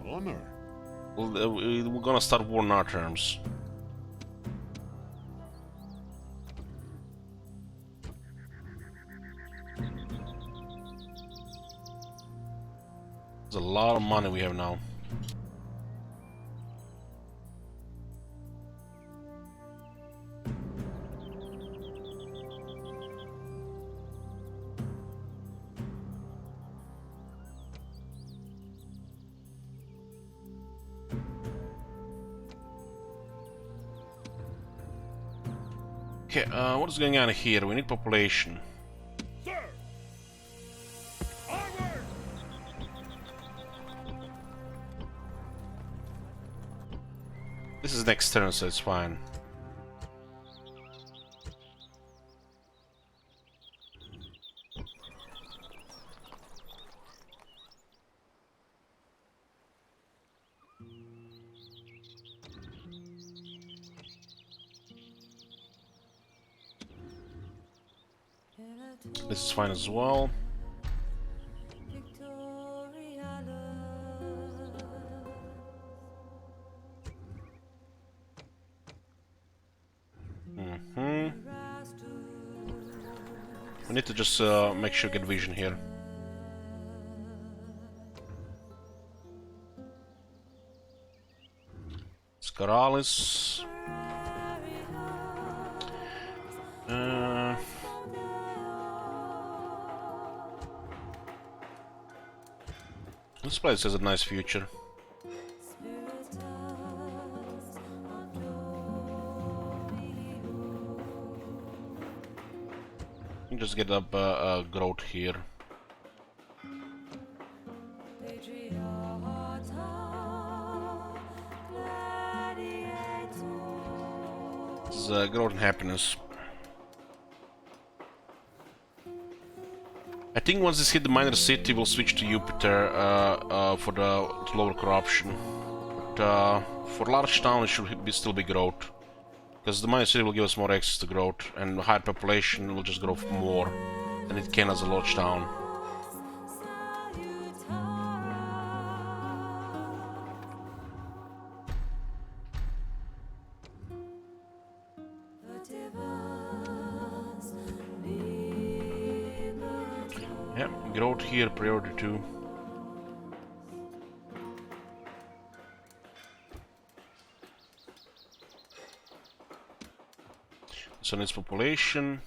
Your Honor. We're gonna start war on our terms. There's a lot of money we have now. Okay, what is going on here? We need population. Sir. Onward. This is next turn, so it's fine. This is fine as well. We need to just make sure we get vision here. Scaralis. This place has a nice future. You just get up growth here. This is growth and happiness. I think once this hit the minor city, we'll switch to Jupiter for the lower corruption. But for large town, it should still be growth, because the minor city will give us more access to growth, and higher population will just grow more than it can as a large town. Yeah, growth here, priority 2. So it's population.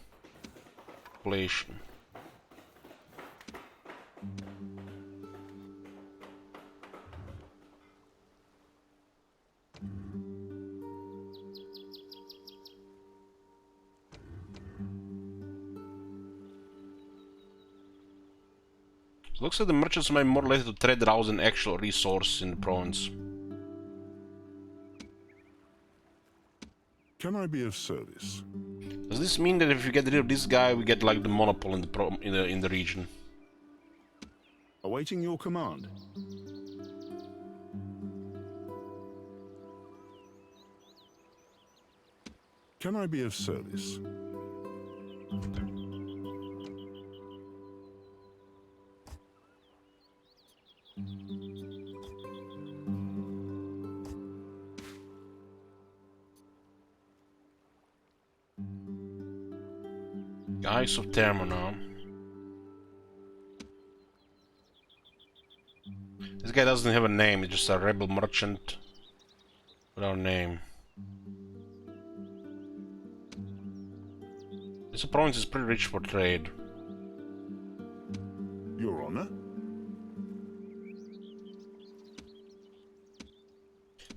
It looks like the merchants may be more related to trade routes than actual resource in the province. Can I be of service? Does this mean that if we get rid of this guy, we get like the monopoly in the region? Awaiting your command. Can I be of service? Guys of Termina. This guy doesn't have a name, he's just a rebel merchant without a name. This province is pretty rich for trade. Your Honor?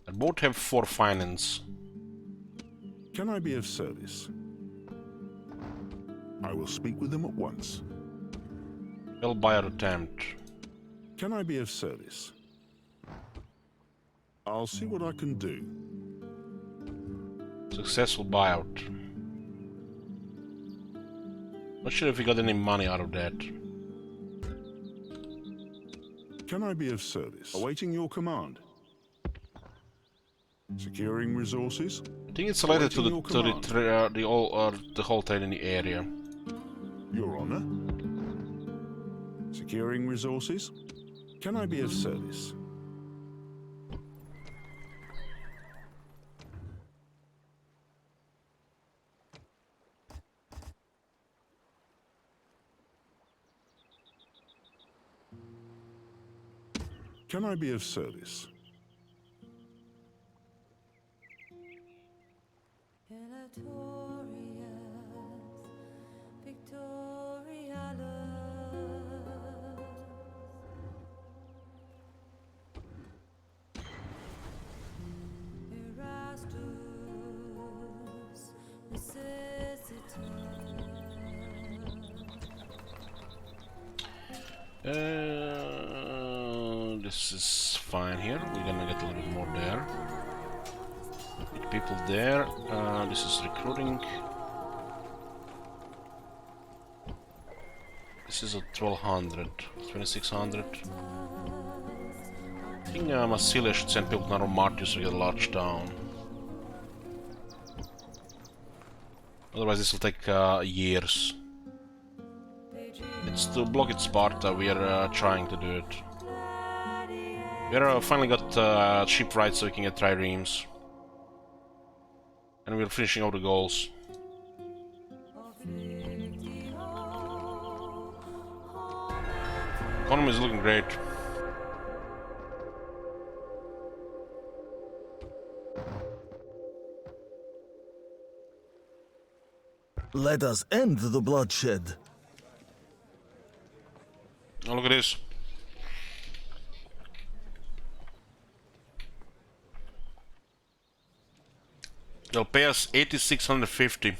They both have 4 finance. Can I be of service? I will speak with them at once. Well, buyer attempt. Can I be of service? I'll see what I can do. Successful buyout. Not sure if we got any money out of that. Can I be of service? Awaiting your command. Securing resources. I think it's related to the whole trade in the area. Your Honor. Securing resources. Can I be of service? Can I be of service? This is fine here. We're gonna get a little bit more there. People there. This is recruiting. This is a 1200, 2600. I think Massilia should send people to Naromartius to get a large town. Otherwise this will take years. It's to block it Sparta, we are trying to do it. We are finally got ship rights so we can get triremes. And we're finishing all the goals. Economy is looking great. Let us end the bloodshed. Oh, look at this. They'll pay us 8,650.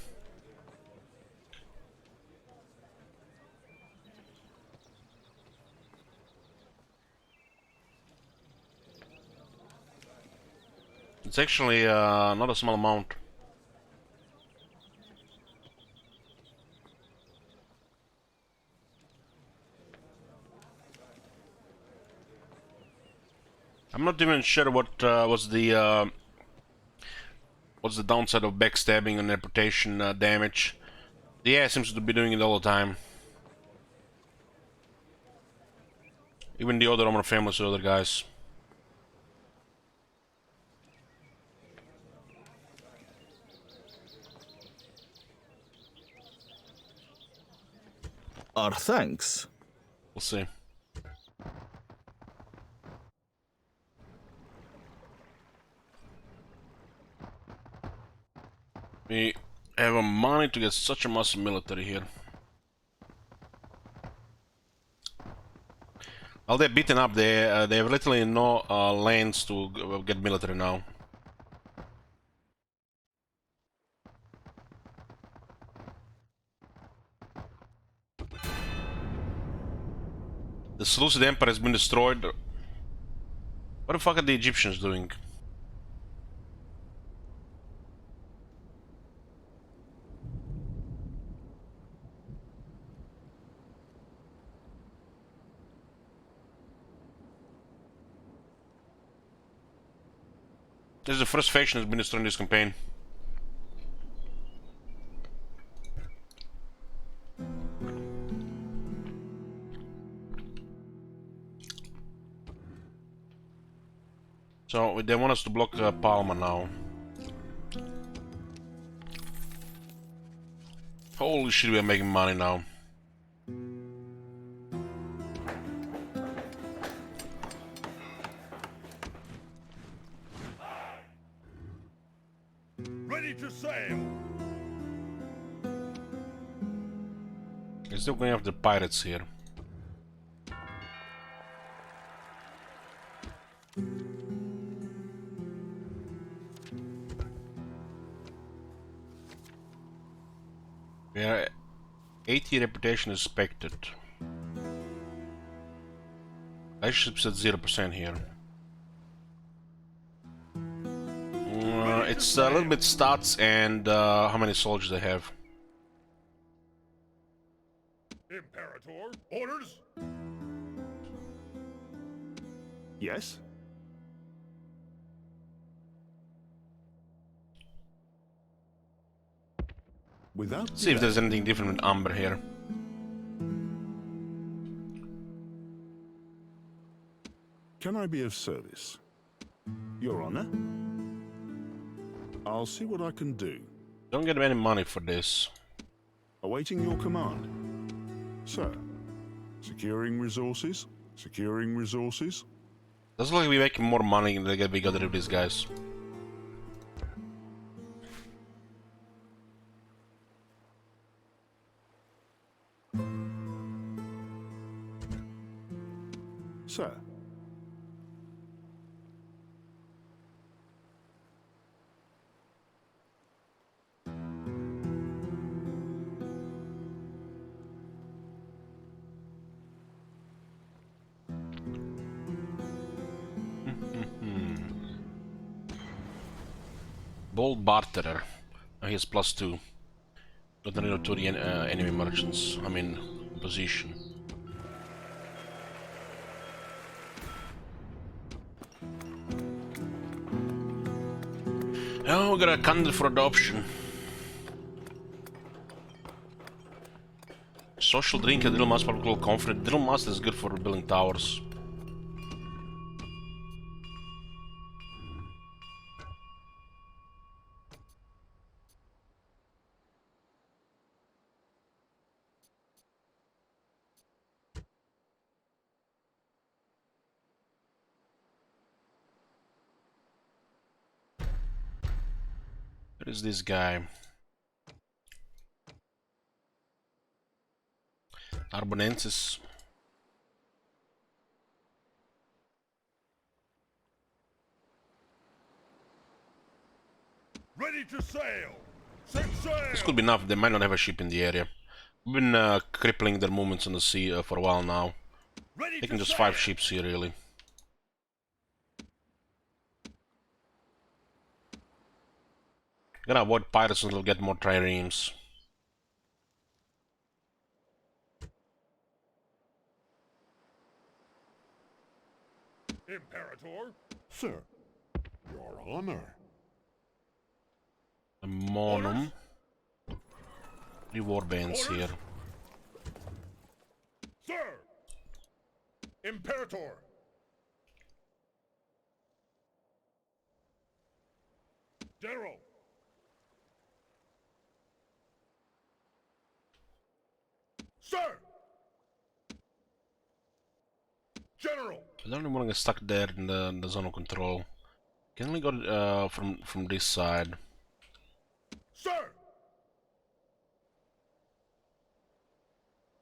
It's actually not a small amount. I'm not even sure what what's the downside of backstabbing and reputation damage. The AI seems to be doing it all the time. Even the other Roman families, the other guys. Our thanks. We'll see. We have a money to get such a massive military here. Well, they're beaten up. They have literally no lands to get military now. The Seleucid Empire has been destroyed. What the fuck are the Egyptians doing? This is the first faction that's been destroyed in this campaign. So they want us to block Palma now. Holy shit, we are making money now. Ready to sail. We're still going after the pirates here. We are 80 reputation expected. Leadership's at 0% here. It's a little bit stats and how many soldiers they have. Imperator, orders. Yes? Without See if there's anything different with Amber here. Can I be of service? Your Honor? I'll see what I can do. Don't get any money for this. Awaiting your command. Sir. Securing resources. Securing resources. Doesn't look like we're making more money than we got rid of these guys. Sir. Bold barterer. Oh, he has +2. Got another to the enemy merchants. I mean, position. Oh, we got a candidate for adoption. Social drink, a drill master, political confident. Drill master is good for building towers. Where is this guy? Arbonensis. Ready to sail. Set sail. This could be enough. They might not have a ship in the area. We've been crippling their movements on the sea for a while now. Ready Taking to just sail. 5 ships here, really. Gonna avoid pirates until we get more triremes. Imperator. Sir, your honor. A Monum. 3 warbands here. Sir. Imperator. General. Sir. General. I don't want to get stuck there in the zone of control. Can only go from this side. Sir.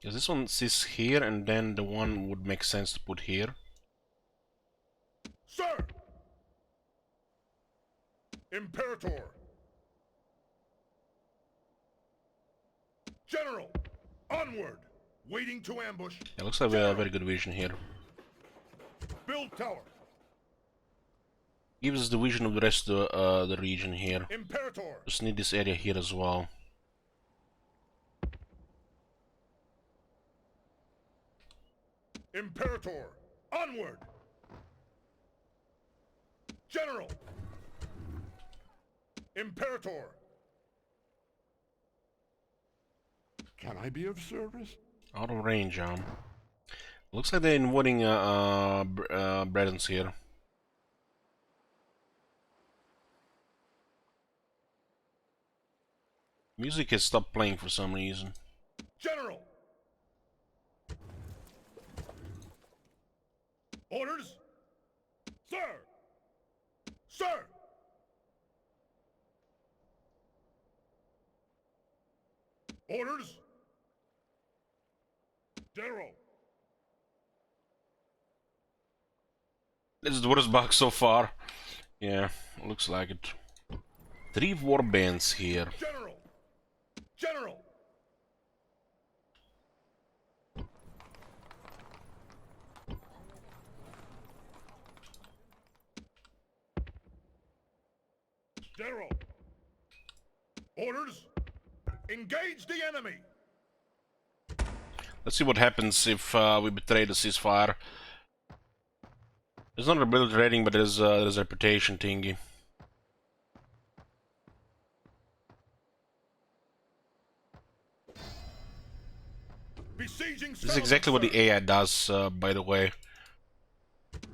Because this one sits here, and then the one would make sense to put here. Sir. Imperator. General. Onward. Waiting to ambush. Yeah, looks like we have a very good vision here. Build tower. Gives us the vision of the rest of the region here. Imperator. Just need this area here as well. Imperator. Onward. General. Imperator. Can I be of service? Out of range, looks like they're invading Bretons here. Music has stopped playing for some reason. General. Orders. Sir. Sir. Orders. General. This is the worst bug so far. Yeah, looks like it. 3 warbands here. General. General. General. Orders. Engage the enemy. Let's see what happens if we betray the ceasefire. There's not a build rating, but there's a reputation thingy. Besieging This is exactly what the sir. AI does, by the way.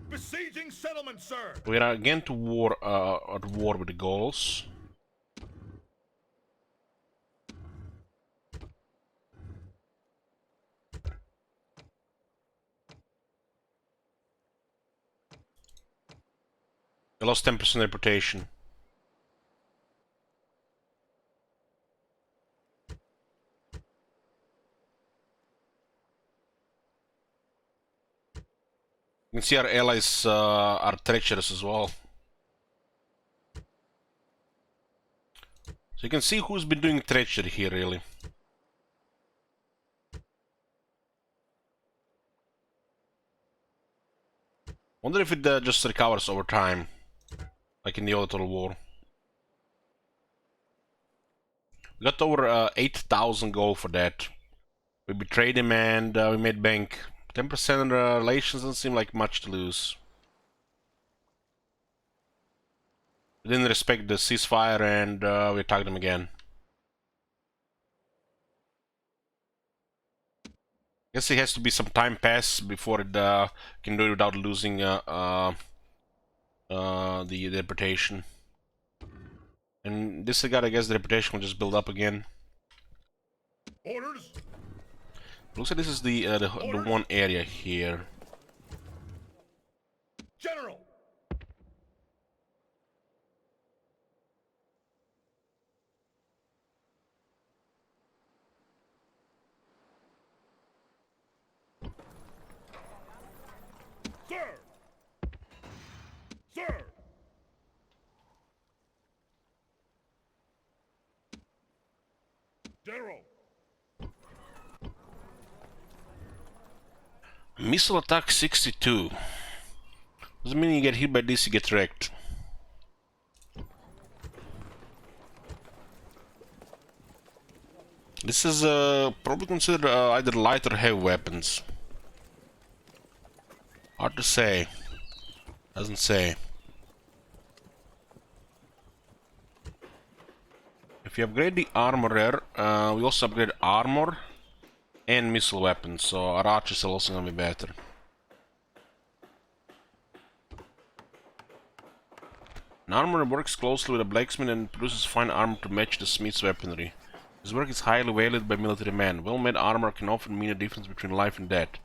Besieging settlement, sir. We are again at war with the Gauls. I lost 10% reputation. You can see our allies are treacherous as well. So you can see who's been doing treachery here, really. Wonder if it just recovers over time, like in the other Total War. We got over 8,000 gold for that. We betrayed him and we made bank. 10% relations doesn't seem like much to lose. We didn't respect the ceasefire and we attacked him again. Guess it has to be some time pass before it can do it without losing the reputation. And this guy, I guess the reputation will just build up again. Orders? Looks like this is the one area here. General! Sir! Sir! General! Missile attack 62. Doesn't mean you get hit by this, you get wrecked. This is probably considered either light or heavy weapons. Hard to say. Doesn't say. If you upgrade the armor there, we also upgrade armor and missile weapons, so our archers are also gonna be better. An armor works closely with a blacksmith and produces fine armor to match the smith's weaponry. His work is highly valued by military men. Well-made armor can often mean a difference between life and death.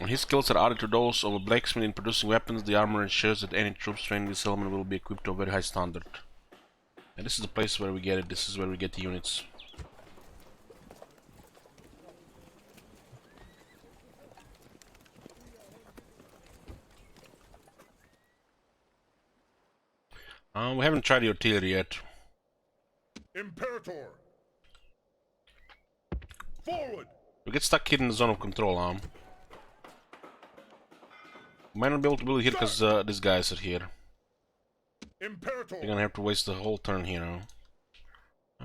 When his skills are added to those of a blacksmith in producing weapons, the armor ensures that any troops trained in this element will be equipped to a very high standard. And this is the place where we get it. This is where we get the units. We haven't tried the artillery yet. Imperator! Forward! We get stuck here in the zone of control, We might not be able to build it here because these guys are here. Imperator! We're gonna have to waste the whole turn here now.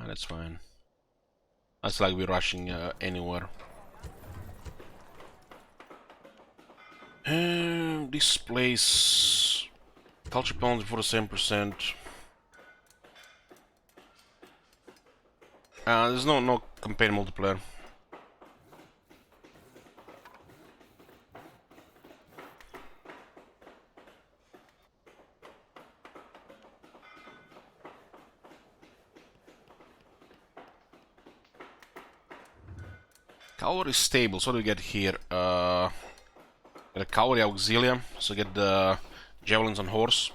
That's fine. That's like we're rushing anywhere. This place... Culture pounds for the 7%. There's no campaign multiplayer. Cavalry stable, so what do we get here? Get a cavalry auxilia, so get the javelins on horse.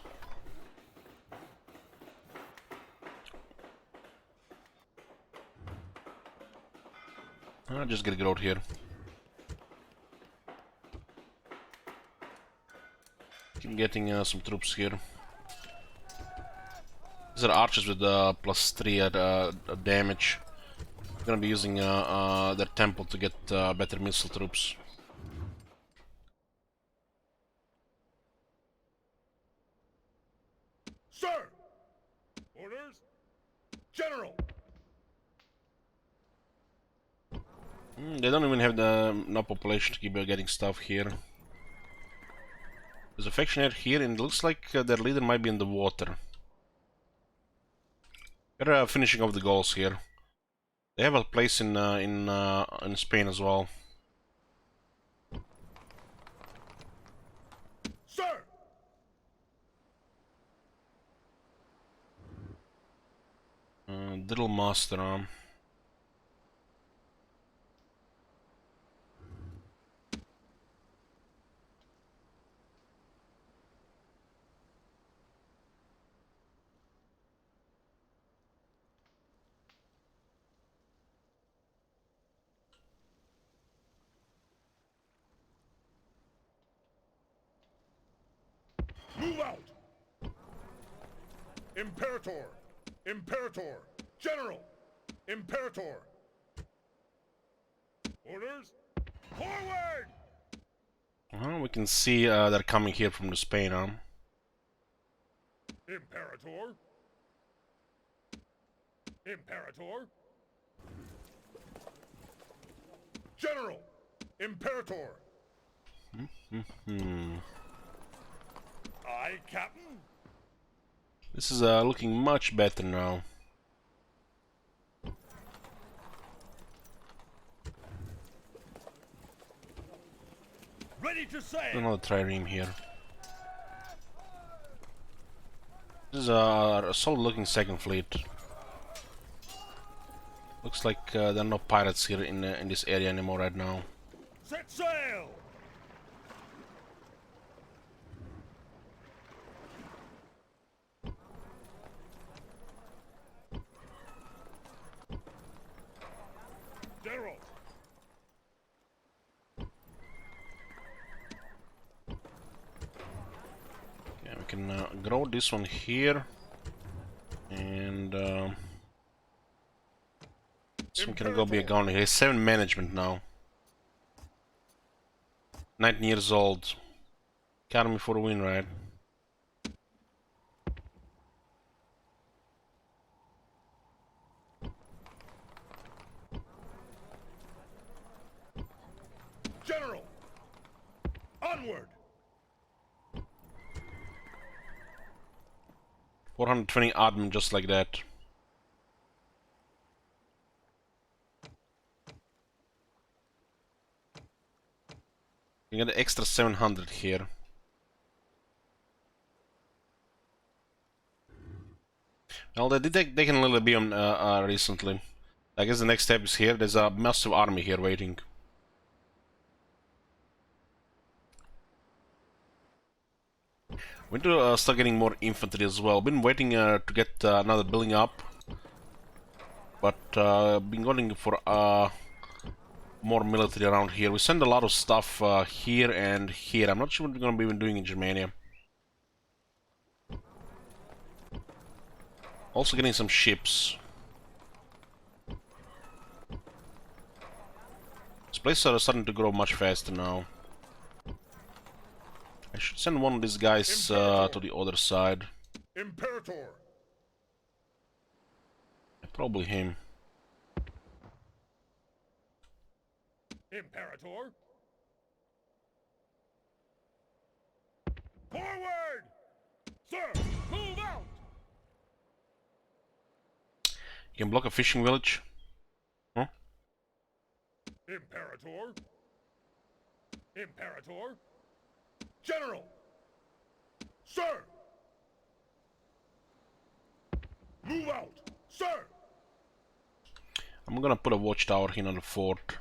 I'll just get a growth here. Keep getting some troops here. These are archers with +3 at damage. I'm gonna be using their temple to get better missile troops. Sir! Orders? General! They don't even have enough population to keep getting stuff here. There's a faction here and it looks like their leader might be in the water. They're finishing off the goals here. They have a place in Spain as well. Sir! Little master. Move out! Imperator! Imperator! General! Imperator! Orders? Forward! We can see they're coming here from the Spain, Imperator? Imperator. General! Imperator! Aye, Captain. This is looking much better now. Ready to sail. Another trireme here. This is a solid looking second fleet. Looks like there are no pirates here in this area anymore right now. Set sail. General. Yeah, we can grow this one here, and this one can go be a gun. He has 7 management now. 19 years old. Academy for the win, right? General! Onward! 420 admin just like that. You get an extra 700 here. Well, they did taken a little bit on recently. I guess the next step is here. There's a massive army here waiting. We need to start getting more infantry as well. Been waiting to get another building up, but been going for more military around here. We send a lot of stuff here and here. I'm not sure what we're gonna be even doing in Germania. Also getting some ships. This place is starting to grow much faster now. I should send one of these guys to the other side. Imperator! Probably him. Imperator. Forward! Sir, move out! You can block a fishing village. Huh? Imperator. Imperator. General! Sir! Move out! Sir! I'm gonna put a watchtower here on the fort.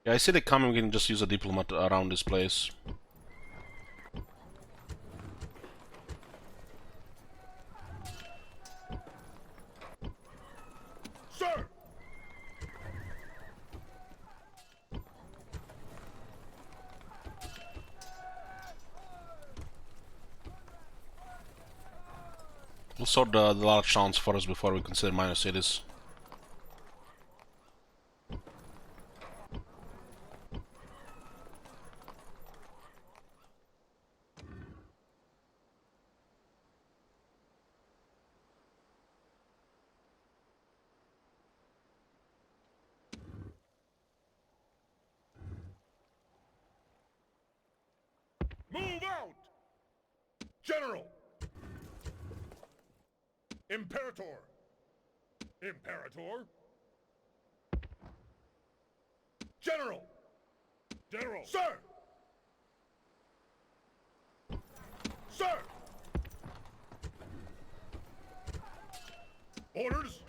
Yeah, I see they coming. We can just use a diplomat around this place. Sir! 'We'll sort the large towns for us before we consider minor cities. Move out! General! Imperator! Imperator. General! General. Sir! Sir! Orders.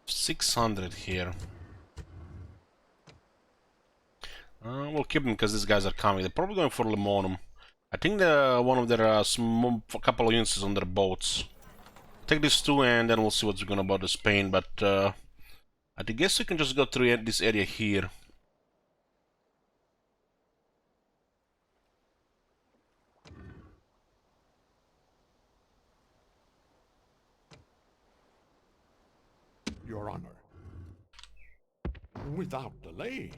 600 here. We'll keep them because these guys are coming. They're probably going for Limonum. I think one of their couple of units is on their boats. Take these two and then we'll see what's going about the Spain. But I guess we can just go through this area here. Your Honor. Without delay.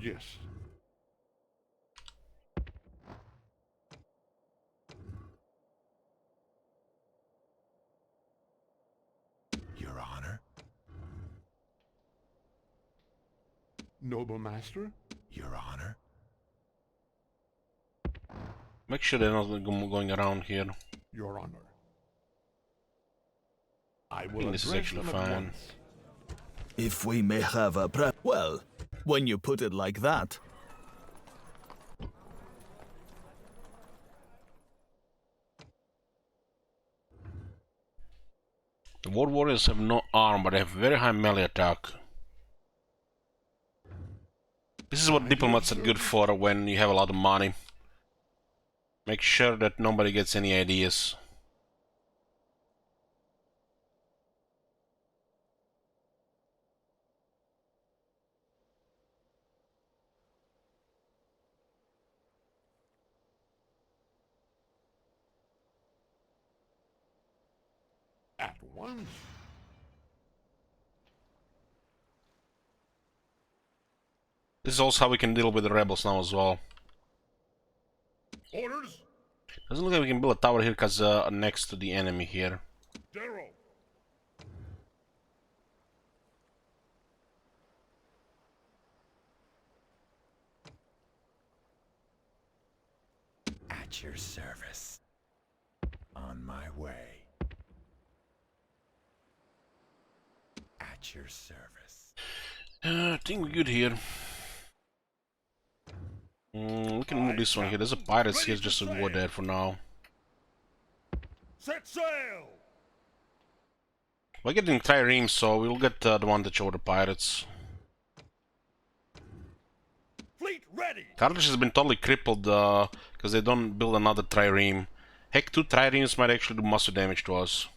Yes. Noble master? Your honor? Make sure they're not going around here. Your honor. I I will think this is address actually them at fine. once. If we may have a well, when you put it like that. The War Warriors have no arm, but they have very high melee attack. This is what diplomats are good for when you have a lot of money. Make sure that nobody gets any ideas. At once. This is also how we can deal with the rebels now as well. Orders? Doesn't look like we can build a tower here because next to the enemy here. Darrow. At your service. On my way. At your service. I think we're good here. We can move this one here. There's a pirates here just to avoid that for now. Set sail! We're getting triremes, so we'll get the advantage over the pirates. Fleet ready! Carthage has been totally crippled because they don't build another trireme. Heck, 2 triremes might actually do massive damage to us.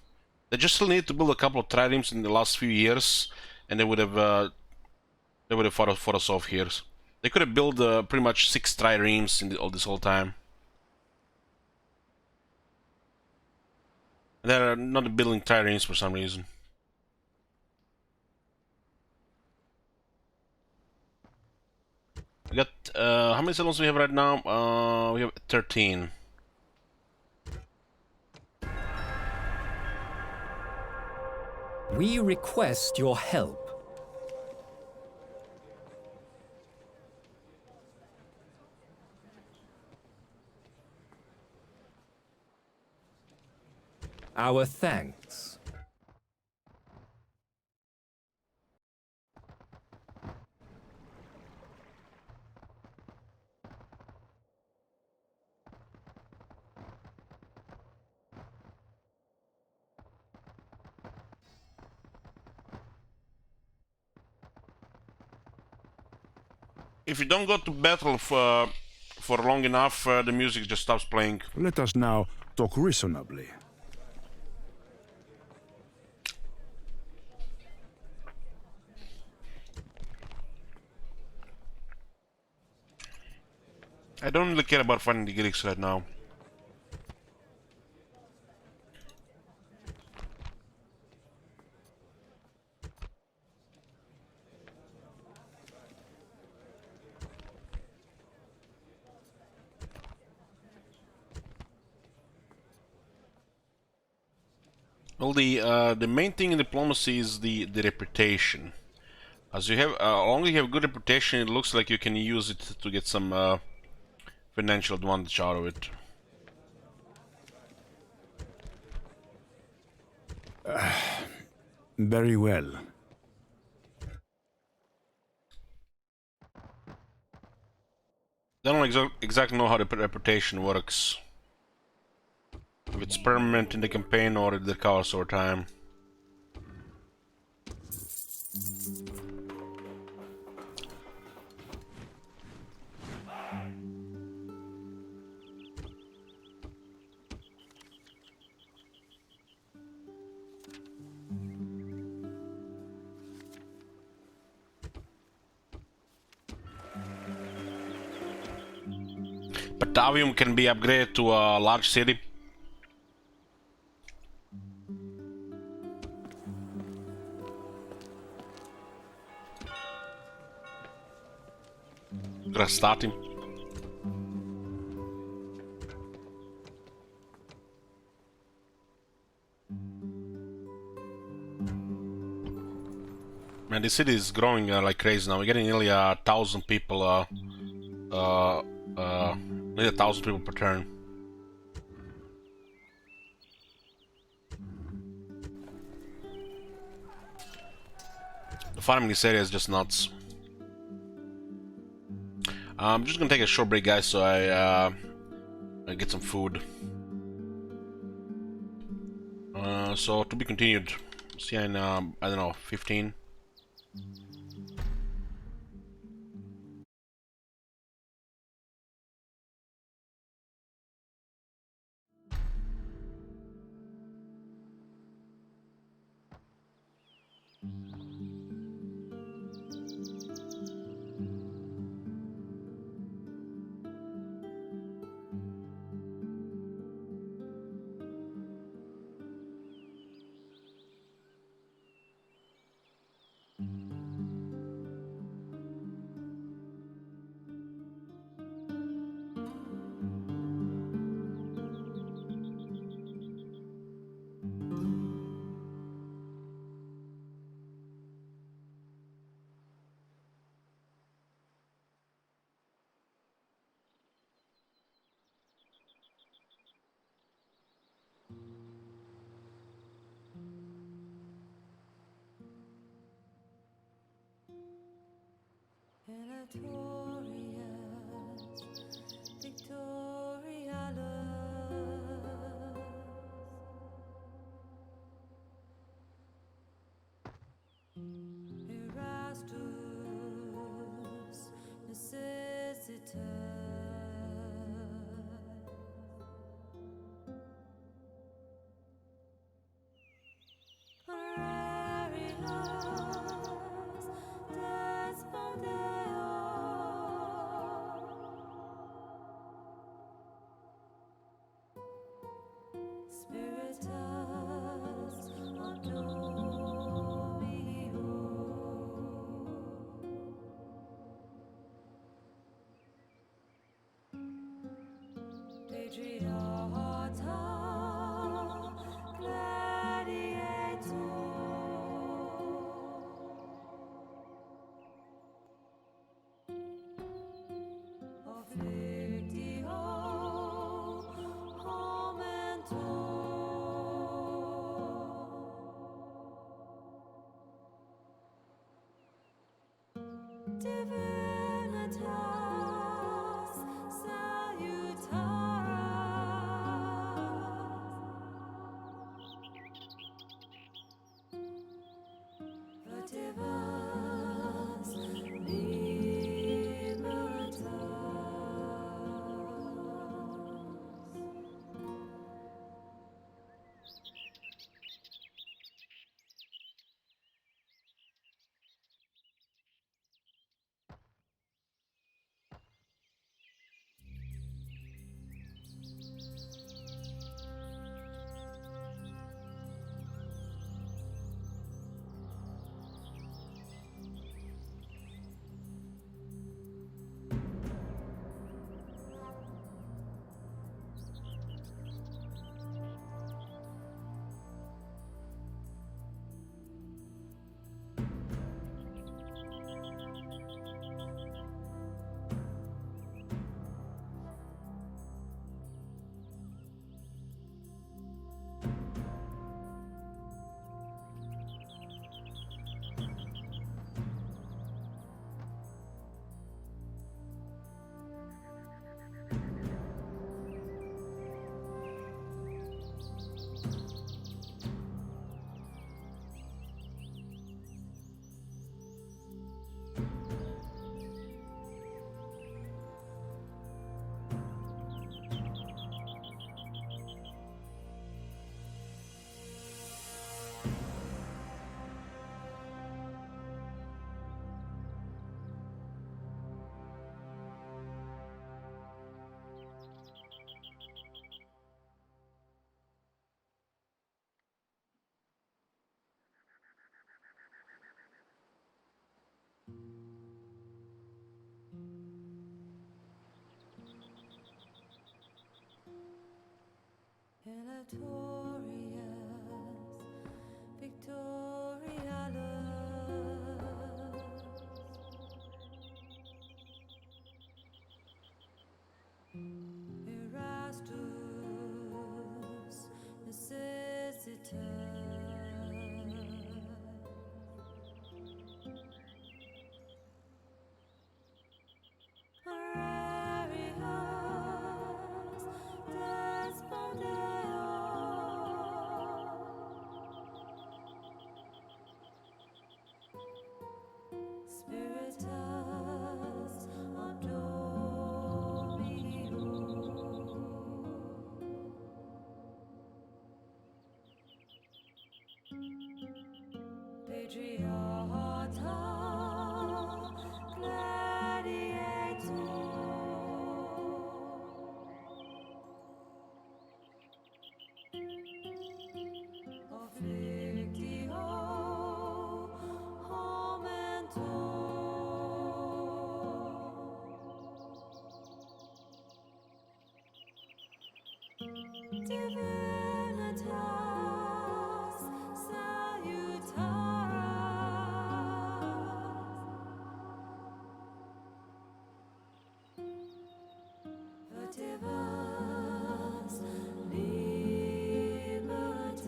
They just still need to build a couple of triremes in the last few years, and they would have fought us off here. They could have built pretty much 6 triremes in all this whole time. And they're not building triremes for some reason. We got how many settlements do we have right now? We have 13. We request your help. Our thanks. If you don't go to battle for long enough, the music just stops playing. Let us now talk reasonably. I don't really care about fighting the Greeks right now. Well, the main thing in diplomacy is the reputation. As you have, as long as you have good reputation, it looks like you can use it to get some financial advantage out of it. Very well. They don't exactly know how the reputation works. If it's permanent in the campaign or it recovers over time. Batavium can be upgraded to a large city. Grastati. Man, this city is growing like crazy now. We're getting nearly 1,000 people. Nearly 1,000 people per turn. The farming in this area is just nuts. I'm just gonna take a short break, guys, so I get some food. So to be continued. See you in I don't know, 15. Victorious, Victorialus. Erastus necessitas. Horarius despondeo. Spiritus Domino. Patriarcha Gladiator. Afflictio Divinitas salutaris. Vertivas libertas.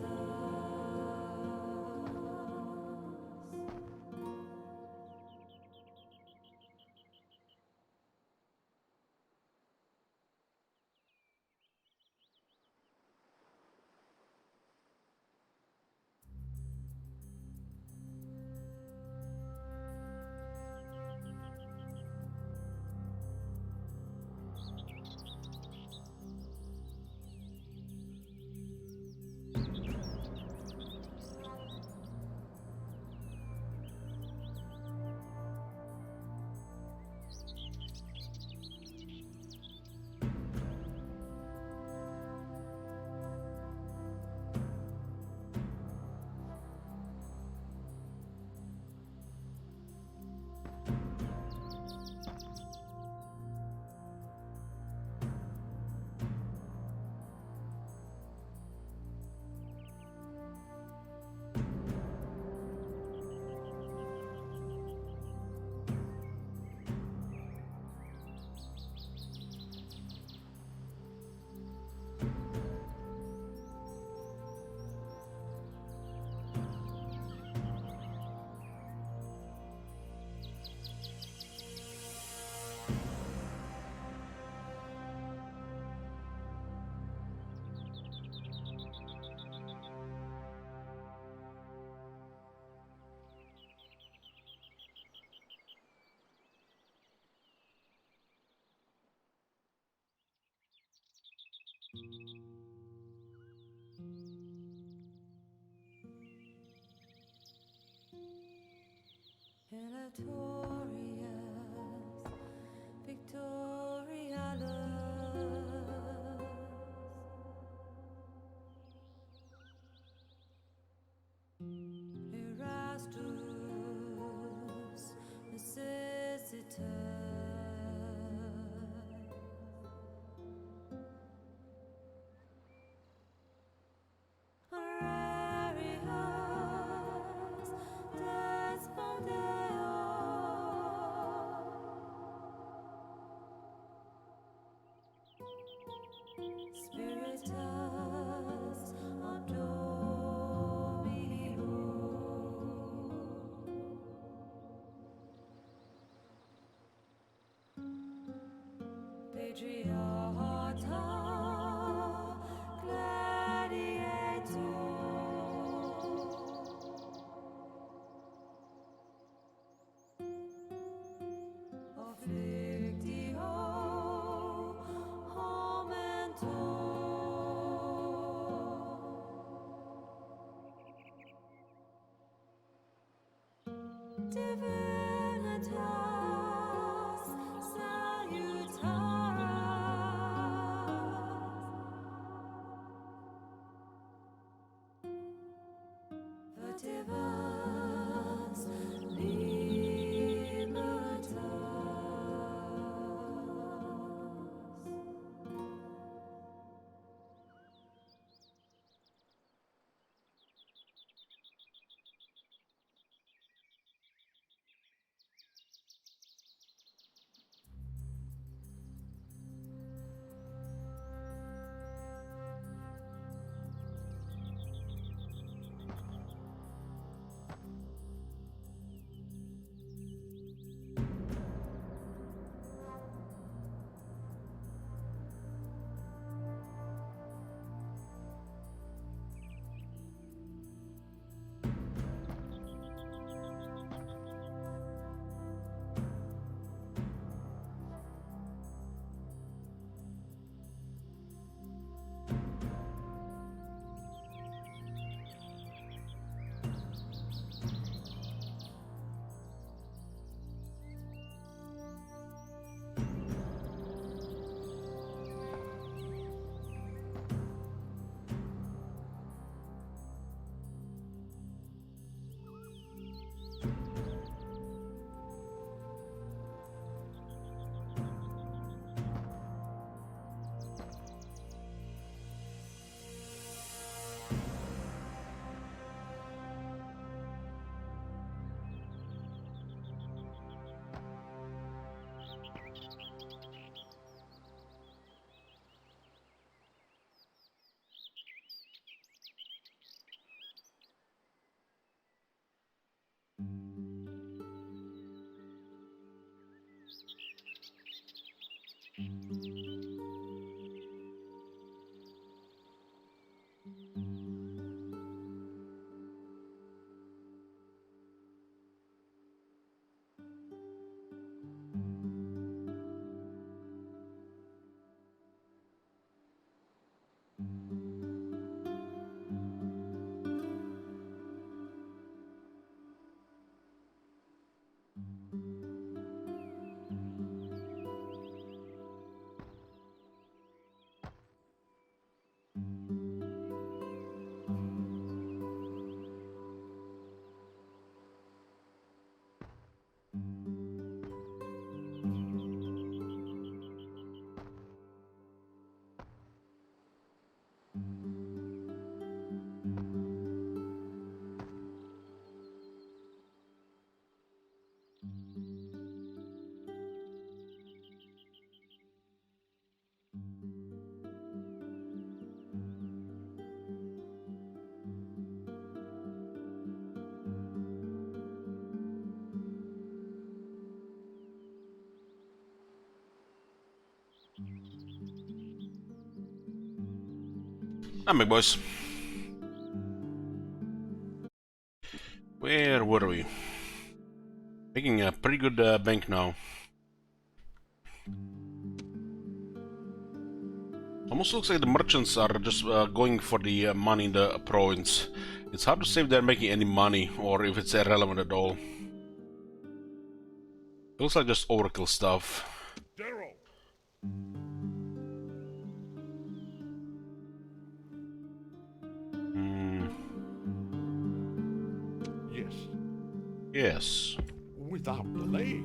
Elatorius Victorialus. Erastus necessitas. Horarius despondeo. Spiritus Domino. Patriarcha Gladiator. Afflictio Divinitas salutaris. Vertivas libertas. I'm back, boys. Where were we? Making a pretty good bank now. Almost looks like the merchants are just going for the money in the province. It's hard to say if they're making any money or if it's irrelevant at all. It looks like just oracle stuff. Darrow. Yes. Yes. Without delay.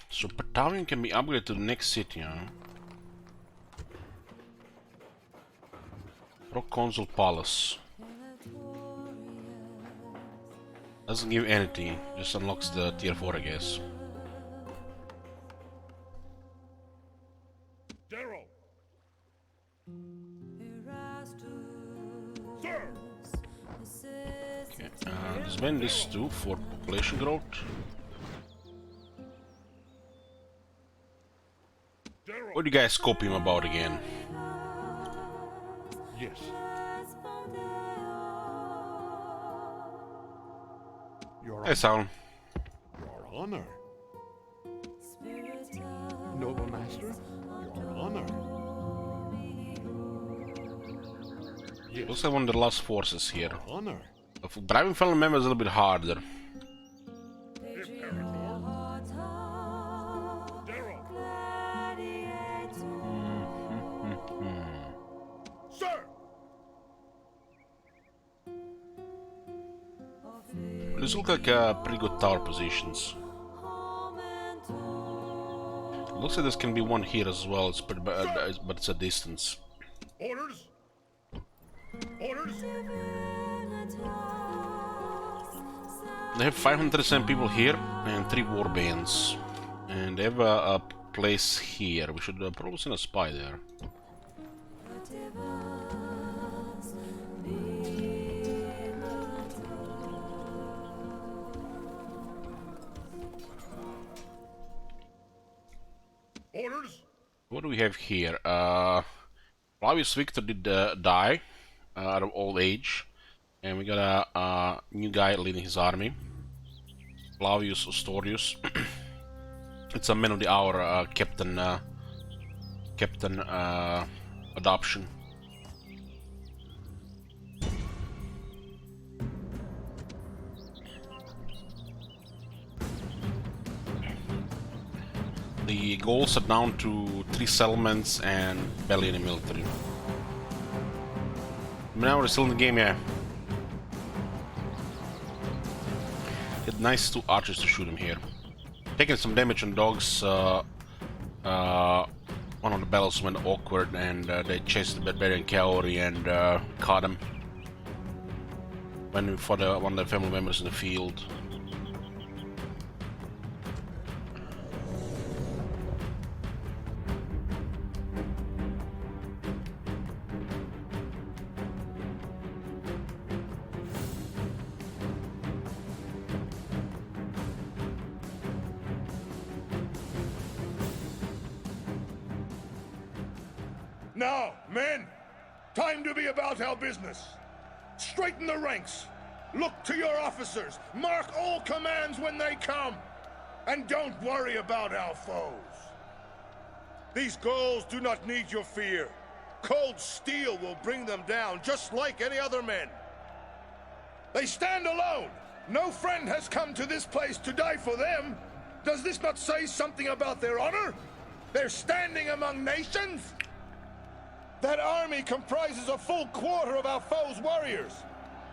So Batavian can be upgraded to the next city, huh? Proconsul Palace. Doesn't give anything, just unlocks the tier 4, I guess. Darrow. Sir. Okay, let's ban this too for population growth. Darrow. What do you guys copy him about again? Yes. Hey, Sound. Your honor. Noble master, your honor. Yes. Looks like one of the last forces here. Honor. Bribing family members is a little bit harder. Imperator. Darrow. Sir. These look like pretty good tower positions. Looks like there can be one here as well. It's pretty bad, but it's a distance. Orders. Orders. They have 507 people here and 3 war bands, and they have a place here. We should probably send a spy there. Orders. What do we have here? Flavius Victor did die out of old age, and we got a new guy leading his army, Flavius Ostorius. It's a man of the hour captain adoption. The goals are down to 3 settlements and barely any military. Now we're still in the game, yeah. Get nice 2 archers to shoot him here. Taking some damage on dogs. One of the battles went awkward and they chased the barbarian cavalry and caught him when we fought one of the family members in the field. Now, men, time to be about our business. Straighten the ranks. Look to your officers. Mark all commands when they come. And don't worry about our foes. These Gauls do not need your fear. Cold steel will bring them down, just like any other men. They stand alone. No friend has come to this place to die for them. Does this not say something about their honor? They're standing among nations? That army comprises a full quarter of our foes' warriors.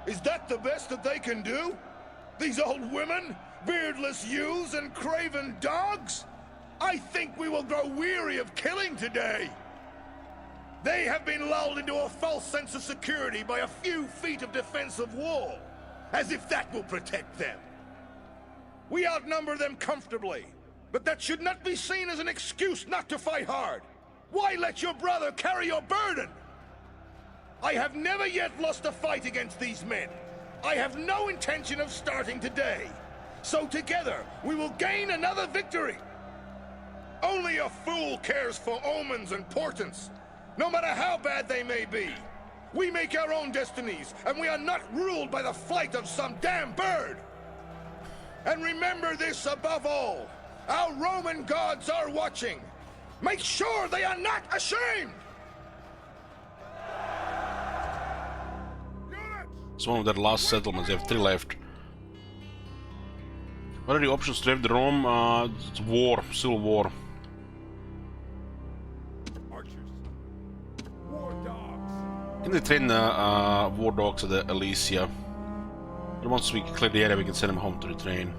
Is that the best that they can do? These old women, beardless youths, and craven dogs? I think we will grow weary of killing today. They have been lulled into a false sense of security by a few feet of defensive wall, as if that will protect them. We outnumber them comfortably, but that should not be seen as an excuse not to fight hard. Why let your brother carry your burden? I have never yet lost a fight against these men. I have no intention of starting today. So together, we will gain another victory. Only a fool cares for omens and portents, no matter how bad they may be. We make our own destinies, and we are not ruled by the flight of some damn bird. And remember this above all. Our Roman gods are watching. Make sure they are not ashamed! It's one of their last settlements. They have 3 left. What are the options to have the Rome? It's war, civil war. Can they train war dogs at the Elysia? And once we clear the area, we can send them home to retrain.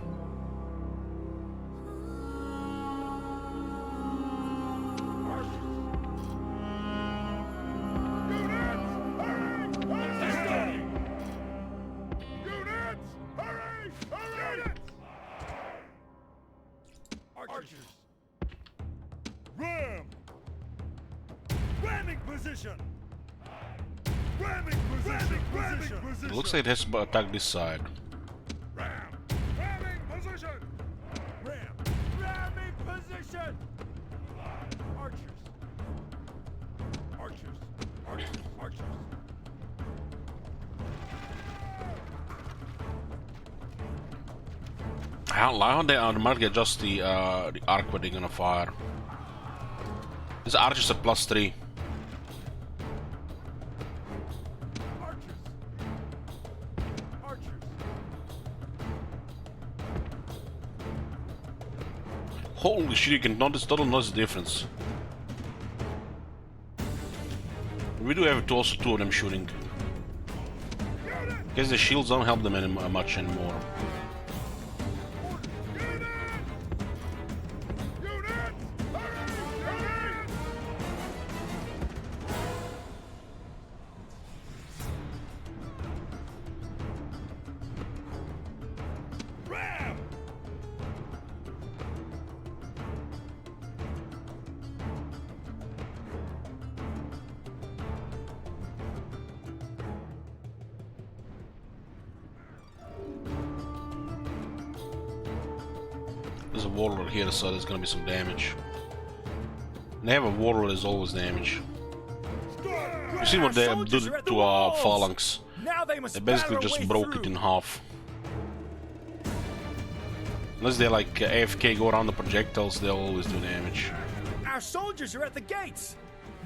Ram! Ramming position! It looks like it has to attack this side. Ram! Ramming position! Ram! Ramming position! Archers! Archers! Archers! Archers! How they automatically adjust the arc when they're gonna fire? This archers at +3. Holy shit, you can notice, total notice the difference. We do have also 2 of them shooting. Guess the shields don't help them much anymore. There's a warlord here, so there's gonna be some damage. And they have a warlord, there's always damage. You see what they did to our phalanx? They basically just broke it in half. Unless they like AFK go around the projectiles, they'll always do damage. Our soldiers are at the gates.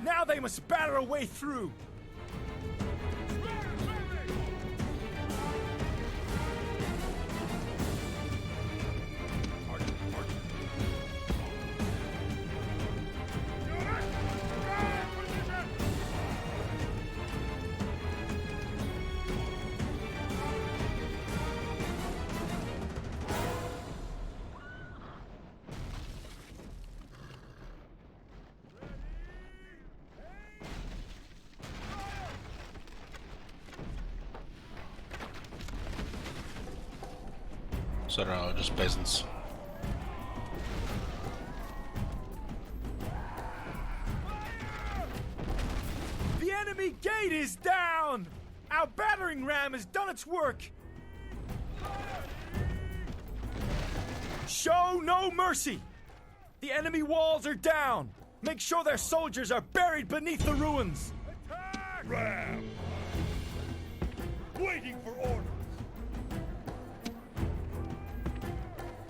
Now they must batter a way through. So they're just peasants. The enemy gate is down! Our battering ram has done its work! Show no mercy! The enemy walls are down! Make sure their soldiers are buried beneath the ruins! Attack! Ram! Waiting for orders!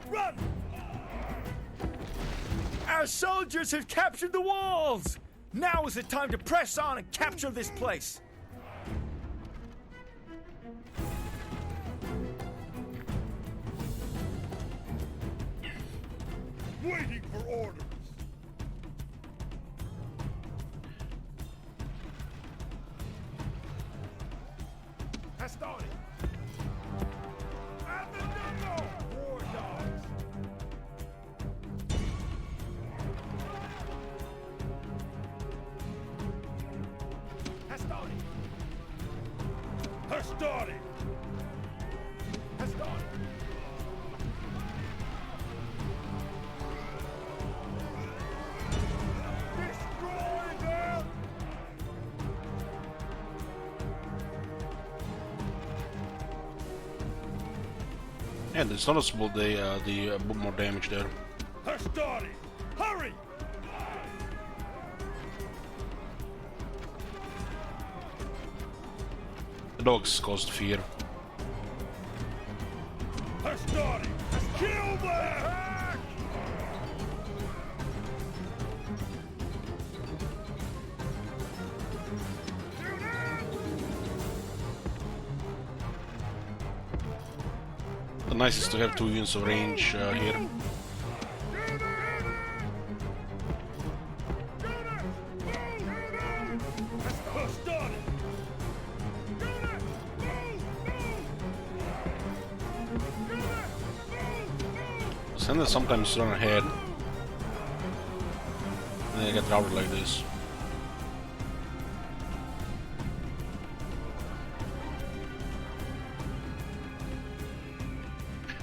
Run! Our soldiers have captured the walls! Now is the time to press on and capture this place! Waiting for orders! Has started! At the window! War dogs! Has started! Has started! Has started! Destroy them! And it's noticeable they put more damage there. Has started! Hurry! The dogs caused fear. Has started! Kill them! The nicest to have 2 units of range here. Has started! Senders sometimes run ahead. And they get routed like this.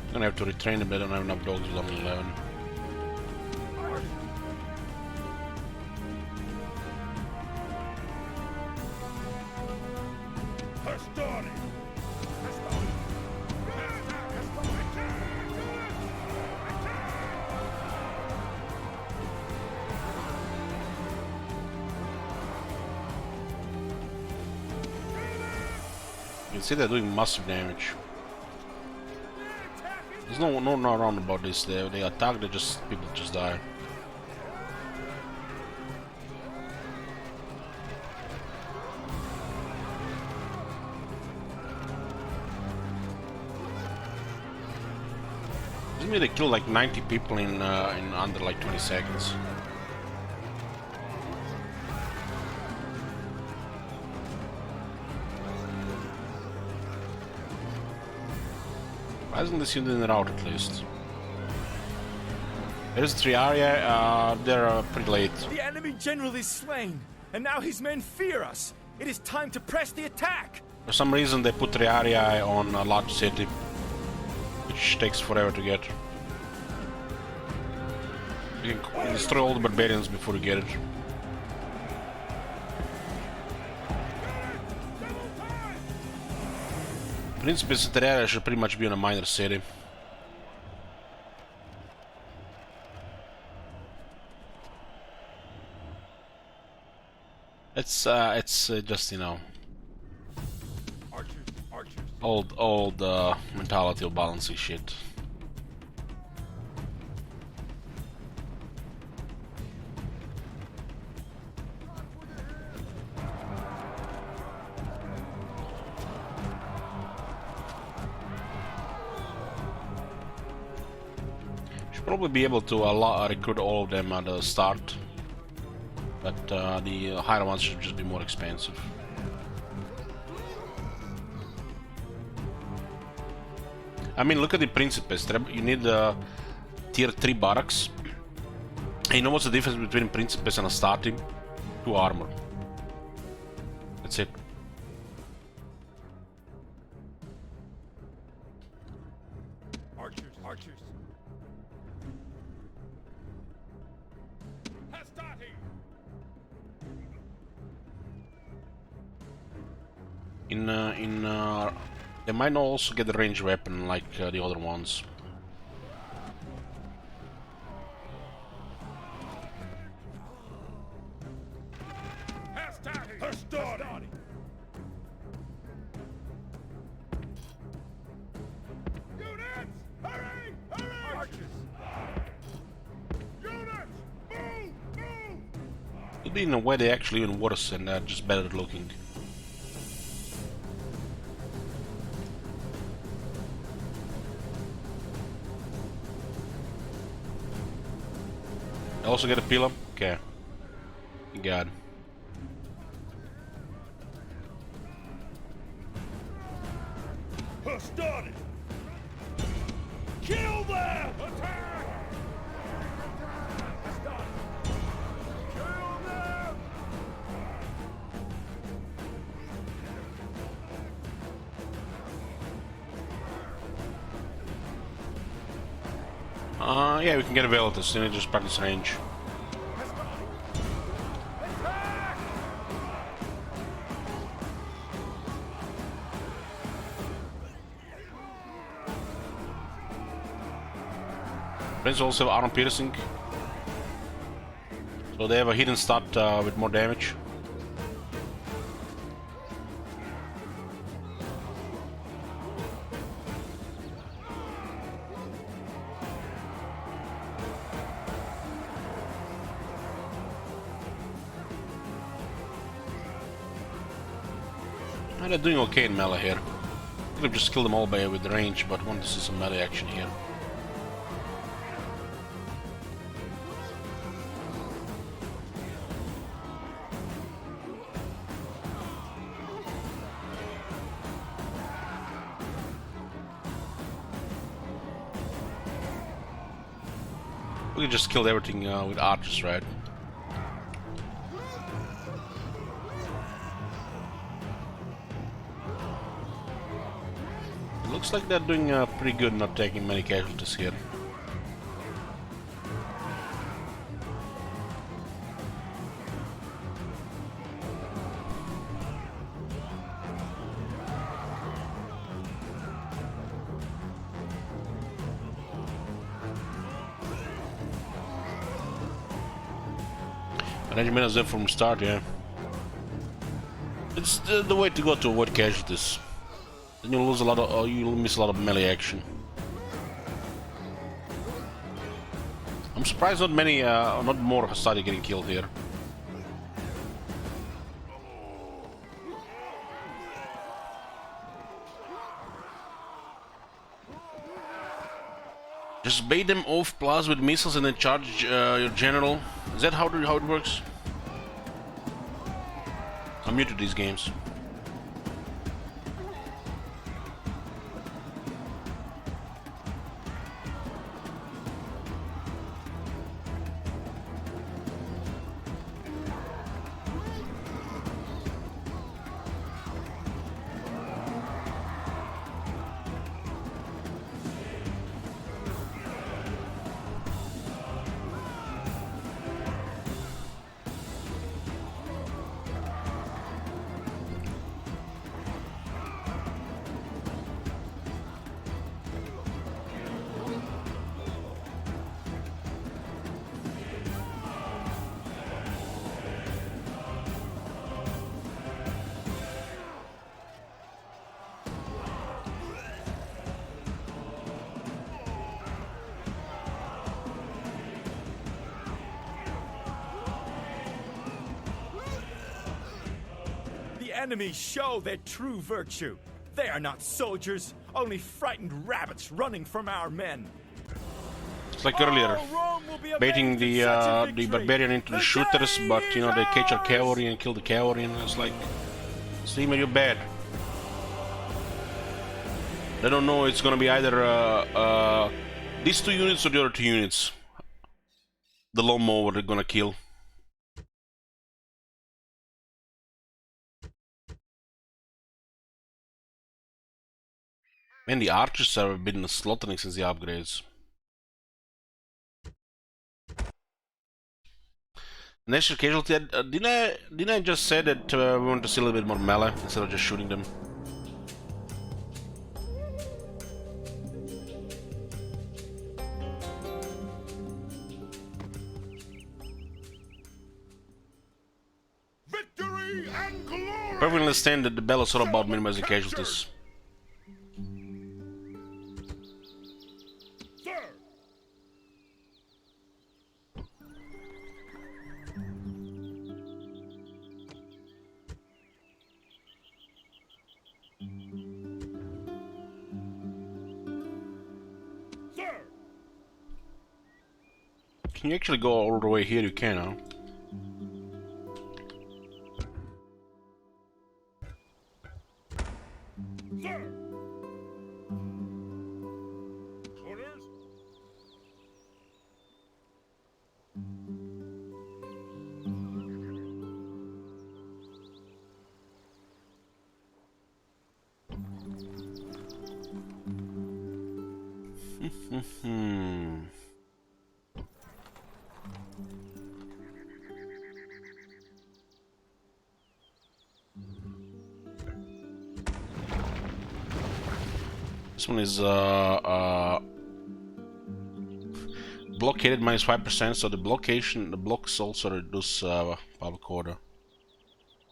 I'm gonna have to retrain a bit, I don't have enough dogs with level 11. Has started! Has started! Has started! You can see they're doing massive damage. There's no around about this. They attack, people just die. Doesn't mean they kill like 90 people in under like 20 seconds. Why isn't this unit in the route at least? There's Triaria, they're pretty late. The enemy general is slain, and now his men fear us. It is time to press the attack! For some reason they put Triaria on a large city, which takes forever to get. You can destroy all the barbarians before you get it. Principes Triaria should pretty much be on a minor city. It's just, you know, old mentality of balancing shit. Should probably be able to recruit all of them at the start. But the higher ones should just be more expensive. I mean, look at the Principes. You need tier 3 barracks. And you know what's the difference between Principes and Astarte? 2 armor. That's it. Archers, archers. Hastati! They might not also get a ranged weapon like the other ones. Maybe in a way they're actually even worse and just better looking. I also get a peel up? Okay. Thank God. Started. Kill them! Attack! Stop. Kill them! Yeah, we can get a Velitas, then just practice range. Friends also have armor piercing, so they have a hidden stat with more damage. And they're doing okay in melee here. Could have just killed them all by with the range, but want to see some melee action here. We could just kill everything with archers, right? It looks like they're doing pretty good, not taking many casualties here. Regiment is there from the start, yeah. It's the way to go to avoid casualties. Then you'll lose a lot of, you'll miss a lot of melee action. I'm surprised not many, not more Hastati getting killed here. Just bait them off plus with missiles and then charge your general. Is that how it works? I'm new to these games. Enemies show their true virtue. They are not soldiers, only frightened rabbits running from our men. It's like earlier, baiting the barbarian into the shooters, but you know they catch our cavalry and kill the cavalry, and it's like, Steam, you're bad. They don't know it's gonna be either these two units or the other two units. The lawnmower they're gonna kill. Man, the archers have been slaughtering since the upgrades. National casualty. Didn't I just say that we want to see a little bit more melee instead of just shooting them? Victory and glory! Perfectly understand that the battle is all about minimizing casualties. Sir! Can you actually go all the way here? You can, huh? Sir! Orders? This one is blockaded -5%, so the blocks also reduce public order.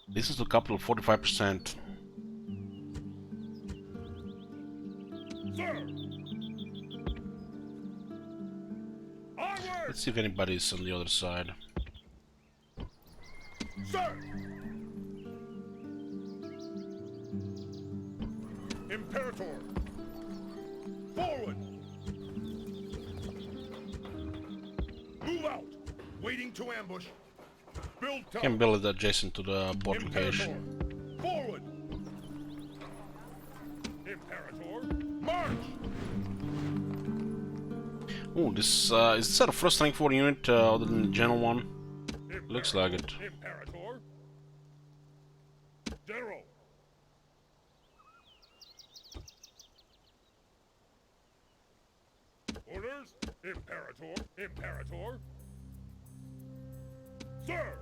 This is the capital 45%. Sir! Onward! Let's see if anybody's on the other side. Sir! Imperator! Forward! Move out! Waiting to ambush. Build tower. Can build it adjacent to the port Imperator! location. Forward! Imperator! March! Oh, this is this our first rank 4 unit other than the general one? Looks like it. Imperator! General! Orders? Imperator! Imperator! Sir!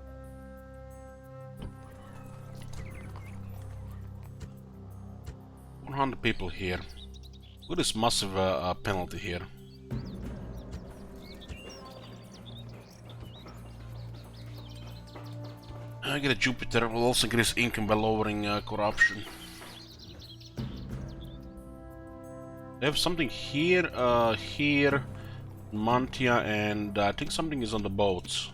100 people here. Look at this massive penalty here. I get a Jupiter, will also increase income by lowering corruption. They have something here, here, Mantia, and I think something is on the boats.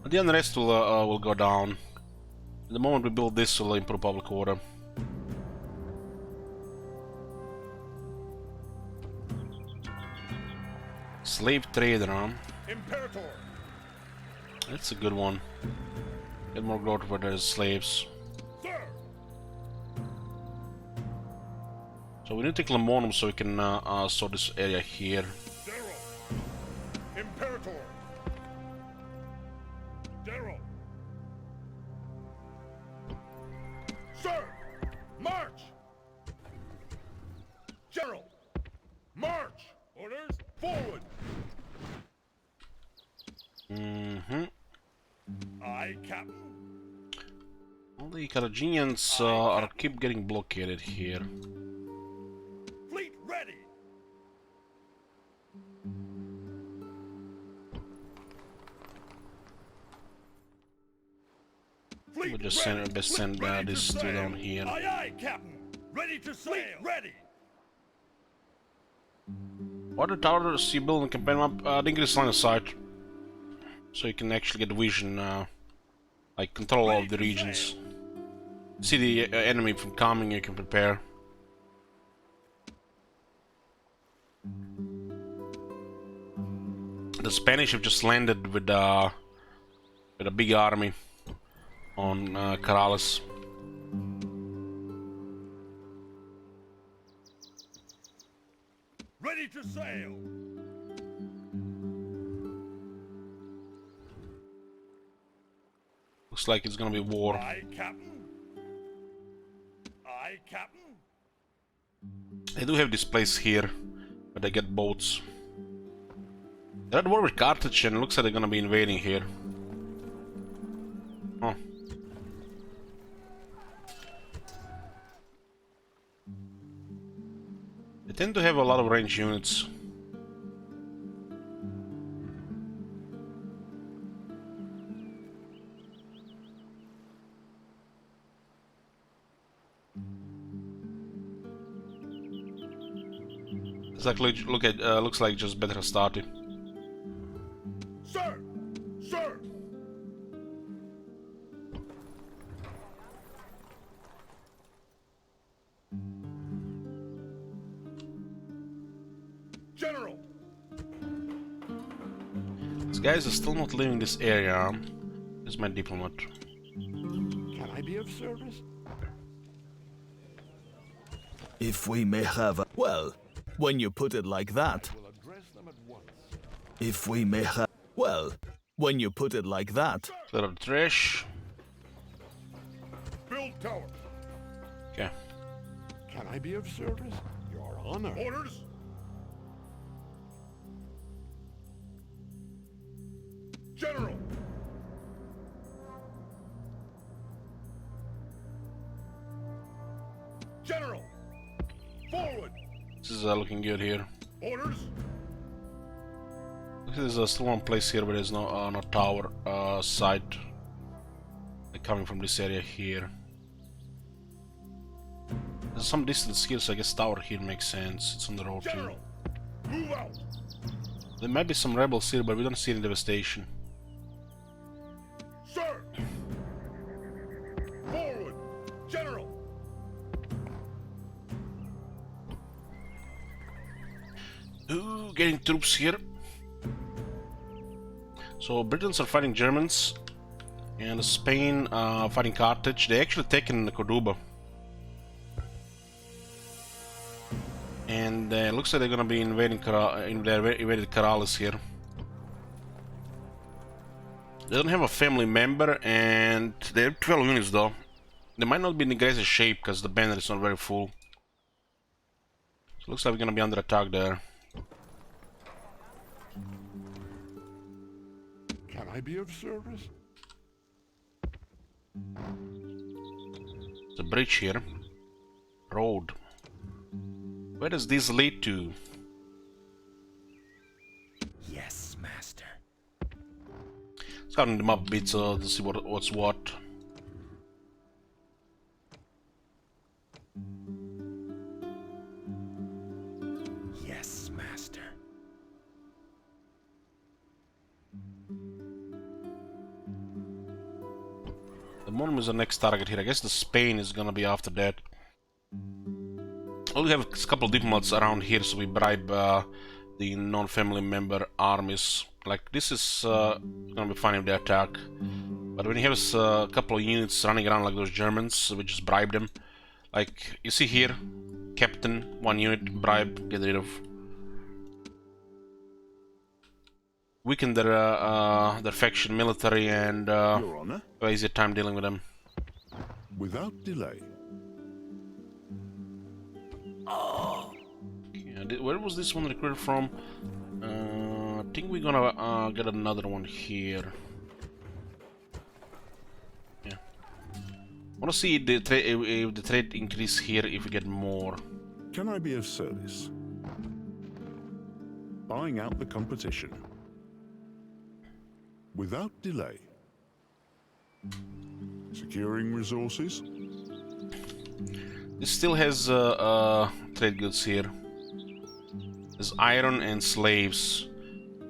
The unrest will go down. The moment we build this, will improve public order. Slave trader, huh? Imperator! That's a good one. Get more growth where there's slaves. Sir! So we need to take Lamonum so we can sort this area here. General! Imperator! General! Sir! March! General! March! Orders? Forward! Aye, Captain. All the Carthaginians are keep getting blockaded here. Fleet ready! Fleet We'll just send, best send this two down here. Aye, aye, Captain. Ready to sail. Fleet ready. Water towers you build in campaign map, increase line of sight, so you can actually get vision, like control of the regions. See the enemy from coming, you can prepare. The Spanish have just landed with a big army on Corrales. Ready to sail. Looks like it's gonna be war. Aye, Captain. Aye, Captain. They do have this place here, but they get boats. They're at war with Carthage and it looks like they're gonna be invading here. Oh. They tend to have a lot of range units. Exactly, look at looks like just better started. Sir! Sir! General! These guys are still not leaving this area. This is my diplomat. Can I be of service? If we may have a... Well, when you put it like that... We'll address them at once. If we may have... Well, when you put it like that... Clear up the trash. Build tower! Okay. Can I be of service? Your honor. Orders! General! General! Forward! This is looking good here. Orders! There's still one place here where there's no tower site. They're coming from this area here. There's some distance here, so I guess tower here makes sense. It's on the road too. Move out! There might be some rebels here, but we don't see any devastation. Sir! Forward! General! Ooh, getting troops here. So Britons are fighting Germans, and Spain fighting Carthage. They actually taken Cordoba, and it looks like they're gonna be invading invaded Corrales here. They don't have a family member, and they have 12 units though. They might not be in the greatest shape because the banner is not very full. So looks like we're gonna be under attack there. Can I be of service? There's a bridge here. Road. Where does this lead to? Yes, master. Scouting them up a bit to see what's what. Yes, master. The Monum is the next target here. I guess the Spain is gonna be after that. We have a couple of diplomats around here, so we bribe the non-family member armies. Like, this is gonna be fine if they attack. But when you have a couple of units running around like those Germans, we just bribe them. Like, you see here, captain, 1 unit, bribe, get rid of. Weaken their faction military and Your honor. have easier time dealing with them. Without delay. Okay, where was this one recruited from? I think we're gonna get another one here. Yeah. I wanna see if the trade increase here if we get more. Can I be of service? Buying out the competition. Without delay. Securing resources. This still has trade goods here. There's iron and slaves.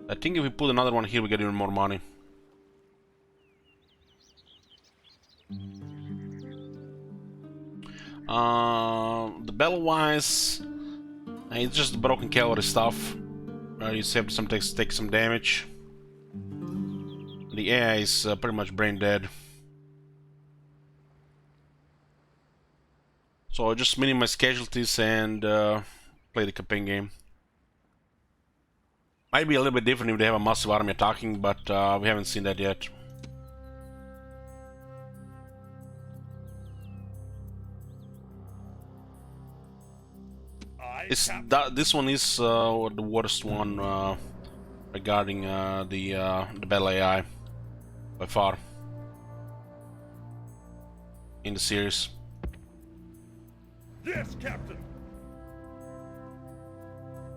I think if we put another one here, we get even more money. The battle-wise, it's just broken cavalry stuff. You have to take some damage. The AI is pretty much brain dead. So I just minimize casualties and play the campaign game. Might be a little bit different if they have a massive army attacking, but we haven't seen that yet. This one is the worst one regarding the battle AI by far in the series. Yes, Captain.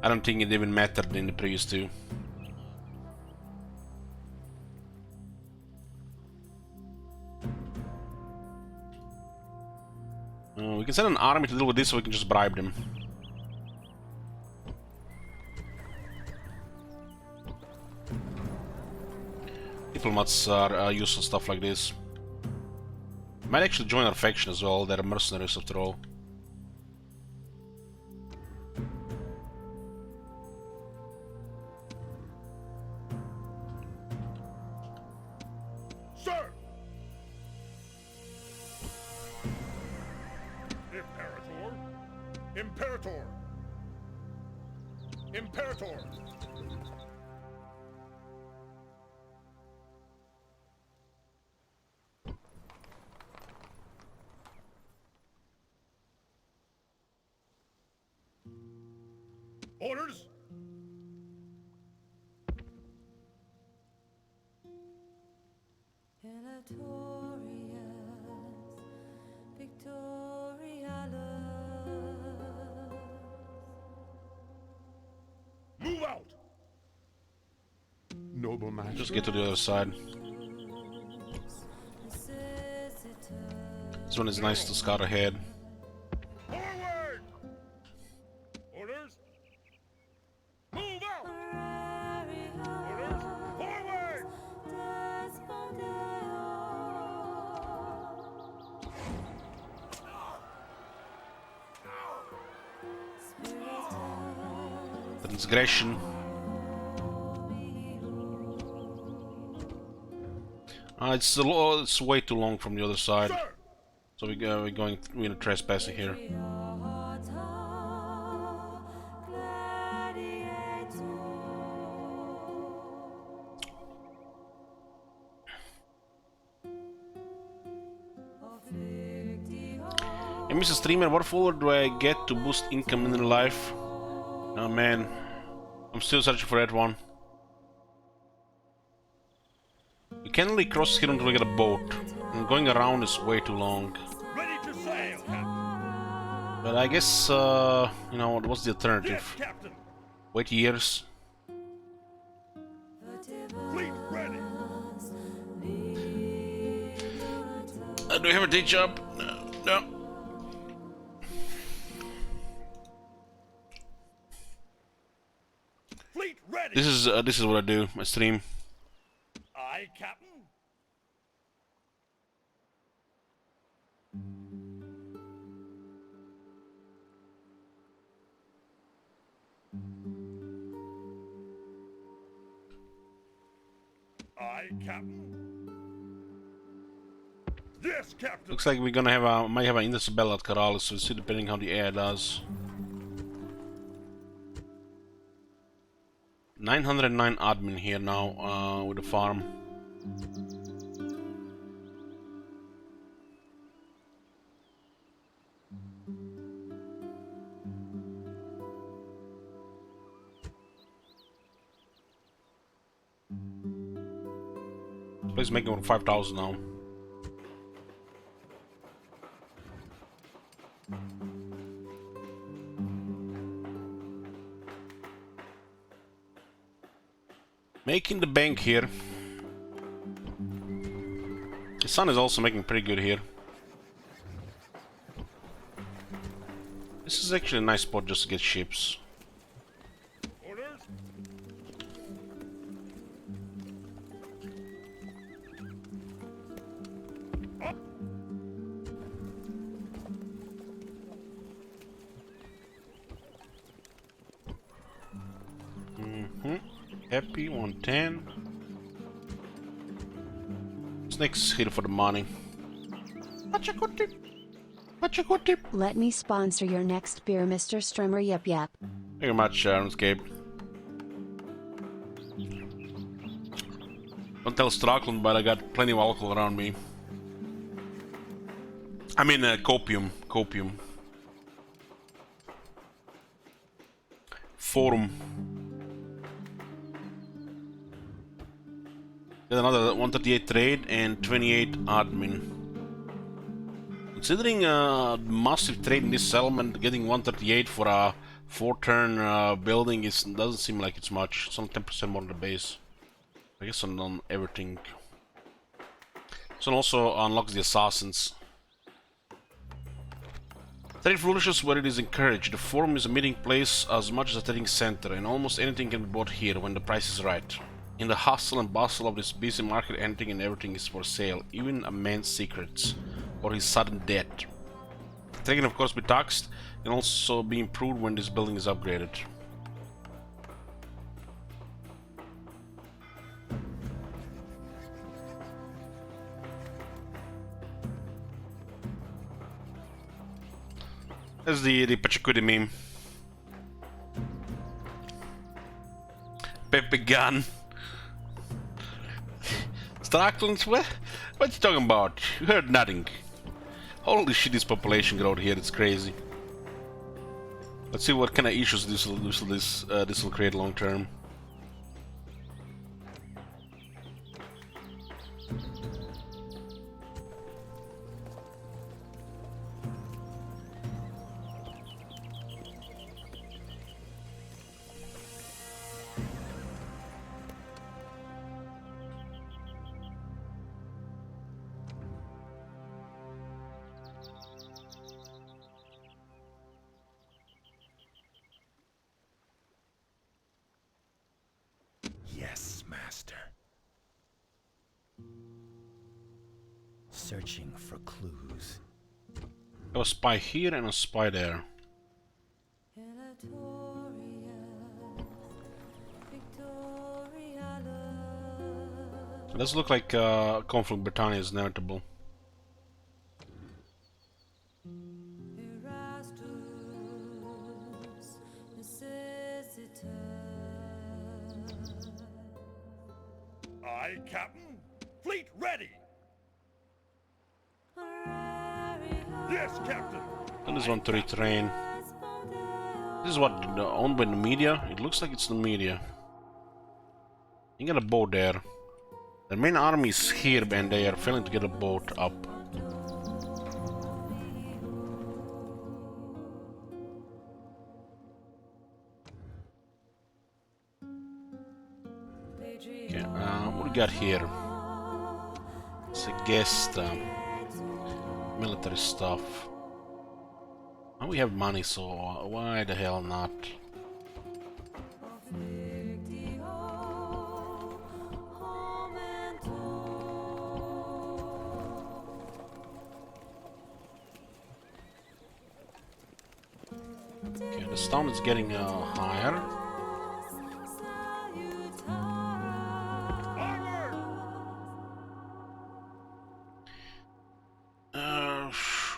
I don't think it even mattered in the previous two. We can send an army to deal with this, so we can just bribe them. diplomats are used on stuff like this. Might actually join our faction as well. They're mercenaries after all. Sir! Imperator! Imperator! Imperator! Orders? Move out! Noble master. Just get to the other side. This one is nice to scout ahead. Forward! Orders? Move out! Orders? Forward! Transgression. It's way too long from the other side. Sir! So we're gonna trespassing here. Hey, Mr. Streamer, what follower do I get to boost income in real life? Oh man, I'm still searching for that one. You can't really cross here until we get a boat, and going around is way too long. Ready to sail, Captain! But I guess, you know, what's the alternative? Yes, Captain! Wait years? Fleet ready! Do we have a day job? No. No. Fleet ready! This is what I do. I stream. Aye, Captain! Aye, Captain! Yes, Captain! Looks like we're gonna have a might have an Indus-Bell at Karalis, so we'll see depending how the air does. 909 admin here now with the farm. This place is making over 5,000 now. Making the bank here. The sun is also making pretty good here. This is actually a nice spot just to get ships. Orders? Up! Happy 110. Snake's here for the money. What a good tip. What a good tip. Let me sponsor your next beer, Mr. Streamer. Yep, yep. Thank you very much, RuneScape. Don't tell Strackland, but I got plenty of alcohol around me. I mean, copium. Copium. Forum. Get another 138 trade and 28 admin. Considering massive trade in this settlement, getting 138 for a 4-turn building doesn't seem like it's much. It's only 10% more on the base. I guess on everything. This one also unlocks the assassins. Trade flourishes where it is encouraged. The forum is a meeting place as much as a trading center, and almost anything can be bought here when the price is right. In the hustle and bustle of this busy market, anything and everything is for sale, even a man's secrets or his sudden death. They can of course be taxed and also be improved when this building is upgraded. That's the Pachakudi meme. Pepe gun. Starklands? What you talking about? You heard nothing. Holy shit, this population growth here, it's crazy. Let's see what kind of issues this will create long term. Yes, master. Searching for clues. There was a spy here and a spy there. It does look like conflict Britannia is inevitable. Aye, Captain. Fleet ready. Yes, Captain. I just want to retrain. This is what owned by the media. It looks like it's the media. You got a boat there. The main army is here and they are failing to get a boat up. Okay, what do we got here? It's a guest military stuff. And we have money, so why the hell not? Okay, the town is getting higher.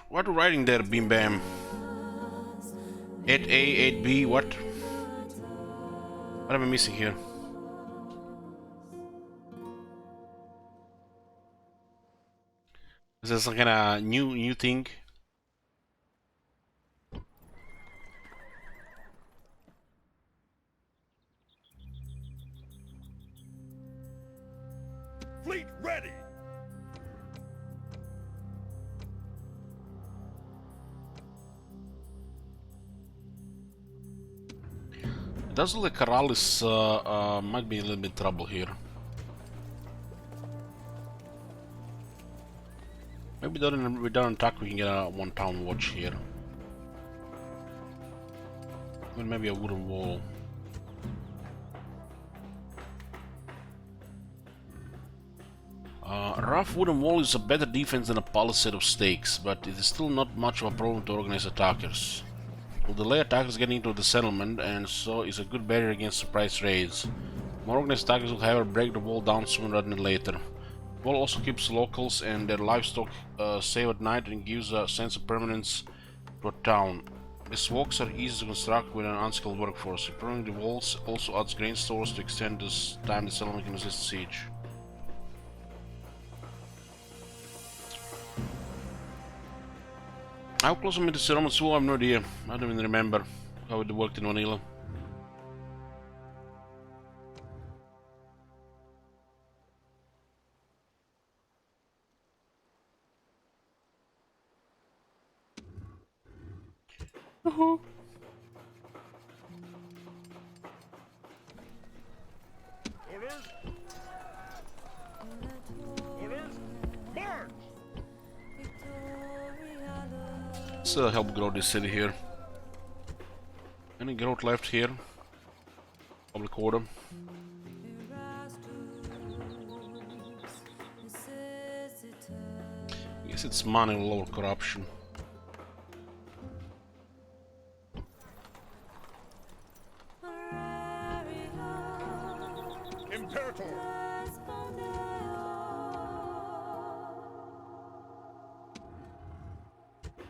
What are you writing there, Beam Bam? 8A, 8B, what? What am I missing here? Is this some kind of new thing? Fleet ready. It does look like Karalis might be a little bit trouble here. Maybe during attack we can get a one town watch here. Or maybe a wooden wall. A rough wooden wall is a better defense than a palisade of stakes, but it is still not much of a problem to organize attackers. It will delay attackers getting into the settlement, and so is a good barrier against surprise raids. More organized attackers will however break the wall down sooner rather than later. The wall also keeps locals and their livestock safe at night and gives a sense of permanence to a town. These walks are easy to construct with an unskilled workforce. Repairing the walls also adds grain stores to extend this time the settlement can resist siege. How close am I to settlements? I have no idea. I don't even remember how it worked in Vanilla. Orders. Orders. March. Let's help grow this city here. Any growth left here? Public order. Guess it's money will lower corruption. Imperator!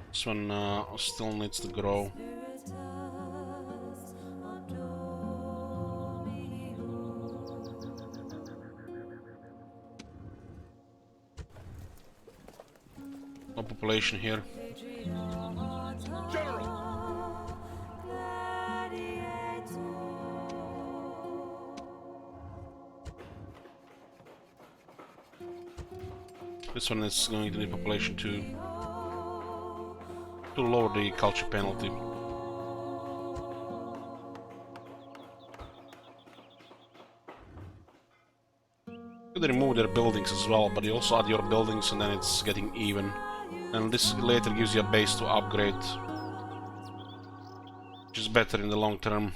This one still needs to grow. No population here. General! This one is going to need population too, to lower the culture penalty. Could remove their buildings as well, but you also add your buildings and then it's getting even. And this later gives you a base to upgrade, which is better in the long term.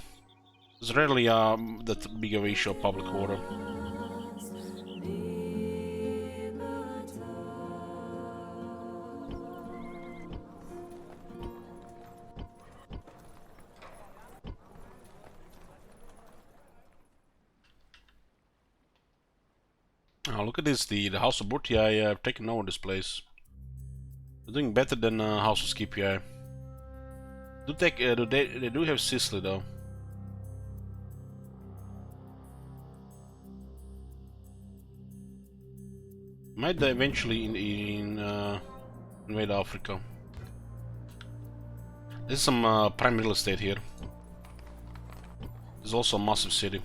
There's rarely that big of an issue of public order. Oh, look at this, the House of Burtii have taken over this place. They're doing better than House of Scipii. They do have Sicily though. Might they eventually invade Africa. There's some prime real estate here. There's also a massive city.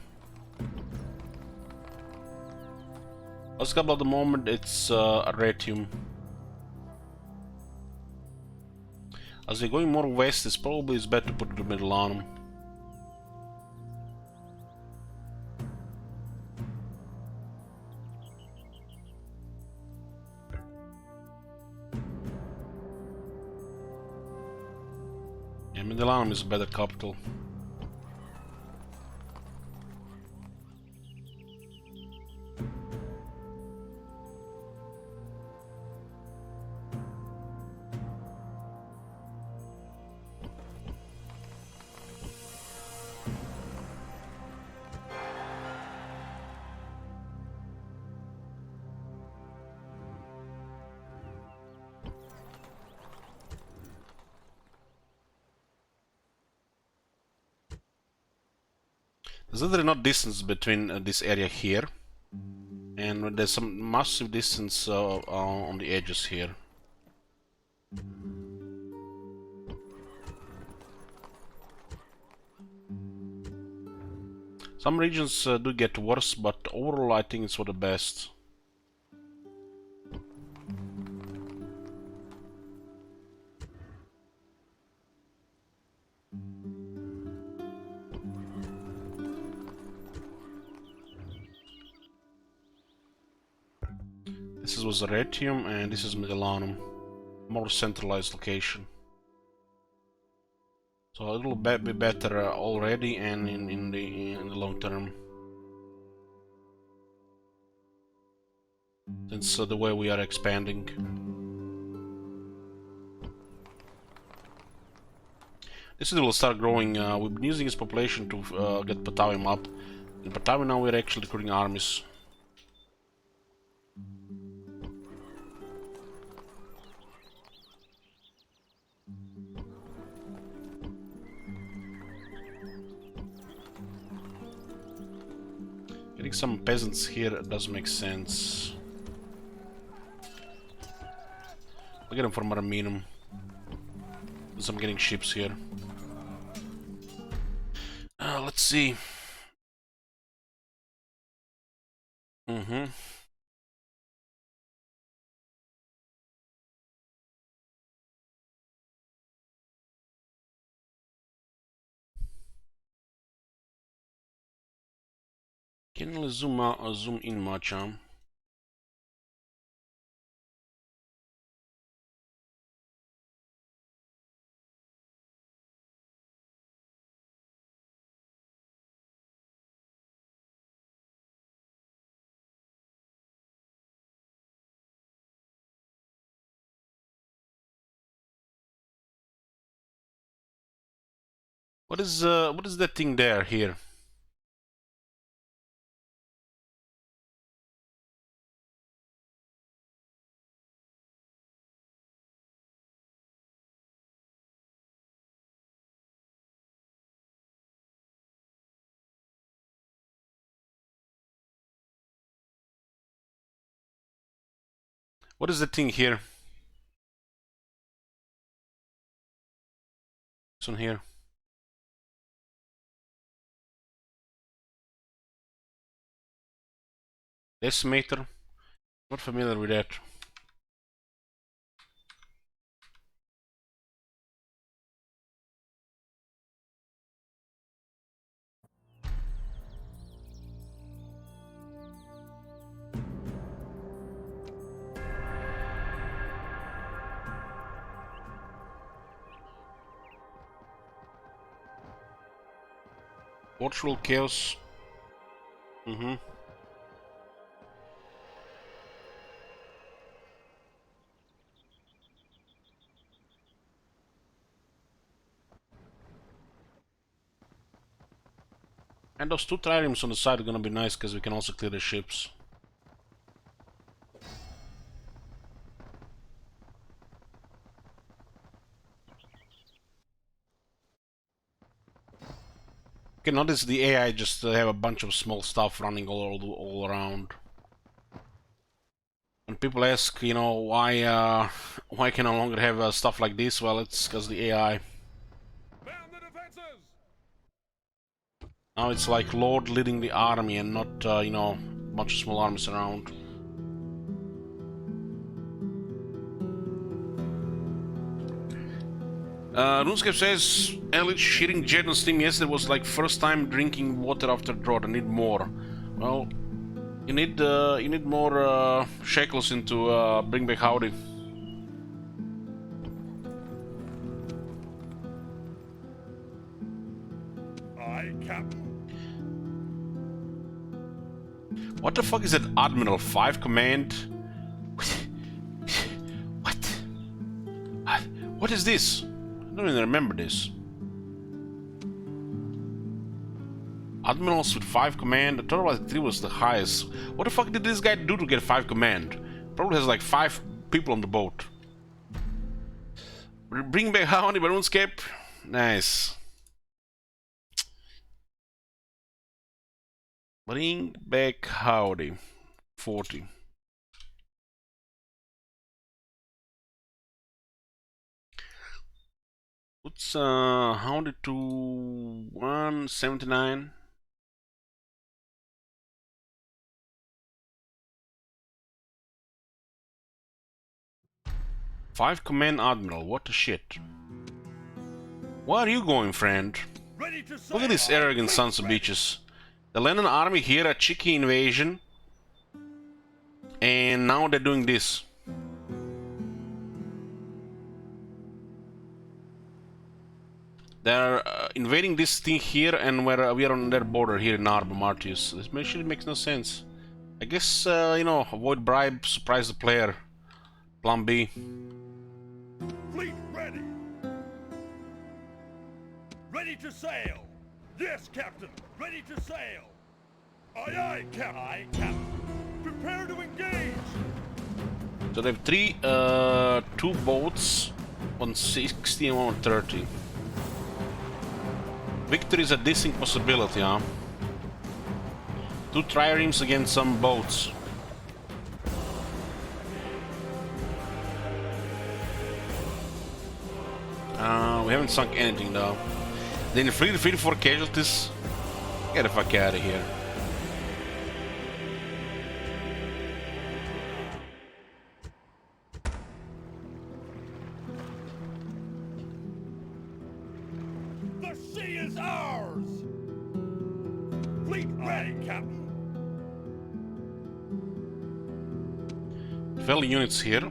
Last couple at the moment it's Arretium. As they're going more west, it's probably better to put it to Milanum. Yeah, Milanum is a better capital. There's literally no distance between this area here, and there's some massive distance on the edges here. Some regions do get worse, but overall I think it's for the best. This was Arretium and this is Milanum, more centralized location. So it'll be better already and in the long term. Since the way we are expanding. This city will start growing. We've been using its population to get Batavium up. In Batavium now we're actually recruiting armies. Getting some peasants here does make sense. I'll get them from Arminum. Because I'm getting ships here. Let's see. Can't really zoom out or zoom in much, huh? What is that thing there here? What is the thing here? This one here. Decimator. Not familiar with that. Virtual chaos. And those 2 triremes on the side are gonna be nice because we can also clear the ships. Okay, notice the AI just have a bunch of small stuff running all around. When people ask, you know, why can I no longer have stuff like this? Well, it's because the AI. Now it's like Lord leading the army and not, you know, a bunch of small armies around. RuneScape says, Elite shitting Jet on Steam yesterday was like first time drinking water after drought. I need more. Well, you need more shekels into Bring Back Howdy. Aye, Captain. What the fuck is that Admiral 5 command? What is this? I don't even remember this. Admirals with 5 command. I thought about 3 was the highest. What the fuck did this guy do to get 5 command? Probably has like 5 people on the boat. Bring back Howdy by RuneScape. Nice. Bring back Howdy. 40. What's Howdy to 179? Five command admiral, what the shit? Where are you going, friend? Look at these arrogant sons of bitches. They led an army here, a cheeky invasion, and now they're doing this. They're invading this thing here, and we are on their border here in Arbor Martius. This actually makes no sense. I guess, you know, avoid bribe, surprise the player. Plan B. Fleet ready. Ready to sail. Yes, Captain. Ready to sail. Aye, aye, Captain. Aye, Captain. Prepare to engage. So they have 2 boats, 160 and 130. Victory is a distinct possibility, huh? 2 triremes against some boats. We haven't sunk anything though. Then the fleet 4 casualties. Get the fuck out of here. The sea is ours. Fleet ready, Captain. 12 units here.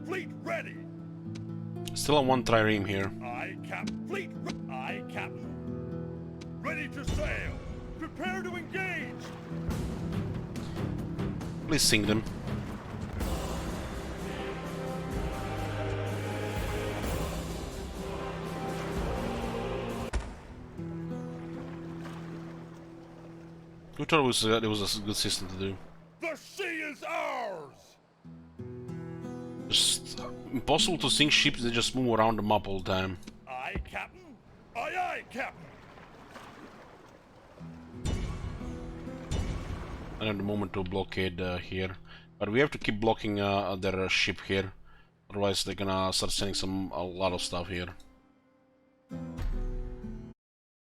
Fleet ready. Still on 1 trireme here. Aye, Captain. Fleet. Aye, Captain. Ready to sail. Prepare to engage. Please sink them. We thought it was a good system to do. The sea is ours! Just impossible to sink ships, they just move around the map all the time. Aye, Captain. Aye, aye, Captain. And at the moment to blockade here. But we have to keep blocking their ship here. Otherwise they're gonna start sending a lot of stuff here.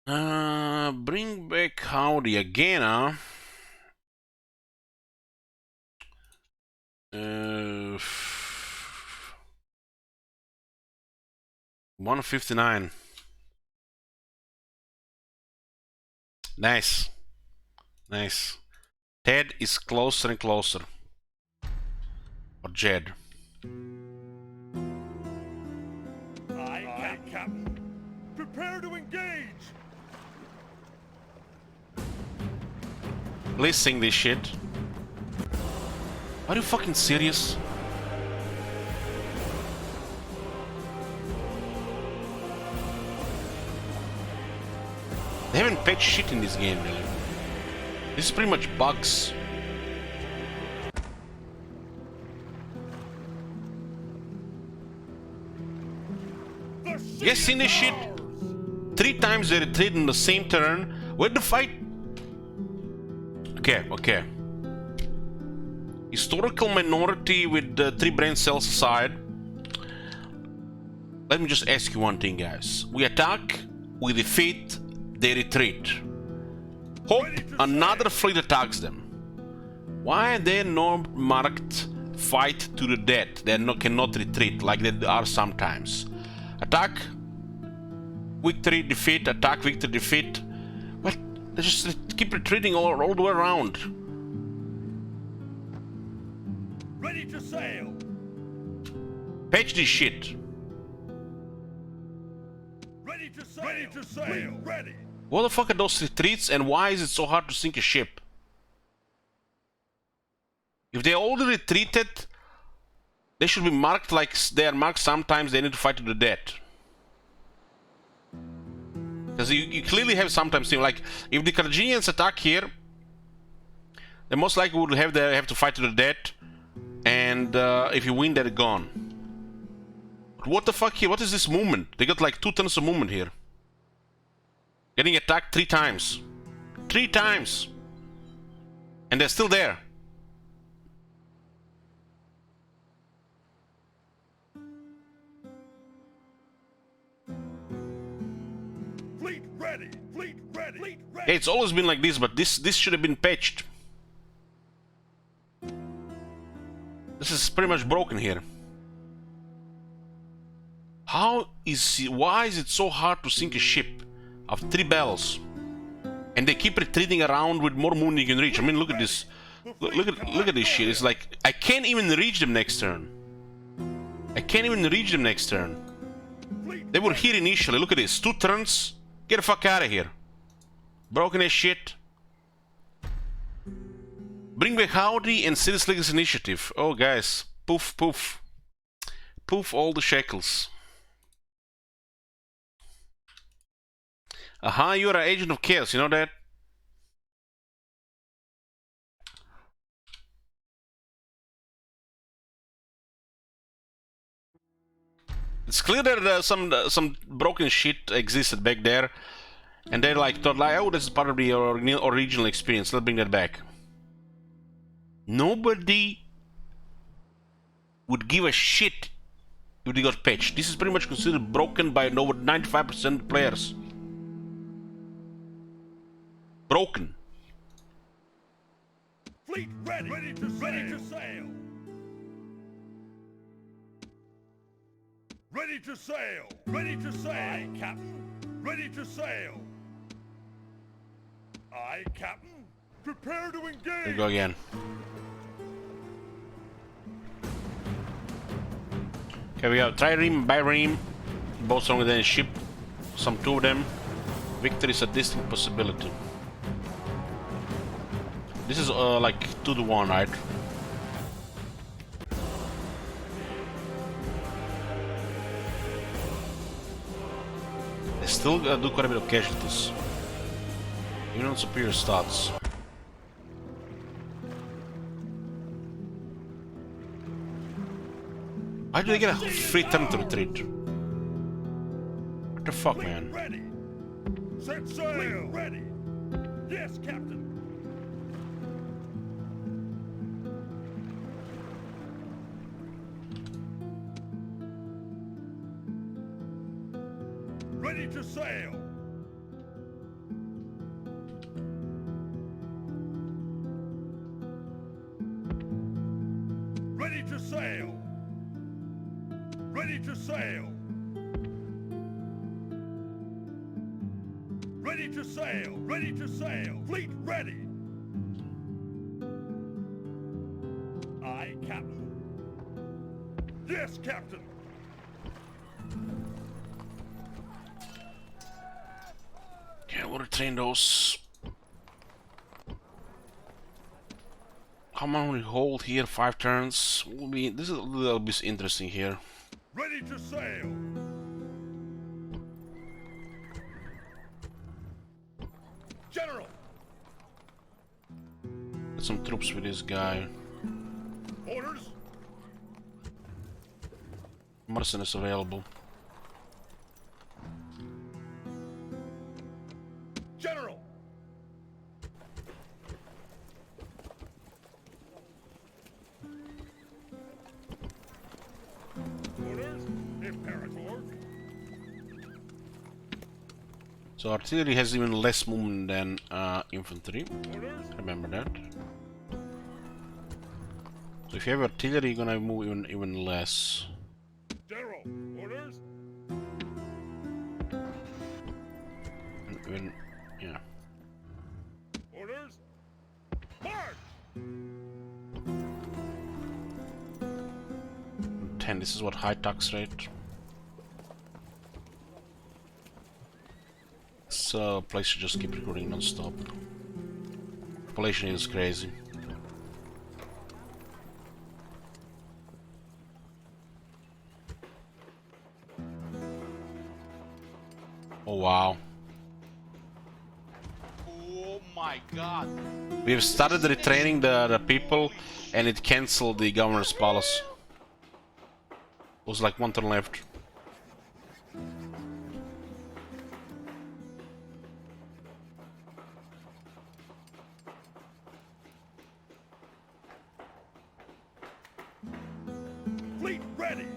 Bring back Howdy again, huh? 159. Nice. Nice. Ted is closer and closer. Or Jed. Aye, Captain. Prepare to engage. Please sing this shit. Are you fucking serious? They haven't patched shit in this game, really. This is pretty much bugs. You guys seen this shit? 3 times they retreat in the same turn. Where'd the fight? Okay. Historical minority with 3 brain cells aside. Let me just ask you one thing, guys. We attack, we defeat, they retreat. Hope another fleet attacks them. Why are they not marked fight to the death? They cannot retreat like they are sometimes. Attack, victory, defeat, attack, victory, defeat. What? They just keep retreating all the way around. Ready to sail. Patch this shit. Ready to sail. Ready to sail. Ready. What the fuck are those retreats and why is it so hard to sink a ship? If they already retreated, they should be marked like they are marked sometimes they need to fight to the death. Because you clearly have sometimes things like if the Carginians attack here, they most likely would have to fight to the death, and if you win, they're gone. But what the fuck here? What is this movement? They got like 2 tons of movement here. Getting attacked 3 times. 3 times! And they're still there. Fleet ready. Fleet ready. Fleet ready. Yeah, it's always been like this, but this should have been patched. This is pretty much broken here. Why is it so hard to sink a ship of 3 bells? And they keep retreating around with more moon you can reach. I mean, look at this. Look at this shit. It's like I can't even reach them next turn. I can't even reach them next turn. They were here initially. Look at this. 2 turns. Get the fuck out of here. Broken as shit. Bring back Howdy and City Slingers initiative. Oh, guys. Poof, poof. Poof all the shekels. Aha, you're an agent of chaos, you know that? It's clear that some broken shit existed back there, and they thought like, oh, this is part of the original experience. Let's bring that back. Nobody would give a shit if they got patched. This is pretty much considered broken by over 95% of players. Broken. Fleet ready. Ready to sail. Ready to sail. Ready to sail. Ready to sail. Aye, Captain. Ready to sail. Aye, Captain. Prepare to engage. There you go again. Okay, we have trireme, bireme, both stronger than a ship. Some 2 of them. Victory is a distinct possibility. This is like 2 to 1, right? They still do quite a bit of casualties. Even on superior stats. do they get a free turn to retreat? What the fuck, man? Ready. Set sail. Ready. Yes, Captain. Ready to sail. Ready to sail. Ready to sail. Ready to sail. Ready to sail. Fleet ready. Aye, Captain. Yes, Captain. Okay, we'll retrain those. How many hold here? 5 turns. This is a little bit interesting here. Ready to sail. General. Get some troops with this guy. Orders. Marcin is available. General. Orders. Imperator. So artillery has even less movement than infantry. Orders. Remember that. So if you have artillery, you're gonna move even less. General. Orders. And even, yeah. Orders. March. 10. This is what high tax rate. So place should just keep recruiting non-stop. Population is crazy. Oh wow. Oh my god. We've started retraining the people and it cancelled the governor's palace. It was like 1 turn left. Fleet ready.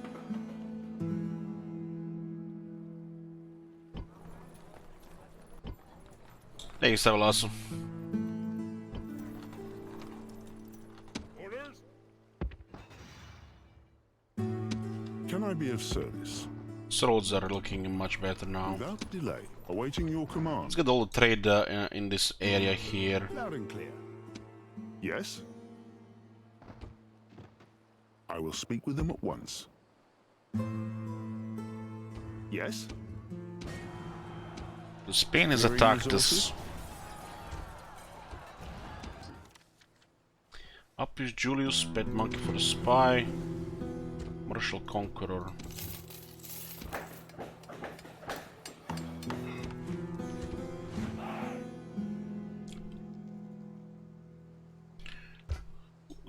Thanks, Savalasso. Orders. Can I be of service? Roads are looking much better now. Without delay, awaiting your command. Let's get all the trade in this area here. Loud and clear. Yes? I will speak with them at once. Yes? Spain has Securing attacked resources? us. Appius Julius, Pet Monkey for the Spy, Martial Conqueror.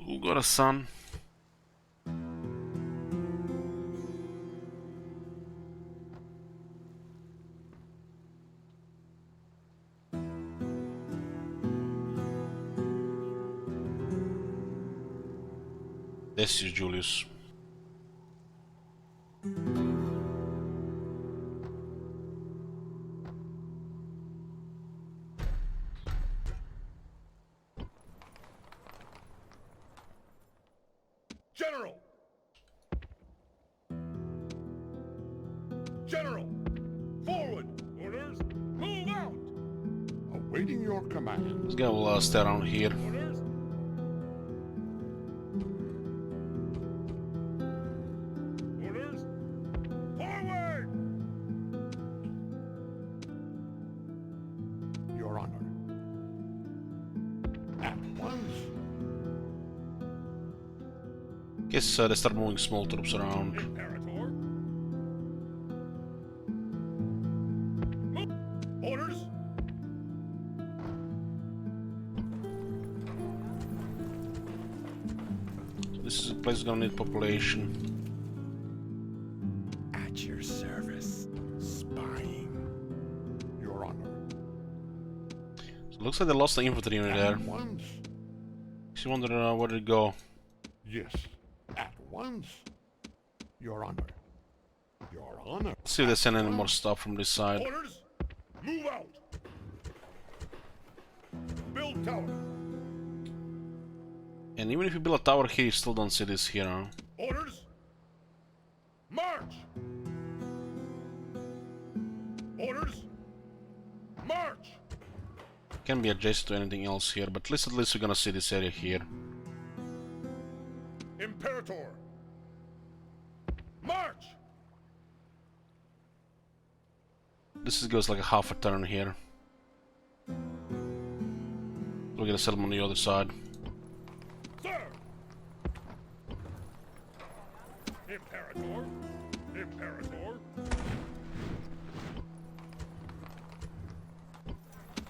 Who got a son? This is Julius. General. General. Forward. Orders. Move out. Awaiting your command. This guy will stay around here. Orders. Orders. Forward. Your honor. At once. Guess they start moving small troops around. Imperator. Move. Orders. This is a place gonna need population. Looks like they lost the infantry unit there. At once. Just wonder where did it go. Yes, at once. Your honor. Your honor. Let's see if they send any more stuff from this side. Orders! Move out! Build tower! And even if you build a tower here, you still don't see this here, huh? Orders! March! Orders! March! Can be adjacent to anything else here, but at least we're gonna see this area here. Imperator! March! This goes like a half a turn here. We'll get a settlement on the other side. Sir! Imperator! Imperator!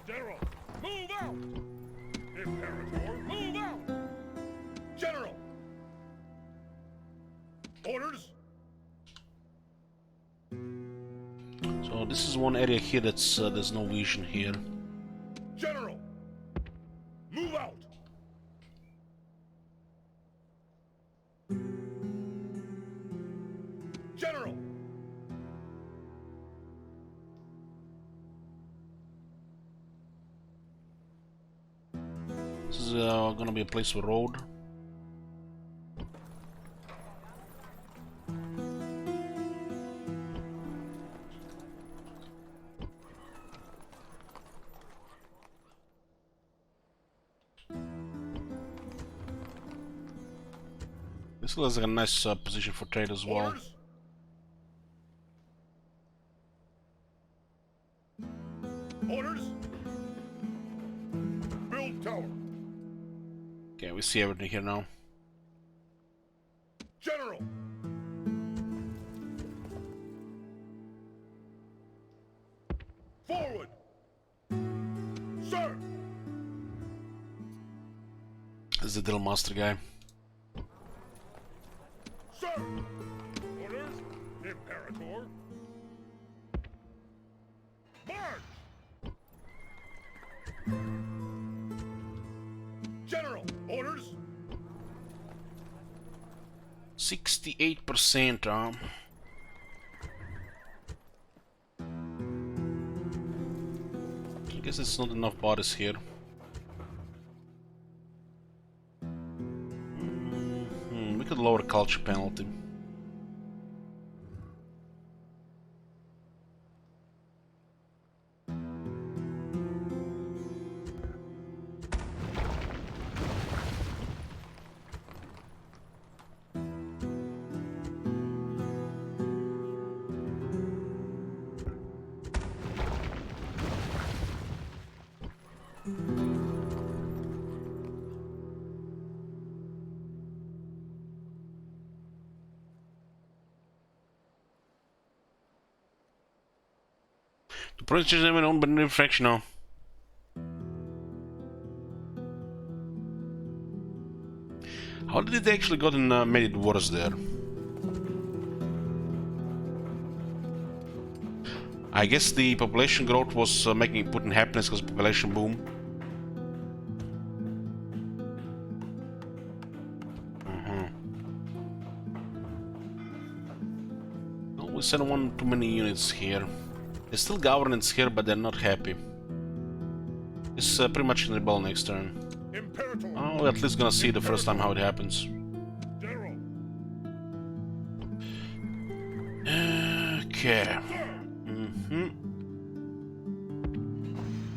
General, move out! Imperator, move out! General! Orders! So this is one area here that's there's no vision here. General! Move out! General! This is gonna be a place for road. This looks like a nice position for trade as well. Orders! Orders! Build tower! Okay, we see everything here now. General! Forward! Sir! This is the drill master guy. Sir! Orders! Imperator! March! General! Orders! 68%, huh? I guess it's not enough bodies here. We could lower the culture penalty. The project is even owned by the fraction now. How did it actually got and made it worse there? I guess the population growth was making it put in happiness because population boom. Well, we sent one too many units here. There's still governance here, but they're not happy. It's pretty much in rebel next turn. Imperator! Oh, we're at least gonna see the first time how it happens. General! Okay.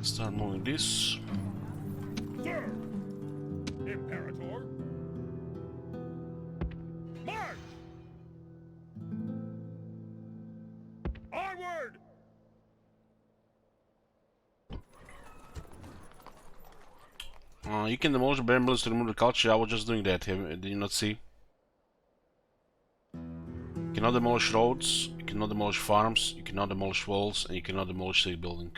Start moving this. Sir! Imperator! March! Onward! You can demolish barren buildings to remove the culture. I was just doing that. Did you not see? You cannot demolish roads, you cannot demolish farms, you cannot demolish walls, and you cannot demolish city building.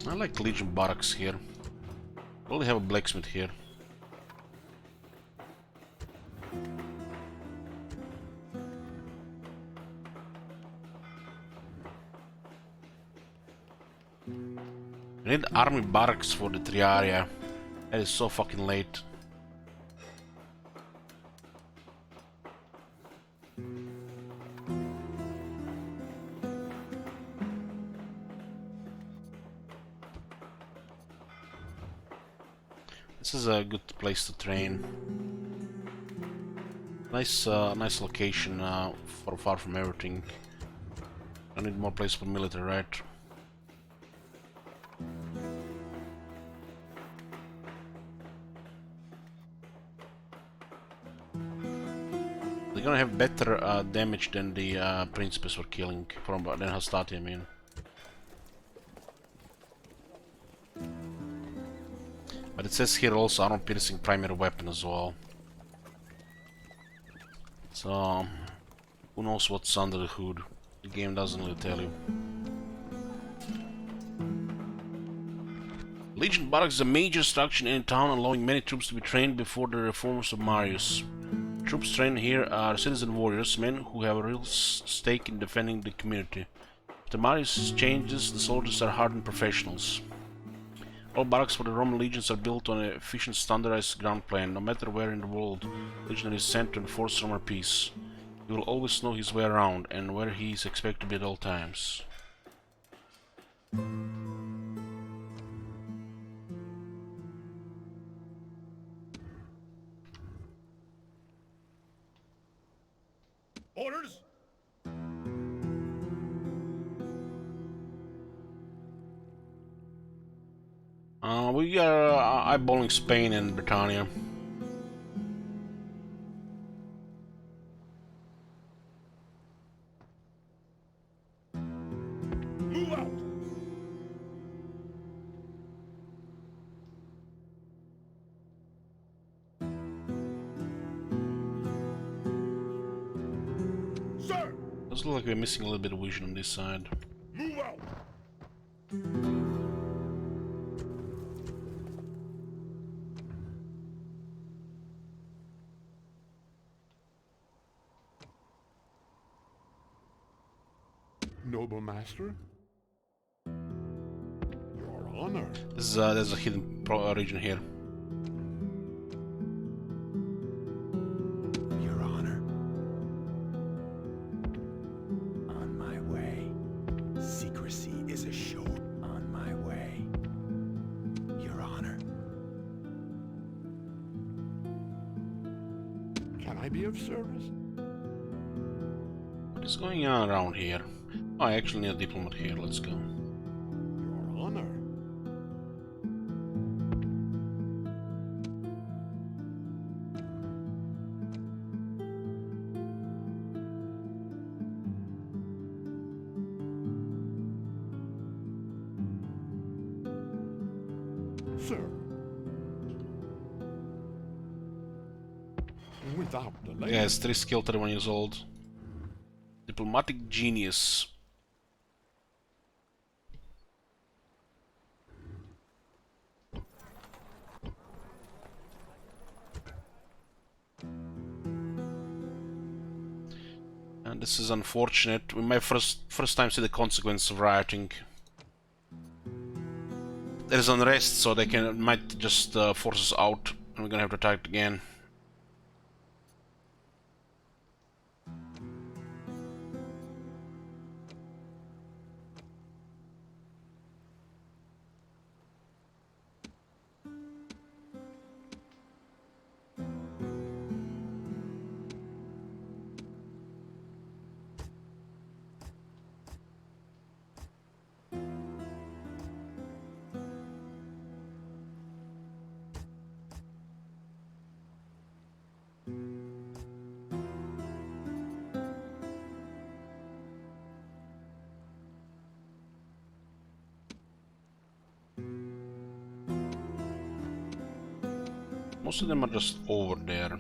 I like Legion barracks here. We only have a blacksmith here. I need army barracks for the Triaria. That is so fucking late. This is a good place to train. Nice location, far from everything. I need more place for military, right? They're gonna have better damage than the Principes were killing from than Hastati, I mean. But it says here also armor-piercing primary weapon as well. So who knows what's under the hood? The game doesn't really tell you. Legion Barracks is a major structure in town, allowing many troops to be trained before the reforms of Marius. Troops trained here are citizen warriors, men who have a real stake in defending the community. After Marius changes, the soldiers are hardened professionals. All barracks for the Roman legions are built on an efficient standardized ground plan. No matter where in the world a legionary is sent to enforce Roman peace, he will always know his way around and where he is expected to be at all times. Orders? We are eyeballing Spain and Britannia. Move out! Sir! Does look like we're missing a little bit of vision on this side. Move out! Noble master? Your honor. This is there's a hidden region here. Your honor. On my way. Secrecy is assured. On my way. Your honor. Can I be of service? What is going on around here? Oh, I actually need a diplomat here. Let's go. Your honor. Sir. Without delay. Yeah, it's 3 skill, 31 years old. Diplomatic genius. And this is unfortunate. We might first time see the consequence of rioting. There's unrest, so they might just force us out, and we're gonna have to attack again. Most of them are just over there.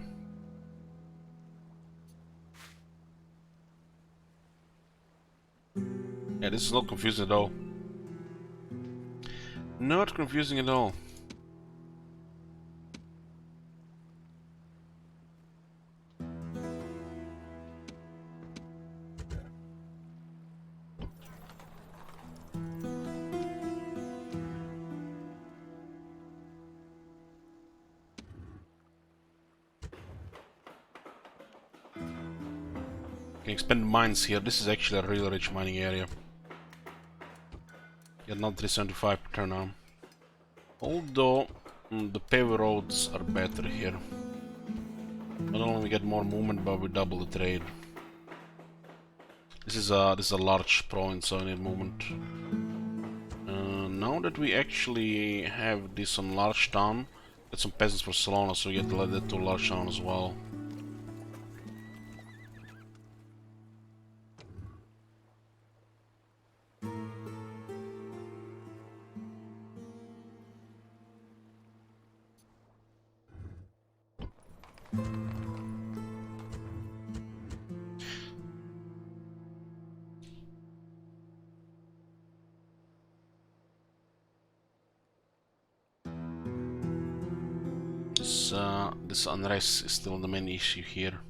Yeah, this is not confusing at all. Not confusing at all. Can expand mines here. This is actually a really rich mining area. Get not 375 per turn now. Although the paved roads are better here. Not only we get more movement, but we double the trade. This is a large province, so I need movement. Now that we actually have this on large town, get some peasants for Salona, so we get that to large town as well. This unrest is still the main issue here.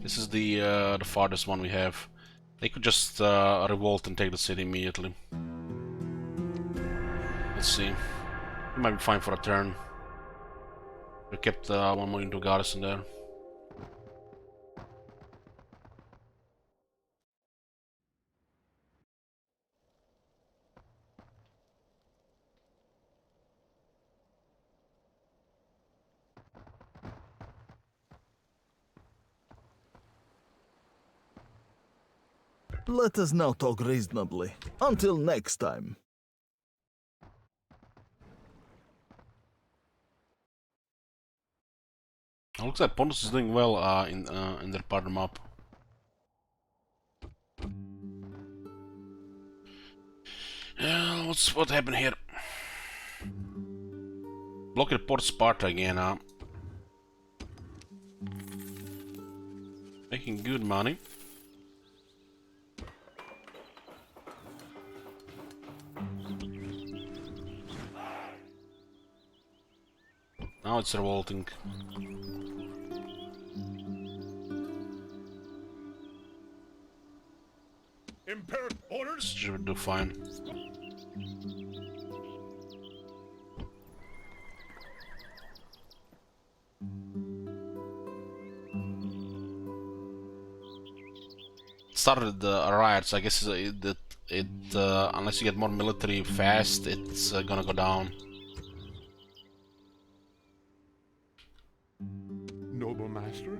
This is the farthest one we have. They could just revolt and take the city immediately. Let's see. It might be fine for a turn. We kept one more into garrison there. Let us now talk reasonably. Until next time. Looks like Pontus is doing well in their part of the map. What happened here? Blockade Port Sparta again, making good money. Now it's revolting. Imperative orders. Should do fine. Started the riots. I guess unless you get more military fast, it's gonna go down. Noble master?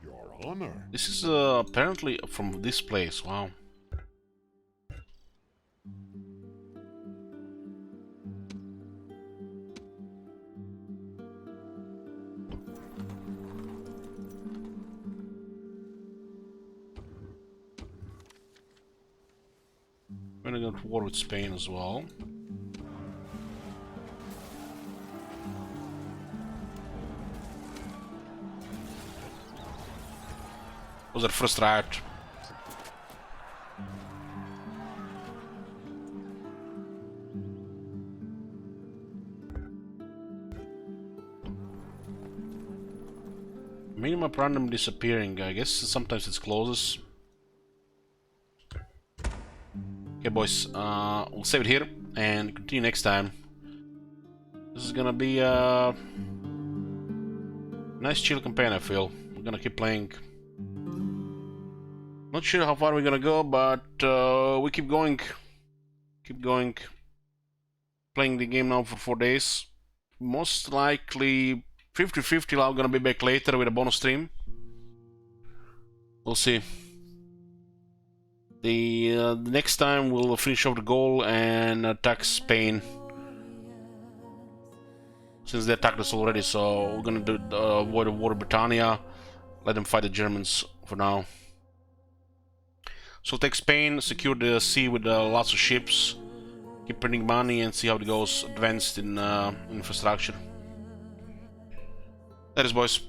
Your honor. This is apparently from this place. Wow. We're gonna go to war with Spain as well. Was our first riot. Minimum random disappearing. I guess sometimes it's closes. Okay, boys. We'll save it here and continue next time. This is gonna be a nice chill campaign, I feel. We're gonna keep playing. Not sure how far we're gonna go, but we keep going. Keep going. Playing the game now for 4 days. Most likely 50-50. I'm gonna be back later with a bonus stream. We'll see. The next time we'll finish off the goal and attack Spain. Since they attacked us already, so we're gonna do avoid a war with Britannia. Let them fight the Germans for now. So take Spain, secure the sea with lots of ships, keep printing money and see how it goes, advanced in infrastructure. That is, boys.